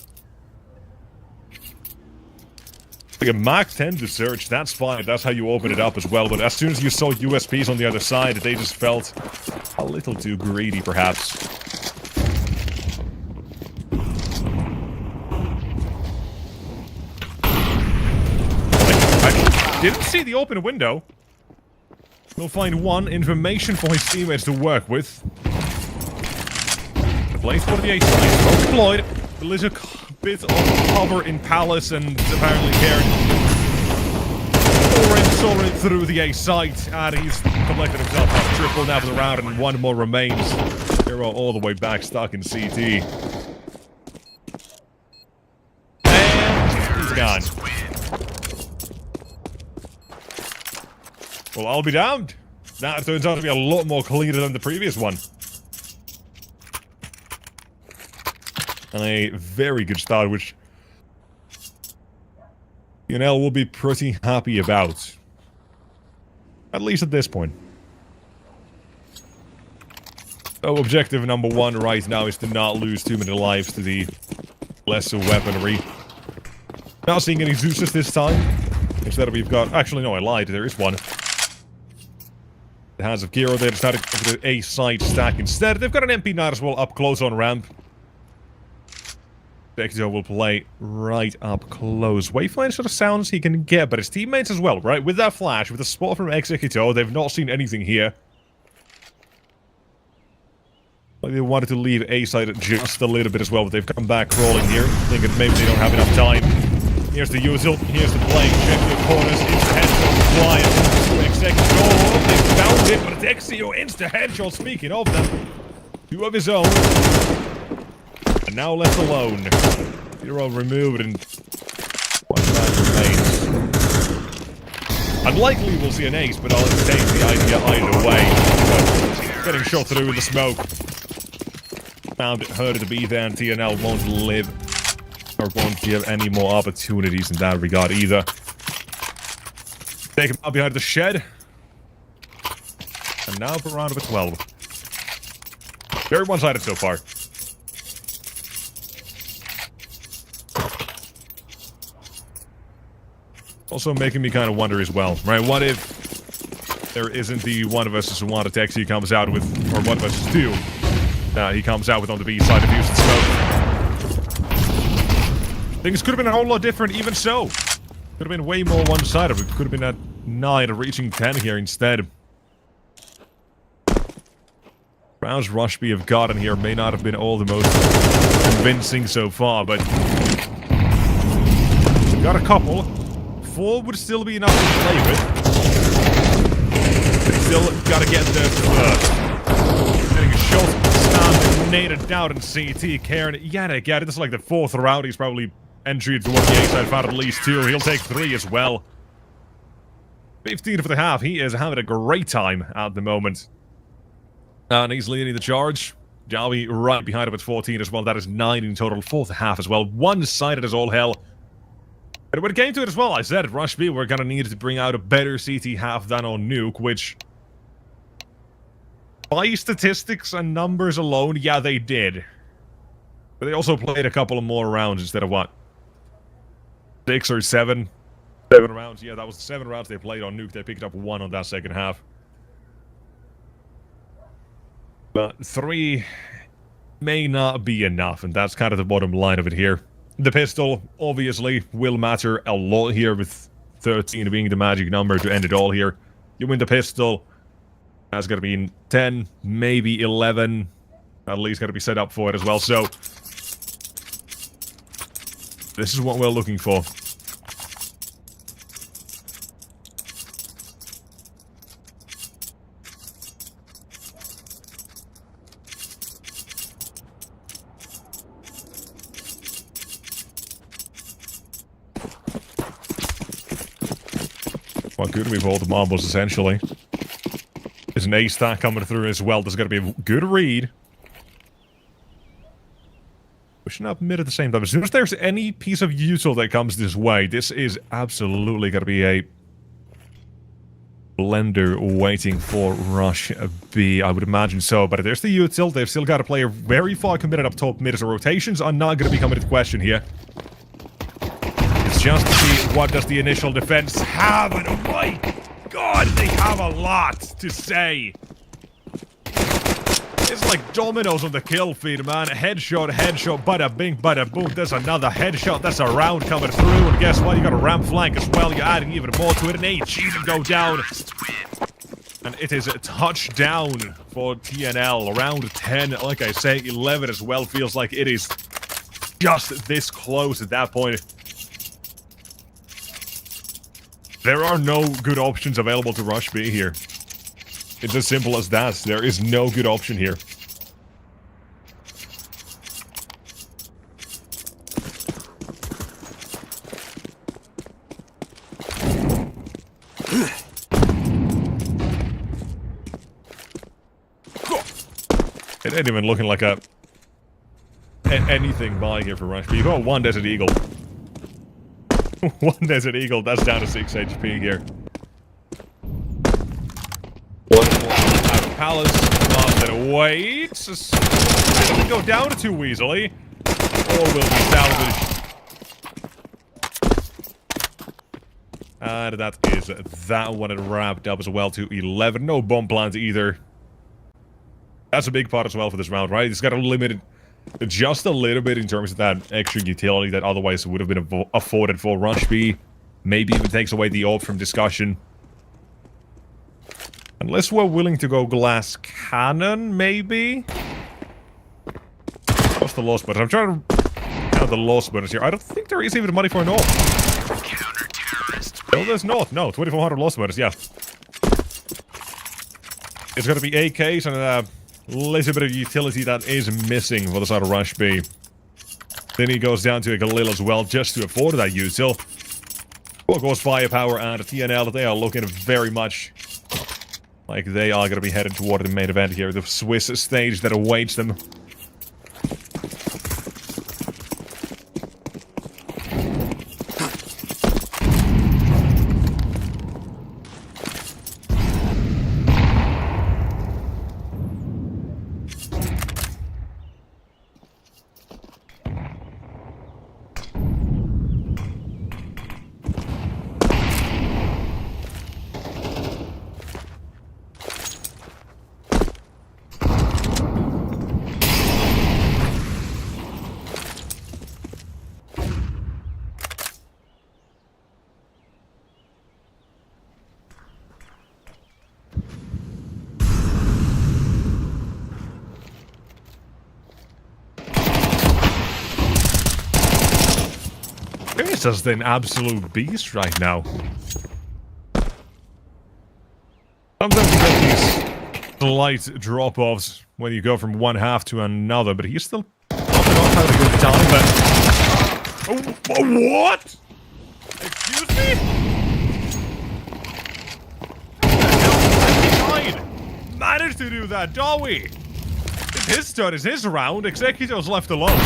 Like a Mach 10 to search, that's fine, that's how you open it up as well, but as soon as you saw USPs on the other side, they just felt a little too greedy, perhaps. I didn't see the open window. We'll find one information for his teammates to work with. The place for the A side. Well deployed. A little bit of cover in Palace and apparently Karen soaring through the A site. And he's collected himself a triple now for the round and 1 more remains. Hero all the way back, stuck in CT. And he's gone. Well, I'll be damned. That turns out to be a lot more cleaner than the previous one. And a very good start, which TNL will be pretty happy about. At least at this point. So objective number 1 right now is to not lose too many lives to the lesser weaponry. Not seeing any Zeus's this time. Instead we've got... Actually, no, I lied. There is one. The hands of Giro, they decided to go for the A side stack instead. They've got an MP9 as well up close on ramp. Executor will play right up close. Wayfinder sort of sounds he can get, but his teammates as well, right? With that flash, with the spot from Executor, they've not seen anything here. Like they wanted to leave A side just a little bit as well, but they've come back crawling here, thinking maybe they don't have enough time. Here's the usual, here's the play, check the corners, insta-headshot, flying, Executor, they found it, but it's Exio insta-headshot, speaking of them, 2 of his own, and now left alone, 0 removed, and 1 man remains. Unlikely we'll see an ace, but I'll entertain the idea either way, but getting shot through in the smoke, found it harder to be there, and TNL won't live. Or won't give any more opportunities in that regard either. Take him out behind the shed. And now for round number 12. Very one-sided so far. Also making me kind of wonder as well, right? What if there isn't the one of us who want to text he comes out with, or one of us two, he comes out with on the B side of Houston Smoke. Things could have been a whole lot different, even so. Could have been way more one-sided. We could have been at 9, reaching 10 here instead. Rounds Rushby have gotten here may not have been all the most convincing so far, but... got a couple. 4 would still be enough to play with. But still gotta get there first. Getting a shot, stand, naded down in CT. Karen, yet again, this is like the 4th round. He's probably... entry towards the A-side, found at least 2. He'll take 3 as well. 15 for the half. He is having a great time at the moment. And he's leading the charge. Jawi right behind him at 14 as well. That is 9 in total for the half as well. One-sided as all hell. But when it came to it as well, I said, Rush B, we're gonna need to bring out a better CT half than on Nuke, which... by statistics and numbers alone, yeah, they did. But they also played a couple of more rounds instead of what? 6 or 7? 7 rounds, yeah, that was the 7 rounds they played on Nuke. They picked up 1 on that second half. But 3 may not be enough, and that's kind of the bottom line of it here. The pistol, obviously, will matter a lot here, with 13 being the magic number to end it all here. You win the pistol, that's going to be 10, maybe 11. At least got to be set up for it as well, so... this is what we're looking for. Well, good with all the marbles, essentially. There's an A-stack coming through as well. There's got to be a good read. Pushing up mid at the same time. As soon as there's any piece of util that comes this way, this is absolutely going to be a blender waiting for Rush B, I would imagine so. But there's the util. They've still got a player very far committed up top mid, so rotations are not going to be coming into question here. It's just to see what does the initial defense have, and oh my god, they have a lot to say. It's like dominoes on the kill feed, man. Headshot, headshot, bada bing, bada boom. There's another headshot. That's a round coming through. And guess what? You got a ramp flank as well. You're adding even more to it. An AG to go down. And it is a touchdown for TNL. Around 10. Like I say, 11 as well. Feels like it is just this close at that point. There are no good options available to Rush B here. It's as simple as that. There is no good option here. It ain't even looking like anything by here for Rush B. You've got one Desert Eagle. One Desert Eagle, that's down to 6 HP here. One more out of Palace. Lost it away. It doesn't go down too easily. Or will be salvaged. And that is that one. It wrapped up as well to 11. No bomb plans either. That's a big part as well for this round, right? It's got to limit it just a little bit in terms of that extra utility that otherwise would have been afforded for Rush B. Maybe even takes away the AWP from discussion. Unless we're willing to go glass cannon, maybe? What's the loss bonus? I'm trying to count the loss bonus here. I don't think there is even money for an AWP. No, there's not. No, 2,400 loss bonus, yeah. It's going to be AKs and a little bit of utility that is missing for the side of Rush B. Then he goes down to a Galil as well, just to afford that util. Of course, Firepower and TNL, they are looking very much like they are going to be headed toward the main event here, the Swiss stage that awaits them. This is an absolute beast right now. Sometimes you get these slight drop-offs when you go from one half to another, but he's still not having a good time, but... Oh, what? Excuse me? Managed to do that, don't we? It's his turn, it's his round. Executor's left alone.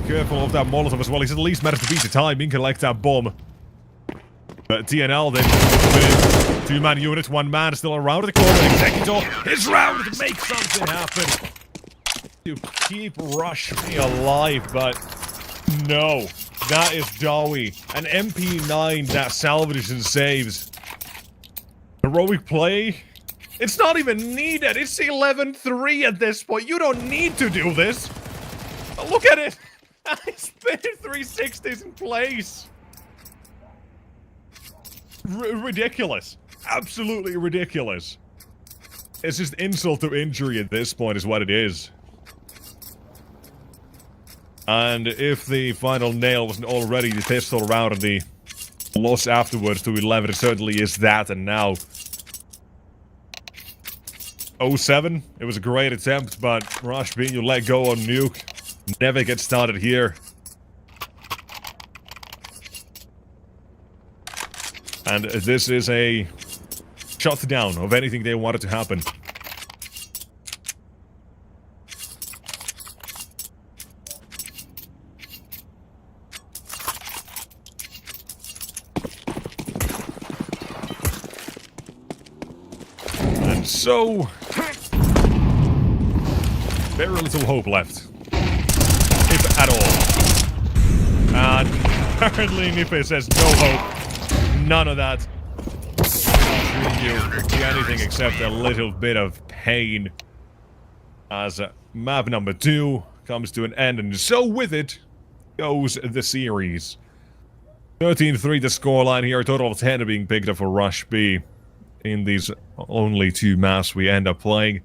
Careful of that Molotov as well. He's at least managed to beat the time and collect that bomb. But TNL then with 2-man unit, 1 man still around the corner. Executor, his round to make something happen. To keep Rush B alive, but no. That is Dowie. An MP9 that salvages and saves. Heroic play. It's not even needed. It's 11-3 at this point. You don't need to do this. But look at it. He's been 360s in place. Ridiculous. Absolutely ridiculous. It's just insult to injury at this point is what it is. And if the final nail wasn't already the pistol round and the loss afterwards to 11, it certainly is that. And now 07, it was a great attempt, but Rush B, you let go on nuke. Never get started here. And this is a shutdown of anything they wanted to happen. And so... very little hope left. If at all. And apparently Nipe says no hope. None of that. You do anything except a little bit of pain. As map number 2 comes to an end, and so with it goes the series. 13-3 the scoreline here, a total of 10 being picked up for Rush B in these only 2 maps we end up playing.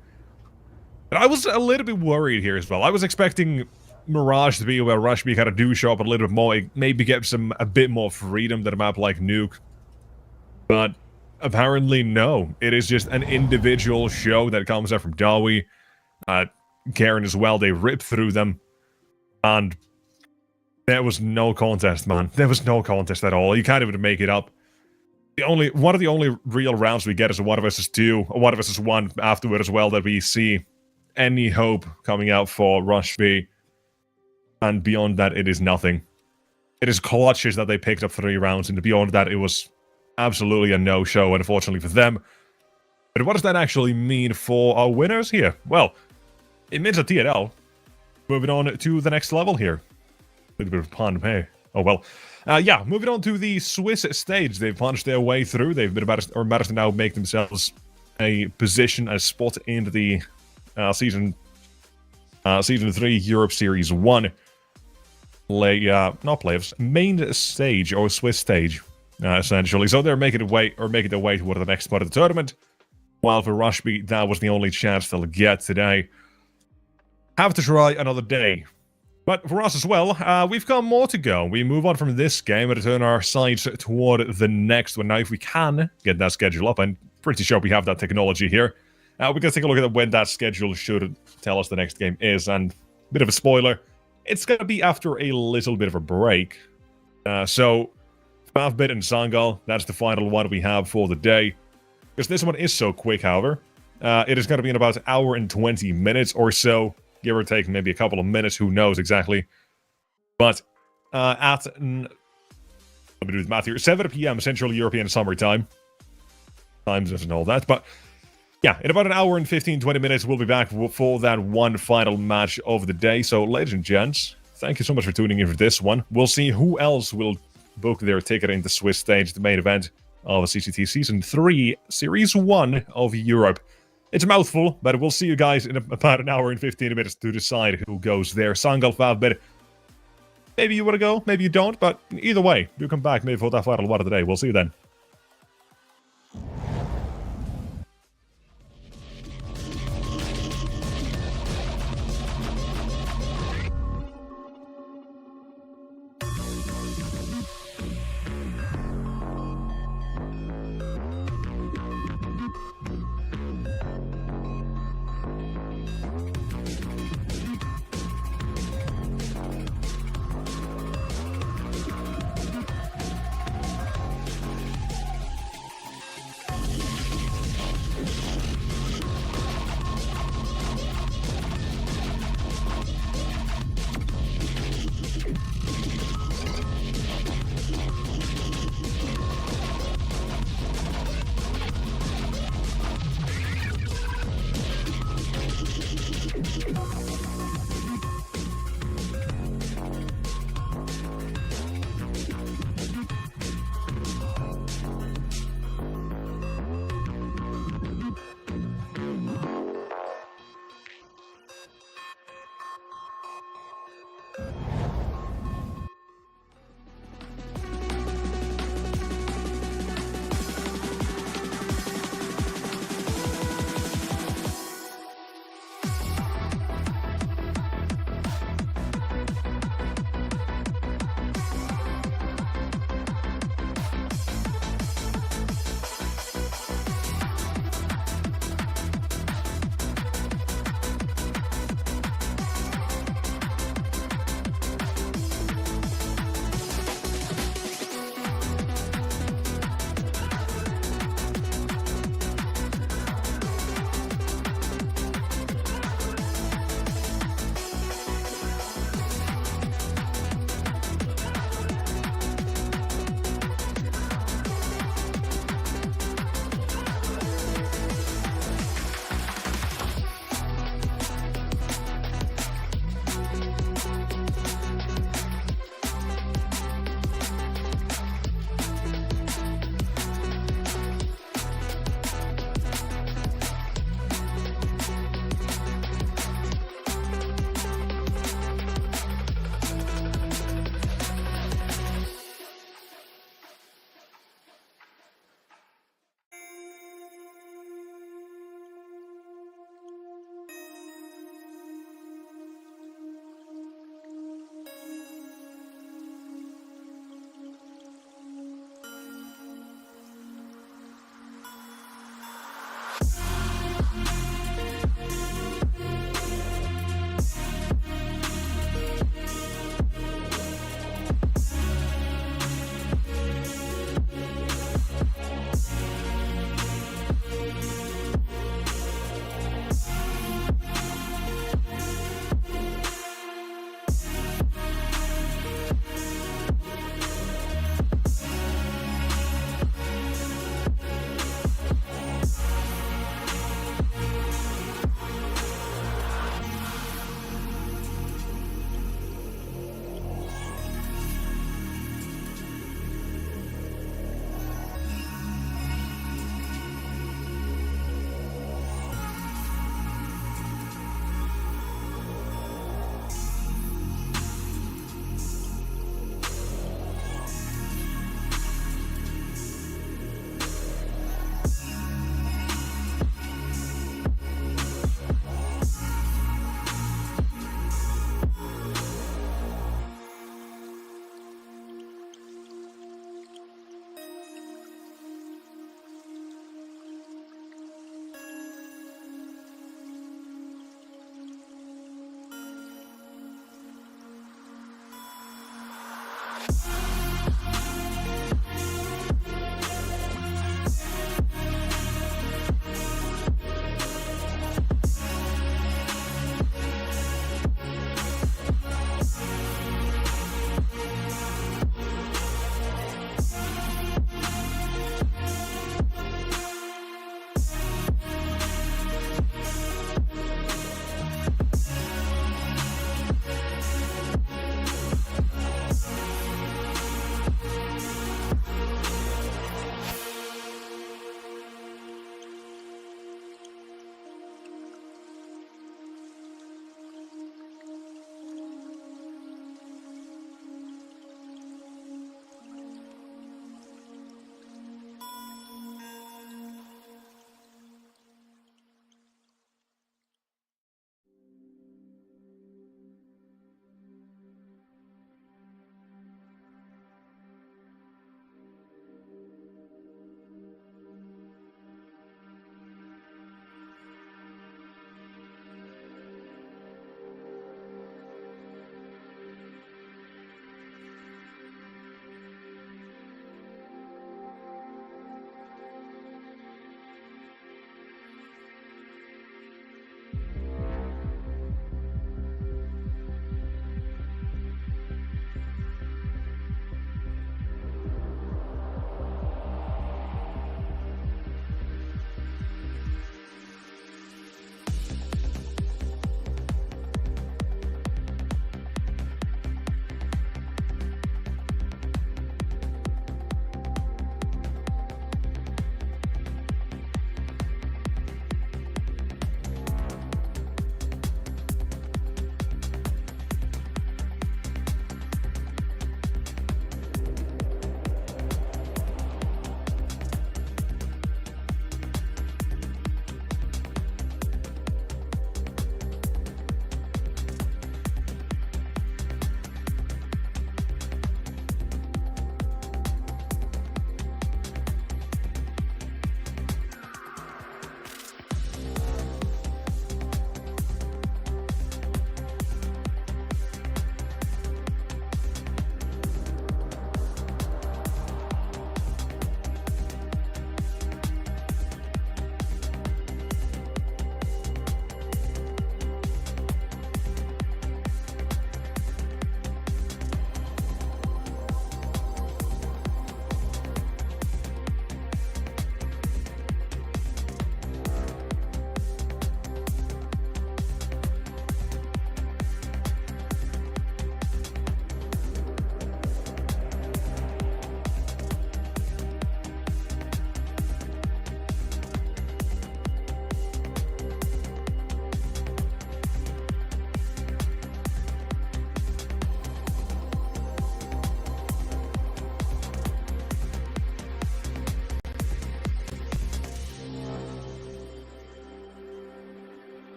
But I was a little bit worried here as well. I was expecting Mirage to be where Rush B kind of do show up a little bit more, maybe get a bit more freedom than a map like Nuke. But apparently no. It is just an individual show that comes out from Dawi. Karen as well, they rip through them. And there was no contest, man. There was no contest at all. You can't even make it up. One of the only real rounds we get is a 1 vs 2, a 1 vs 1 afterward as well, that we see any hope coming out for Rush B. And beyond that, it is nothing. It is clutches that they picked up 3 rounds, and beyond that, it was absolutely a no-show, unfortunately for them. But what does that actually mean for our winners here? Well, it means a TNL. Moving on to the next level here. A little bit of pun, hey. Oh well. Yeah, moving on to the Swiss stage. They've punched their way through. They've been managed to now make themselves a position, a spot in the Season 3 Europe Series 1. Not playoffs, main stage, or Swiss stage, essentially. So they're making their way toward the next part of the tournament. While for Rush B, that was the only chance they'll get today. Have to try another day. But for us as well, we've got more to go. We move on from this game and turn our sights toward the next one. Now, if we can get that schedule up, I'm pretty sure we have that technology here. We're going to take a look at when that schedule should tell us the next game is. And a bit of a spoiler, it's going to be after a little bit of a break. So, FAVBET and Sangal, that's the final one we have for the day. Because this one is so quick, however. It is going to be in about an hour and 20 minutes or so. Give or take maybe a couple of minutes, who knows exactly. But let me do the math here, 7 p.m. Central European Summer Time. Times and all that, but yeah, in about an hour and 15-20 minutes, we'll be back for that one final match of the day. So, ladies and gents, thank you so much for tuning in for this one. We'll see who else will book their ticket in the Swiss stage, the main event of CCT Season 3, Series 1 of Europe. It's a mouthful, but we'll see you guys in about an hour and 15 minutes to decide who goes there. Sangal, FAVBET. Maybe you want to go, maybe you don't, but either way, do come back maybe for that final one of the day. We'll see you then.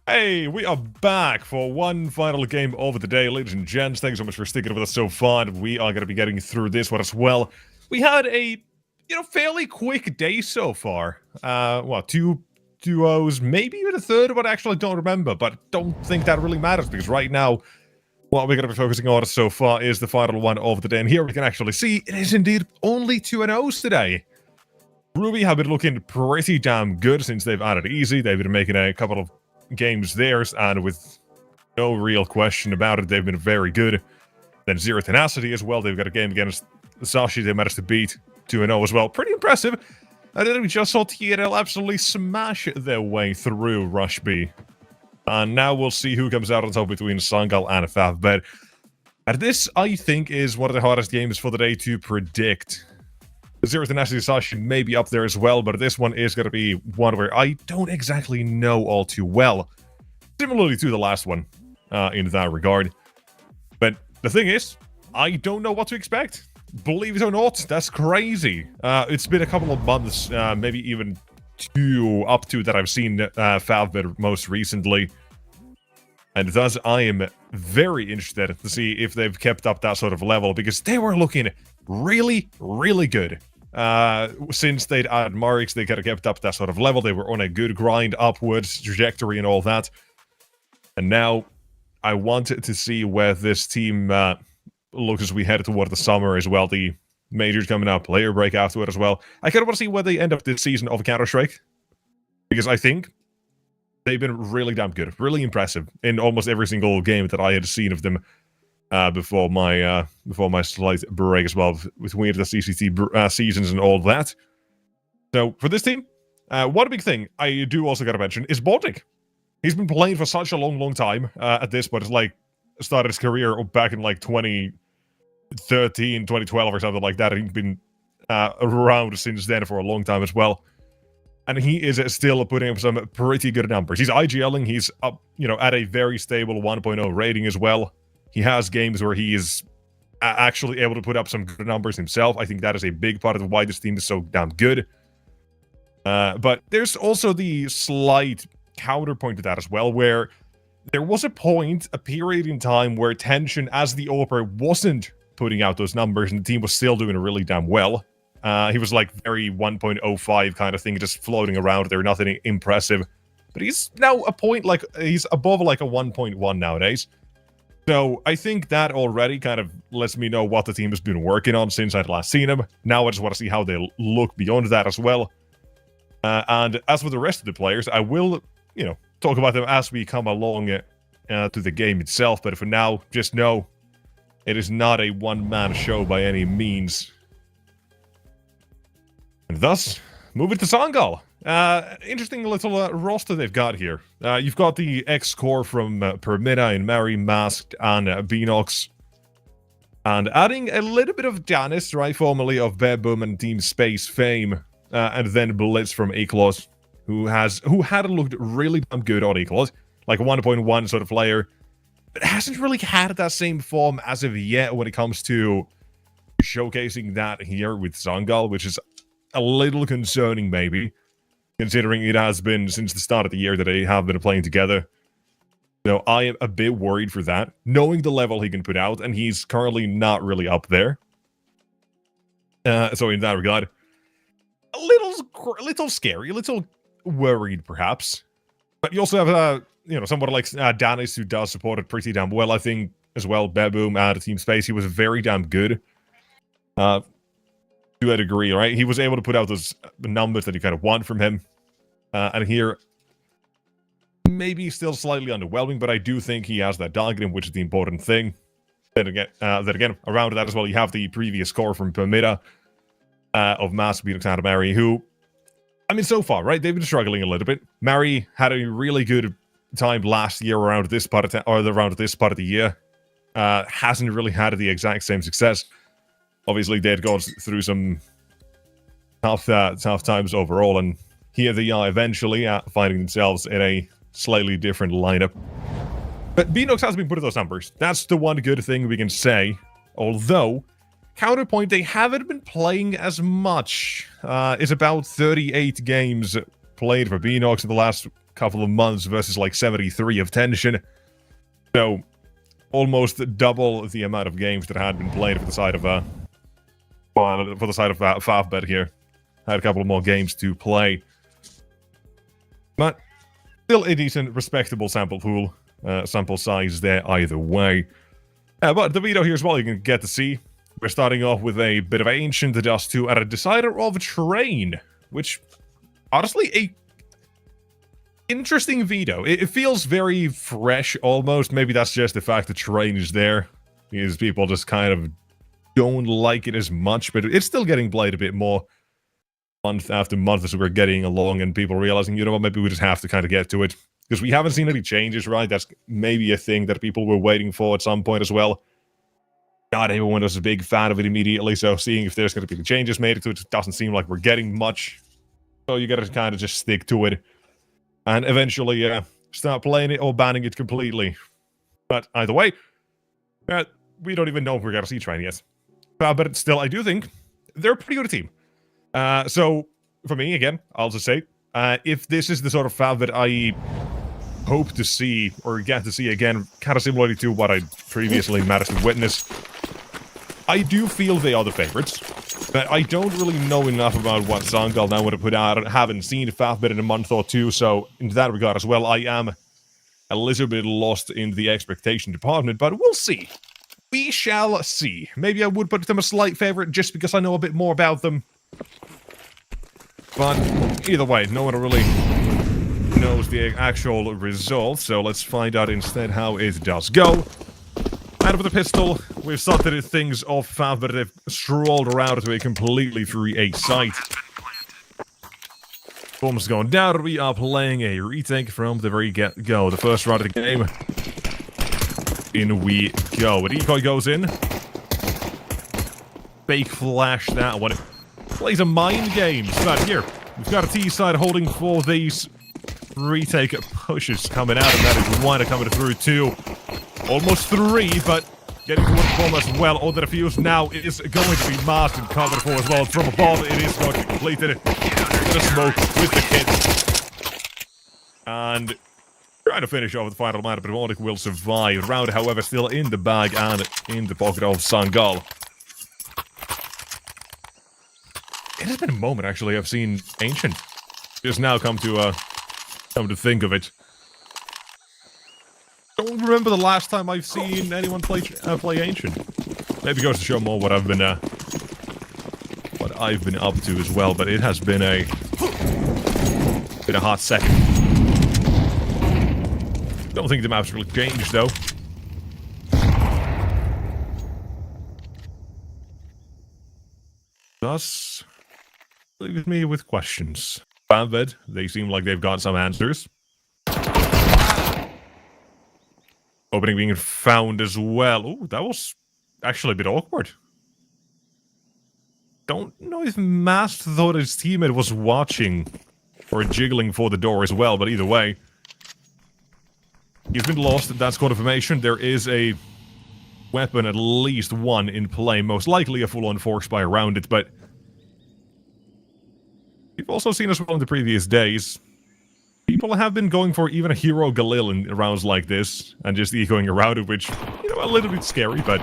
Hey, we are back for one final game of the day, ladies and gents. Thanks so much for sticking with us so far. We are going to be getting through this one as well. We had a, fairly quick day so far. Two duos, maybe even a third, but I actually don't remember. But don't think that really matters, because right now, what we're going to be focusing on so far is the final one of the day. And here we can actually see it is indeed only 2-0s today. Ruby have been looking pretty damn good since they've added easy. They've been making a couple of games theirs, and with no real question about it, they've been very good. Then Zero Tenacity as well. They've got a game against Sashi they managed to beat 2-0 as well. Pretty impressive. And then we just saw TNL absolutely smash their way through Rush B. And now we'll see who comes out on top between Sangal and FAVBET. And this, I think, is one of the hardest games for the day to predict. Zero Tenacity Sashi may be up there as well, but this one is going to be one where I don't exactly know all too well. Similarly to the last one, in that regard. But the thing is, I don't know what to expect. Believe it or not, that's crazy. It's been a couple of months, maybe even up to that I've seen FAVBET most recently. And thus, I am very interested to see if they've kept up that sort of level, because they were looking really, really good. Since they'd added Marix, they kind of kept up that sort of level. They were on a good grind upwards trajectory and all that. And now, I wanted to see where this team looks as we head toward the summer as well. The majors coming out, player break afterward as well. I kind of want to see where they end up this season of Counter-Strike. Because I think they've been really damn good. Really impressive in almost every single game that I had seen of them before my slight break as well, with weird the CCT seasons and all that. So for this team, one big thing I do also got to mention is Baltic. He's been playing for such a long time at this point. It's like started his career back in like 2013, 2012 or something like that. He's been around since then for a long time as well. And he is still putting up some pretty good numbers. He's IGLing. He's up, at a very stable 1.0 rating as well. He has games where he is actually able to put up some good numbers himself. I think that is a big part of why this team is so damn good. But there's also the slight counterpoint to that as well, where there was a period in time where Tension, as the AWPer, wasn't putting out those numbers, and the team was still doing really damn well. He was like very 1.05 kind of thing, just floating around there, nothing impressive. But he's now he's above like a 1.1 nowadays. So I think that already kind of lets me know what the team has been working on since I'd last seen him. Now I just want to see how they look beyond that as well. And as for the rest of the players, I will, talk about them as we come along to the game itself. But for now, just know it is not a one-man show by any means. And thus, moving to Sangal. Interesting little roster they've got here. You've got the ex-core from Permita and Mary, Masked, and Beanox. And adding a little bit of Janice, right, formerly of Bedboom and Team Space fame. And then Blitz from Eclos, who had looked really damn good on Eclos. Like a 1.1 sort of player. But hasn't really had that same form as of yet when it comes to showcasing that here with Sangal, which is a little concerning, maybe, considering it has been since the start of the year that they have been playing together. So I am a bit worried for that, knowing the level he can put out, and he's currently not really up there. So in that regard, a little scary, a little worried, perhaps. But you also have, someone like Danis, who does support it pretty damn well, I think, as well. Bedboom out of Team Space, he was very damn good. To a degree, right? He was able to put out those numbers that you kind of want from him. And here, maybe still slightly underwhelming, but I do think he has that dog in him, which is the important thing. Then again, around that as well, you have the previous core from Permita of Mask, Beanox, and Mary, who, I mean, so far, right? They've been struggling a little bit. Mary had a really good time last year around this part of the year. Hasn't really had the exact same success. Obviously, they had gone through some tough times overall, and here they are eventually finding themselves in a slightly different lineup. But Beanox has been putting those numbers. That's the one good thing we can say. Although, counterpoint, they haven't been playing as much. It's about 38 games played for Beanox in the last couple of months versus like 73 of tension. So almost double the amount of games that had been played for the side of FAVBET here. Had a couple more games to play, but still a decent, respectable sample pool, sample size there either way. But the video here as well, you can get to see. We're starting off with a bit of Ancient, Dust 2, and a Decider of Train, which, honestly, a interesting veto. It feels very fresh, almost. Maybe that's just the fact the Train is there, because people just kind of don't like it as much, but it's still getting played a bit more month after month as we're getting along, and people realizing, you know what, maybe we just have to kind of get to it. Because we haven't seen any changes, right? That's maybe a thing that people were waiting for at some point as well. Not everyone was a big fan of it immediately, so seeing if there's going to be changes made to it doesn't seem like we're getting much. So you gotta kind of just stick to it. And eventually, start playing it or banning it completely. But either way, we don't even know if we're going to see Train yet. But still, I do think they're a pretty good team. So, for me, again, I'll just say, if this is the sort of FAV that I hope to see, or get to see again, kind of similarly to what I previously managed to witness, I do feel they are the favorites. But I don't really know enough about what Sangal now would have put out. I haven't seen FAVBET in a month or two, so in that regard as well, I am a little bit lost in the expectation department, but we'll see. We shall see. Maybe I would put them a slight favorite just because I know a bit more about them. But either way, no one really knows the actual result, so let's find out instead how it does go. And with the pistol, we've started things off FAVBET. They've strolled around to a completely free A site. Bomb's gone down. We are playing a retake from the very get-go. The first round of the game. In we go. The decoy goes in. Fake flash that one. Plays a mind game. But here, we've got a T-side holding for these retake pushes coming out, and that is one coming through two. Almost three, but getting to one bomb as well. Oh, the defuse now is going to be masked and covered for as well. From above, it is not completed. The smoke with the kit. And trying to finish off the final man, but Demonic will survive. Round, however, still in the bag and in the pocket of Sangal. It has been a moment, actually, I've seen Ancient just now come to think of it. Don't remember the last time I've seen anyone play Ancient. Maybe goes to show more what I've been up to as well, but it has been a hot second. Don't think the map's really changed though. Thus, leaves me with questions. FAVBET, they seem like they've got some answers. Opening being found as well. Ooh, that was actually a bit awkward. Don't know if Mast thought his teammate was watching or jiggling for the door as well, but either way. He's been lost, that's confirmation. There is a weapon, at least one, in play. Most likely a full-on force by around it, but we've also seen as well in the previous days. People have been going for even a Hero Galil in rounds like this, and just echoing around it, which, you know, a little bit scary, but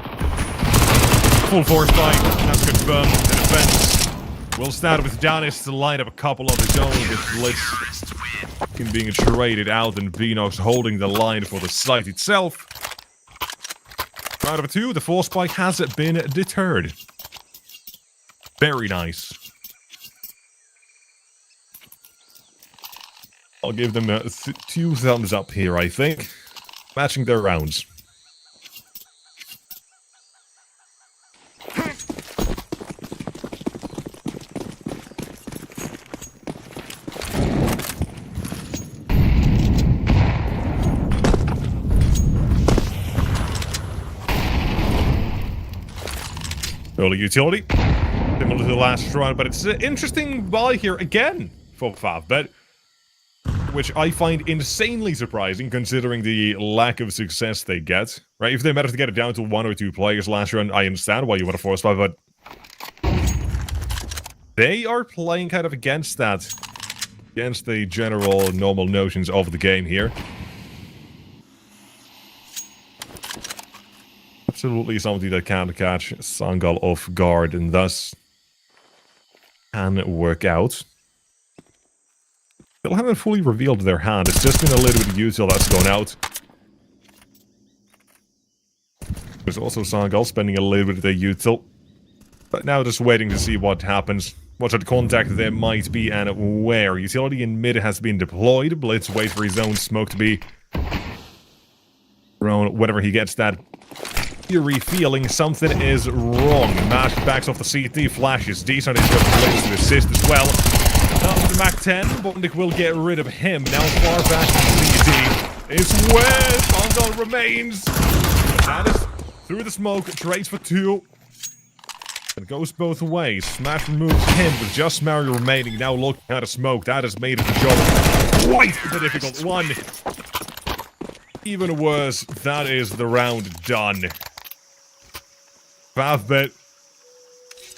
full force buy, that's confirmed. The defense will start with Danis to line up a couple of his own, with Blitz being traded out, and Beanox holding the line for the site itself. Round number two, the force spike has been deterred. Very nice. I'll give them 2 thumbs up here, I think. Matching their rounds. Early utility. Similar to the last round, but it's an interesting buy here again for FAVBET, which I find insanely surprising considering the lack of success they get. Right? If they manage to get it down to 1 or 2 players last round, I understand why you want to force buy, but they are playing kind of against that against the general normal notions of the game here. Absolutely something that can catch Sangal off guard and thus can work out. Still haven't fully revealed their hand. It's just been a little bit of util that's gone out. There's also Sangal spending a little bit of their util. But now just waiting to see what happens. What sort of contact there might be and where. Utility in mid has been deployed. Blitz waits for his own smoke to be thrown whenever he gets that eerie feeling something is wrong. Mash backs off the CT, flashes. Decent is going to Blitz to assist as well. Now the Mac 10, Botnik will get rid of him. Now far back to CT is where Sangal remains. That is through the smoke, trades for 2. It goes both ways. Smash removes him with just Mario remaining. Now looking at a smoke. That has made it the job quite the difficult one. Even worse, that is the round done. FAVBET.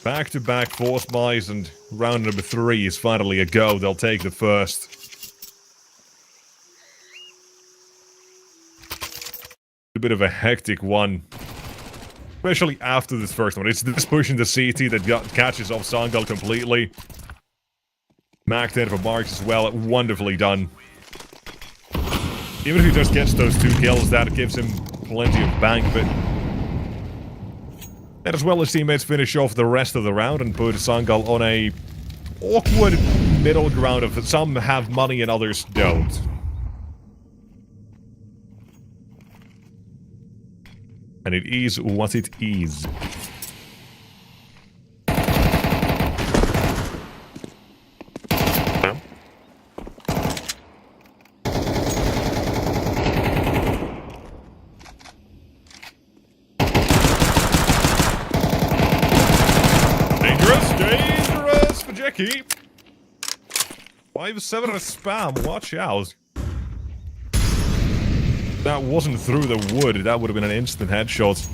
Back-to-back force buys and round number 3 is finally a go. They'll take the first. A bit of a hectic one. Especially after this first one. It's this push into CT that catches off Sangal completely. Mac 10 for Marks as well. Wonderfully done. Even if he just gets those 2 kills, that gives him plenty of bank, but... And as well as teammates finish off the rest of the round and put Sangal on a awkward middle ground of some have money and others don't. And it is what it is. Dangerous for Jackie. 5-7 a spam, watch out. That wasn't through the wood, that would have been an instant headshot.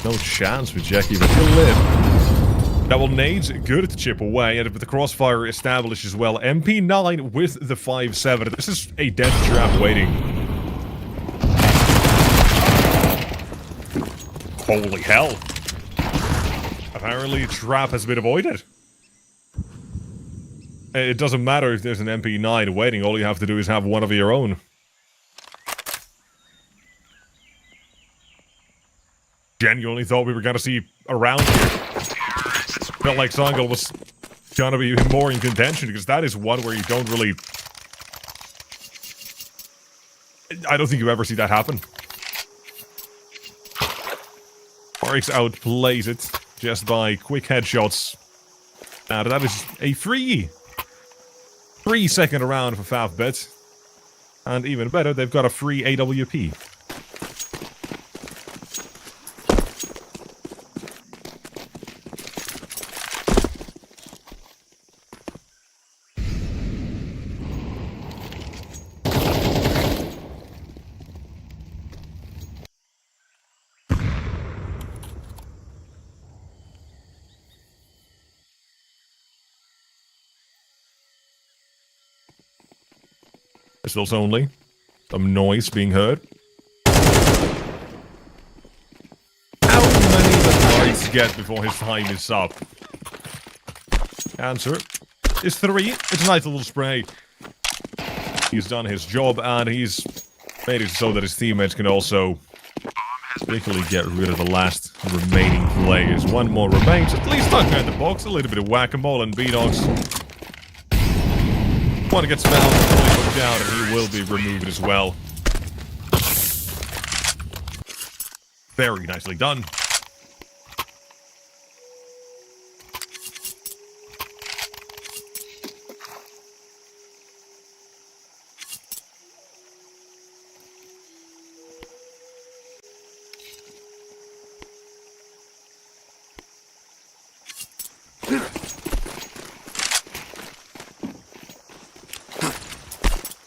No chance for Jackie, but he'll live. Double nades, good to chip away, and with the crossfire established as well. MP9 with the 5-7. This is a death trap waiting. Holy hell. Apparently, trap has been avoided. It doesn't matter if there's an MP9 waiting, all you have to do is have one of your own. Genuinely thought we were going to see a round here. Felt like Sangal was going to be more in contention, because that is one where you don't really... I don't think you ever see that happen. Marks outplays it just by quick headshots. And that is a 3-second round for FAVBET. And even better, they've got a free AWP. Pistols only. Some noise being heard. How many does Marks get before his time is up? Answer is 3. It's a nice little spray. He's done his job, and he's made it so that his teammates can also quickly get rid of the last remaining players. One more remains. At least not behind the box. A little bit of whack-a-mole, and B-Dogs want to get smelled, fully put down, and he will be removed as well. Very nicely done.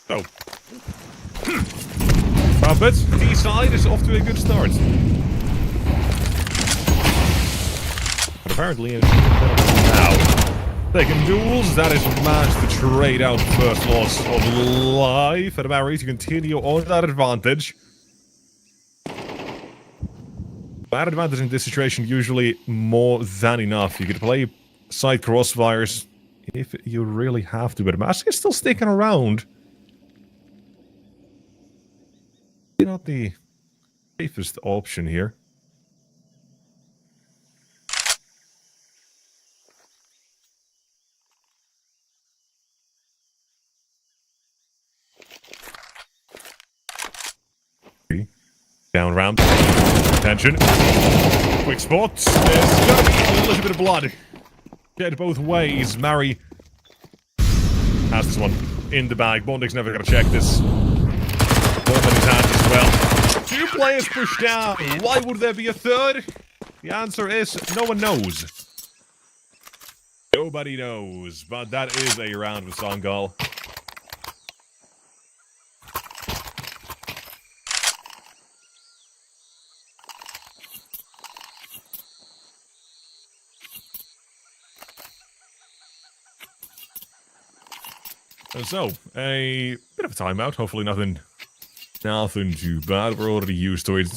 So, FAVBET, D side is off to a good start. But apparently, it's now. Second duels, that is managed to trade out the first loss of life at Mary to continue on that advantage. That advantage in this situation usually more than enough. You could play side crossfires if you really have to, but Mask is still sticking around. Not the safest option here. Down ramp. Attention. Quick spot. There's gonna be a little bit of blood. Get both ways. Mary has this one in the bag. Bondik's never gonna check this. Bomb in his hand as well. 2 players pushed down. Why would there be a third? The answer is no one knows. Nobody knows. But that is a round with Sangal. So, a bit of a timeout. Hopefully nothing too bad. We're already used to it.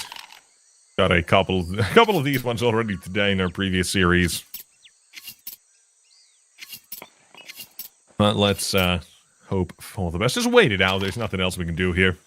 Got a couple of these ones already today in our previous series. But let's hope for the best. Just wait it out. There's nothing else we can do here.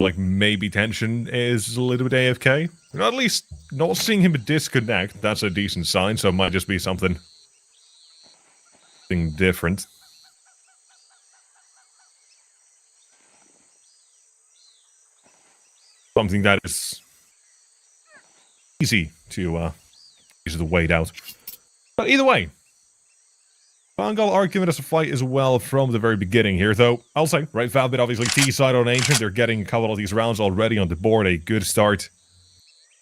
Like, maybe tension is a little bit AFK. Or at least not seeing him disconnect. That's a decent sign, so it might just be something different. Something that is easy to wait out. But either way, Sangal are giving us a fight as well from the very beginning here, though. I'll say, right, FAVBET obviously T-side on Ancient. They're getting a couple of these rounds already on the board. A good start.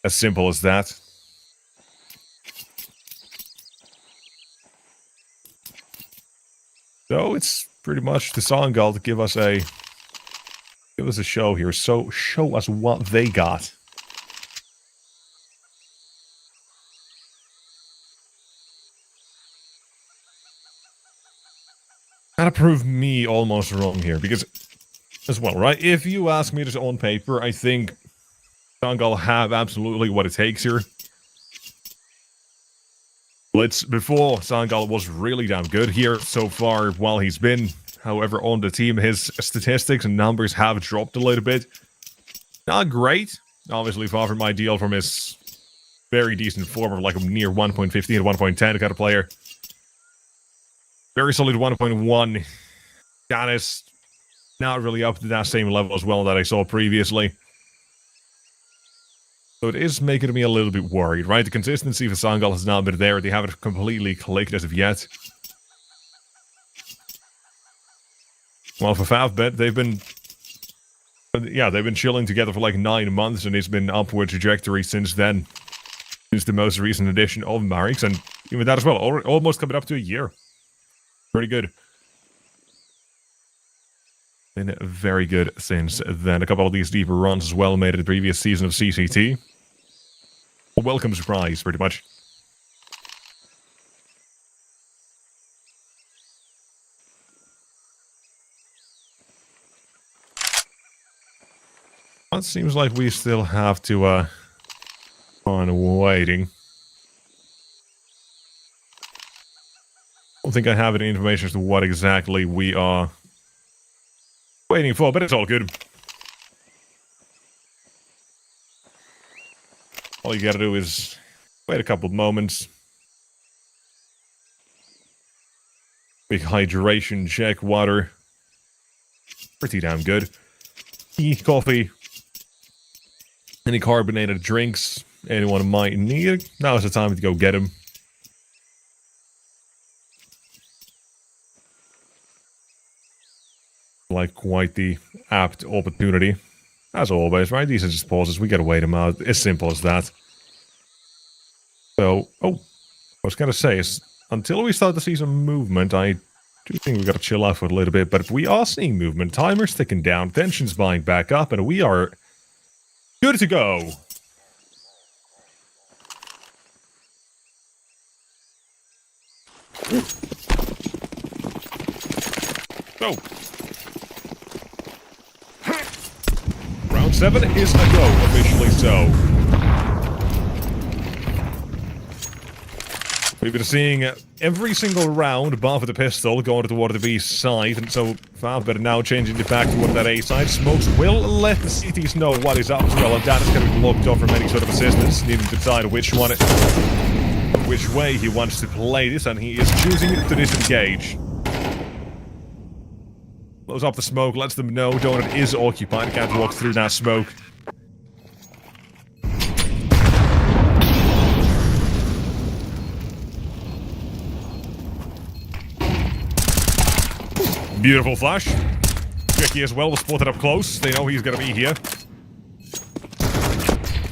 As simple as that. So it's pretty much to Sangal to give us a show here. So show us what they got. Gotta prove me almost wrong here, because, as well, right? If you ask me this on paper, I think Sangal have absolutely what it takes here. Blitz before Sangal was really damn good here so far while he's been. However, on the team, his statistics and numbers have dropped a little bit. Not great. Obviously, far from ideal from his very decent form of like a near 1.15 to 1.10 kind of player. Very solid 1.1. Janice, not really up to that same level as well that I saw previously. So it is making me a little bit worried, right? The consistency for Sangal has not been there. They haven't completely clicked as of yet. Well, for FAVBET, they've been chilling together for like 9 months, and it's been upward trajectory since then. Since the most recent edition of Marix, and even that as well, almost coming up to a year. Pretty good. Been very good since then. A couple of these deeper runs as well made it the previous season of CCT. A welcome surprise, pretty much. Well, it seems like we still have to on waiting. I don't think I have any information as to what exactly we are waiting for, but it's all good. All you gotta do is wait a couple of moments. Big hydration check, water. Pretty damn good. Tea, coffee, any carbonated drinks anyone might need. Now is the time to go get them. Like quite the apt opportunity. As always, right? These are just pauses. We gotta wait them out. As simple as that. So, I was gonna say, is until we start to see some movement, I do think we gotta chill out for a little bit, but we are seeing movement. Timer's ticking down, tension's buying back up, and we are good to go. Go. Round 7 is a go, officially so. We've been seeing every single round bar for the pistol going toward the B side, and so FAVBET now changing it back toward that A side. Smokes will let the CTs know what is up as well, and that is going to be blocked off from any sort of assistance, needing to decide which way he wants to play this, and he is choosing to disengage. Blows up the smoke, lets them know Donut is occupied, can't walk through that smoke. Beautiful flash. Tricky as well, was spotted up close. They know he's gonna be here.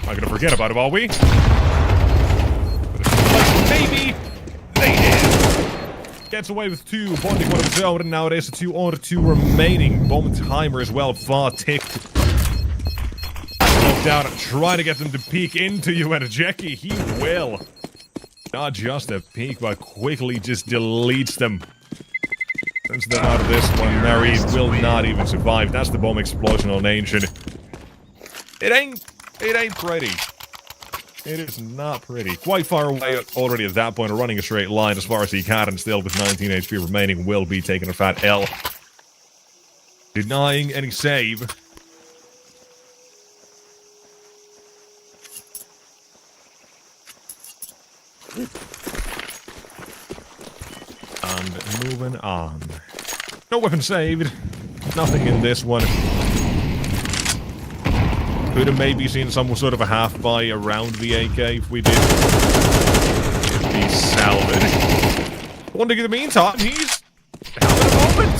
Not gonna forget about him, are we? Maybe they did. Gets away with 2, bonding one of his own, and now it is a 2-on-2 remaining. Bomb timer as well, far ticked. Down, trying to get them to peek into you, and Jackie, he will. Not just a peek, but quickly just deletes them. Since they're out of this one, Mary will not even survive. That's the bomb explosion on Ancient. It ain't pretty. It is not pretty. Quite far away already at that point, running a straight line as far as he can, and still with 19 HP remaining, will be taking a fat L. Denying any save. And moving on. No weapon saved. Nothing in this one. Could have maybe seen some sort of a half buy around the AK if we did. It'd be salvaged. Wondering in the meantime, he's having a moment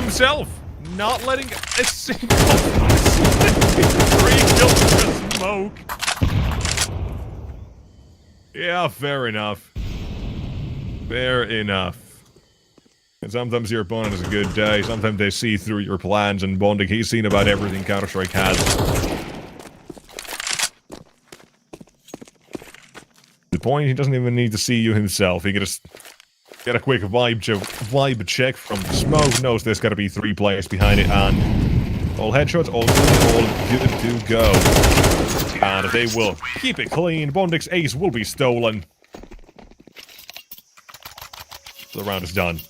himself. Not letting a single 3 kills to smoke. Yeah, fair enough. Fair enough. And sometimes your opponent has a good day, sometimes they see through your plans, and Bonding, he's seen about everything Counter-Strike has. The point, he doesn't even need to see you himself, he can just get a quick vibe check from the smoke, knows there's gotta be 3 players behind it, and all headshots, all good to go. And they will keep it clean, Bonding's ace will be stolen. The round is done.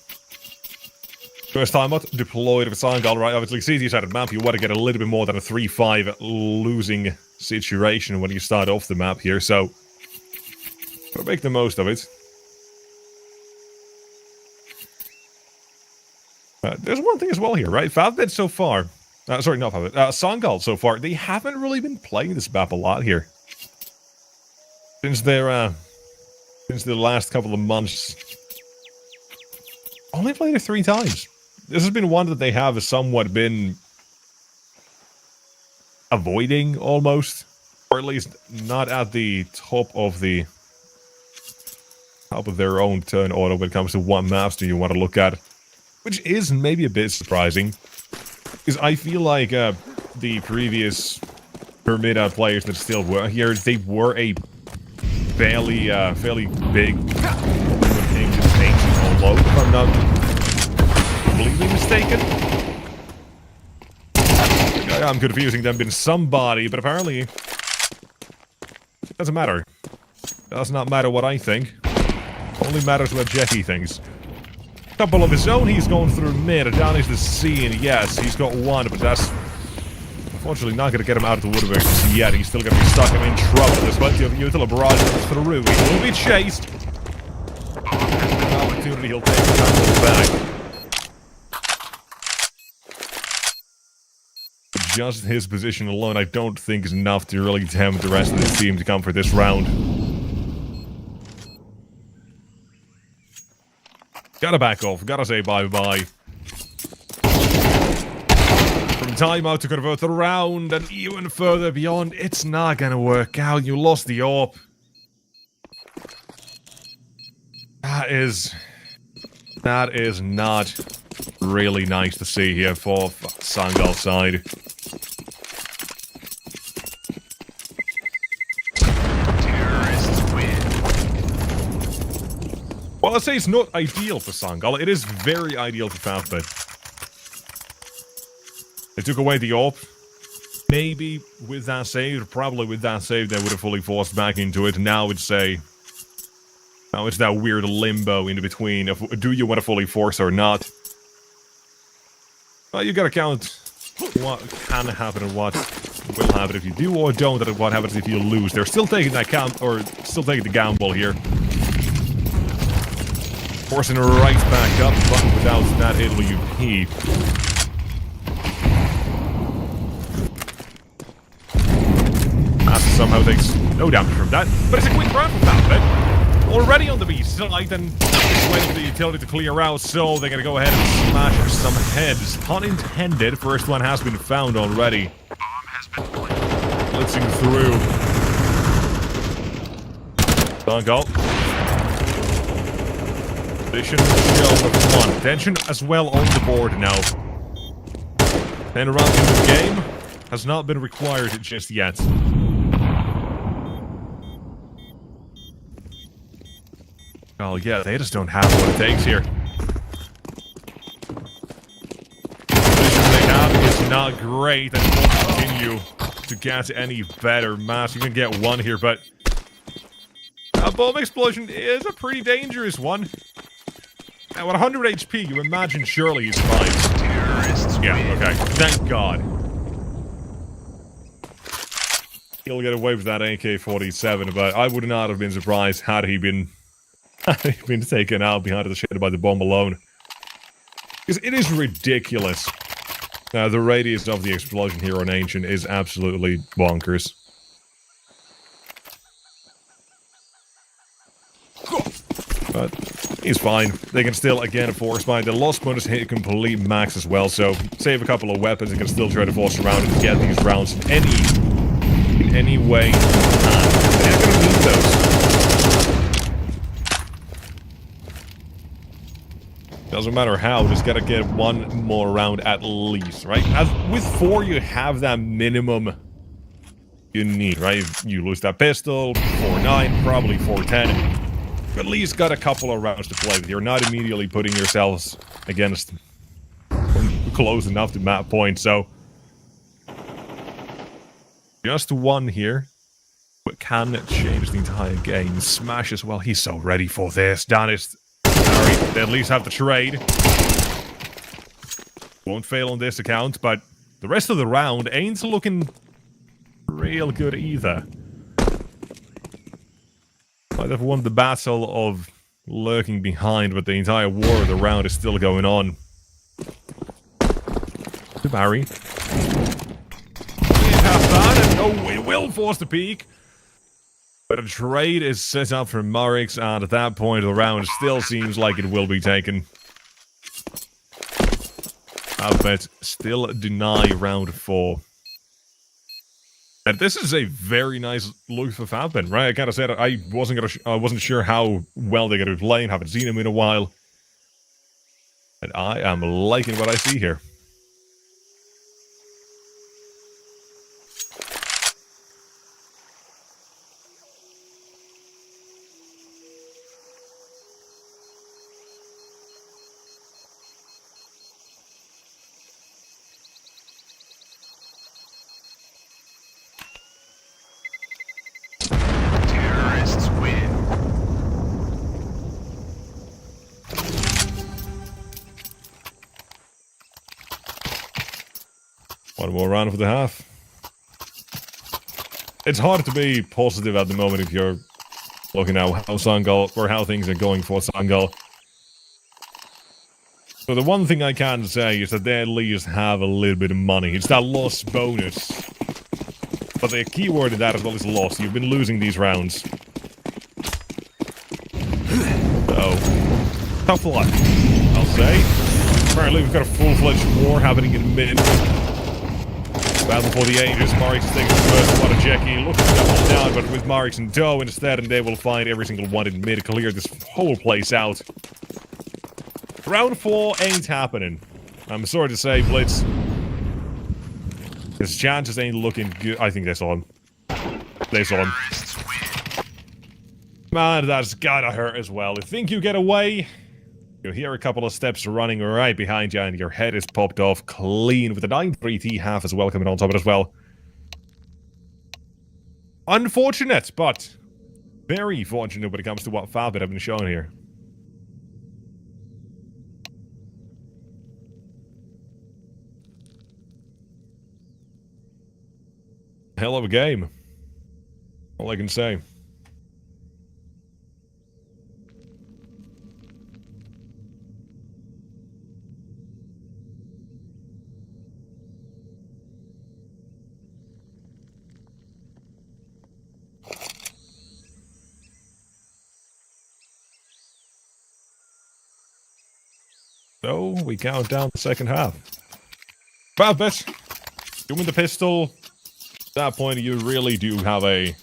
First time out, deployed with Sangal, right? Obviously, CT-sided map, you want to get a little bit more than a 3-5 losing situation when you start off the map here, so gotta make the most of it. There's one thing as well here, right? FAVBET so far, sorry, not FAVBET, Sangal so far, they haven't really been playing this map a lot here. Since the last couple of months. Only played it 3 times. This has been one that they have somewhat been avoiding, almost. Or at least not at the top of their own turn order when it comes to what maps do you want to look at. Which is maybe a bit surprising. Because I feel like the previous Permit-out players that still were here, they were a fairly big although, if I'm not completely mistaken. I'm confusing them with somebody, but apparently it doesn't matter. Does not matter what I think. Only matters what Jackie thinks. Couple of his own, he's going through mid. Down is the C, and yes, he's got 1, but that's unfortunately not going to get him out of the woodwork just yet. He's still going to be stuck. I'm in trouble. There's plenty of util barrage through. He will be chased. Opportunity, he'll take the tackle back. But just his position alone, I don't think is enough to really tempt the rest of the team to come for this round. Gotta back off, gotta say bye-bye. From timeout to convert the round, and even further beyond, it's not gonna work out. You lost the AWP. That is That is not really nice to see here for Sangal's side. Terrorists win. Well, I'd say it's not ideal for Sangal. It is very ideal for FAVBET. They took away the AWP. Maybe with that save, probably with that save, they would have fully forced back into it. Now it's that weird limbo in between of do you want to fully force or not. Well, you gotta count what can happen and what will happen if you do or don't, and what happens if you lose. They're still taking that still taking the gamble here. Forcing right back up, but without that AWP. Somehow takes no damage from that, but it's a quick round from FAVBET. Already on the B side, and just waiting for the utility to clear out, so they're gonna go ahead and smash some heads. Unintended, first one has been found already. Bomb has been planted. Blitzing through. Sangal. Position still with one. Tension as well on the board now. 10 rounds into the game has not been required just yet. Oh yeah, they just don't have what it takes here. The position they have is not great and won't continue to get any better. Mass, you can get one here, but a bomb explosion is a pretty dangerous one. Now at 100 HP, you imagine surely he survives. Terrorists Yeah, win. okay. Thank God. He'll get away with that AK-47, but I would not have been surprised had he been taken out behind the shed by the bomb alone. Because it is ridiculous. The radius of the explosion here on Ancient is absolutely bonkers. But he's fine. They can still, again, force bind. The lost bonus hit complete max as well, so save a couple of weapons and can still try to force around and get these rounds in any way. They're not going to need those. Doesn't matter how, just gotta get one more round at least, right? As with 4, you have that minimum you need, right? You lose that pistol, 4-9, probably 4-10. At least got a couple of rounds to play with. You're not immediately putting yourselves against close enough to map point, so just one here, but can change the entire game. Smash as well. He's so ready for this. Danis. They at least have the trade. Won't fail on this account, but the rest of the round ain't looking real good either. Might have won the battle of lurking behind, but the entire war of the round is still going on. To Barry. Can't have that, and no, it will force the peak. But a trade is set up for Marix, and at that point of the round, it still seems like it will be taken. FAVBET still deny round 4. And this is a very nice look for FAVBET, right? I kind of said I wasn't sure how well they're going to be playing. Haven't seen them in a while, and I am liking what I see here. One more round for the half. It's hard to be positive at the moment if you're looking at how Sangal, or how things are going for Sangal. So the one thing I can say is that they at least have a little bit of money. It's that loss bonus. But the key word in that as well is loss. You've been losing these rounds. So, tough luck, I'll say. Apparently we've got a full-fledged war happening in mid. Battle for the ages. Marix is taking the first one to Jackie. Looking to double down, but with Marix and Doe instead, and they will find every single one in mid to clear this whole place out. Round 4 ain't happening. I'm sorry to say, Blitz. His chances ain't looking good. I think they saw him. They saw him. Man, that's gotta hurt as well. You think you get away? You hear a couple of steps running right behind you, and your head is popped off clean with a 9-3 half as well coming on top of it as well. Unfortunate, but very fortunate when it comes to what FAVBET have been showing here. Hell of a game. All I can say. So, we count down the second half. FAVBET, doing the pistol. At that point, you really do have the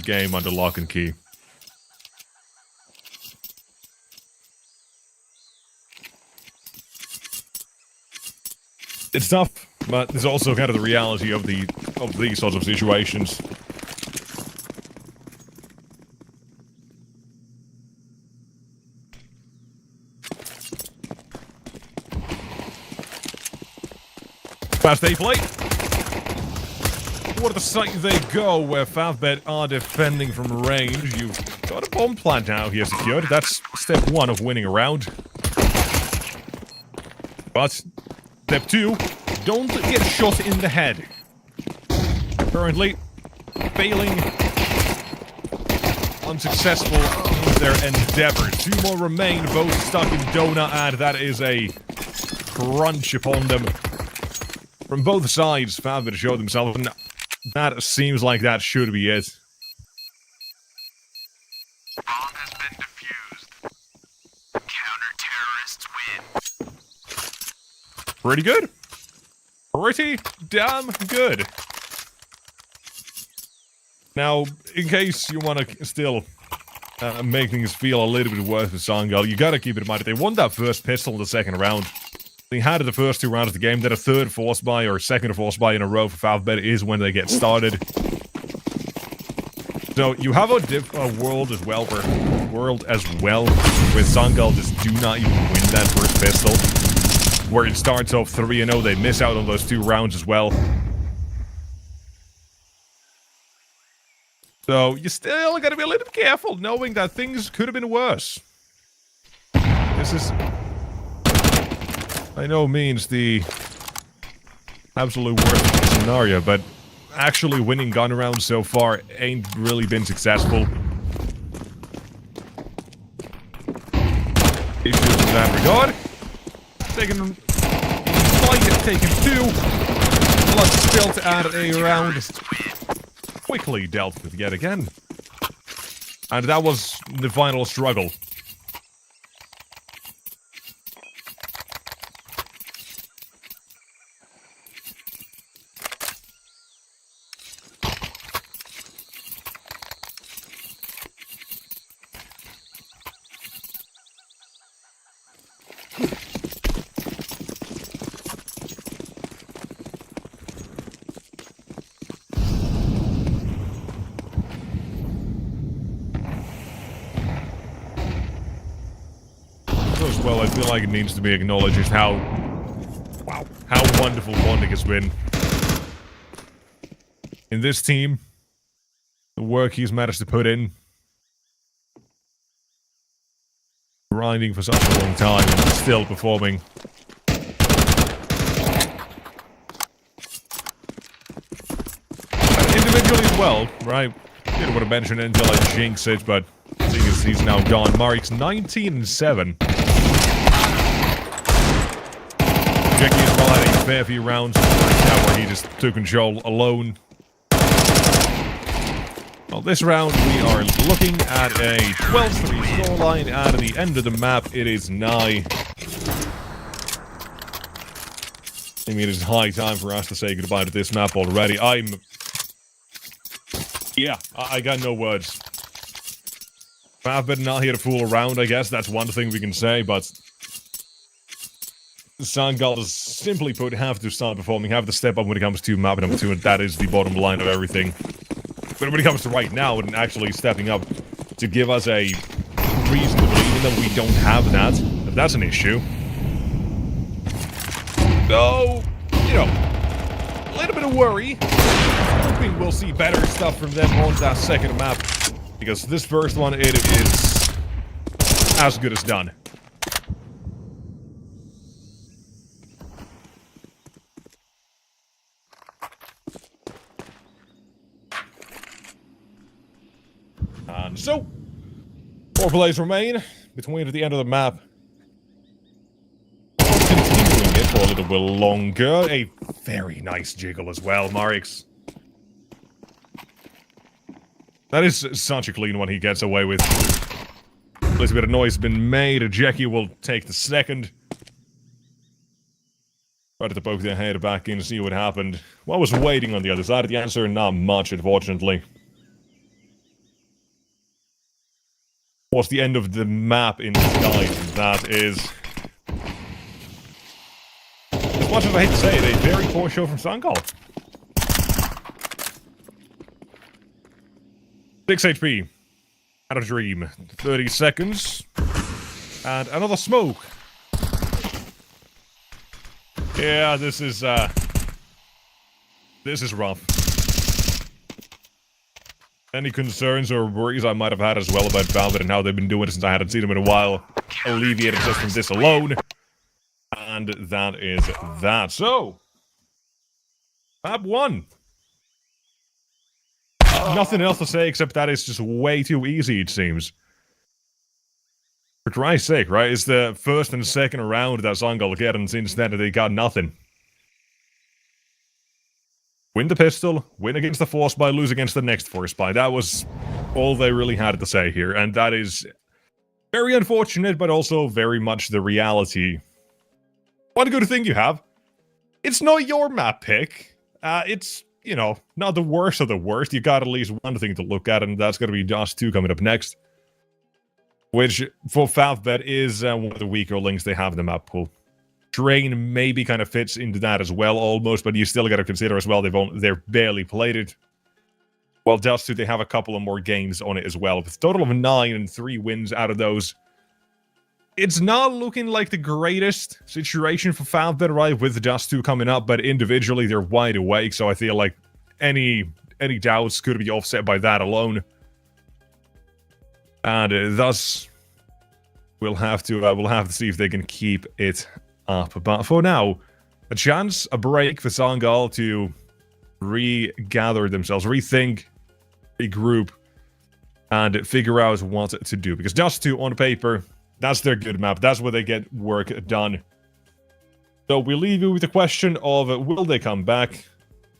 game under lock and key. It's tough, but there's also kind of the reality of these sorts of situations. Fast they play. What a sight they go where FAVBET are defending from range. You've got a bomb plant now here secured. That's step 1 of winning a round. But step 2, don't get shot in the head. Currently, failing, unsuccessful in their endeavors. 2 more remain, both stuck in donut, and that is a crunch upon them. From both sides, FAVBET showed themselves, and that seems like that should be it. Bomb has been defused. Counter-terrorists win. Pretty good. Pretty damn good. Now, in case you want to still make things feel a little bit worse with Sangal, you gotta keep it in mind that they won that first pistol in the second round. They had the first 2 rounds of the game, then a third force buy or second force buy in a row for FAVBET is when they get started. So you have a world as well where Sangal just do not even win that first pistol. Where it starts off 3-0, they miss out on those 2 rounds as well. So you still gotta be a little bit careful, knowing that things could have been worse. This is by no means the absolute worst scenario, but actually winning gun rounds so far ain't really been successful. Issues in that regard. Taking 2. Blood spilt out a round. Quickly dealt with yet again. And that was the final struggle. As well, I feel like it needs to be acknowledged just how wonderful bonding has been in this team. The work he's managed to put in, grinding for such a long time, and still performing. Individually as well, right? Didn't want to mention it until I jinx it, but seeing as he's now gone, Marik's 19-7. Jackie as well had a fair few rounds now where he just took control alone. Well, this round we are looking at a 12-3 scoreline, and at the end of the map it is nigh. I mean, it is high time for us to say goodbye to this map already. Yeah, I got no words. FAVBET not here to fool around, I guess. That's one thing we can say, but Sangal does simply put have to start performing, have to step up when it comes to map number 2, and that is the bottom line of everything. But when it comes to right now and actually stepping up to give us a reason to believe that we don't have that, if that's an issue. So, you know, a little bit of worry. Hoping we'll see better stuff from them on that second map. Because this first one, it is as good as done. And so, 4 plays remain between at the end of the map. Continuing it for a little bit longer. A very nice jiggle as well, Marix. That is such a clean one he gets away with. At least a bit of noise has been made. Jackie will take the second. Tried to poke their head back in to see what happened. What was waiting on the other side? The answer, not much, unfortunately. What's the end of the map in disguise? That is... as much as I hate to say it, a very poor show from Sangal. 6 HP. Had a dream. 30 seconds. And another smoke. Yeah, this is rough. Any concerns or worries I might have had as well about FAVBET and how they've been doing it since I hadn't seen them in a while, alleviated just from this alone. And that is that. So, Map 1. Nothing else to say except that it's just way too easy, it seems. For Christ's sake, right? It's the first and second round that Sangal get, and since then they got nothing. Win the pistol, win against the force spy, lose against the next force spy. That was all they really had to say here, and that is very unfortunate, but also very much the reality. One good thing you have, it's not your map pick. It's, you know, not the worst of the worst. You got at least one thing to look at, and that's going to be Dust 2 coming up next. Which, for FAVBET, is one of the weaker links they have in the map pool. Drain maybe kind of fits into that as well, almost, but you still got to consider as well they're barely played it. While Dust 2, they have a couple of more games on it as well, with a total of 9 and 3 wins out of those. It's not looking like the greatest situation for FAVBET, right, with Dust 2 coming up, but individually they're wide awake, so I feel like any doubts could be offset by that alone. And thus, we'll have to see if they can keep it up. But for now, a chance, a break for Sangal to regather themselves, rethink, regroup, and figure out what to do. Because Dust 2, on paper, that's their good map. That's where they get work done. So we leave you with the question of, will they come back?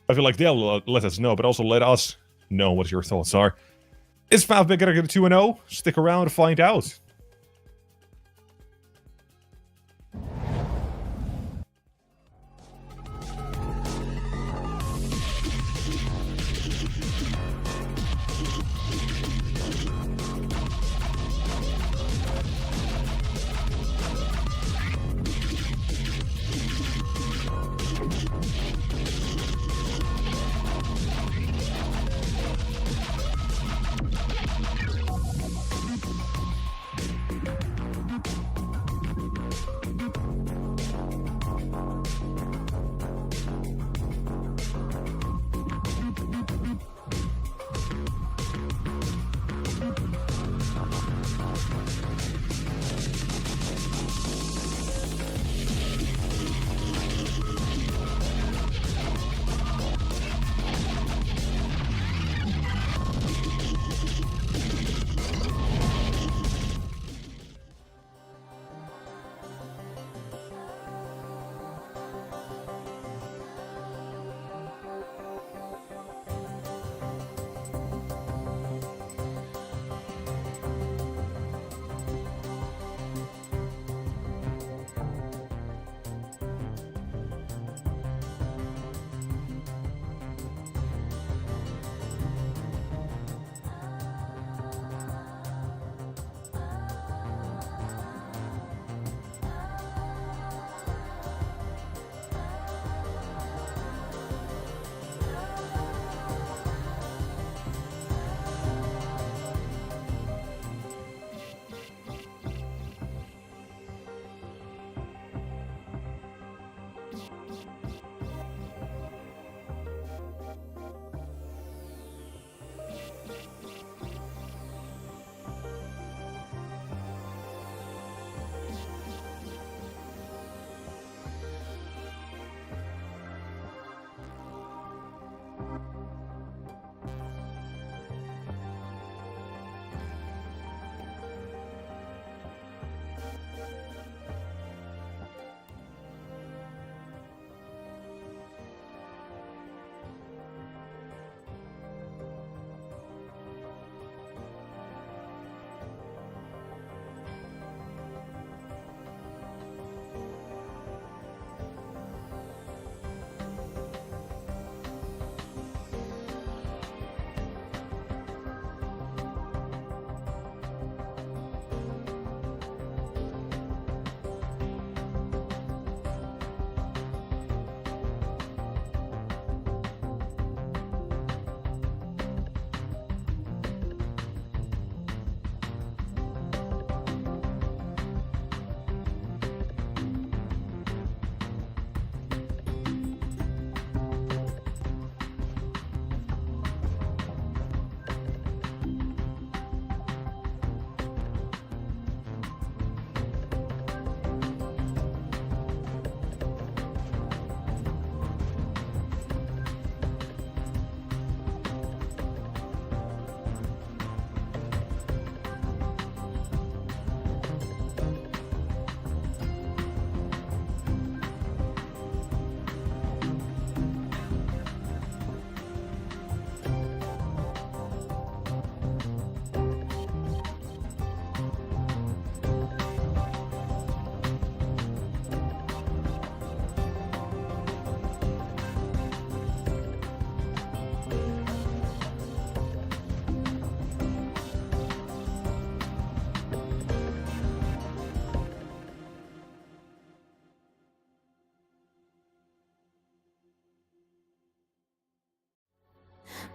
I feel like they'll let us know, but also let us know what your thoughts are. Is FAVBET gonna get a 2-0? Stick around to find out.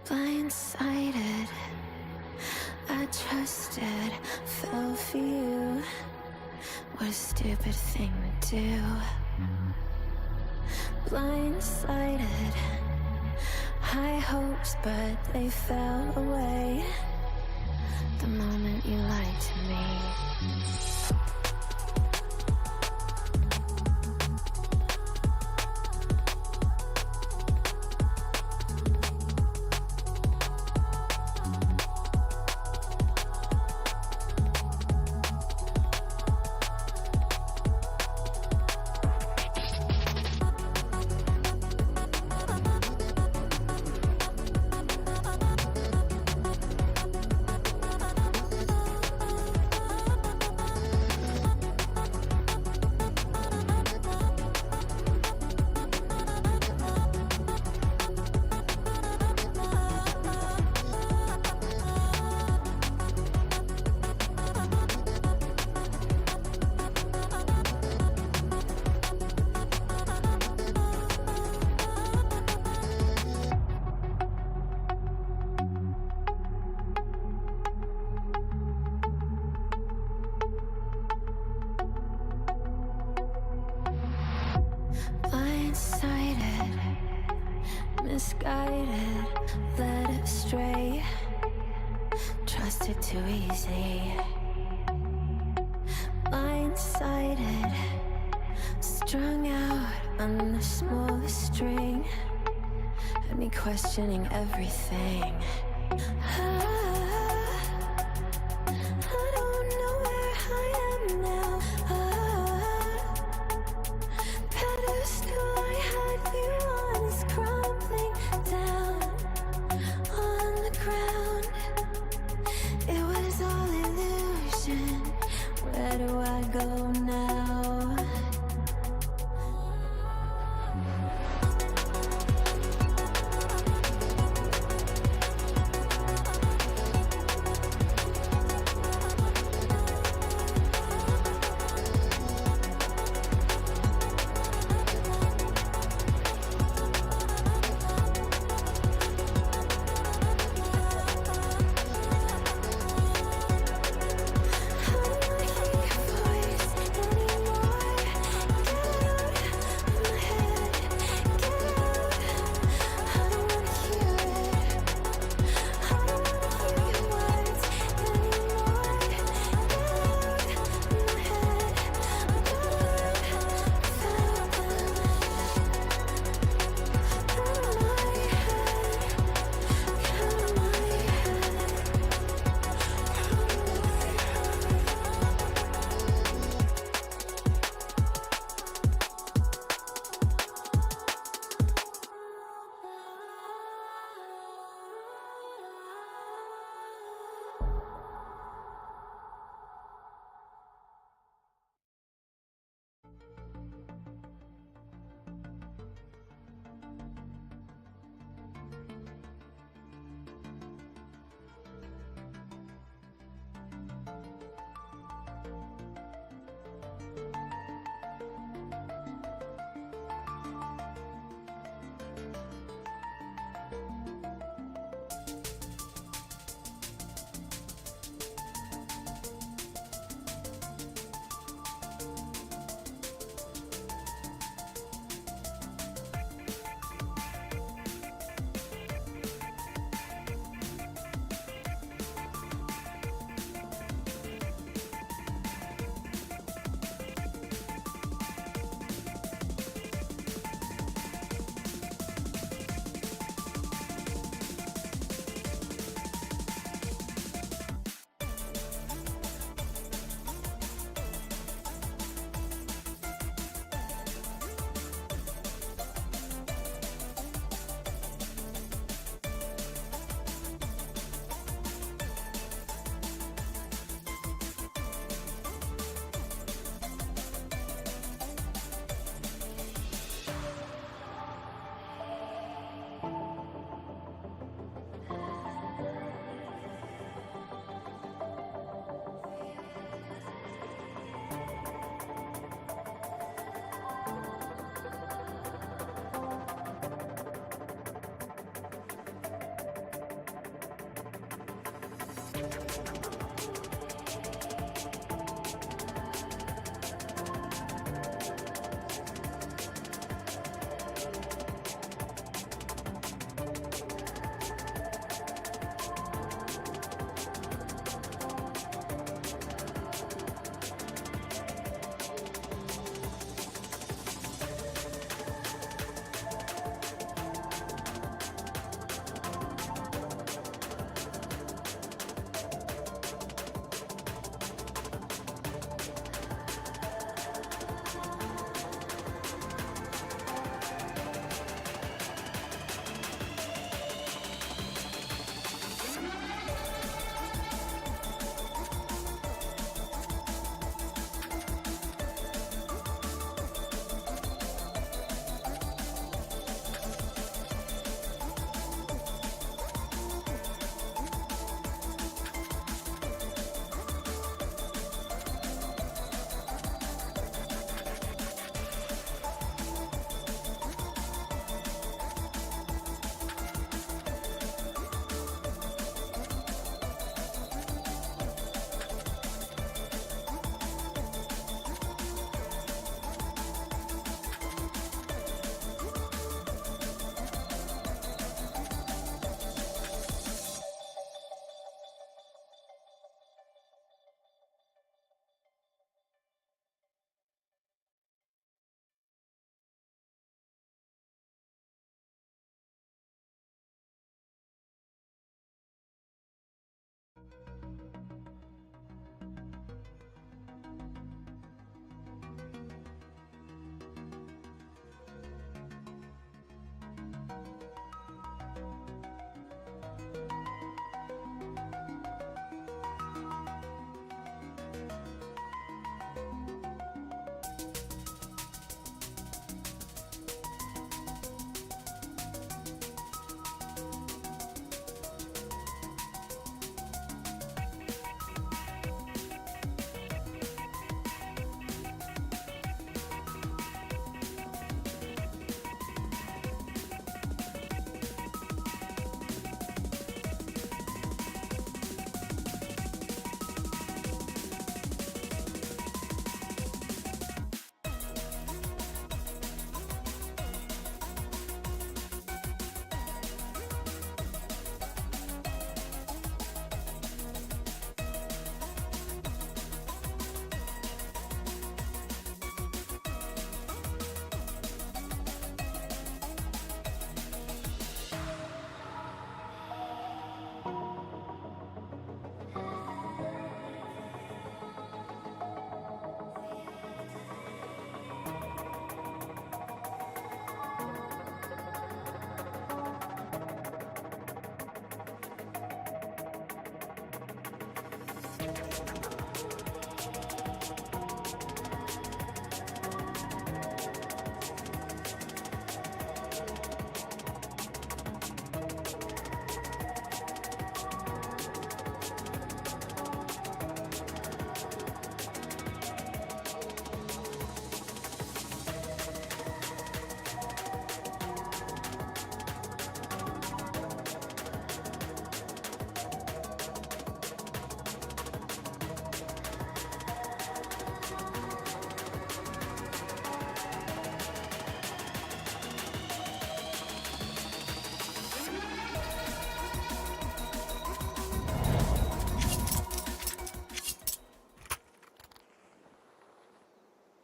Blindsided, I trusted, fell for you. What a stupid thing to do. Blindsided, high hopes, but they fell away the moment you lied to me. Blindsided, misguided, led astray, trusted too easy. Blindsided, strung out on the smallest string, had me questioning everything. I don't know where I am now. Pedestal I had you on is crumbling down on the ground. It was all illusion. Where do I go now? How do I hear your voice anymore?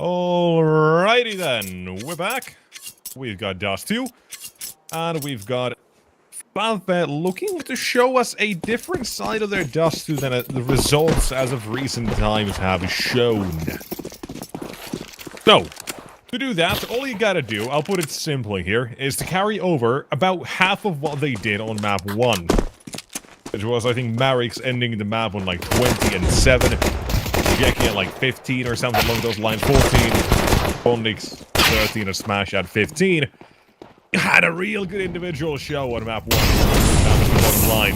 Alrighty then, we're back. We've got Dust 2, and we've got FAVBET looking to show us a different side of their Dust 2 than the results as of recent times have shown. So, to do that, all you gotta do, I'll put it simply here, is to carry over about half of what they did on map 1. Which was, I think, Marix ending the map on like 20 and 7. Jackie at like 15 or something along those lines, 14, Bondix 13, and Smash at 15. Had a real good individual show on map 1. That was the bottom line.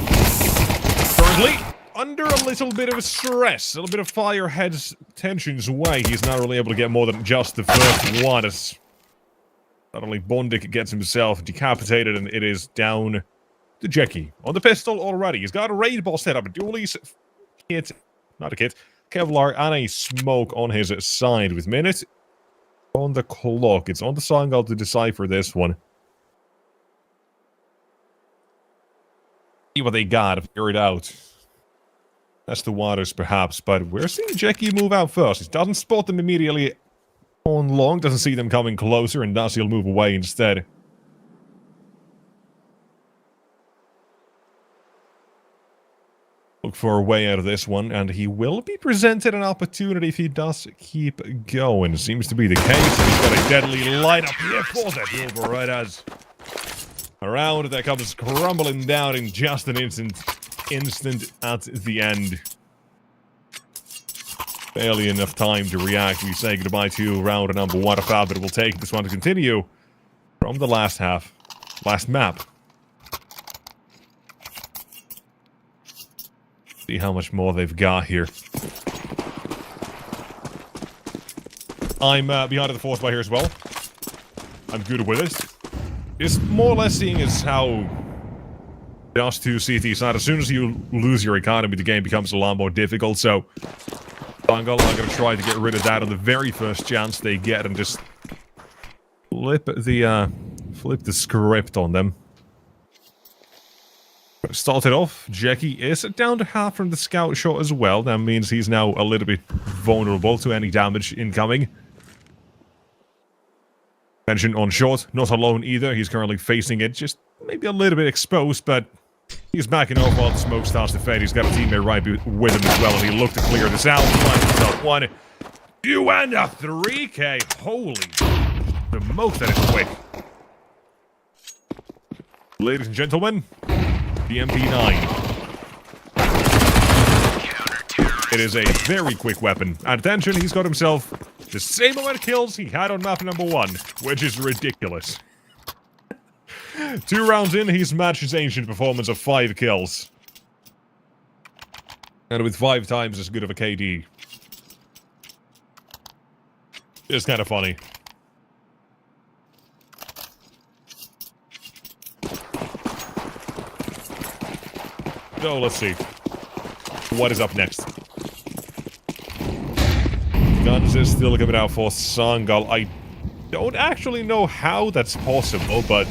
Currently, under a little bit of stress, a little bit of firehead's tensions away. He's not really able to get more than just the first one, as suddenly Bondic gets himself decapitated, and it is down to Jackie on the pistol already. He's got a raid ball set up, a dualies kit, not a kit, Kevlar and a smoke on his side with minute on the clock. It's on the Sangal to decipher this one. See what they got, figure it out. That's the waters, perhaps, but we're seeing Jackie move out first. He doesn't spot them immediately on long, doesn't see them coming closer, and thus he'll move away instead. Look for a way out of this one, and he will be presented an opportunity if he does keep going. Seems to be the case. He's got a deadly light up here for that over right as a round that comes crumbling down in just an instant at the end. Barely enough time to react. We say goodbye to round number 1 of FAVBET. We'll take this one to continue from the last map. See how much more they've got here. I'm behind the force by here as well. I'm good with it. It's more or less seeing as how Dust 2 CT side, as soon as you lose your economy, the game becomes a lot more difficult, so Sangal are going to try to get rid of that on the very first chance they get and just flip the script on them. Started off, Jackie is down to half from the scout shot as well. That means he's now a little bit vulnerable to any damage incoming. Mention on short, not alone either. He's currently facing it, just maybe a little bit exposed, but he's backing off while the smoke starts to fade. He's got a teammate right with him as well, and he looked to clear this out. Finds himself 1, 2, and a 3K. Holy, the most that is quick. Ladies and gentlemen, the MP9. It is a very quick weapon. And attention, he's got himself the same amount of kills he had on map number 1, which is ridiculous. 2 rounds in, he's matched his ancient performance of 5 kills. And with 5 times as good of a KD. It's kind of funny. So, let's see. What is up next? Guns is still coming out for Sangal. I don't actually know how that's possible, but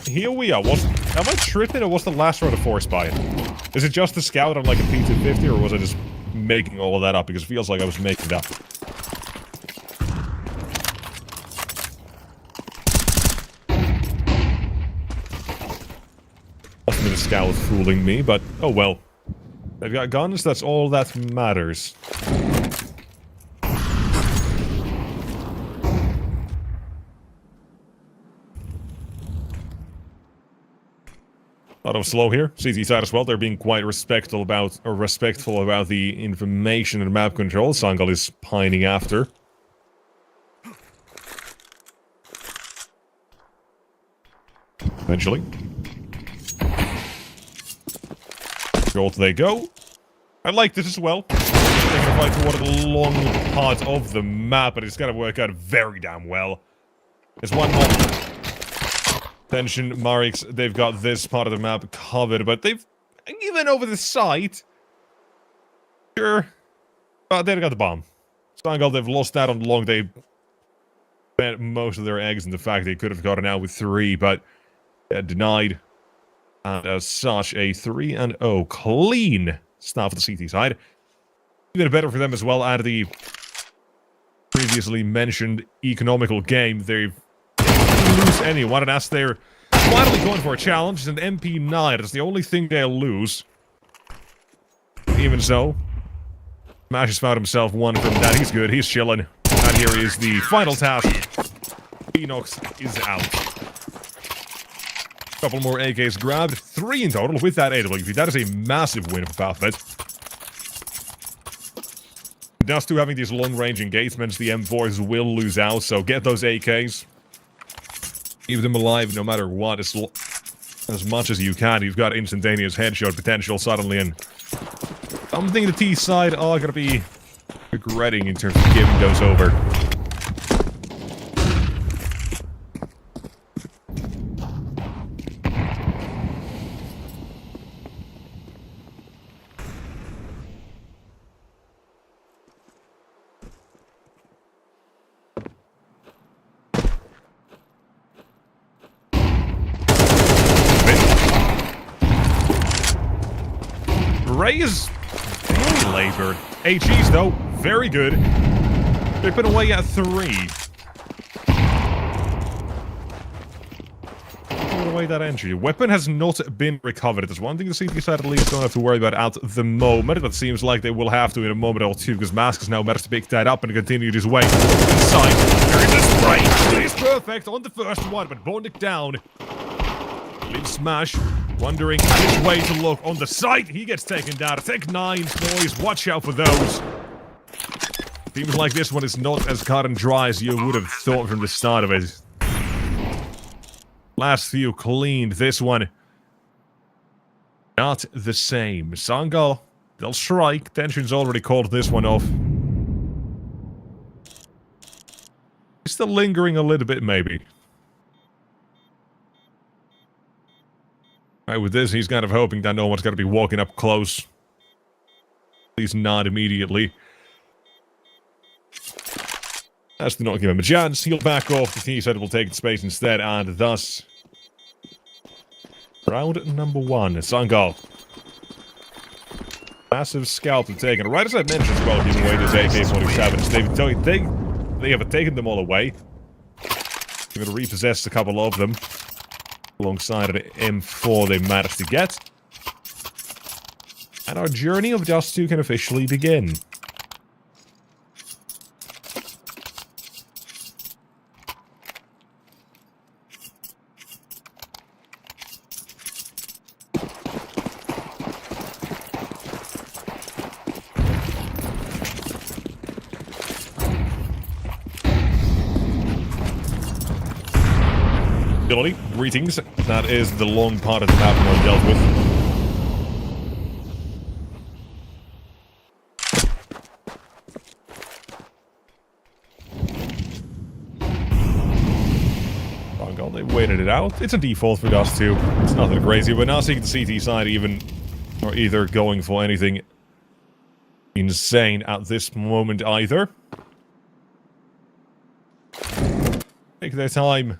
here we are. Am I tripping, or was the last round a force buy? Is it just the scout on like a P250, or was I just making all of that up? Because it feels like I was making it up. The scout fooling me, but oh well. They've got guns, that's all that matters. A lot of slow here. CT side as well. They're being quite respectful about the information and map control. Sangal is pining after. Eventually. Gold they go. I like this as well. They're gonna fight for one of the long parts of the map, but it's gonna work out very damn well. There's one more. Tension, Marix, they've got this part of the map covered, but they've given over the site. Sure. But they've got the bomb. Sangal, they've lost that on the long. They bet most of their eggs in the fact they could have gotten out with 3, but denied. And as such, a 3-0 clean start for the CT side. Even better for them as well out of the previously mentioned economical game. They've lose anyone, and as they're finally going for a challenge, it's an MP9. It's the only thing they'll lose. Even so, Smash has found himself one from that. He's good. He's chilling. And here is the final task. Enox is out. Couple more AKs grabbed. 3 in total with that AWP. That is a massive win for FAVBET. Just to having these long-range engagements, the M4s will lose out, so get those AKs. Keep them alive no matter what, as much as you can. You've got instantaneous headshot potential suddenly, and something the T side are going to be regretting in terms of giving those over. Ray is very labored. HEs, though, very good. They've been away at 3. Put away that entry. Weapon has not been recovered. There's one thing the CT side at least don't have to worry about at the moment. But it seems like they will have to in a moment or two, because Mask has now managed to pick that up and continue his way inside. There is a spray. It is perfect on the first one, but Bondic down. Leaves Smash. Wondering which way to look. On the site, he gets taken down. Tech 9s, boys. Watch out for those. Seems like this one is not as cut and dry as you would have thought from the start of it. Last few cleaned. This one, not the same. Sangal, they'll strike. Tension's already called this one off. Still lingering a little bit, maybe. Right, with this, he's kind of hoping that no one's going to be walking up close. At least not immediately. As to not give him a chance, he'll back off. The T side will take space instead, and thus... round number 1, Sangal. Massive scalp to take, and right as I mentioned as well, giving away this AK-47s, they have taken them all away. They're going to repossess a couple of them. Alongside an M4 they managed to get. And our journey of Dust 2 can officially begin. Greetings. That is the long part of the map one dealt with. Sangal, they waited it out. It's a default for Dust 2. It's nothing crazy. We're not seeing the CT side either going for anything insane at this moment either. Take their time.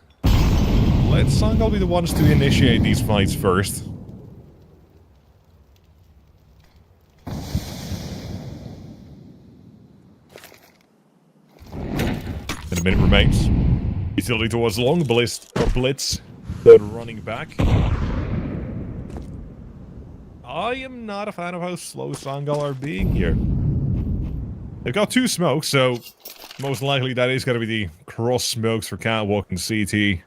Let Sangal be the ones to initiate these fights first. And a minute remains. Utility towards long, blitz. Third running back. I am not a fan of how slow Sangal are being here. They've got 2 smokes, so most likely that is going to be the cross smokes for Catwalk and CT.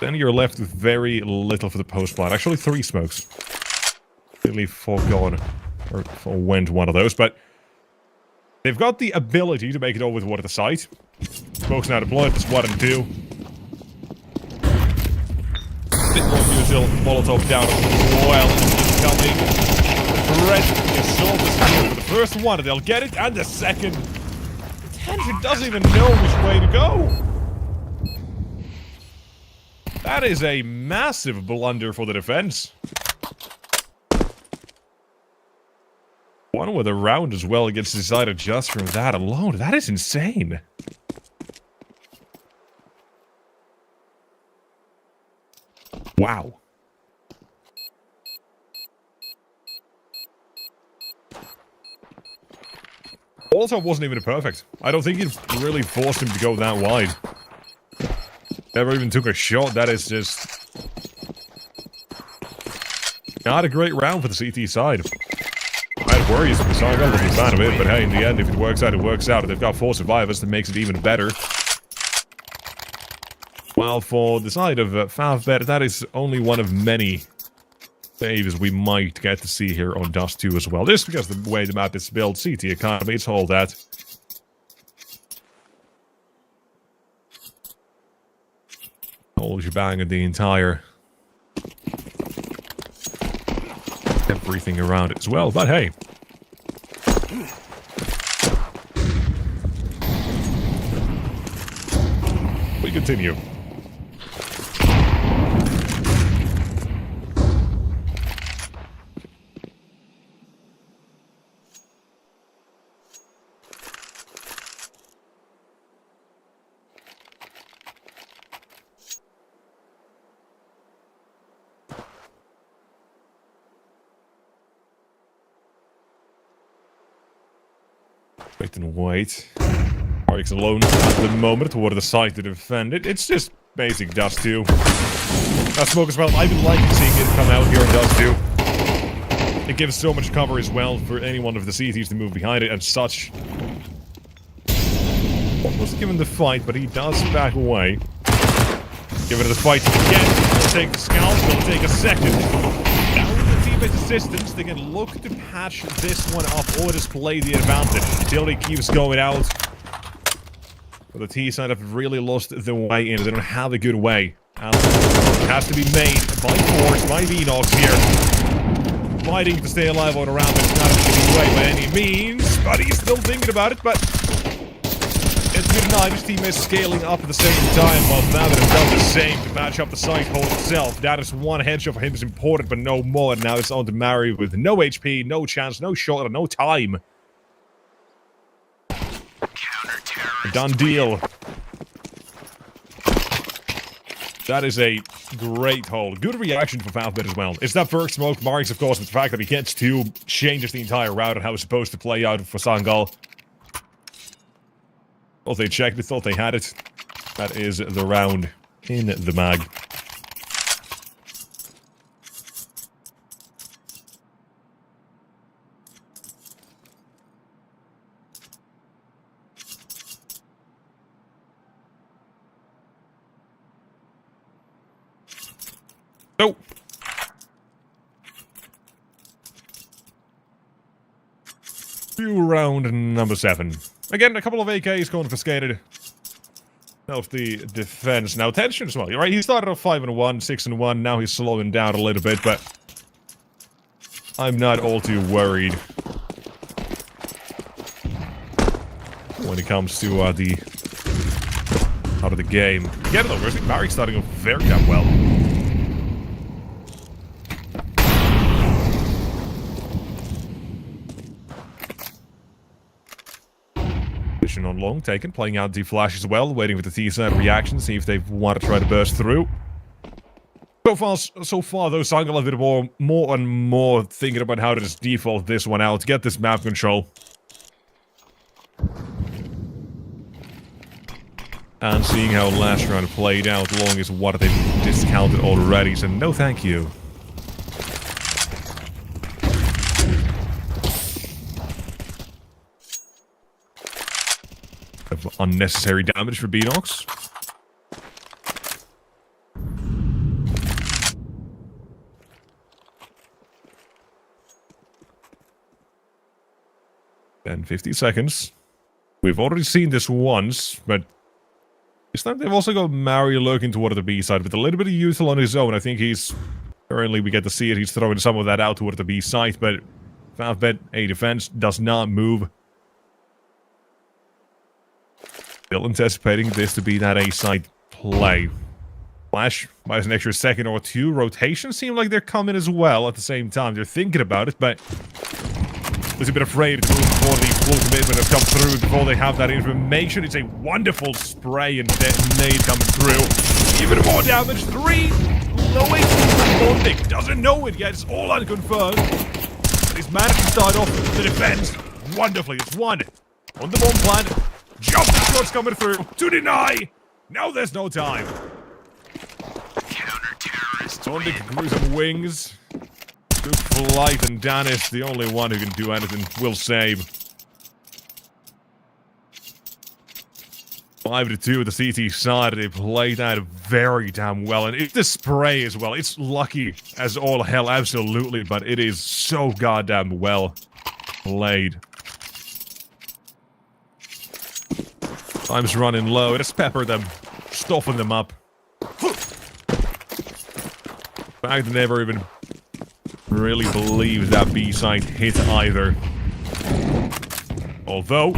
Then you're left with very little for the post-plant. Actually, 3 smokes. Really forgone, or forwent one of those, but they've got the ability to make it over with one at the site. Smokes now deployed, that's 1 and 2. Bit more usual, Molotov down as well. Coming. The rest of the assault is here for the first one, and they'll get it, and the second. Tension doesn't even know which way to go. That is a massive blunder for the defense. One with a round as well against his side just from that alone. That is insane. Wow. Also wasn't even perfect. I don't think it really forced him to go that wide. Never even took a shot. That is just not a great round for the CT side. I had worries for the side. I wasn't a fan of it, but hey, in the end, if it works out, it works out. If they've got 4 survivors, that makes it even better. Well, for the side of FAVBET, that is only one of many saves we might get to see here on Dust 2 as well. Just because the way the map is built, CT economy, it's all that. Whole shebang of the entire everything around it as well, but hey. We continue. Wait and wait. Arix alone at the moment toward the side to defend it. It's just basic Dust 2. That smoke as well. I've been liking seeing it come out here in Dust 2. It gives so much cover as well for any one of the CTs to move behind it and such. Was given the fight, but he does back away. Give it a fight again. He'll take the scalp. It'll take a second. Now with the teammate assistance, they can look to patch this one up or just play the advantage until he keeps going out. But the T side have really lost the way in. They don't have a good way. And it has to be made by force, by Venox here. Fighting to stay alive on around, but it's not an easy way by any means. But he's still thinking about it, but it's good enough. His team is scaling up at the same time, while now that it does the same to match up the site hole itself. That is one headshot for him is important, but no more. Now it's on to Mary with no HP, no chance, no shot, and no time. Done deal. That is a great hold. Good reaction for FAVBET as well. It's that first smoke marks, of course, but the fact that he gets 2 changes the entire route and how it's supposed to play out for Sangal. Thought they checked it, thought they had it. That is the round in the mag. So, round number 7. Again, a couple of AKs confiscated. Helps the defense. Now, tension as well. You're right, he started off 5-1, 6-1. Now he's slowing down a little bit, but I'm not all too worried when it comes to the out of the game. Again, though, I think Barry's starting off very damn well. On long taken, playing out D-Flash as well, waiting for the T-side reaction, see if they want to try to burst through. So far though, Sangal a bit more and more thinking about how to just default this one out, get this map control. And seeing how last round played out, long is what they've discounted already, so no thank you. Unnecessary damage for Beanox. In 50 seconds. We've already seen this once, but this time they've also got Mario lurking toward the B side with a little bit of util on his own. I think he's... Currently, we get to see it. He's throwing some of that out toward the B side, but FAVBET, A defense, does not move. Still anticipating this to be that A side play. Flash buys an extra second or two. Rotations seem like they're coming as well at the same time. They're thinking about it, but there's a bit afraid to move before the full commitment has come through, before they have that information. It's a wonderful spray and detonate coming through. Even more damage. 3 low HP from Bondic. Doesn't know it yet. It's all unconfirmed. But he's managed to start off the defense wonderfully. It's 1 on the bomb plant. Jump shots coming through to deny. Now there's no time. Counter-terrorists Bondic grew some wings. Took flight, and Dan is the only one who can do anything. Will save. 5-2 at the CT side. They played that very damn well. And it's the spray as well. It's lucky as all hell, absolutely. But it is so goddamn well played. Time's running low. Just pepper them. Stuffing them up. Fact, they never even really believed that B-side hit either. Although,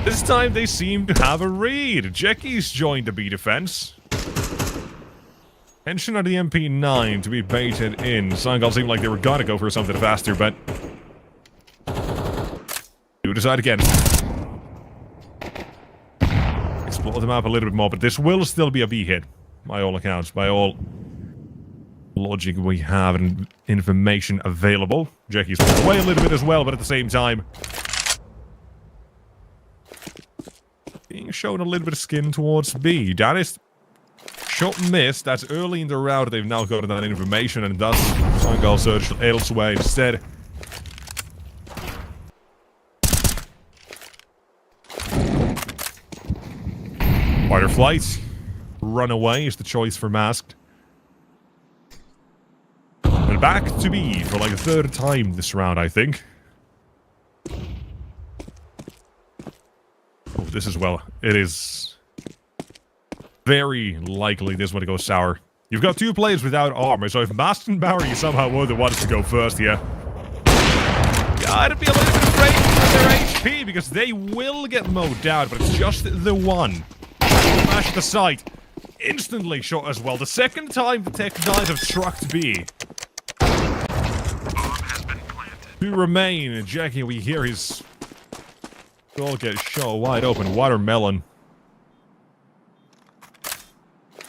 this time they seem to have a read. Jackie's joined the B defense. Tension on the MP9 to be baited in. Sangal seemed like they were gonna go for something faster, but... do decide again. Explore the map a little bit more, but this will still be a B hit. By all accounts, by all logic we have and information available. Jackie's pulled away a little bit as well, but at the same time... being shown a little bit of skin towards B. Danis, shot missed. That's early in the round. They've now gotten that information, and thus Sangal searched elsewhere instead. Fighter flight. Runaway is the choice for Masked. And back to B for like a 3rd time this round, I think. Oh, this as well. It is very likely this one to go sour. You've got 2 players without armor, so if Masked and Barry somehow were the ones to go first here, yeah, I'd be a little bit afraid of their HP, because they will get mowed down, but it's just the one. Smash at the site. Instantly shot as well. The 2nd time the Tech 9 have struck B. Bomb has been planted. To remain, Jackie, we hear his all get shot wide open. Watermelon.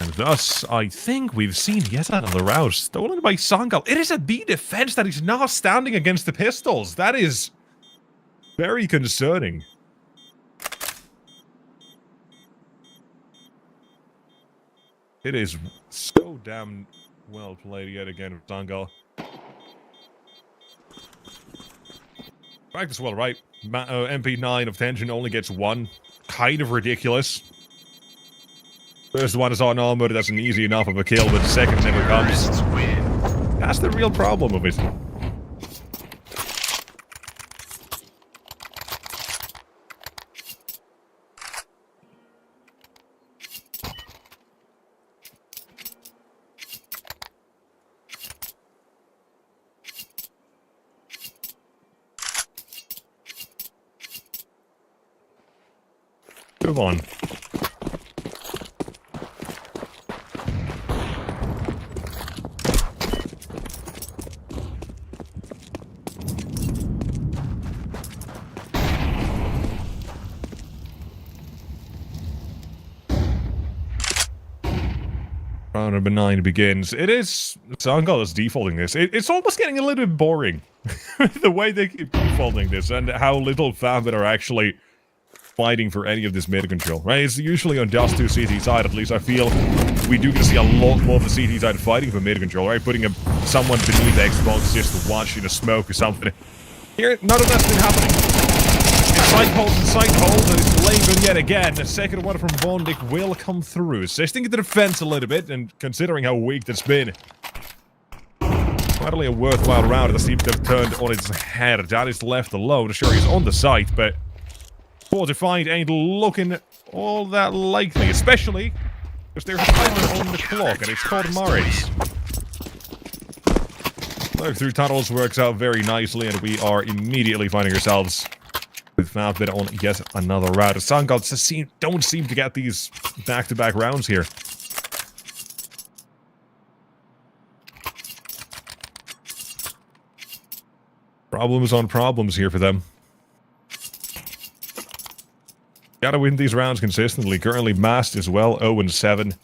And thus, I think we've seen yet another round stolen by Sangal. It is a B defense that is not standing against the pistols. That is very concerning. It is so damn well played yet again with Sangal. Practice well, right? MP9 of tension only gets 1. Kind of ridiculous. First one is unarmored, that's an easy enough of a kill, but the second never comes. That's the real problem of it. Move on. Round number 9 begins. It is... Sangal is defaulting this. It's almost getting a little bit boring. The way they keep defaulting this and how little FAVBET are actually fighting for any of this mid control, right? It's usually on Dust 2 CT side, at least I feel we do get to see a lot more of the CT side fighting for mid control, right? Putting someone beneath the Xbox just to watch in a smoke or something. Here, none of that's been happening. It's side holes, and it's Laban yet again. The second one from Bondic will come through, assisting the defense a little bit, and considering how weak that's been. finally a worthwhile round that seems to have turned on its head. Dan is left alone. Sure, he's on the site, but 4 to find ain't looking all that likely, especially because there's a timer on the clock, and it's called Maris. Lurk through tunnels works out very nicely, and we are immediately finding ourselves with FAVBET on yet another round. The Sangal don't seem to get these back-to-back rounds here. Problems on problems here for them. Gotta win these rounds consistently. Currently masked as well, 0-7.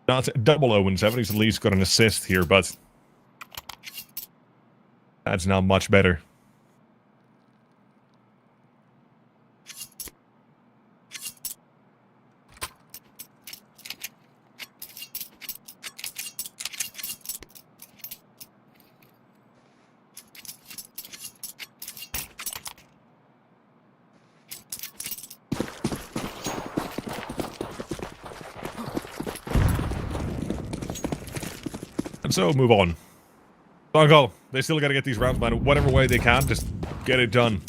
Not double 0-7, he's at least got an assist here, but that's not much better. And so, move on. Sangal, they still gotta get these rounds, man. Whatever way they can, just get it done.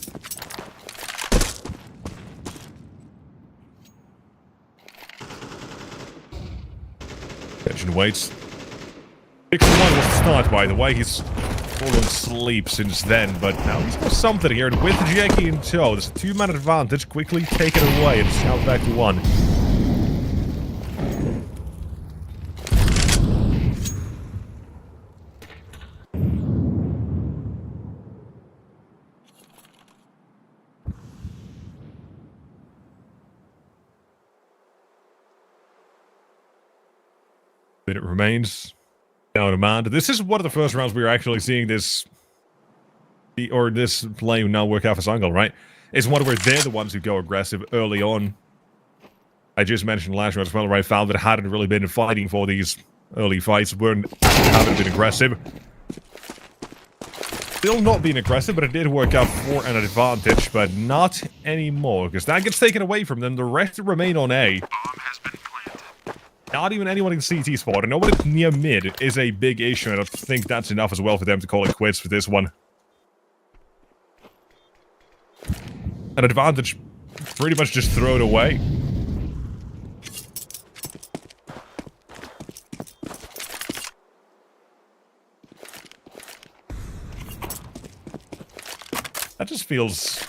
Attention waits. 6-1 was the start, by the way. He's fallen asleep since then, but now he's got something here. And with Jackie in tow, there's a 2-man advantage. Quickly take it away and shout back to 1. It remains down demand. This is one of the first rounds we are actually seeing this, or this play now work out for Sangal, right? It's one where they're the ones who go aggressive early on. I just mentioned last round as well, right? FAVBET hadn't really been fighting for these early fights, haven't been aggressive. Still not being aggressive, but it did work out for an advantage, but not anymore, because that gets taken away from them. The rest remain on A. Bomb has been planted. Not even anyone in the CT spot, and nobody near mid is a big issue, and I think that's enough as well for them to call it quits for this one. An advantage pretty much just thrown away. That just feels,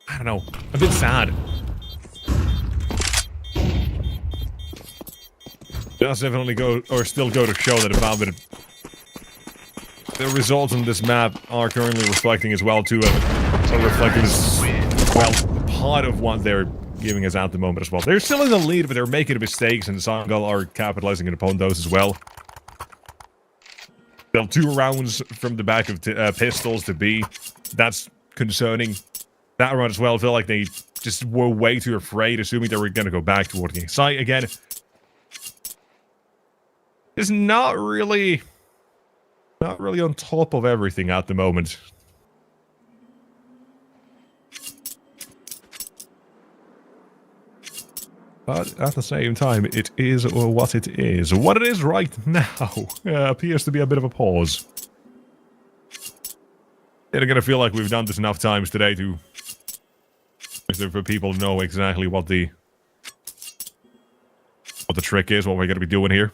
I don't know, a bit sad. Does definitely go, or still go to show that FAVBET, the results on this map are currently reflecting as well too, are reflecting as well part of what they're giving us at the moment as well. They're still in the lead, but they're making mistakes, and Sangal are capitalizing upon those as well. Still 2 rounds from the back of pistols to B. That's concerning. That round as well, I feel like they just were way too afraid, assuming they were going to go back toward the site again. Is not really on top of everything at the moment. But at the same time, it is what it is. What it is right now appears to be a bit of a pause. They're gonna feel like we've done this enough times today to, for people to know exactly what the trick is, what we're gonna be doing here.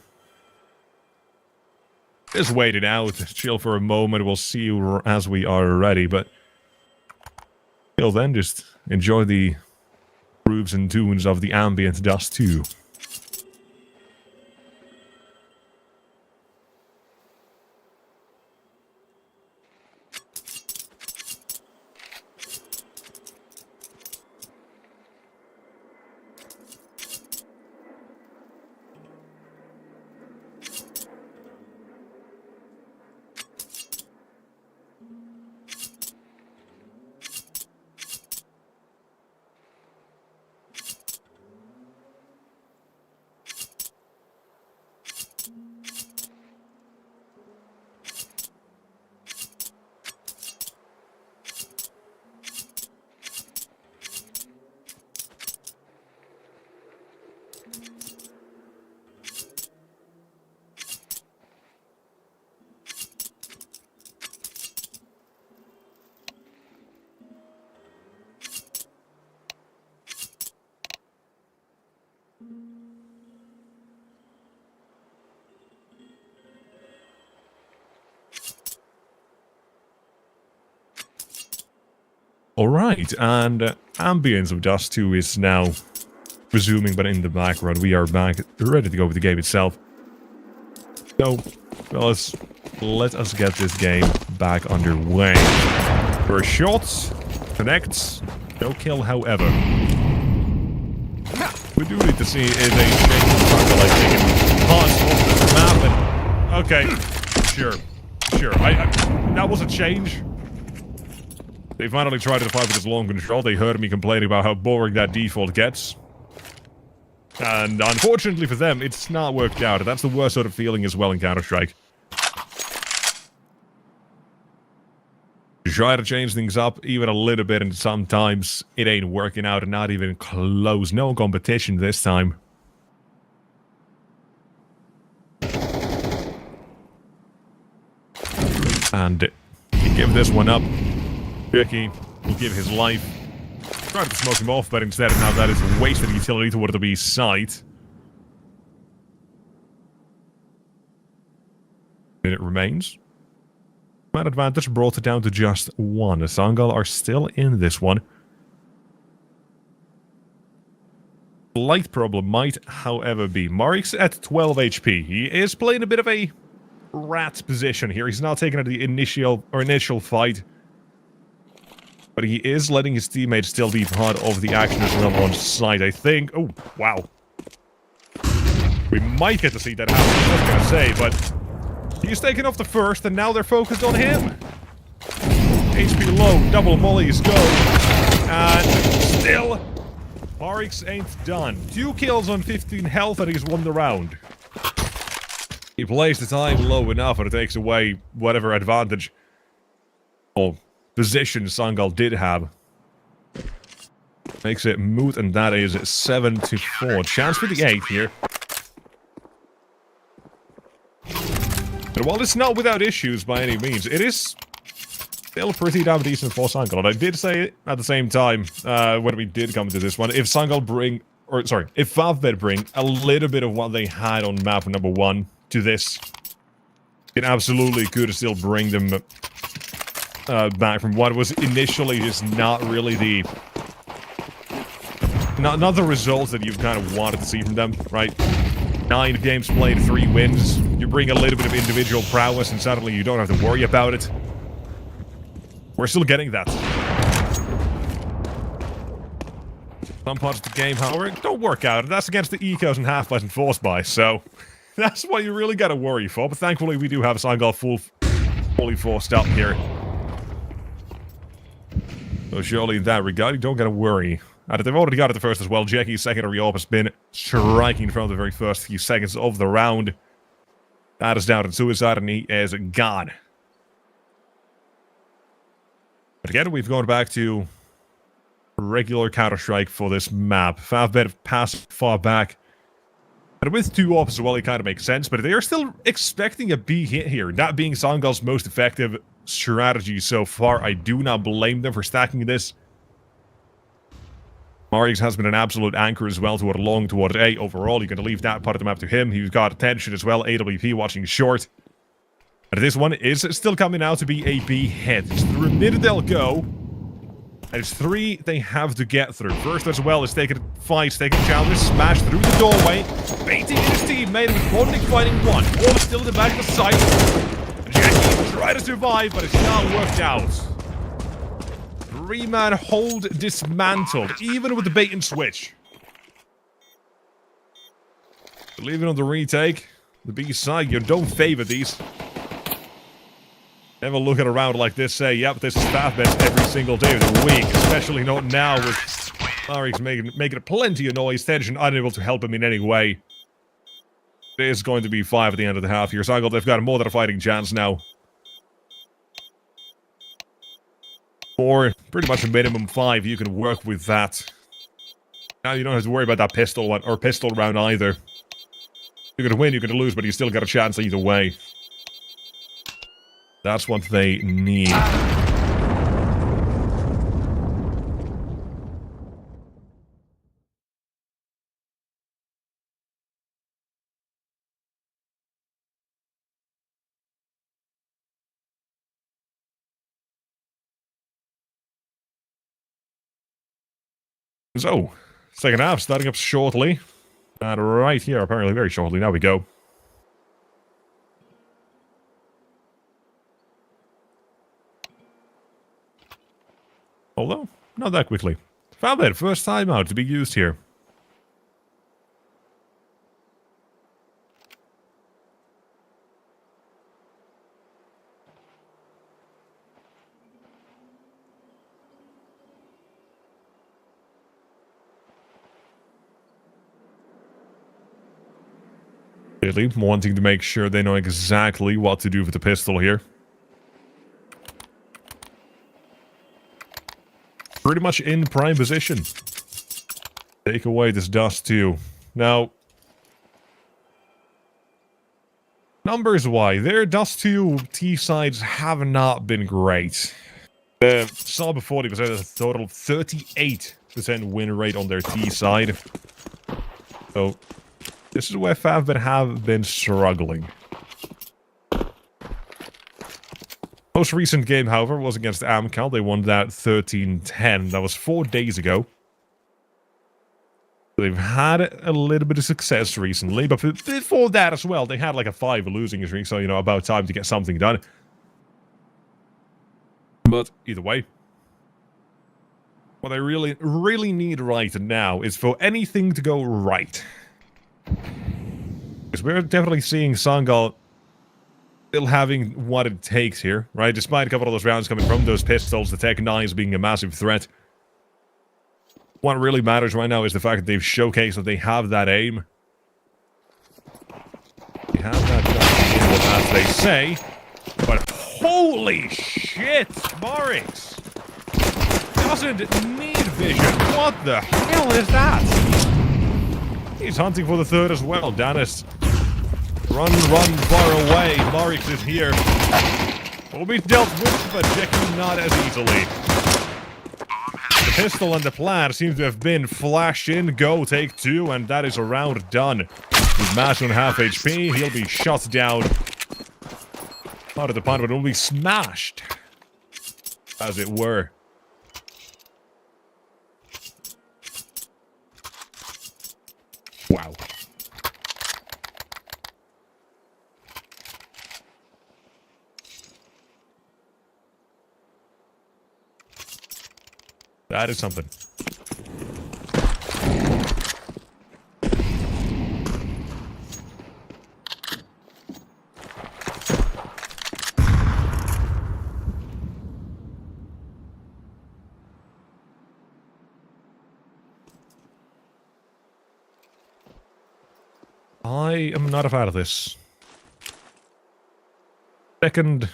Just wait it out, chill for a moment, we'll see you as we are ready, but till then, just enjoy the grooves and tunes of the ambient dust too. Alright, and Ambience of Dust 2 is now resuming, but in the background. We are back, ready to go with the game itself. So, fellas, let us get this game back underway. First shot, connects, no kill, however. We do need to see is a change in Sangal, I think, and pause off this map, and... Okay, sure. That was a change. They finally tried to fight with this long control. They heard me complaining about how boring that default gets. And unfortunately for them, it's not worked out. That's the worst sort of feeling as well in Counter-Strike. Try to change things up even a little bit, and sometimes it ain't working out, and not even close. No competition this time. And you give this one up. Ricky will give his life. Tried to smoke him off, but instead now that is a wasted utility toward the B site. Minute remains. Man advantage brought it down to just 1. The Sangal are still in this one. Slight problem might, however, be Marik's at 12 HP. He is playing a bit of a rat position here. He's not taking the initial fight. But he is letting his teammates still be part of the action as well on site, I think. Oh, wow. We might get to see that happen, I was going to say, but he's taken off the first, and now they're focused on him. HP low, double mollies go. And still, Marix ain't done. 2 kills on 15 health, and he's won the round. He plays the time low enough, and it takes away whatever advantage position Sangal did have. Makes it moot, and that is 7-4. Chance for the 8 here. But while it's not without issues by any means, it is still pretty damn decent for Sangal. And I did say it at the same time when we did come to this one. If Sangal bring, or sorry, if FAVBET bring a little bit of what they had on map number 1 to this, it absolutely could still bring them back from what was initially just not really the... Not the results that you've kind of wanted to see from them, right? 9 games played, 3 wins. You bring a little bit of individual prowess and suddenly you don't have to worry about it. We're still getting that. Some parts of the game, however, don't work out, and that's against the ecos and half-buys and force-buys, so... That's what you really gotta worry for, but thankfully we do have Sangal fully forced up here. So surely in that regard, you don't gotta worry. They've already got it the first as well. Jackie's secondary op has been striking from the very first few seconds of the round. That is down to suicide, and he is gone. But again, we've gone back to regular Counter-Strike for this map. FAVBET passed far back. And with 2 ops as well, it kind of makes sense, but they are still expecting a B hit here. That being Sangal's most effective strategy so far. I do not blame them for stacking this. Marix has been an absolute anchor as well toward A. Overall, you're going to leave that part of the map to him. He's got attention as well. AWP watching short. And this one is still coming out to be a B hit. It's through mid they'll go. And it's 3 they have to get through. First as well is taking fights, taking challenges, smash through the doorway. Baiting his teammate with Bondic fighting 1. All still in the back of the site. Jackie try to survive, but it's not worked out. 3-man hold dismantled, even with the bait and switch. Leaving on the retake. The B side, you don't favor these. Never look at a round like this, say, yep, this is FAVBET every single day of the week. Especially not now with Marix making plenty of noise, tension, unable to help him in any way. It is going to be 5 at the end of the half here. Sangal, they've got more than a fighting chance now. Or pretty much a minimum 5, you can work with that. Now you don't have to worry about that pistol one, or pistol round either. You're gonna win, you're gonna lose, but you still got a chance either way. That's what they need. So, second half starting up shortly. And right here, apparently very shortly. Now we go. Although, not that quickly. FAVBET, first timeout to be used here. Really wanting to make sure they know exactly what to do with the pistol here. Pretty much in prime position. Take away this dust too. Now, numbers-wise, their dust 2 T-sides have not been great. Saw before they possess a total of 38% win rate on their T-side. So, this is where FAVBET have been struggling. Most recent game, however, was against Amcal. They won that 13-10. That was 4 days ago. They've had a little bit of success recently, but before that as well, they had like a 5 losing streak, so, you know, about time to get something done. But either way, what I really need right now is for anything to go right. Because we're definitely seeing Sangal still having what it takes here, right? Despite a couple of those rounds coming from those pistols, the Tech 9s being a massive threat. What really matters right now is the fact that they've showcased that they have that aim. They have that, as they say. But holy shit, Morix doesn't need vision. What the hell is that? He's hunting for the third as well. Danis, run far away. Morix is here. Will be dealt with, but Jackie not as easily. The pistol and the plan seems to have been flash in, go, take 2, and that is a round done. With Mash on half HP, he'll be shot down. Part of the pond, but will be smashed, as it were. Wow. That is something. I am not a fan of this. Second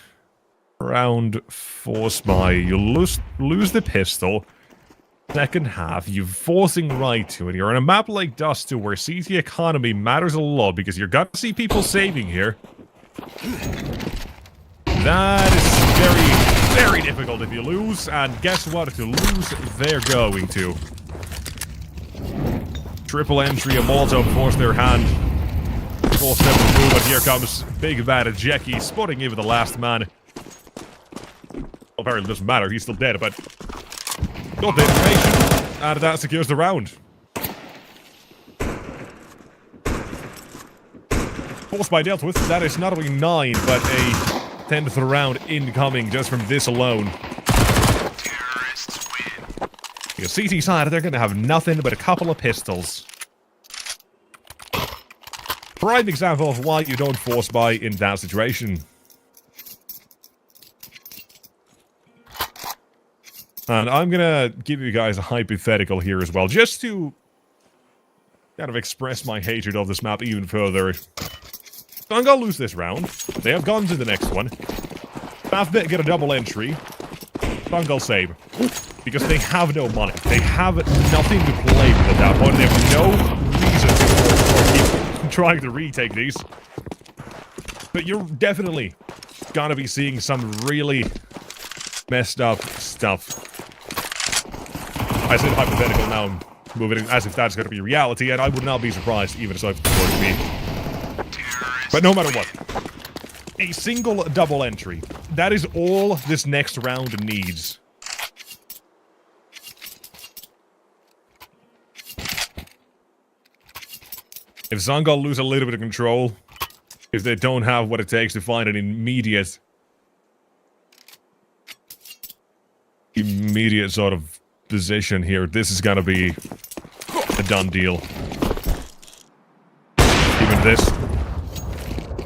round force buy. You lose the pistol. Second half, you're forcing right to it. You're on a map like Dust 2 where CT economy matters a lot because you're gonna see people saving here. That is very, very difficult if you lose. And guess what? If you lose, they're going to. Triple entry, a Molotov force their hand. 4-7 move, and here comes Big Bad Jackie, spotting even the last man. Well, apparently it doesn't matter, he's still dead, but got the information, and that secures the round. Force by dealt with, that is not only 9, but a 10th round incoming just from this alone. The CT side, they're going to have nothing but a couple of pistols. Prime example of why you don't force buy in that situation. And I'm gonna give you guys a hypothetical here as well, just to kind of express my hatred of this map even further. So I'm gonna lose this round. They have gone to the next one. FAVBET get a double entry. Sangal save. Because they have no money. They have nothing to play with at that point. They have no reason to keep trying to retake these. But you're definitely gonna be seeing some really messed up stuff. I said hypothetical, now I'm moving it as if that's gonna be reality, and I would not be surprised even if it were to be. But no matter what, a single double entry. That is all this next round needs. If Sangal lose a little bit of control, if they don't have what it takes to find an immediate sort of position here, this is gonna be a done deal. Even this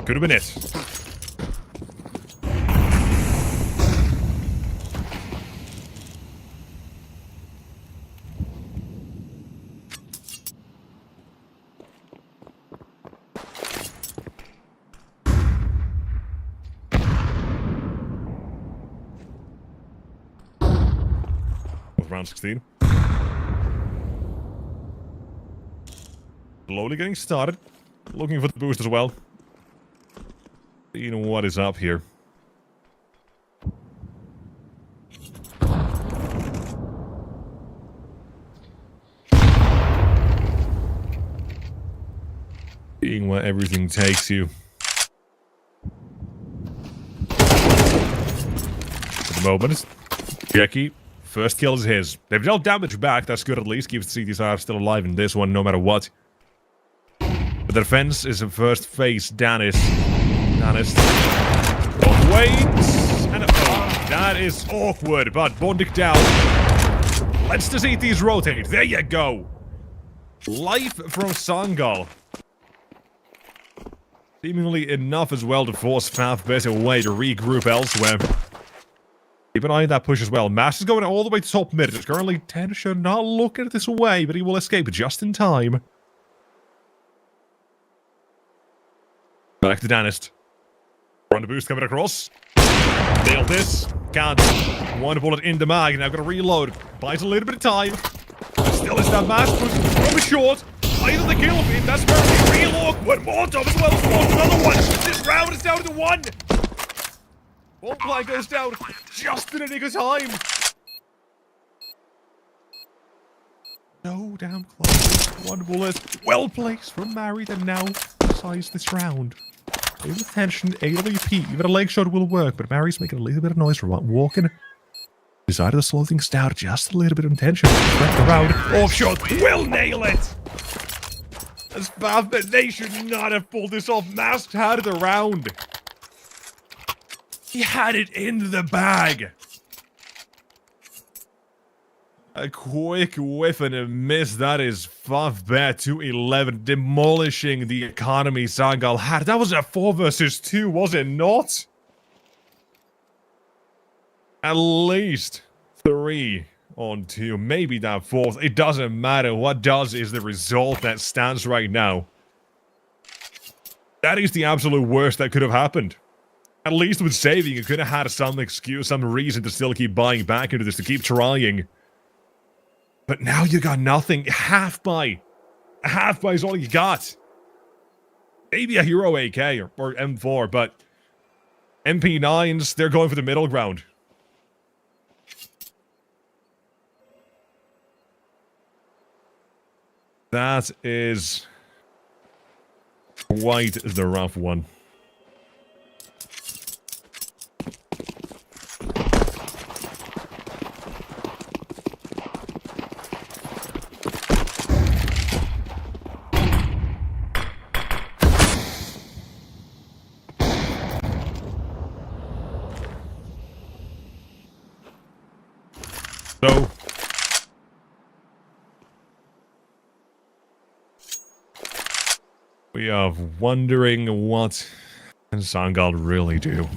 could have been it. Round 16. Slowly getting started. Looking for the boost as well. Seeing what is up here. Seeing where everything takes you. At the moment, Jackie. First kill is his. They've dealt damage back, that's good at least. Keeps the CTs still alive in this one, no matter what. But the defense is in first phase. Danis. Both waits. And that is awkward, but Bondik down. Let's the CTs rotate. There you go. Life from Sangal. Seemingly enough as well to force FAVBET away to regroup elsewhere. Keep an eye on that push as well. Mash is going all the way to top mid. It's currently tension, not looking at this away, but he will escape just in time. Back to Danist. Run the boost coming across. Nailed this. Can't. One bullet in the mag. Now got to reload. Buys a little bit of time. Still is that Mash push. Probably short. Either the kill feed. That's where we reload. One more top as well. Force another one. This round is down to one. One play goes down just in a nick of time. So damn close. One bullet. Well placed from Married and now decides this round. A little attention, AWP. Even a leg shot will work, but Mary's making a little bit of noise for walking. Decided to slow things down just a little bit of intention. Swept around. Off shot. Will nail it. As FAVBET, they should not have pulled this off. Masked had it around. He had it in the bag. A quick whiff and a miss. That is FAVBET 211 demolishing the economy Sangal had. That was a 4 versus 2, was it not? At least 3 on 2. Maybe that 4th. It doesn't matter. What does is the result that stands right now. That is the absolute worst that could have happened. At least with saving, you could have had some excuse, some reason to still keep buying back into this, to keep trying. But now you got nothing. Half buy. A half buy is all you got. Maybe a hero AK or M4, but MP9s, they're going for the middle ground. That is quite the rough one. So, we are wondering what can Sangal really do.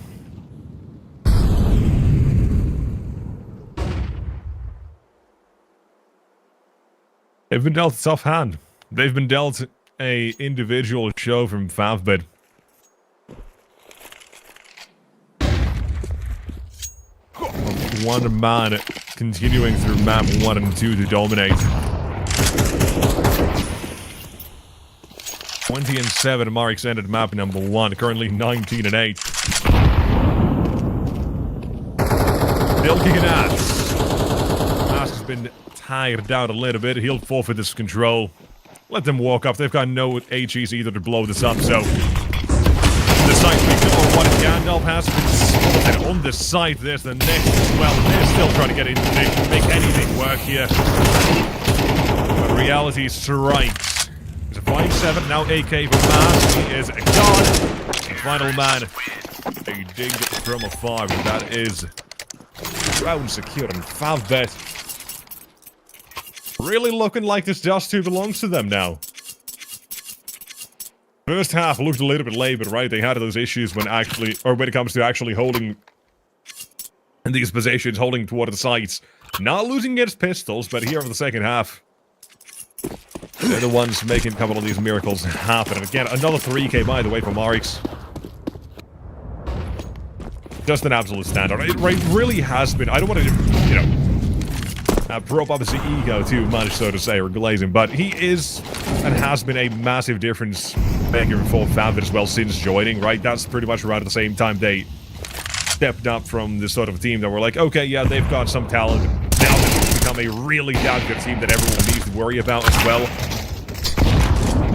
They've been dealt a tough hand. They've been dealt a individual show from FAVBET. One man continuing through map 1 and 2 to dominate. 20 and 7 marks ended map number 1, currently 19 and 8. Still kicking ass. Mask has been tired down a little bit. He'll forfeit this control. Let them walk up. They've got no HEs either to blow this up, so the site picked up on what Gandalf has been spotted on the site. There's the next as well. They're still trying to get into the make anything work here. But reality strikes. It's a 5-7, now AK for Mask. He is gone. The final man. A dig from afar, but that is round secure and FAVBET. Really looking like this Dust 2 belongs to them now. First half looked a little bit late, but right, they had those issues when it comes to actually holding in these positions, holding toward the sights. Not losing against pistols, but here for the second half, they're the ones making a couple of these miracles happen. And again, another 3K, by the way, for Marix. Just an absolute standout. It really has been. I don't want to, you know, prop up his ego too much, so to say, or glazing, but he is and has been a massive difference maker for FAVBET as well since joining, right? That's pretty much around at the same time they stepped up from this sort of team that were like, okay, yeah, they've got some talent. Now they've become a really damn good team that everyone needs to worry about as well.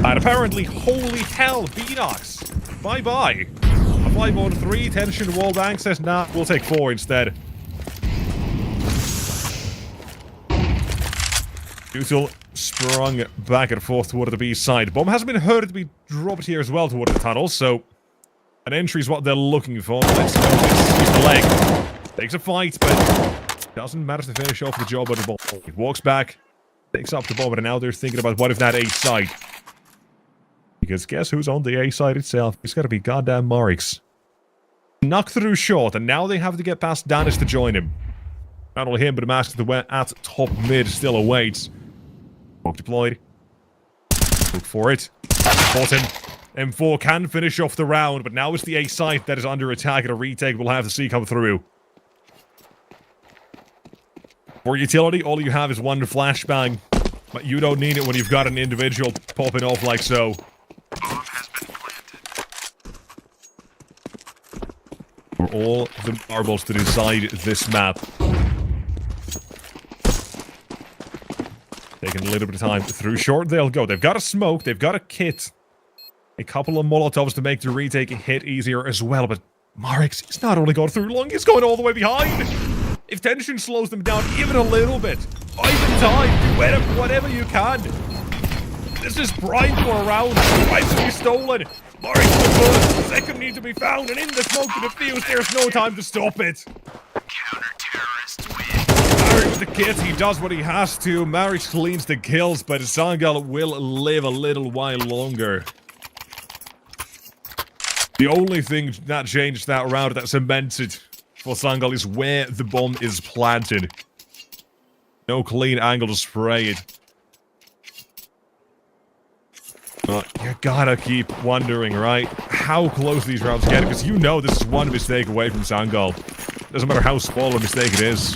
And apparently, holy hell, Beanox, bye-bye. A 5-on-3, tension, wallbang says, nah, we'll take 4 instead. Util sprung back and forth toward the B side. Bomb has been heard to be dropped here as well toward the tunnel, so an entry is what they're looking for. Let's go. Use the leg. Takes a fight, but doesn't manage to finish off the job on the ball. He walks back, takes up the bomb, and now they're thinking about what if that A side. Because guess who's on the A side itself? It's gotta be goddamn Marix. Knocked through short, and now they have to get past Danis to join him. Not only him, but a mask at top mid still awaits. Smoke deployed. Look for it. Caught him. M4 can finish off the round, but now it's the A site that is under attack, and a retake we'll have to see come through. For utility, all you have is one flashbang, but you don't need it when you've got an individual popping off like so. Bomb has been planted. For all the marbles to decide this map. Taking a little bit of time through short, they'll go. They've got a smoke, they've got a kit. A couple of Molotovs to make the retake hit easier as well, but Marix is not only going through long, he's going all the way behind. If tension slows them down even a little bit, buy them time, do whatever you can. This is prime for a round, right to be stolen. Marix the first, second need to be found, and in the smoke to defuse, there's no time to stop it. Counter-terrorists win. Marix with the kit, he does what he has to. Marix cleans the kills, but Sangal will live a little while longer. The only thing that changed that round, that cemented for Sangal, is where the bomb is planted. No clean angle to spray it. But you gotta keep wondering, right? How close these rounds get, because you know this is one mistake away from Sangal. Doesn't matter how small a mistake it is.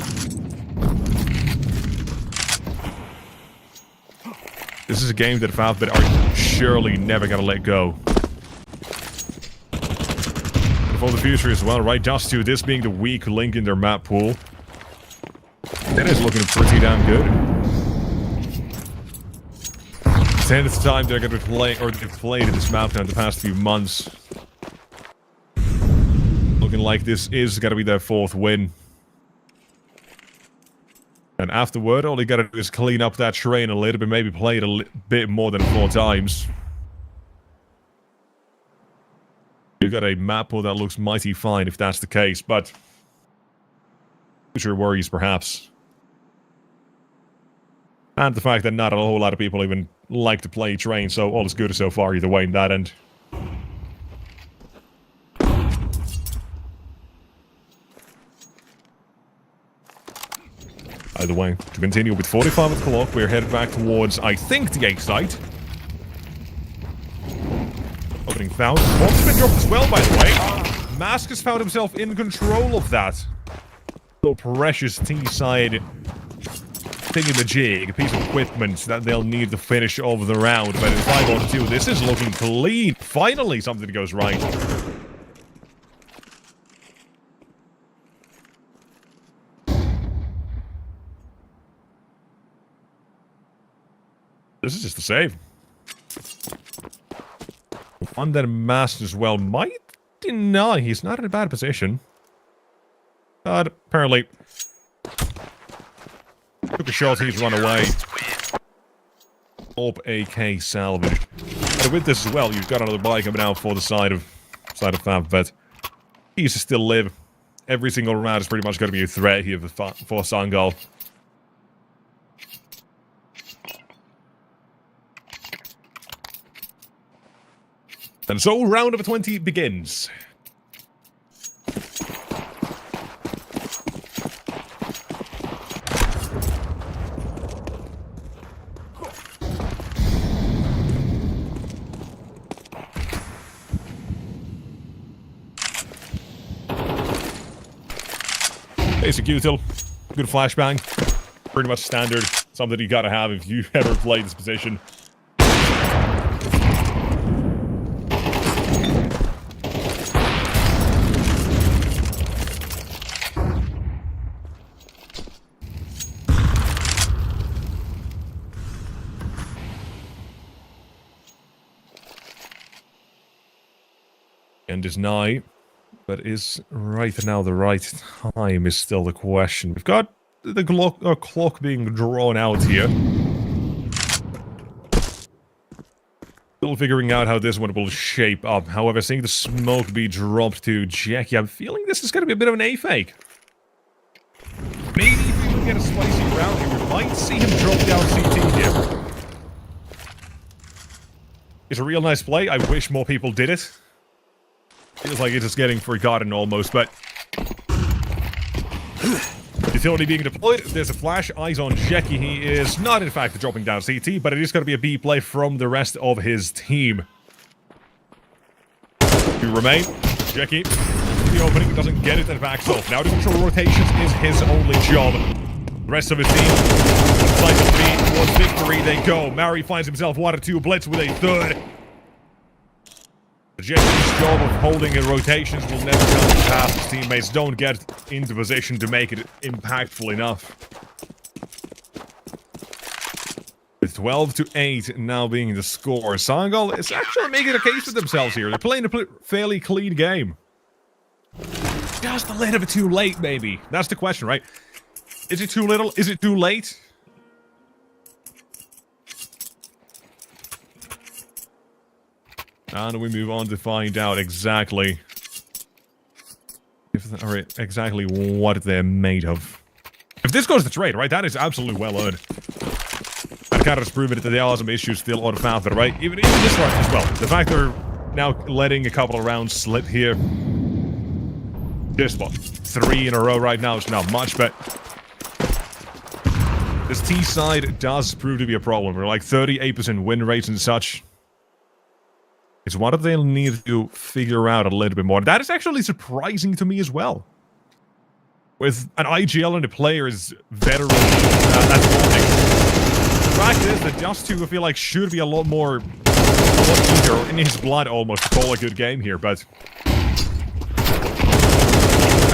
This is a game that FAVBET are surely never gonna let go. For the future as well, right? Just to this being the weak link in their map pool. That is looking pretty damn good. 10th time they're going to play, or they've played in this map now in the past few months. Looking like this is going to be their 4th win. And afterward, all they got to do is clean up that train a little bit, maybe play it a bit more than 4 times. You've got a map pool that looks mighty fine if that's the case, but future worries perhaps. And the fact that not a whole lot of people even like to play train, so all is good so far either way in that end. Either way, to continue with 45 at the clock, we're headed back towards, I think, the A site. Opening found. Bomb's been dropped as well, by the way. Mask has found himself in control of that. Little precious T-side thingy-majig, a piece of equipment that they'll need to finish over the round. But in 5-on-2, this is looking clean. Finally, something goes right. This is just a save. One that Mask as well might deny. He's not in a bad position. But apparently took a shot, he's run away. Top AK salvage. And with this as well, you've got another buy coming out for the side of FAVBET. He used to still live. Every single round is pretty much going to be a threat here for Sangal. And so round number 20 begins. Basic util, good flashbang, pretty much standard, something you gotta have if you ever play this position. End is nigh. But is right now the right time is still the question. We've got the clock being drawn out here. Still figuring out how this one will shape up. However, seeing the smoke be dropped to Jackie, I'm feeling this is going to be a bit of an A-fake. Maybe if we can get a spicy round here, we might see him drop down CT here. It's a real nice play. I wish more people did it. Feels like it's just getting forgotten almost, but... Utility being deployed, there's a flash, eyes on Jackie. He is not in fact dropping down CT, but it is going to be a B play from the rest of his team. You remain, Jackie, the opening, doesn't get it and backs off. Now to control rotations is his only job. The rest of his team, cycle B, towards victory they go. Mary finds himself 1 or 2 blitz with a third. Jesse's job of holding in rotations will never come to pass. His teammates don't get into position to make it impactful enough. With 12-8 now being the score, Sangal is actually making a case for themselves here. They're playing a fairly clean game. Just a little bit too late, maybe. That's the question, right? Is it too little? Is it too late? And we move on to find out exactly exactly what they're made of. If this goes to trade, right, that is absolutely well earned. That kind of has proven that there are some issues still on FAVBET, right? Even this run as well. The fact they're now letting a couple of rounds slip here. Just what? 3 in a row right now is not much, but this T side does prove to be a problem. We're like 38% win rates and such. It's what they'll need to figure out a little bit more. That is actually surprising to me as well. With an IGL and a player is veteran, that's one thing. The fact is that Dust 2, I feel like, should be a lot easier in his blood almost to call a good game here, but...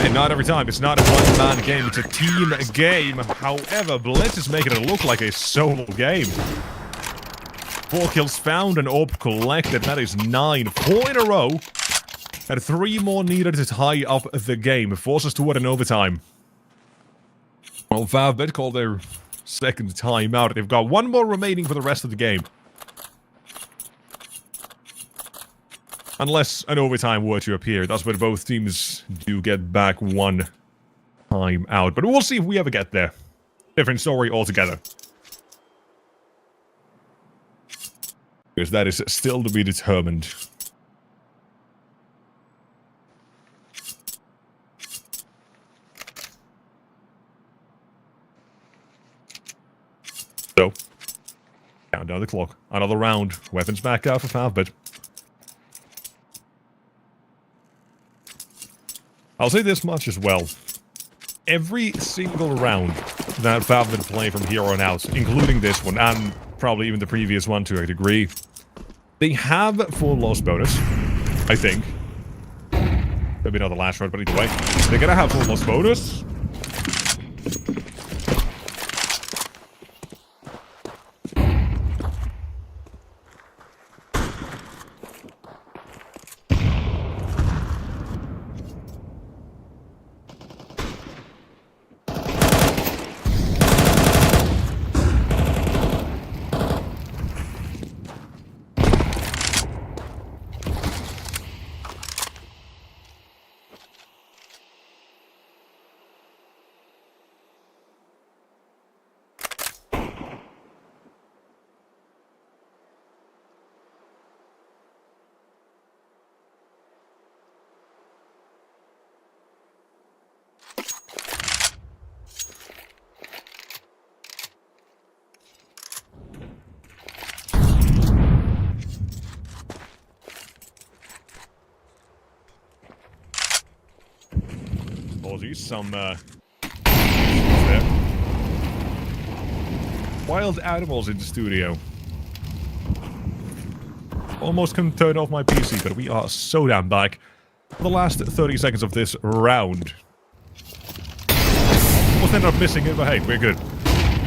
And not every time. It's not a one-man game, it's a team game. However, Blitz is making it look like a solo game. 4 kills found and orb collected. That is 9. 4 in a row. And 3 more needed to tie up the game. It forces us toward an overtime. Well, FAVBET called their second timeout. They've got 1 more remaining for the rest of the game. Unless an overtime were to appear. That's when both teams do get back 1 time out. But we'll see if we ever get there. Different story altogether. Because that is still to be determined. So, count down the clock. Another round. Weapons back out for FAVBET. I'll say this much as well. Every single round that FAVBET play from here on out, including this one, and probably even the previous one to a degree, they have full loss bonus, I think. Maybe not the last round, but either way. They're gonna have full loss bonus. some there. Wild animals in the studio. Almost couldn't turn off my PC, but we are so damn back for the last 30 seconds of this round. Almost ended up missing it, but hey, we're good.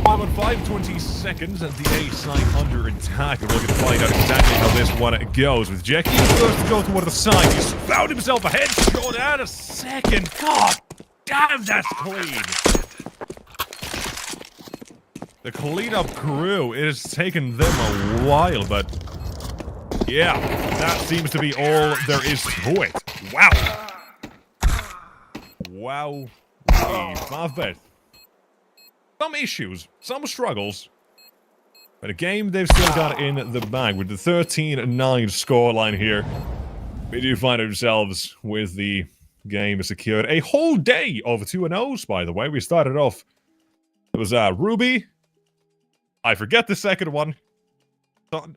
5 on 5, 20 seconds, and the A side under attack. And we're going to find out exactly how this one goes. With Jackie first to go toward the side. He's found himself a headshot and a second. God damn, that's clean. The cleanup crew, it has taken them a while, but yeah, that seems to be all there is to it. Wow. Wow. FAVBET. Some issues, some struggles, but a game they've still got in the bag with the 13-9 scoreline here. We do find ourselves with the game secured. A whole day of 2-0s, by the way. We started off, it was Ruby. I forget the second one.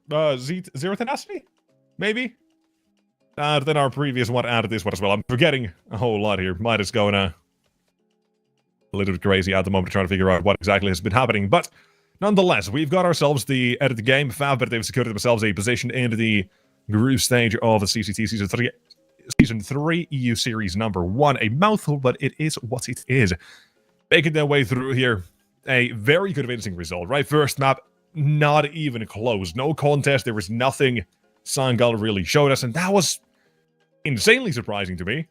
Zero Tenacity? Maybe? Then our previous one added this one as well. I'm forgetting a whole lot here. Might is going a little bit crazy at the moment trying to figure out what exactly has been happening. But nonetheless, we've got ourselves the end of the game. FAVBET, they've secured themselves a position in the group stage of the CCT Season 3 EU Series number 1. A mouthful, but it is what it is. Making their way through here. A very convincing result, right? First map, not even close. No contest. There was nothing Sangal really showed us, and that was insanely surprising to me.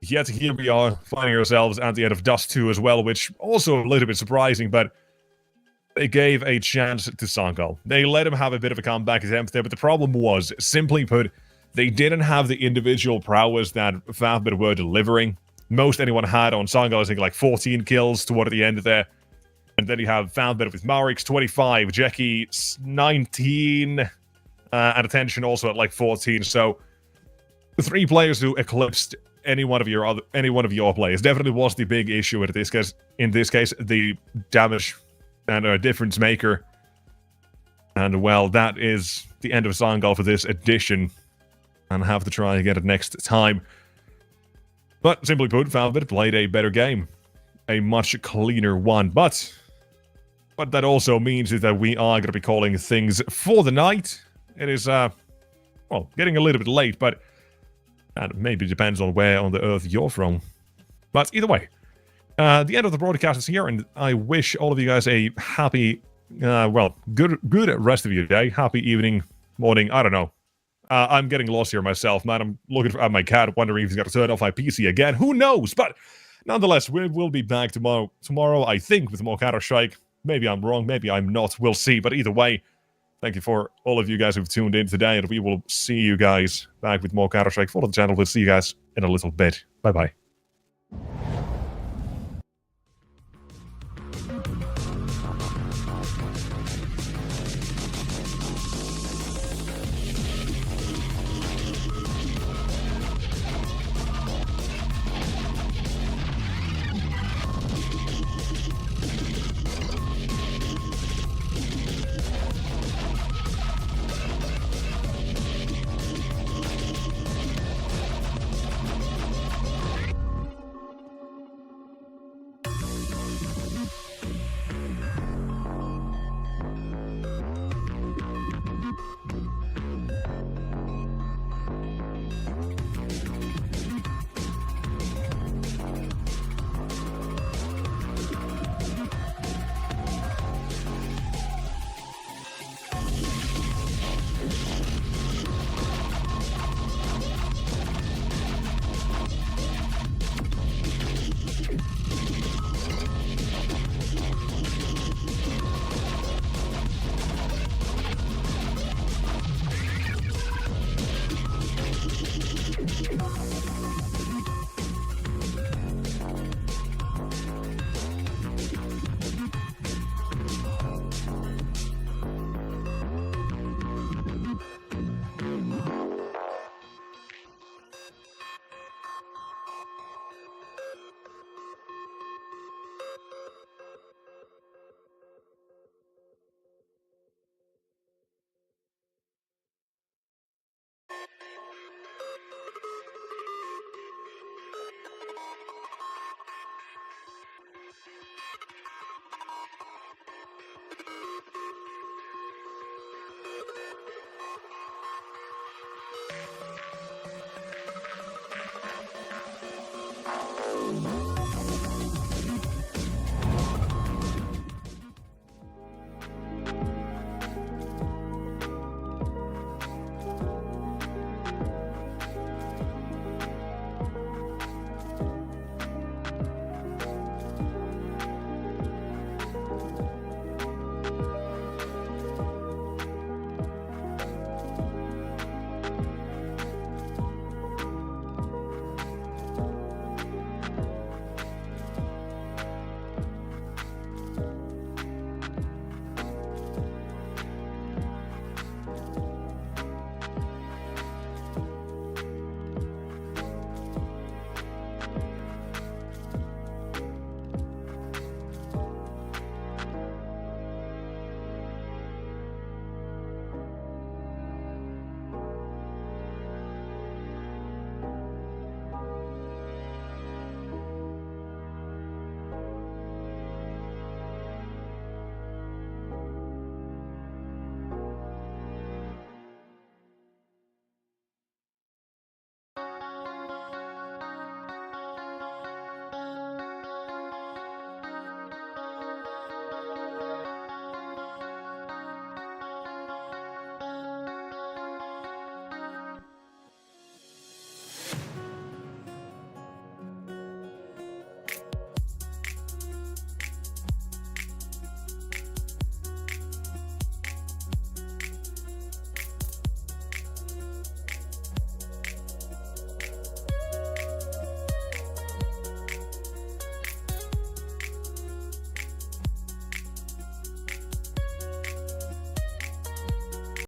Yet here we are, finding ourselves at the end of Dust 2 as well, which also a little bit surprising, but they gave a chance to Sangal. They let him have a bit of a comeback attempt there, but the problem was, simply put, they didn't have the individual prowess that FAVBET were delivering. Most anyone had on Sangal, I think, like 14 kills toward the end of there. And then you have FAVBET with Marix, 25, Jackie, 19, and Attention also at like 14. So, the 3 players who eclipsed any one of your players definitely was the big issue in this case. In this case, the damage and difference maker. And well, that is the end of Sangal for this edition. And have to try again next time. But simply put, FAVBET played a better game. A much cleaner one. But what that also means is that we are going to be calling things for the night. It is, well, getting a little bit late, but that maybe depends on where on the earth you're from. But either way, the end of the broadcast is here, and I wish all of you guys a happy, well, good rest of your day. Happy evening, morning, I don't know. I'm getting lost here myself, man. I'm looking at my cat, wondering if he's got to turn off my PC again. Who knows? But nonetheless, we'll be back tomorrow. Tomorrow, I think, with more Counter-Strike. Maybe I'm wrong. Maybe I'm not. We'll see. But either way, thank you for all of you guys who've tuned in today. And we will see you guys back with more Counter-Strike. Follow the channel. We'll see you guys in a little bit. Bye-bye.